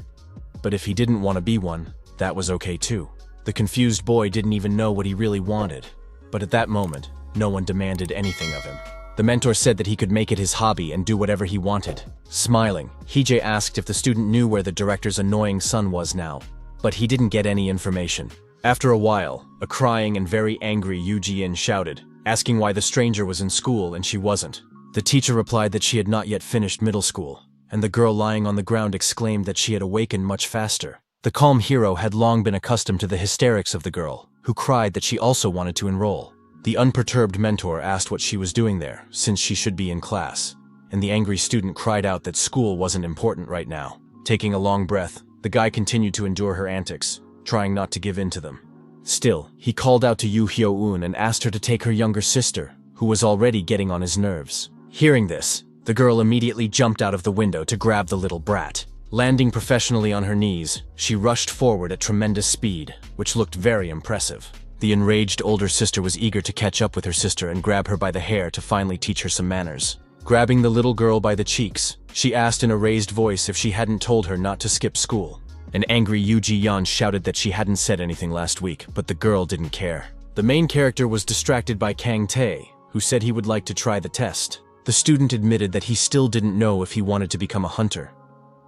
But if he didn't want to be one, that was okay too. The confused boy didn't even know what he really wanted. But at that moment, no one demanded anything of him. The mentor said that he could make it his hobby and do whatever he wanted. Smiling, Hee-jae asked if the student knew where the director's annoying son was now. But he didn't get any information. After a while, a crying and very angry Yoo Ji-in shouted, asking why the stranger was in school and she wasn't. The teacher replied that she had not yet finished middle school, and the girl lying on the ground exclaimed that she had awakened much faster. The calm hero had long been accustomed to the hysterics of the girl, who cried that she also wanted to enroll. The unperturbed mentor asked what she was doing there, since she should be in class, and the angry student cried out that school wasn't important right now. Taking a long breath, the guy continued to endure her antics, trying not to give in to them. Still, he called out to Yoo Hyo-eun and asked her to take her younger sister, who was already getting on his nerves. Hearing this, the girl immediately jumped out of the window to grab the little brat. Landing professionally on her knees, she rushed forward at tremendous speed, which looked very impressive. The enraged older sister was eager to catch up with her sister and grab her by the hair to finally teach her some manners. Grabbing the little girl by the cheeks, she asked in a raised voice if she hadn't told her not to skip school. An angry Yoo Ji-yeon shouted that she hadn't said anything last week, but the girl didn't care. The main character was distracted by Kang Tae, who said he would like to try the test. The student admitted that he still didn't know if he wanted to become a hunter,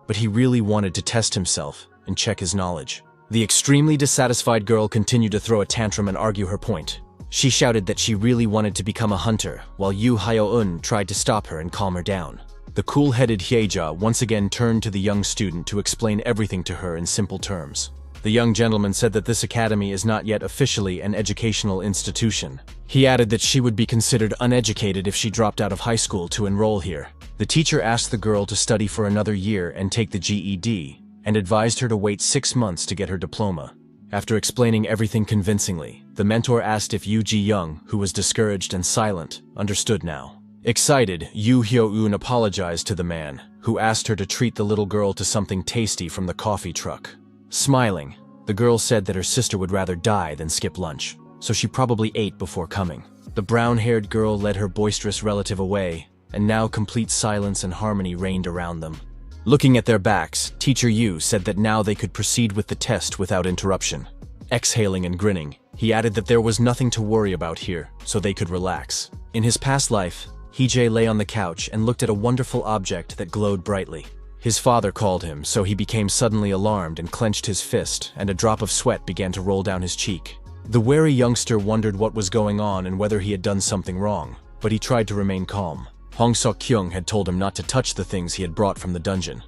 but he really wanted to test himself and check his knowledge. The extremely dissatisfied girl continued to throw a tantrum and argue her point. She shouted that she really wanted to become a hunter, while Yoo Hyo-eun tried to stop her and calm her down. The cool-headed Hye-ja once again turned to the young student to explain everything to her in simple terms. The young gentleman said that this academy is not yet officially an educational institution. He added that she would be considered uneducated if she dropped out of high school to enroll here. The teacher asked the girl to study for another year and take the GED, and advised her to wait 6 months to get her diploma. After explaining everything convincingly, the mentor asked if Yoo Ji-young, who was discouraged and silent, understood now. Excited, Yoo Hyo-eun apologized to the man, who asked her to treat the little girl to something tasty from the coffee truck. Smiling, the girl said that her sister would rather die than skip lunch, so she probably ate before coming. The brown-haired girl led her boisterous relative away, and now complete silence and harmony reigned around them. Looking at their backs, Teacher Yoo said that now they could proceed with the test without interruption. Exhaling and grinning, he added that there was nothing to worry about here, so they could relax. In his past life, Hee-jae lay on the couch and looked at a wonderful object that glowed brightly. His father called him, so he became suddenly alarmed and clenched his fist, and a drop of sweat began to roll down his cheek. The wary youngster wondered what was going on and whether he had done something wrong, but he tried to remain calm. Hong Seok-kyung had told him not to touch the things he had brought from the dungeon,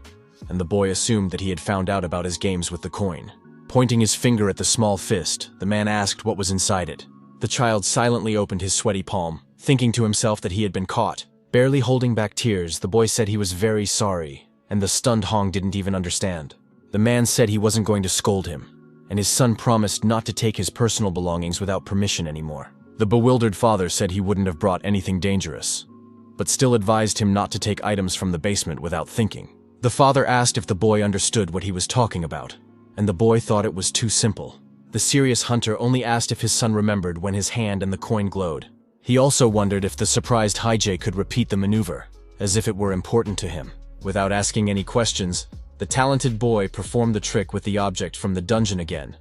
and the boy assumed that he had found out about his games with the coin. Pointing his finger at the small fist, the man asked what was inside it. The child silently opened his sweaty palm, thinking to himself that he had been caught. Barely holding back tears, the boy said he was very sorry, and the stunned Hong didn't even understand. The man said he wasn't going to scold him, and his son promised not to take his personal belongings without permission anymore. The bewildered father said he wouldn't have brought anything dangerous, but still advised him not to take items from the basement without thinking. The father asked if the boy understood what he was talking about, and the boy thought it was too simple. The serious hunter only asked if his son remembered when his hand and the coin glowed. He also wondered if the surprised Hye-jae could repeat the maneuver, as if it were important to him. Without asking any questions, the talented boy performed the trick with the object from the dungeon again,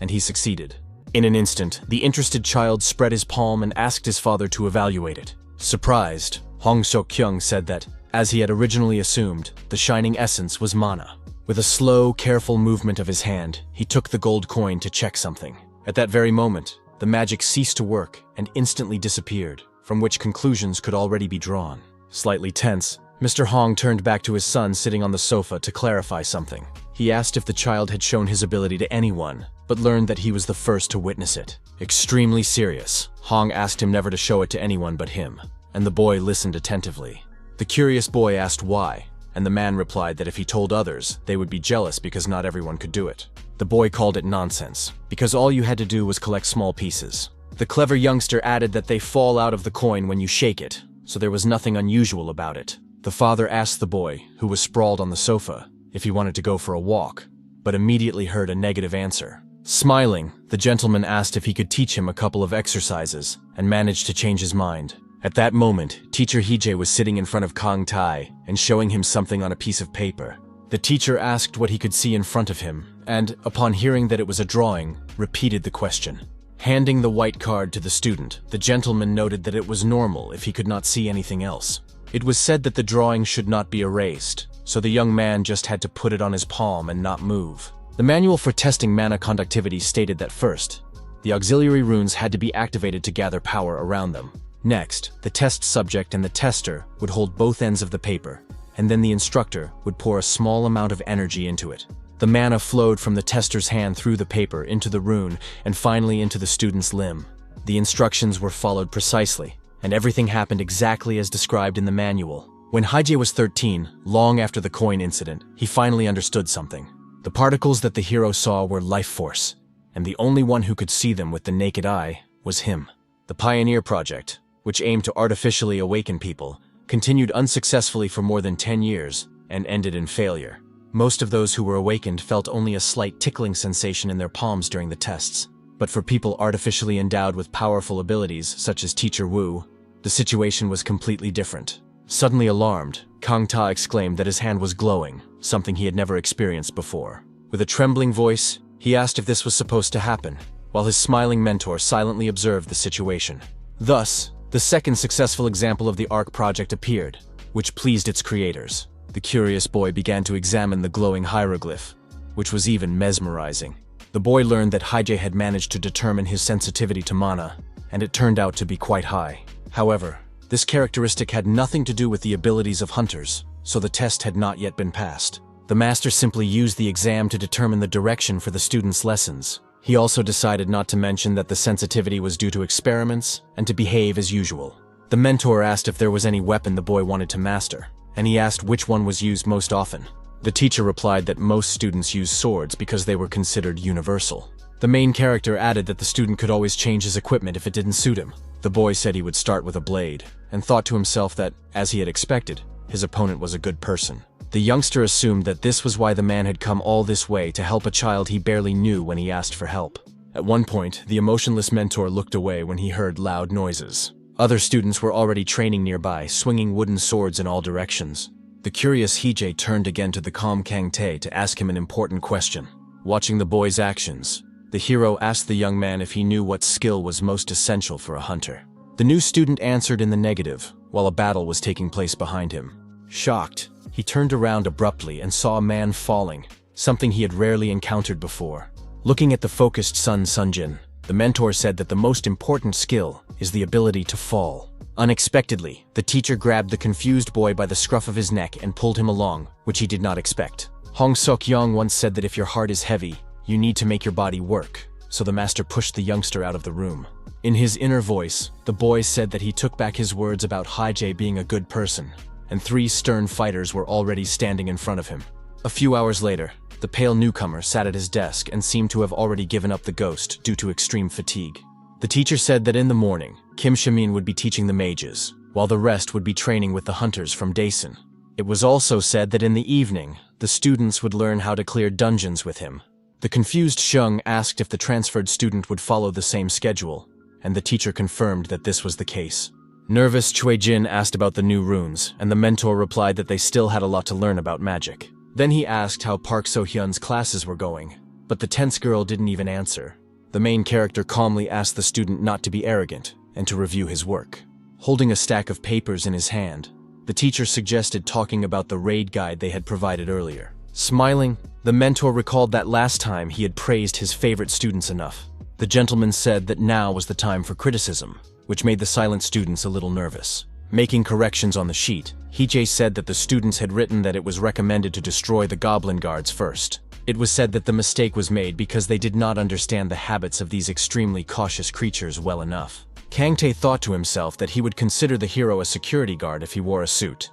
and he succeeded. In an instant, the interested child spread his palm and asked his father to evaluate it. Surprised, Hong Seok-kyung said that, as he had originally assumed, the shining essence was mana. With a slow, careful movement of his hand, he took the gold coin to check something. At that very moment, the magic ceased to work and instantly disappeared, from which conclusions could already be drawn. Slightly tense, Mr. Hong turned back to his son sitting on the sofa to clarify something. He asked if the child had shown his ability to anyone, but learned that he was the first to witness it. Extremely serious, Hong asked him never to show it to anyone but him, and the boy listened attentively. The curious boy asked why, and the man replied that if he told others, they would be jealous because not everyone could do it. The boy called it nonsense, because all you had to do was collect small pieces. The clever youngster added that they fall out of the coin when you shake it, so there was nothing unusual about it. The father asked the boy, who was sprawled on the sofa, if he wanted to go for a walk, but immediately heard a negative answer. Smiling, the gentleman asked if he could teach him a couple of exercises, and managed to change his mind. At that moment, Teacher Hee-jae was sitting in front of Kang Tae and showing him something on a piece of paper. The teacher asked what he could see in front of him, and, upon hearing that it was a drawing, repeated the question. Handing the white card to the student, the gentleman noted that it was normal if he could not see anything else. It was said that the drawing should not be erased, so the young man just had to put it on his palm and not move. The manual for testing mana conductivity stated that first, the auxiliary runes had to be activated to gather power around them. Next, the test subject and the tester would hold both ends of the paper, and then the instructor would pour a small amount of energy into it. The mana flowed from the tester's hand through the paper into the rune and finally into the student's limb. The instructions were followed precisely, and everything happened exactly as described in the manual. When Haije was 13, long after the coin incident, he finally understood something. The particles that the hero saw were life force, and the only one who could see them with the naked eye was him. The Pioneer Project, which aimed to artificially awaken people, continued unsuccessfully for more than 10 years and ended in failure. Most of those who were awakened felt only a slight tickling sensation in their palms during the tests. But for people artificially endowed with powerful abilities, such as Teacher Wu, the situation was completely different. Suddenly alarmed, Kang Ta exclaimed that his hand was glowing, something he had never experienced before. With a trembling voice, he asked if this was supposed to happen, while his smiling mentor silently observed the situation. Thus, the second successful example of the ARC project appeared, which pleased its creators. The curious boy began to examine the glowing hieroglyph, which was even mesmerizing. The boy learned that Haije had managed to determine his sensitivity to mana, and it turned out to be quite high. However, this characteristic had nothing to do with the abilities of hunters, so the test had not yet been passed. The master simply used the exam to determine the direction for the students' lessons. He also decided not to mention that the sensitivity was due to experiments and to behave as usual. The mentor asked if there was any weapon the boy wanted to master, and he asked which one was used most often. The teacher replied that most students use swords because they were considered universal. The main character added that the student could always change his equipment if it didn't suit him. The boy said he would start with a blade, and thought to himself that, as he had expected, his opponent was a good person. The youngster assumed that this was why the man had come all this way to help a child he barely knew when he asked for help. At one point, the emotionless mentor looked away when he heard loud noises. Other students were already training nearby, swinging wooden swords in all directions. The curious Haije turned again to the calm Kang Tae to ask him an important question. Watching the boy's actions, the hero asked the young man if he knew what skill was most essential for a hunter. The new student answered in the negative, while a battle was taking place behind him. Shocked, he turned around abruptly and saw a man falling, something he had rarely encountered before. Looking at the focused Sun Sunjin, the mentor said that the most important skill is the ability to fall. Unexpectedly, the teacher grabbed the confused boy by the scruff of his neck and pulled him along, which he did not expect. Hong Seok-young once said that if your heart is heavy, you need to make your body work, so the master pushed the youngster out of the room. In his inner voice, the boy said that he took back his words about Haije being a good person, and 3 stern fighters were already standing in front of him. A few hours later, the pale newcomer sat at his desk and seemed to have already given up the ghost due to extreme fatigue. The teacher said that in the morning, Kim Shamin would be teaching the mages, while the rest would be training with the hunters from Daesun. It was also said that in the evening, the students would learn how to clear dungeons with him. The confused Shung asked if the transferred student would follow the same schedule, and the teacher confirmed that this was the case. Nervous Chui Jin asked about the new runes, and the mentor replied that they still had a lot to learn about magic. Then he asked how Park So-hyun's classes were going, but the tense girl didn't even answer. The main character calmly asked the student not to be arrogant and to review his work. Holding a stack of papers in his hand, the teacher suggested talking about the raid guide they had provided earlier. Smiling, the mentor recalled that last time he had praised his favorite students enough. The gentleman said that now was the time for criticism, which made the silent students a little nervous. Making corrections on the sheet, Haije said that the students had written that it was recommended to destroy the goblin guards first. It was said that the mistake was made because they did not understand the habits of these extremely cautious creatures well enough. Kang Tae thought to himself that he would consider the hero a security guard if he wore a suit,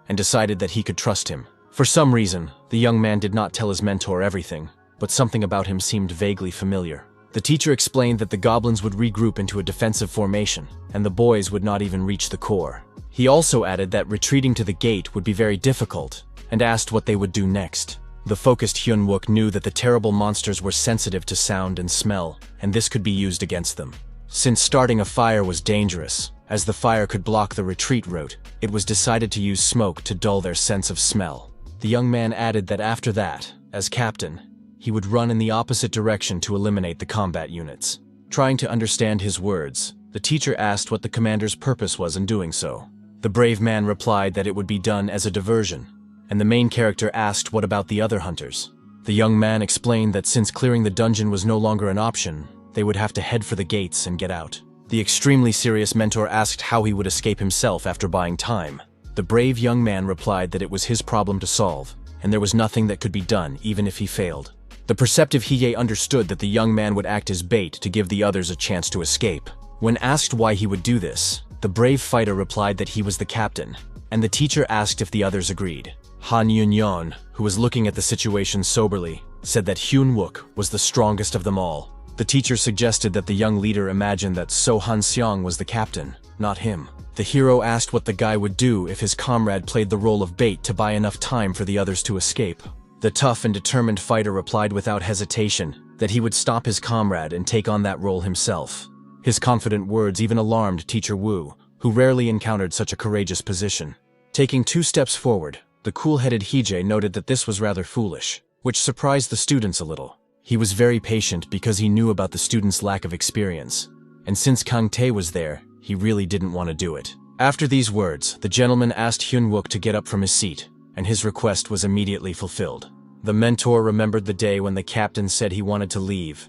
and decided that he could trust him. For some reason, the young man did not tell his mentor everything, but something about him seemed vaguely familiar. The teacher explained that the goblins would regroup into a defensive formation, and the boys would not even reach the core. He also added that retreating to the gate would be very difficult, and asked what they would do next. The focused Hyun-wook knew that the terrible monsters were sensitive to sound and smell, and this could be used against them. Since starting a fire was dangerous, as the fire could block the retreat route, it was decided to use smoke to dull their sense of smell. The young man added that after that, as captain, he would run in the opposite direction to eliminate the combat units. Trying to understand his words, the teacher asked what the commander's purpose was in doing so. The brave man replied that it would be done as a diversion, and the main character asked what about the other hunters. The young man explained that since clearing the dungeon was no longer an option, they would have to head for the gates and get out. The extremely serious mentor asked how he would escape himself after buying time. The brave young man replied that it was his problem to solve, and there was nothing that could be done even if he failed. The perceptive Hiei understood that the young man would act as bait to give the others a chance to escape. When asked why he would do this, the brave fighter replied that he was the captain, and the teacher asked if the others agreed. Han Yun-yeon, who was looking at the situation soberly, said that Hyun-wook was the strongest of them all. The teacher suggested that the young leader imagine that So Han-seong was the captain, not him. The hero asked what the guy would do if his comrade played the role of bait to buy enough time for the others to escape. The tough and determined fighter replied without hesitation that he would stop his comrade and take on that role himself. His confident words even alarmed Teacher Wu, who rarely encountered such a courageous position. Taking 2 steps forward, the cool-headed Hije noted that this was rather foolish, which surprised the students a little. He was very patient because he knew about the students' lack of experience, and since Kang Tae was there, he really didn't want to do it. After these words, the gentleman asked Hyun-wook to get up from his seat, and his request was immediately fulfilled. The mentor remembered the day when the captain said he wanted to leave,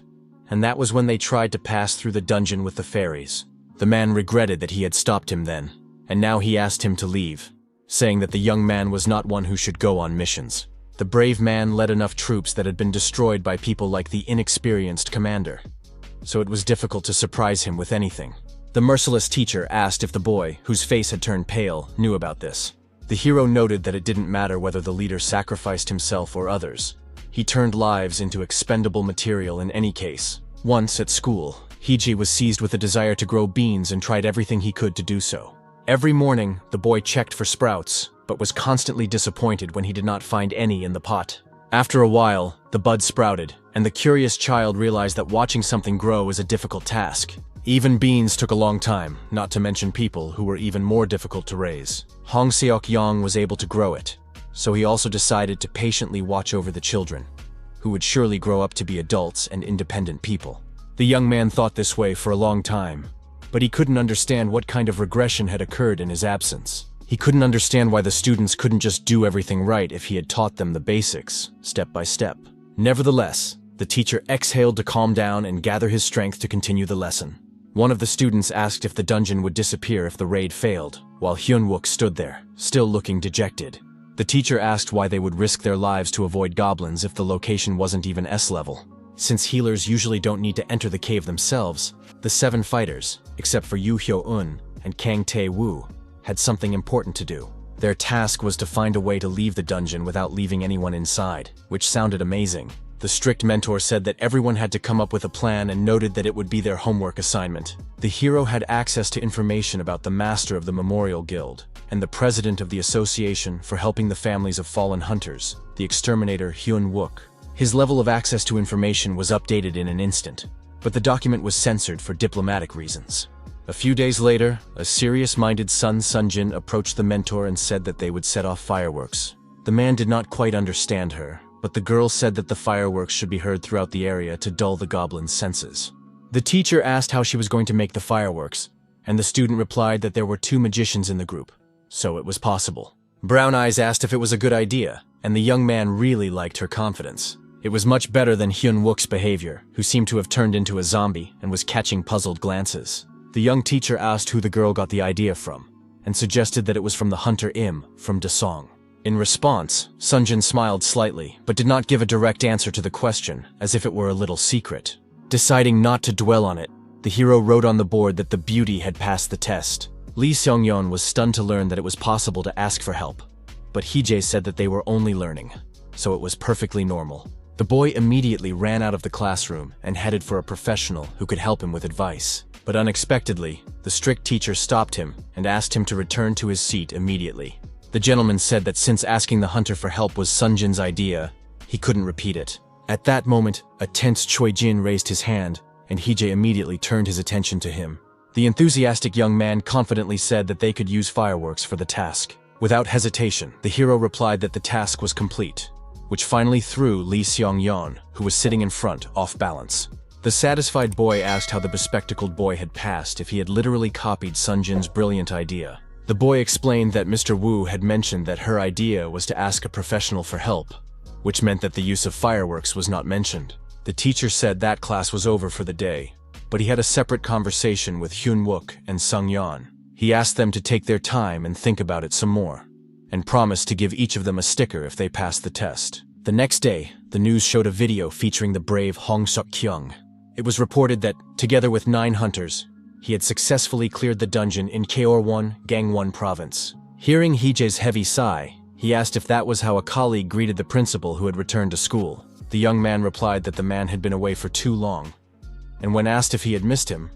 and that was when they tried to pass through the dungeon with the fairies. The man regretted that he had stopped him then, and now he asked him to leave, saying that the young man was not one who should go on missions. The brave man led enough troops that had been destroyed by people like the inexperienced commander, so it was difficult to surprise him with anything. The merciless teacher asked if the boy, whose face had turned pale, knew about this. The hero noted that it didn't matter whether the leader sacrificed himself or others. He turned lives into expendable material in any case. Once at school, Hiji was seized with a desire to grow beans and tried everything he could to do so. Every morning, the boy checked for sprouts, but was constantly disappointed when he did not find any in the pot. After a while, the bud sprouted, and the curious child realized that watching something grow is a difficult task. Even beans took a long time, not to mention people who were even more difficult to raise. Hong Seok-yong was able to grow it, so he also decided to patiently watch over the children, who would surely grow up to be adults and independent people. The young man thought this way for a long time, but he couldn't understand what kind of regression had occurred in his absence. He couldn't understand why the students couldn't just do everything right if he had taught them the basics, step by step. Nevertheless, the teacher exhaled to calm down and gather his strength to continue the lesson. One of the students asked if the dungeon would disappear if the raid failed, while Hyun-wook stood there, still looking dejected. The teacher asked why they would risk their lives to avoid goblins if the location wasn't even S-level. Since healers usually don't need to enter the cave themselves, the 7 fighters, except for Yu Hyo-eun and Kang Tae-woo, had something important to do. Their task was to find a way to leave the dungeon without leaving anyone inside, which sounded amazing. The strict mentor said that everyone had to come up with a plan and noted that it would be their homework assignment. The hero had access to information about the master of the Memorial Guild and the president of the Association for Helping the Families of Fallen Hunters, the exterminator Hyun-wook. His level of access to information was updated in an instant, but the document was censored for diplomatic reasons. A few days later, a serious-minded son Sunjin approached the mentor and said that they would set off fireworks. The man did not quite understand her, but the girl said that the fireworks should be heard throughout the area to dull the goblin's senses. The teacher asked how she was going to make the fireworks, and the student replied that there were 2 magicians in the group, so it was possible. Brown Eyes asked if it was a good idea, and the young man really liked her confidence. It was much better than Hyun-wook's behavior, who seemed to have turned into a zombie and was catching puzzled glances. The young teacher asked who the girl got the idea from, and suggested that it was from the hunter Im from Dasong. In response, Sunjin smiled slightly, but did not give a direct answer to the question, as if it were a little secret. Deciding not to dwell on it, the hero wrote on the board that the beauty had passed the test. Lee Seong-yeon was stunned to learn that it was possible to ask for help, but Hije said that they were only learning, so it was perfectly normal. The boy immediately ran out of the classroom and headed for a professional who could help him with advice. But unexpectedly, the strict teacher stopped him and asked him to return to his seat immediately. The gentleman said that since asking the hunter for help was Sunjin's idea, he couldn't repeat it. At that moment, a tense Choi Jin raised his hand, and Hije immediately turned his attention to him. The enthusiastic young man confidently said that they could use fireworks for the task. Without hesitation, the hero replied that the task was complete, which finally threw Lee Seong-yeon, who was sitting in front, off balance. The satisfied boy asked how the bespectacled boy had passed if he had literally copied Sunjin's brilliant idea. The boy explained that Mr. Wu had mentioned that her idea was to ask a professional for help, which meant that the use of fireworks was not mentioned. The teacher said that class was over for the day, but he had a separate conversation with Hyun-wook and Sung-yeon. He asked them to take their time and think about it some more, and promised to give each of them a sticker if they passed the test. The next day, the news showed a video featuring the brave Hong Seok-kyung. It was reported that, together with 9 hunters, he had successfully cleared the dungeon in Gyeongwon, Gangwon Province. Hearing Heejae's heavy sigh, he asked if that was how a colleague greeted the principal who had returned to school. The young man replied that the man had been away for too long, and when asked if he had missed him,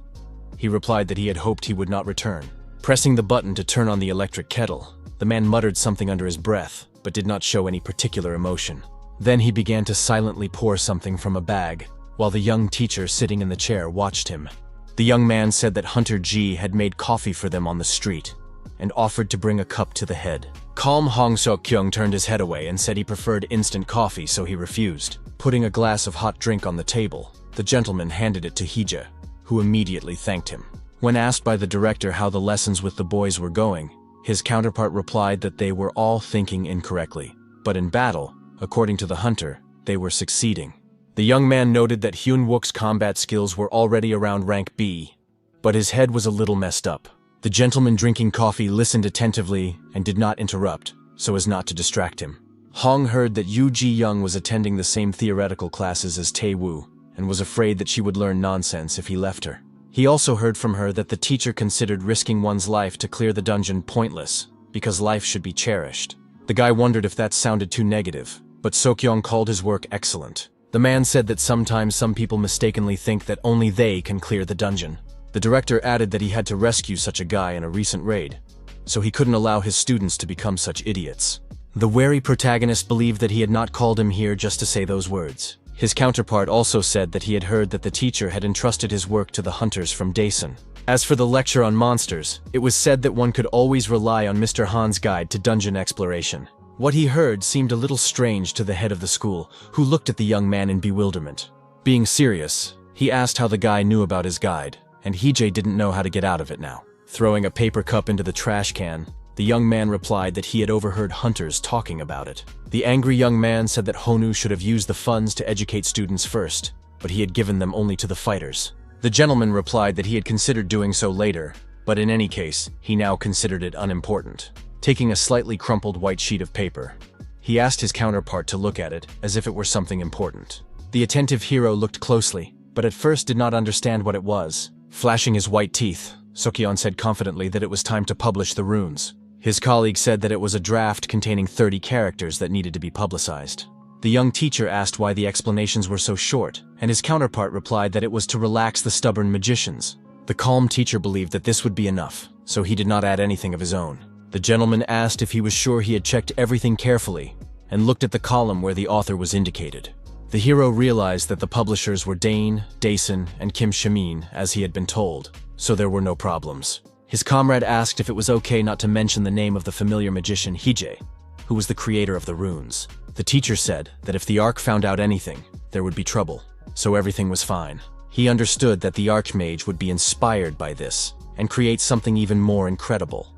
he replied that he had hoped he would not return. Pressing the button to turn on the electric kettle, the man muttered something under his breath, but did not show any particular emotion. Then he began to silently pour something from a bag, while the young teacher sitting in the chair watched him. The young man said that Hunter G had made coffee for them on the street, and offered to bring a cup to the head. Calm Hong Seok-kyung turned his head away and said he preferred instant coffee, so he refused. Putting a glass of hot drink on the table, the gentleman handed it to Heejae, who immediately thanked him. When asked by the director how the lessons with the boys were going, his counterpart replied that they were all thinking incorrectly, but in battle, according to the hunter, they were succeeding. The young man noted that Hyun-wook's combat skills were already around rank B, but his head was a little messed up. The gentleman drinking coffee listened attentively and did not interrupt, so as not to distract him. Hong heard that Yoo Ji-young was attending the same theoretical classes as Tae-woo, and was afraid that she would learn nonsense if he left her. He also heard from her that the teacher considered risking one's life to clear the dungeon pointless, because life should be cherished. The guy wondered if that sounded too negative, but Seok-yeong called his work excellent. The man said that sometimes some people mistakenly think that only they can clear the dungeon. The director added that he had to rescue such a guy in a recent raid, so he couldn't allow his students to become such idiots. The wary protagonist believed that he had not called him here just to say those words. His counterpart also said that he had heard that the teacher had entrusted his work to the hunters from Daesun. As for the lecture on monsters, it was said that one could always rely on Mr. Han's guide to dungeon exploration. What he heard seemed a little strange to the head of the school, who looked at the young man in bewilderment. Being serious, he asked how the guy knew about his guide, and Heejae didn't know how to get out of it now. Throwing a paper cup into the trash can, the young man replied that he had overheard hunters talking about it. The angry young man said that Honu should have used the funds to educate students first, but he had given them only to the fighters. The gentleman replied that he had considered doing so later, but in any case, he now considered it unimportant. Taking a slightly crumpled white sheet of paper, he asked his counterpart to look at it as if it were something important. The attentive hero looked closely, but at first did not understand what it was. Flashing his white teeth, Seok-yeon said confidently that it was time to publish the runes. His colleague said that it was a draft containing 30 characters that needed to be publicized. The young teacher asked why the explanations were so short, and his counterpart replied that it was to relax the stubborn magicians. The calm teacher believed that this would be enough, so he did not add anything of his own. The gentleman asked if he was sure he had checked everything carefully, and looked at the column where the author was indicated. The hero realized that the publishers were Dane, Daesun, and Kim Shamin, as he had been told, so there were no problems. His comrade asked if it was okay not to mention the name of the familiar magician Heejae, who was the creator of the runes. The teacher said that if the Ark found out anything, there would be trouble, so everything was fine. He understood that the Archmage would be inspired by this, and create something even more incredible,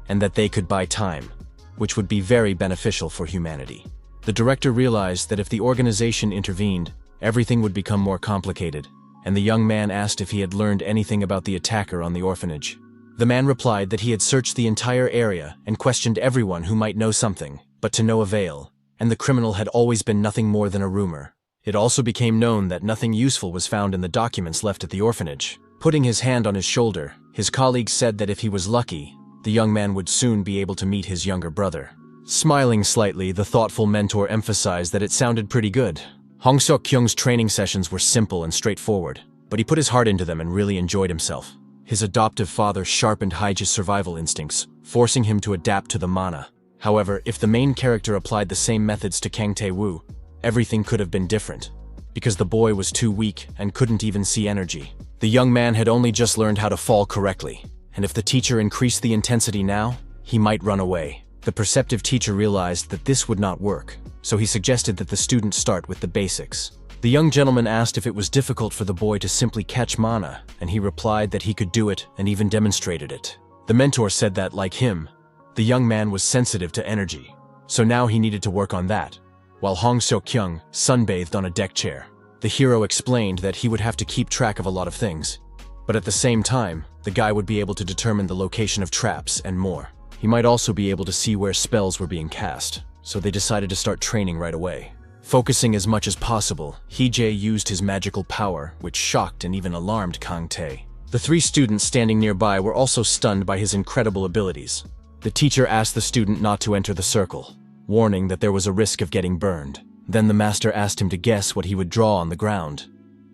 and that they could buy time, which would be very beneficial for humanity. The director realized that if the organization intervened, everything would become more complicated, and the young man asked if he had learned anything about the attacker on the orphanage. The man replied that he had searched the entire area and questioned everyone who might know something, but to no avail, and the criminal had always been nothing more than a rumor. It also became known that nothing useful was found in the documents left at the orphanage. Putting his hand on his shoulder, his colleague said that if he was lucky, the young man would soon be able to meet his younger brother. Smiling slightly, the thoughtful mentor emphasized that it sounded pretty good. Hong Seok-kyung's training sessions were simple and straightforward, but he put his heart into them and really enjoyed himself. His adoptive father sharpened Heejae's survival instincts, forcing him to adapt to the mana. However, if the main character applied the same methods to Kang Tae-woo, everything could have been different, because the boy was too weak and couldn't even see energy. The young man had only just learned how to fall correctly, and if the teacher increased the intensity now, he might run away. The perceptive teacher realized that this would not work, so he suggested that the student start with the basics. The young gentleman asked if it was difficult for the boy to simply catch mana, and he replied that he could do it and even demonstrated it. The mentor said that, like him, the young man was sensitive to energy, so now he needed to work on that. While Hong Seok-kyung sunbathed on a deck chair, the hero explained that he would have to keep track of a lot of things, but at the same time, the guy would be able to determine the location of traps and more. He might also be able to see where spells were being cast, so they decided to start training right away. Focusing as much as possible, Hee-jae used his magical power, which shocked and even alarmed Kang-tae. The three students standing nearby were also stunned by his incredible abilities. The teacher asked the student not to enter the circle, warning that there was a risk of getting burned. Then the master asked him to guess what he would draw on the ground,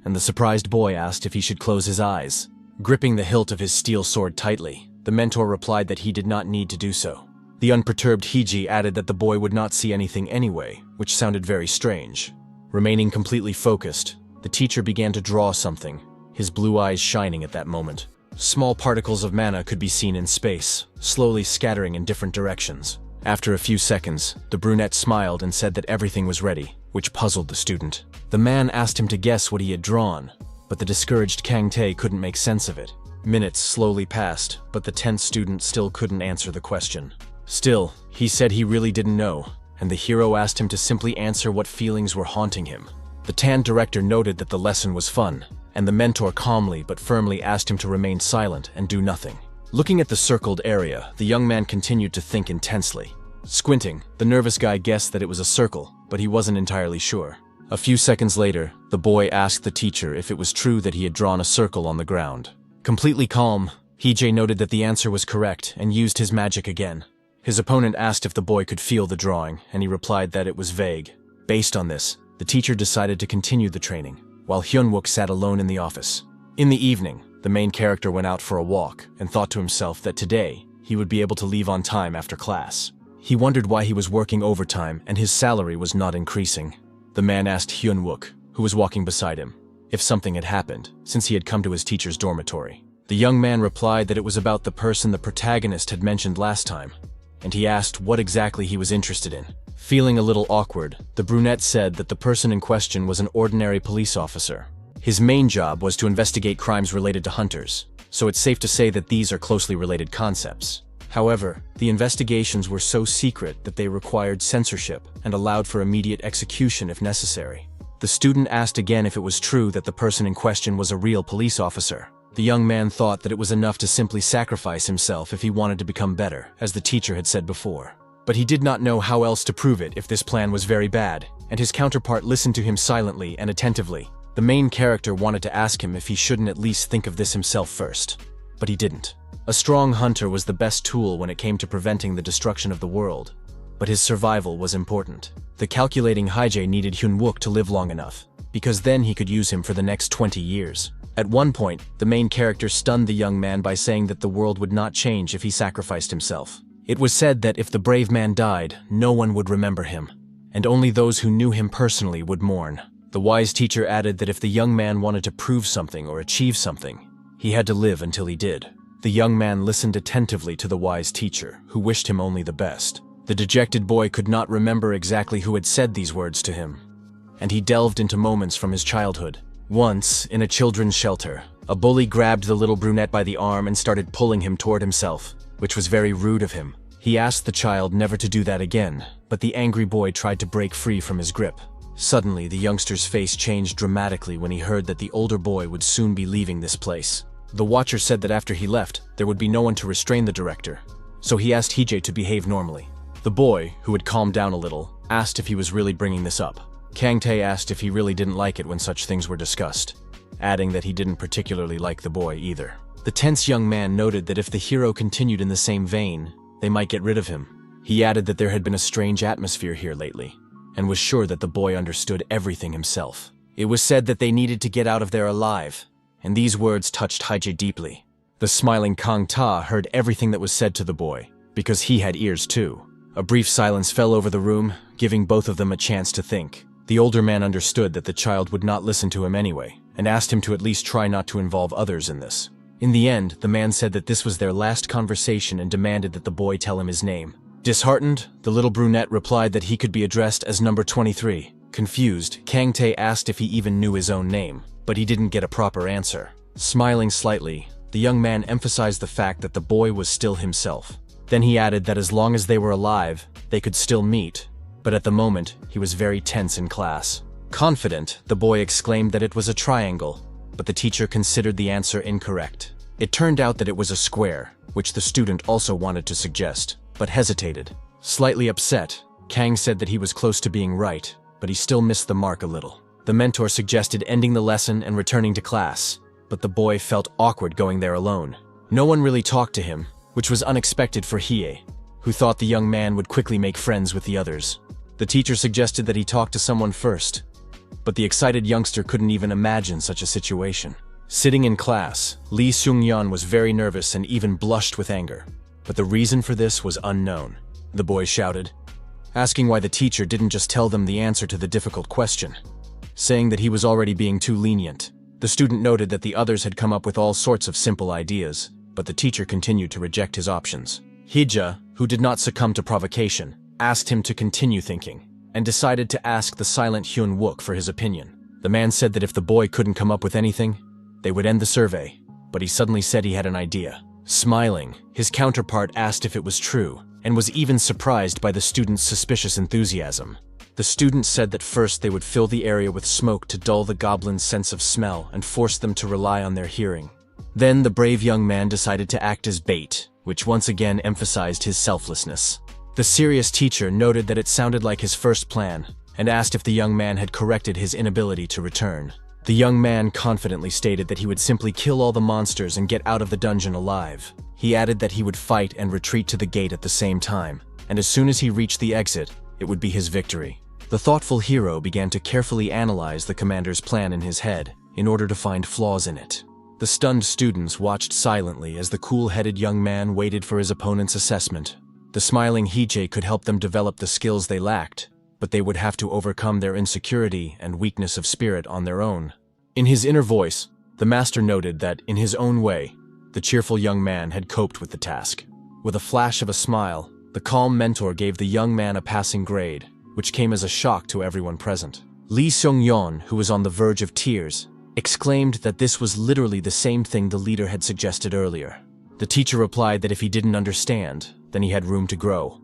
and the surprised boy asked if he should close his eyes. Gripping the hilt of his steel sword tightly, the mentor replied that he did not need to do so. The unperturbed Hee-jae added that the boy would not see anything anyway, which sounded very strange. Remaining completely focused, the teacher began to draw something, his blue eyes shining at that moment. Small particles of mana could be seen in space, slowly scattering in different directions. After a few seconds, the brunette smiled and said that everything was ready, which puzzled the student. The man asked him to guess what he had drawn, but the discouraged Kang-tae couldn't make sense of it. Minutes slowly passed, but the tenth student still couldn't answer the question. Still, he said he really didn't know, and the hero asked him to simply answer what feelings were haunting him. The tan director noted that the lesson was fun, and the mentor calmly but firmly asked him to remain silent and do nothing. Looking at the circled area, the young man continued to think intensely. Squinting, the nervous guy guessed that it was a circle, but he wasn't entirely sure. A few seconds later, the boy asked the teacher if it was true that he had drawn a circle on the ground. Completely calm, Hee-jae noted that the answer was correct and used his magic again. His opponent asked if the boy could feel the drawing, and he replied that it was vague. Based on this, the teacher decided to continue the training, while Hyun-wook sat alone in the office. In the evening, the main character went out for a walk and thought to himself that today, he would be able to leave on time after class. He wondered why he was working overtime and his salary was not increasing. The man asked Hyun-wook, who was walking beside him, if something had happened, since he had come to his teacher's dormitory. The young man replied that it was about the person the protagonist had mentioned last time, and he asked what exactly he was interested in. Feeling a little awkward, the brunette said that the person in question was an ordinary police officer. His main job was to investigate crimes related to hunters, so it's safe to say that these are closely related concepts. However, the investigations were so secret that they required censorship and allowed for immediate execution if necessary. The student asked again if it was true that the person in question was a real police officer. The young man thought that it was enough to simply sacrifice himself if he wanted to become better, as the teacher had said before. But he did not know how else to prove it if this plan was very bad, and his counterpart listened to him silently and attentively. The main character wanted to ask him if he shouldn't at least think of this himself first, but he didn't. A strong hunter was the best tool when it came to preventing the destruction of the world, but his survival was important. The calculating Hee-jae needed Hyun-wook to live long enough, because then he could use him for the next 20 years. At one point, the main character stunned the young man by saying that the world would not change if he sacrificed himself. It was said that if the brave man died, no one would remember him, and only those who knew him personally would mourn. The wise teacher added that if the young man wanted to prove something or achieve something, he had to live until he did. The young man listened attentively to the wise teacher, who wished him only the best. The dejected boy could not remember exactly who had said these words to him, and he delved into moments from his childhood. Once, in a children's shelter, a bully grabbed the little brunette by the arm and started pulling him toward himself, which was very rude of him. He asked the child never to do that again, but the angry boy tried to break free from his grip. Suddenly, the youngster's face changed dramatically when he heard that the older boy would soon be leaving this place. The watcher said that after he left, there would be no one to restrain the director, so he asked Hee-jae to behave normally. The boy, who had calmed down a little, asked if he was really bringing this up. Kang-tae asked if he really didn't like it when such things were discussed, adding that he didn't particularly like the boy either. The tense young man noted that if the hero continued in the same vein, they might get rid of him. He added that there had been a strange atmosphere here lately, and was sure that the boy understood everything himself. It was said that they needed to get out of there alive, and these words touched Hee-jae deeply. The smiling Kang-ta heard everything that was said to the boy, because he had ears too. A brief silence fell over the room, giving both of them a chance to think. The older man understood that the child would not listen to him anyway, and asked him to at least try not to involve others in this. In the end, the man said that this was their last conversation and demanded that the boy tell him his name. Disheartened, the little brunette replied that he could be addressed as number 23. Confused, Kang Tae asked if he even knew his own name, but he didn't get a proper answer. Smiling slightly, the young man emphasized the fact that the boy was still himself. Then he added that as long as they were alive, they could still meet, but at the moment, he was very tense in class. Confident, the boy exclaimed that it was a triangle, but the teacher considered the answer incorrect. It turned out that it was a square, which the student also wanted to suggest, but hesitated. Slightly upset, Kang said that he was close to being right, but he still missed the mark a little. The mentor suggested ending the lesson and returning to class, but the boy felt awkward going there alone. No one really talked to him, which was unexpected for Hie, who thought the young man would quickly make friends with the others. The teacher suggested that he talk to someone first, but the excited youngster couldn't even imagine such a situation. Sitting in class, Lee Seung-yeon was very nervous and even blushed with anger, but the reason for this was unknown. The boy shouted, asking why the teacher didn't just tell them the answer to the difficult question, saying that he was already being too lenient. The student noted that the others had come up with all sorts of simple ideas, but the teacher continued to reject his options. Hija, who did not succumb to provocation, asked him to continue thinking, and decided to ask the silent Hyun Wook for his opinion. The man said that if the boy couldn't come up with anything, they would end the survey, but he suddenly said he had an idea. Smiling, his counterpart asked if it was true, and was even surprised by the student's suspicious enthusiasm. The student said that first they would fill the area with smoke to dull the goblin's sense of smell and force them to rely on their hearing. Then the brave young man decided to act as bait, which once again emphasized his selflessness. The serious teacher noted that it sounded like his first plan, and asked if the young man had corrected his inability to return. The young man confidently stated that he would simply kill all the monsters and get out of the dungeon alive. He added that he would fight and retreat to the gate at the same time, and as soon as he reached the exit, it would be his victory. The thoughtful hero began to carefully analyze the commander's plan in his head, in order to find flaws in it. The stunned students watched silently as the cool-headed young man waited for his opponent's assessment. The smiling Hije could help them develop the skills they lacked, but they would have to overcome their insecurity and weakness of spirit on their own. In his inner voice, the master noted that, in his own way, the cheerful young man had coped with the task. With a flash of a smile, the calm mentor gave the young man a passing grade, which came as a shock to everyone present. Lee Seung-yeon, who was on the verge of tears, exclaimed that this was literally the same thing the leader had suggested earlier. The teacher replied that if he didn't understand, then he had room to grow,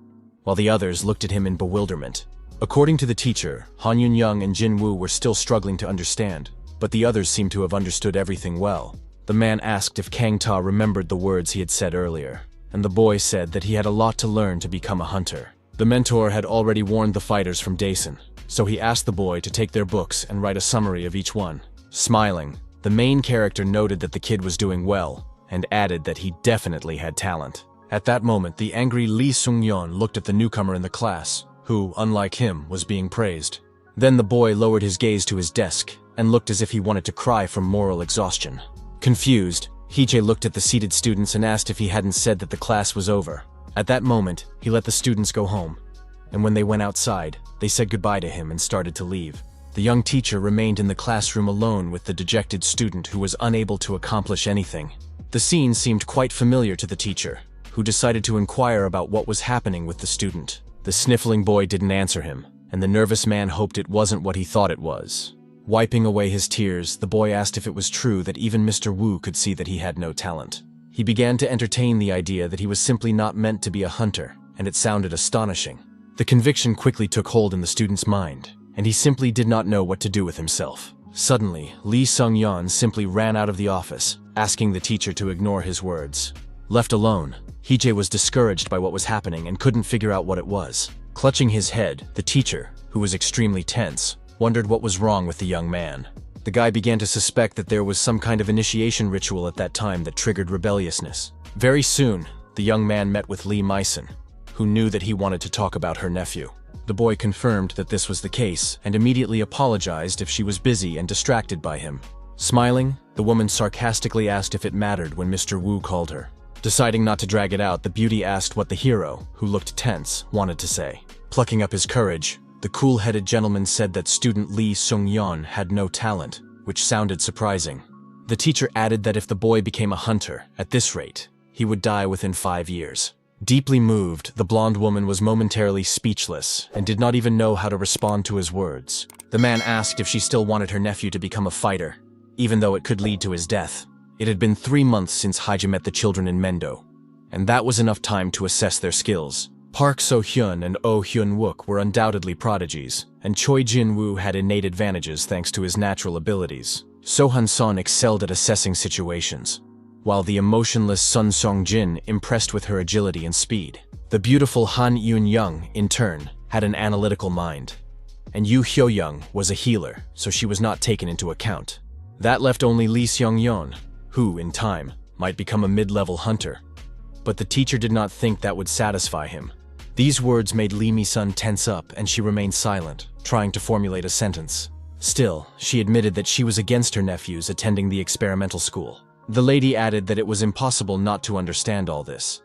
while the others looked at him in bewilderment. According to the teacher, Han Yun-young and Jin Woo were still struggling to understand, but the others seemed to have understood everything well. The man asked if Kang Ta remembered the words he had said earlier, and the boy said that he had a lot to learn to become a hunter. The mentor had already warned the fighters from Daesun, so he asked the boy to take their books and write a summary of each one. Smiling, the main character noted that the kid was doing well, and added that he definitely had talent. At that moment, the angry Lee Seung-yeon looked at the newcomer in the class, who, unlike him, was being praised. Then the boy lowered his gaze to his desk, and looked as if he wanted to cry from moral exhaustion. Confused, Hije looked at the seated students and asked if he hadn't said that the class was over. At that moment, he let the students go home, and when they went outside, they said goodbye to him and started to leave. The young teacher remained in the classroom alone with the dejected student who was unable to accomplish anything. The scene seemed quite familiar to the teacher, who decided to inquire about what was happening with the student. The sniffling boy didn't answer him, and the nervous man hoped it wasn't what he thought it was. Wiping away his tears, the boy asked if it was true that even Mr. Wu could see that he had no talent. He began to entertain the idea that he was simply not meant to be a hunter, and it sounded astonishing. The conviction quickly took hold in the student's mind, and he simply did not know what to do with himself. Suddenly, Lee Seung-yeon simply ran out of the office, asking the teacher to ignore his words. Left alone, Hije was discouraged by what was happening and couldn't figure out what it was. Clutching his head, the teacher, who was extremely tense, wondered what was wrong with the young man. The guy began to suspect that there was some kind of initiation ritual at that time that triggered rebelliousness. Very soon, the young man met with Lee Myson, who knew that he wanted to talk about her nephew. The boy confirmed that this was the case and immediately apologized if she was busy and distracted by him. Smiling, the woman sarcastically asked if it mattered when Mr. Wu called her. Deciding not to drag it out, the beauty asked what the hero, who looked tense, wanted to say. Plucking up his courage, the cool-headed gentleman said that student Lee Seung-yeon had no talent, which sounded surprising. The teacher added that if the boy became a hunter, at this rate, he would die within 5 years. Deeply moved, the blonde woman was momentarily speechless and did not even know how to respond to his words. The man asked if she still wanted her nephew to become a fighter, even though it could lead to his death. It had been 3 months since Haija met the children in Mendo, and that was enough time to assess their skills. Park So-hyun and Oh Hyun-wook were undoubtedly prodigies, and Choi Jin-woo had innate advantages thanks to his natural abilities. So Han-son excelled at assessing situations, while the emotionless Sun Song-jin impressed with her agility and speed. The beautiful Han Yoon-young, in turn, had an analytical mind, and Yoo Hyo-young was a healer, so she was not taken into account. That left only Lee Seong-yeon, who, in time, might become a mid-level hunter. But the teacher did not think that would satisfy him. These words made Lee Mi-sun tense up, and she remained silent, trying to formulate a sentence. Still, she admitted that she was against her nephews attending the experimental school. The lady added that it was impossible not to understand all this,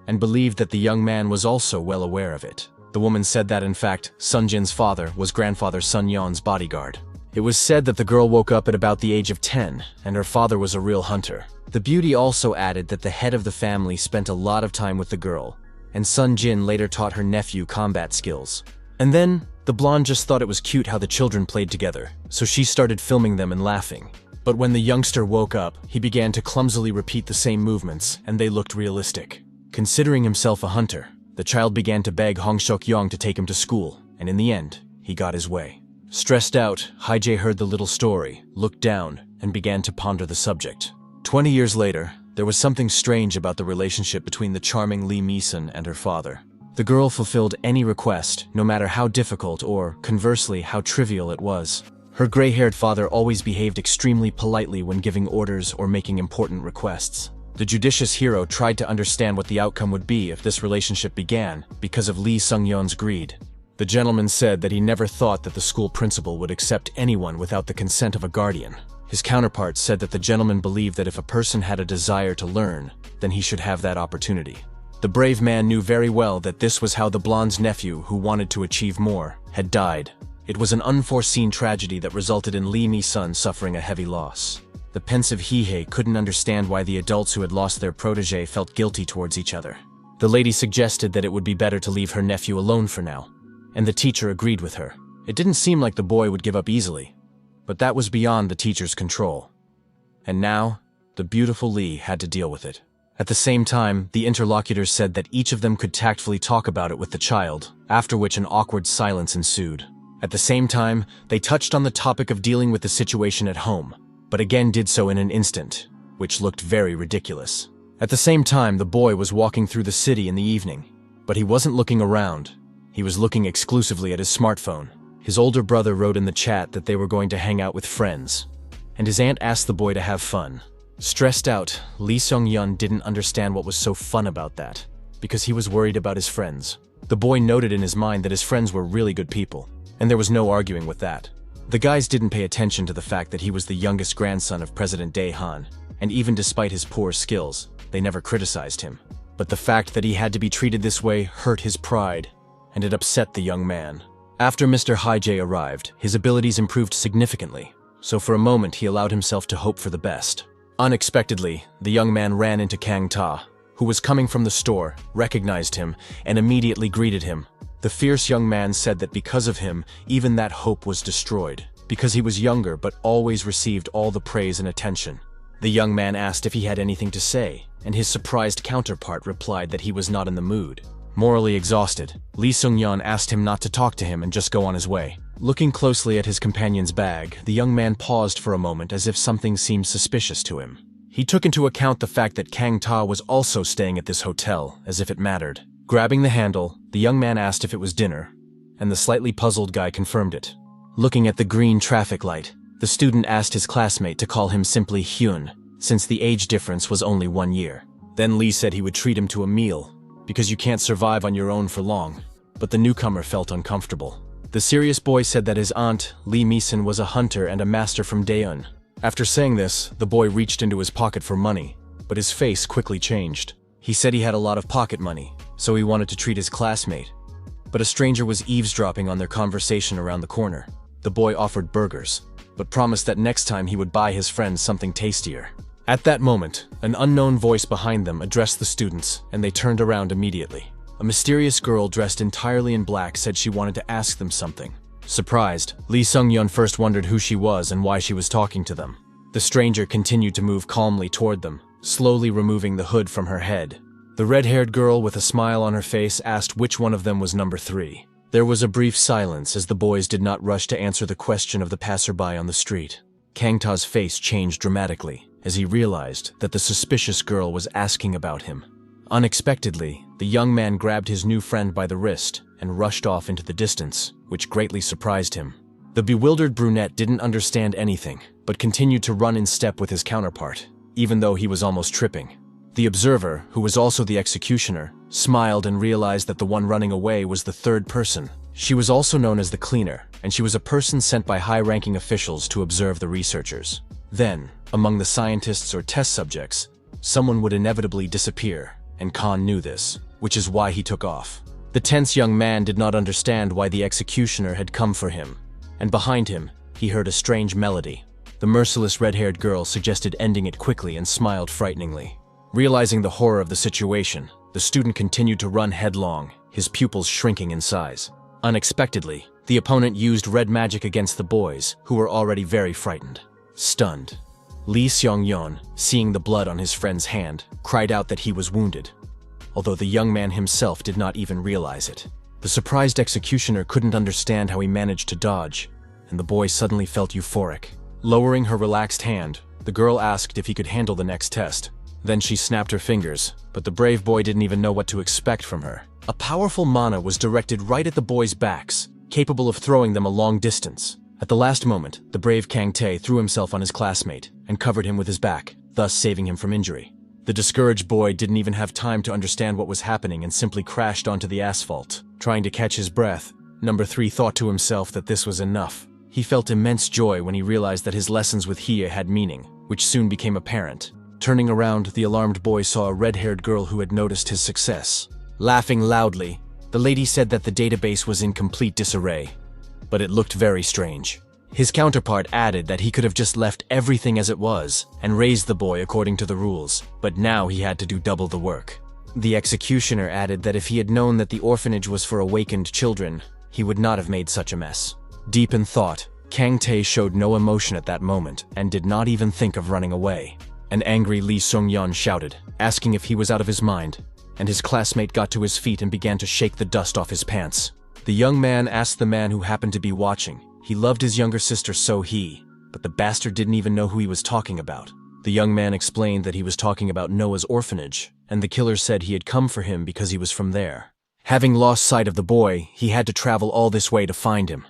and believed that the young man was also well aware of it. The woman said that, in fact, Sun Jin's father was grandfather Sun Yeon's bodyguard. It was said that the girl woke up at about the age of 10, and her father was a real hunter. The beauty also added that the head of the family spent a lot of time with the girl, and Sun Jin later taught her nephew combat skills. And then, the blonde just thought it was cute how the children played together, so she started filming them and laughing. But when the youngster woke up, he began to clumsily repeat the same movements, and they looked realistic. Considering himself a hunter, the child began to beg Hong Seok-young to take him to school, and in the end, he got his way. Stressed out, Haija heard the little story, looked down, and began to ponder the subject. 20 years later, there was something strange about the relationship between the charming Lee Mi-sun and her father. The girl fulfilled any request, no matter how difficult or, conversely, how trivial it was. Her gray-haired father always behaved extremely politely when giving orders or making important requests. The judicious hero tried to understand what the outcome would be if this relationship began, because of Lee Sung-yeon's greed. The gentleman said that he never thought that the school principal would accept anyone without the consent of a guardian. His counterpart said that the gentleman believed that if a person had a desire to learn, then he should have that opportunity. The brave man knew very well that this was how the blonde's nephew, who wanted to achieve more, had died. It was an unforeseen tragedy that resulted in Lee Mi-sun suffering a heavy loss. The pensive Hee-hae couldn't understand why the adults who had lost their protege felt guilty towards each other. The lady suggested that it would be better to leave her nephew alone for now, and the teacher agreed with her. It didn't seem like the boy would give up easily, but that was beyond the teacher's control. And now, the beautiful Lee had to deal with it. At the same time, the interlocutors said that each of them could tactfully talk about it with the child, after which an awkward silence ensued. At the same time, they touched on the topic of dealing with the situation at home, but again did so in an instant, which looked very ridiculous. At the same time, the boy was walking through the city in the evening, but he wasn't looking around. He was looking exclusively at his smartphone. His older brother wrote in the chat that they were going to hang out with friends, and his aunt asked the boy to have fun. Stressed out, Lee Seong-yeon didn't understand what was so fun about that, because he was worried about his friends. The boy noted in his mind that his friends were really good people, and there was no arguing with that. The guys didn't pay attention to the fact that he was the youngest grandson of President Dae-han, and even despite his poor skills, they never criticized him. But the fact that he had to be treated this way hurt his pride, and it upset the young man. After Mr. Haija arrived, his abilities improved significantly, so for a moment he allowed himself to hope for the best. Unexpectedly, the young man ran into Kang Ta, who was coming from the store, recognized him, and immediately greeted him. The fierce young man said that because of him, even that hope was destroyed, because he was younger but always received all the praise and attention. The young man asked if he had anything to say, and his surprised counterpart replied that he was not in the mood. Morally exhausted, Lee Seong-yeon asked him not to talk to him and just go on his way. Looking closely at his companion's bag, the young man paused for a moment as if something seemed suspicious to him. He took into account the fact that Kang Ta was also staying at this hotel, as if it mattered. Grabbing the handle, the young man asked if it was dinner, and the slightly puzzled guy confirmed it. Looking at the green traffic light, the student asked his classmate to call him simply Hyun, since the age difference was only 1 year. Then Lee said he would treat him to a meal, because you can't survive on your own for long. But the newcomer felt uncomfortable. The serious boy said that his aunt, Lee Mi-sun, was a hunter and a master from Daeun. After saying this, the boy reached into his pocket for money, but his face quickly changed. He said he had a lot of pocket money, so he wanted to treat his classmate. But a stranger was eavesdropping on their conversation around the corner. The boy offered burgers, but promised that next time he would buy his friends something tastier. At that moment, an unknown voice behind them addressed the students, and they turned around immediately. A mysterious girl dressed entirely in black said she wanted to ask them something. Surprised, Lee Sung-yeon first wondered who she was and why she was talking to them. The stranger continued to move calmly toward them, slowly removing the hood from her head. The red-haired girl with a smile on her face asked which one of them was number 3. There was a brief silence as the boys did not rush to answer the question of the passerby on the street. Kang Ta's face changed dramatically as he realized that the suspicious girl was asking about him. Unexpectedly, the young man grabbed his new friend by the wrist and rushed off into the distance, which greatly surprised him. The bewildered brunette didn't understand anything, but continued to run in step with his counterpart, even though he was almost tripping. The observer, who was also the executioner, smiled and realized that the one running away was the third person. She was also known as the cleaner, and she was a person sent by high-ranking officials to observe the researchers. Then, among the scientists or test subjects, someone would inevitably disappear, and Khan knew this, which is why he took off. The tense young man did not understand why the executioner had come for him, and behind him, he heard a strange melody. The merciless red-haired girl suggested ending it quickly and smiled frighteningly. Realizing the horror of the situation, the student continued to run headlong, his pupils shrinking in size. Unexpectedly, the opponent used red magic against the boys, who were already very frightened. Stunned, Lee Seong-yeon, seeing the blood on his friend's hand, cried out that he was wounded, although the young man himself did not even realize it. The surprised executioner couldn't understand how he managed to dodge, and the boy suddenly felt euphoric. Lowering her relaxed hand, the girl asked if he could handle the next test. Then she snapped her fingers, but the brave boy didn't even know what to expect from her. A powerful mana was directed right at the boys' backs, capable of throwing them a long distance. At the last moment, the brave Kang Tae threw himself on his classmate and covered him with his back, thus saving him from injury. The discouraged boy didn't even have time to understand what was happening and simply crashed onto the asphalt. Trying to catch his breath, number 3 thought to himself that this was enough. He felt immense joy when he realized that his lessons with Hye had meaning, which soon became apparent. Turning around, the alarmed boy saw a red-haired girl who had noticed his success. Laughing loudly, the lady said that the database was in complete disarray, but it looked very strange. His counterpart added that he could have just left everything as it was and raised the boy according to the rules, but now he had to do double the work. The executioner added that if he had known that the orphanage was for awakened children, he would not have made such a mess. Deep in thought, Kang Tae showed no emotion at that moment and did not even think of running away. An angry Lee Sung-yeon shouted, asking if he was out of his mind, and his classmate got to his feet and began to shake the dust off his pants. The young man asked the man who happened to be watching. He loved his younger sister So-hee, but the bastard didn't even know who he was talking about. The young man explained that he was talking about Noah's orphanage, and the killer said he had come for him because he was from there. Having lost sight of the boy, he had to travel all this way to find him.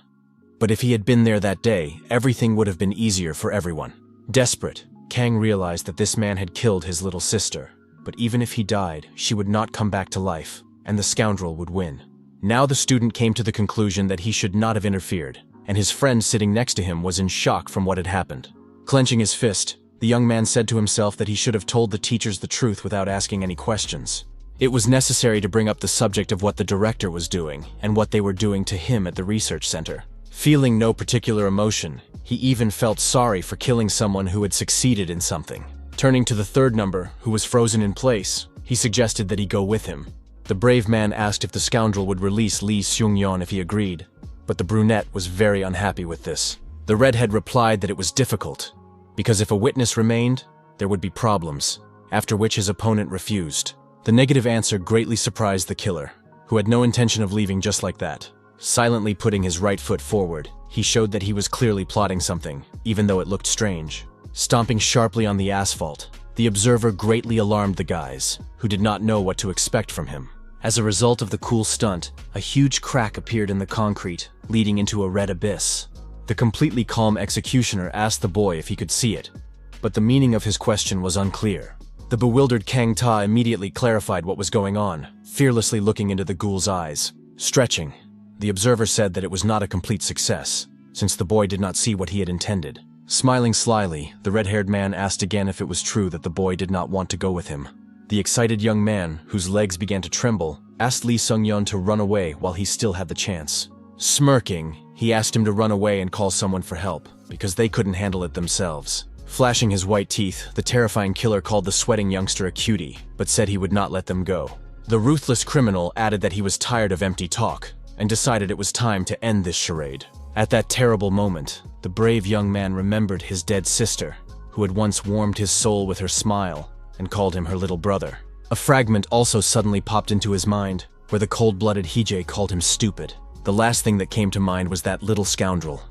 But if he had been there that day, everything would have been easier for everyone. Desperate, Kang realized that this man had killed his little sister, but even if he died, she would not come back to life, and the scoundrel would win. Now the student came to the conclusion that he should not have interfered, and his friend sitting next to him was in shock from what had happened. Clenching his fist, the young man said to himself that he should have told the teachers the truth without asking any questions. It was necessary to bring up the subject of what the director was doing and what they were doing to him at the research center. Feeling no particular emotion, he even felt sorry for killing someone who had succeeded in something. Turning to the third number, who was frozen in place, he suggested that he go with him. The brave man asked if the scoundrel would release Lee Seung-yeon if he agreed, but the brunette was very unhappy with this. The redhead replied that it was difficult, because if a witness remained, there would be problems, after which his opponent refused. The negative answer greatly surprised the killer, who had no intention of leaving just like that. Silently putting his right foot forward, he showed that he was clearly plotting something, even though it looked strange. Stomping sharply on the asphalt, the observer greatly alarmed the guys, who did not know what to expect from him. As a result of the cool stunt, a huge crack appeared in the concrete, leading into a red abyss. The completely calm executioner asked the boy if he could see it, but the meaning of his question was unclear. The bewildered Kang Ta immediately clarified what was going on, fearlessly looking into the ghoul's eyes. Stretching, the observer said that it was not a complete success, since the boy did not see what he had intended. Smiling slyly, the red-haired man asked again if it was true that the boy did not want to go with him. The excited young man, whose legs began to tremble, asked Lee Sung-yeon to run away while he still had the chance. Smirking, he asked him to run away and call someone for help, because they couldn't handle it themselves. Flashing his white teeth, the terrifying killer called the sweating youngster a cutie, but said he would not let them go. The ruthless criminal added that he was tired of empty talk, and decided it was time to end this charade. At that terrible moment, the brave young man remembered his dead sister, who had once warmed his soul with her smile, and called him her little brother. A fragment also suddenly popped into his mind, where the cold-blooded Hee-jae called him stupid. The last thing that came to mind was that little scoundrel,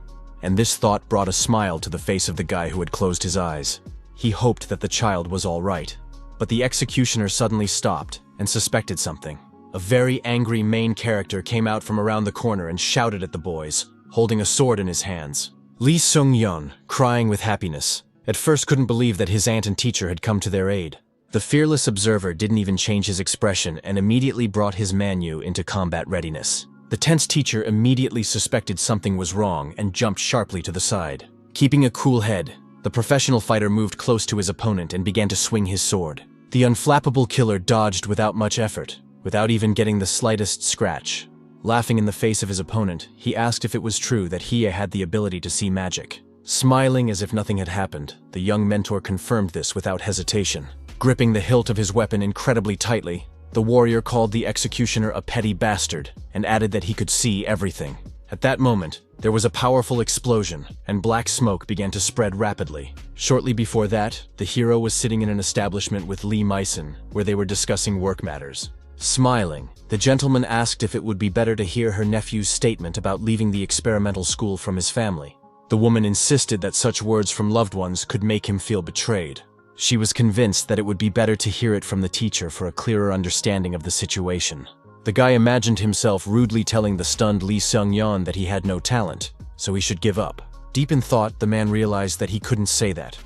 and this thought brought a smile to the face of the guy who had closed his eyes. He hoped that the child was all right, but the executioner suddenly stopped and suspected something. A very angry main character came out from around the corner and shouted at the boys, holding a sword in his hands. Lee Sung-yeon, crying with happiness, at first couldn't believe that his aunt and teacher had come to their aid. The fearless observer didn't even change his expression and immediately brought his Manhwa into combat readiness. The tense teacher immediately suspected something was wrong and jumped sharply to the side. Keeping a cool head, the professional fighter moved close to his opponent and began to swing his sword. The unflappable killer dodged without much effort, without even getting the slightest scratch. Laughing in the face of his opponent, he asked if it was true that he had the ability to see magic. Smiling as if nothing had happened, the young mentor confirmed this without hesitation. Gripping the hilt of his weapon incredibly tightly, the warrior called the executioner a petty bastard and added that he could see everything. At that moment, there was a powerful explosion, and black smoke began to spread rapidly. Shortly before that, the hero was sitting in an establishment with Lee Mason, where they were discussing work matters. Smiling, the gentleman asked if it would be better to hear her nephew's statement about leaving the experimental school from his family. The woman insisted that such words from loved ones could make him feel betrayed. She was convinced that it would be better to hear it from the teacher for a clearer understanding of the situation. The guy imagined himself rudely telling the stunned Lee Sung-yeon that he had no talent, so he should give up. Deep in thought, the man realized that he couldn't say that,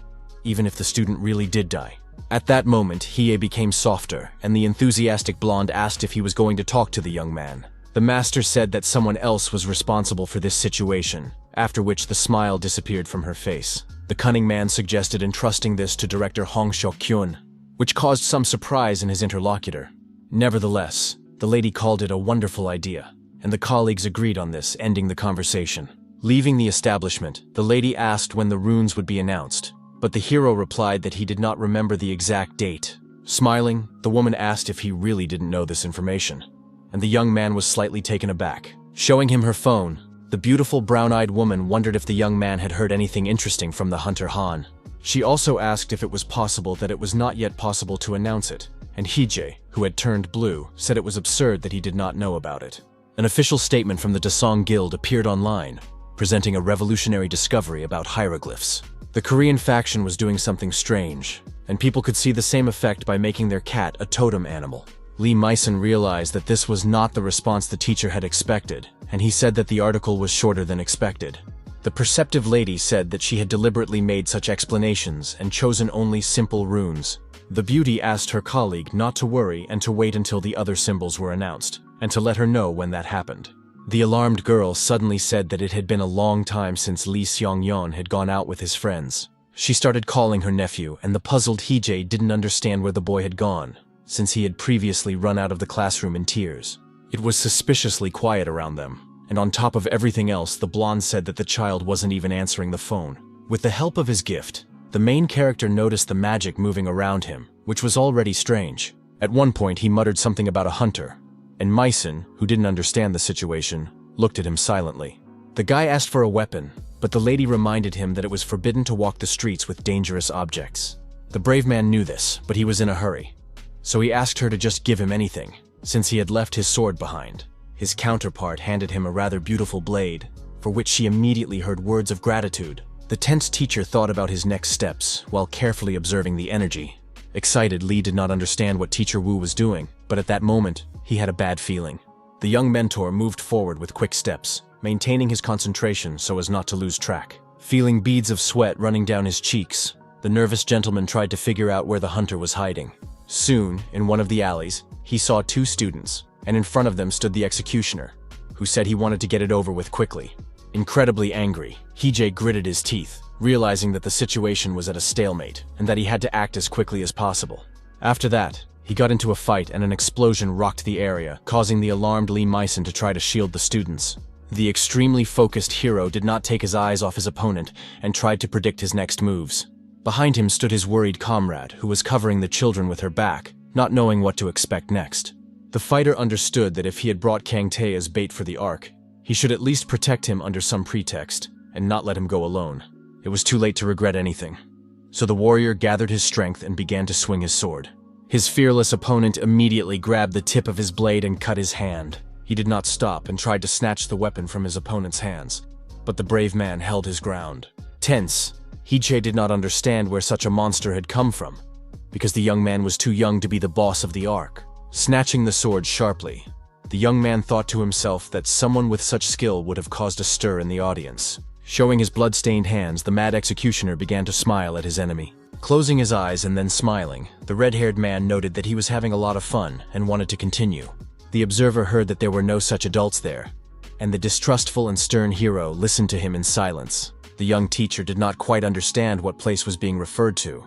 even if the student really did die. At that moment, Hie became softer, and the enthusiastic blonde asked if he was going to talk to the young man. The master said that someone else was responsible for this situation, after which the smile disappeared from her face. The cunning man suggested entrusting this to director Hong Seok-kyun, which caused some surprise in his interlocutor. Nevertheless, the lady called it a wonderful idea, and the colleagues agreed on this, ending the conversation. Leaving the establishment, the lady asked when the runes would be announced, but the hero replied that he did not remember the exact date. Smiling, the woman asked if he really didn't know this information, and the young man was slightly taken aback. Showing him her phone, the beautiful brown-eyed woman wondered if the young man had heard anything interesting from the hunter Han. She also asked if it was possible that it was not yet possible to announce it, and Hee-jae, who had turned blue, said it was absurd that he did not know about it. An official statement from the Dasong Guild appeared online, presenting a revolutionary discovery about hieroglyphs. The Korean faction was doing something strange, and people could see the same effect by making their cat a totem animal. Lee Mason realized that this was not the response the teacher had expected, and he said that the article was shorter than expected. The perceptive lady said that she had deliberately made such explanations and chosen only simple runes. The beauty asked her colleague not to worry and to wait until the other symbols were announced, and to let her know when that happened. The alarmed girl suddenly said that it had been a long time since Lee Seong-yeon had gone out with his friends. She started calling her nephew, and the puzzled Hee-jae didn't understand where the boy had gone, since he had previously run out of the classroom in tears. It was suspiciously quiet around them, and on top of everything else, the blonde said that the child wasn't even answering the phone. With the help of his gift, the main character noticed the magic moving around him, which was already strange. At one point, he muttered something about a hunter, and Mason, who didn't understand the situation, looked at him silently. The guy asked for a weapon, but the lady reminded him that it was forbidden to walk the streets with dangerous objects. The brave man knew this, but he was in a hurry, so he asked her to just give him anything, since he had left his sword behind. His counterpart handed him a rather beautiful blade, for which she immediately heard words of gratitude. The tense teacher thought about his next steps, while carefully observing the energy. Excited, Lee did not understand what Teacher Wu was doing, but at that moment, he had a bad feeling. The young mentor moved forward with quick steps, maintaining his concentration so as not to lose track. Feeling beads of sweat running down his cheeks, the nervous gentleman tried to figure out where the hunter was hiding. Soon, in one of the alleys, he saw two students, and in front of them stood the executioner, who said he wanted to get it over with quickly. Incredibly angry, Hee-jae gritted his teeth, realizing that the situation was at a stalemate and that he had to act as quickly as possible. After that, he got into a fight and an explosion rocked the area, causing the alarmed Lee Mason to try to shield the students. The extremely focused hero did not take his eyes off his opponent and tried to predict his next moves. Behind him stood his worried comrade, who was covering the children with her back, not knowing what to expect next. The fighter understood that if he had brought Kang Tae as bait for the arc, he should at least protect him under some pretext, and not let him go alone. It was too late to regret anything. So the warrior gathered his strength and began to swing his sword. His fearless opponent immediately grabbed the tip of his blade and cut his hand. He did not stop and tried to snatch the weapon from his opponent's hands, but the brave man held his ground. Tense, Hee-jae did not understand where such a monster had come from, because the young man was too young to be the boss of the arc. Snatching the sword sharply, the young man thought to himself that someone with such skill would have caused a stir in the audience. Showing his blood-stained hands, the mad executioner began to smile at his enemy. Closing his eyes and then smiling, the red-haired man noted that he was having a lot of fun and wanted to continue. The observer heard that there were no such adults there, and the distrustful and stern hero listened to him in silence. The young teacher did not quite understand what place was being referred to,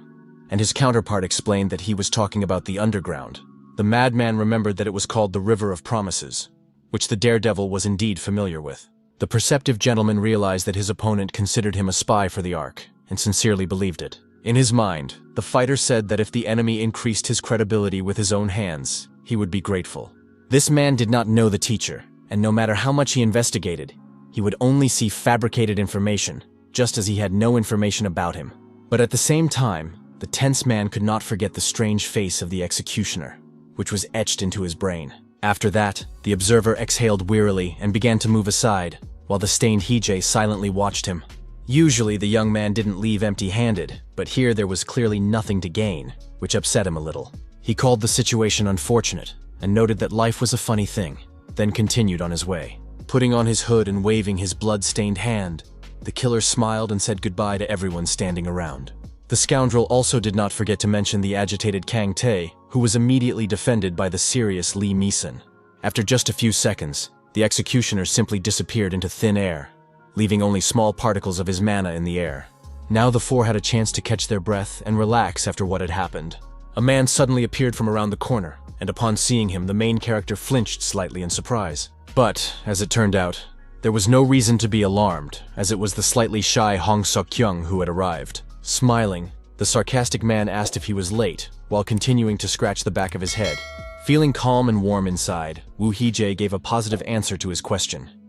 and his counterpart explained that he was talking about the underground. The madman remembered that it was called the River of Promises, which the daredevil was indeed familiar with. The perceptive gentleman realized that his opponent considered him a spy for the arc, and sincerely believed it. In his mind, the fighter said that if the enemy increased his credibility with his own hands, he would be grateful. This man did not know the teacher, and no matter how much he investigated, he would only see fabricated information, just as he had no information about him. But at the same time, the tense man could not forget the strange face of the executioner, which was etched into his brain. After that, the observer exhaled wearily and began to move aside, while the stained Hee-jae silently watched him. Usually the young man didn't leave empty-handed, but here there was clearly nothing to gain, which upset him a little. He called the situation unfortunate, and noted that life was a funny thing, then continued on his way. Putting on his hood and waving his blood-stained hand, the killer smiled and said goodbye to everyone standing around. The scoundrel also did not forget to mention the agitated Kang Tae, who was immediately defended by the serious Lee Mi-sun. After just a few seconds, the executioner simply disappeared into thin air, leaving only small particles of his mana in the air. Now the four had a chance to catch their breath and relax after what had happened. A man suddenly appeared from around the corner, and upon seeing him, the main character flinched slightly in surprise. But, as it turned out, there was no reason to be alarmed, as it was the slightly shy Hong Seok-kyung who had arrived. Smiling, the sarcastic man asked if he was late, while continuing to scratch the back of his head. Feeling calm and warm inside, Woo Hee-jae gave a positive answer to his question.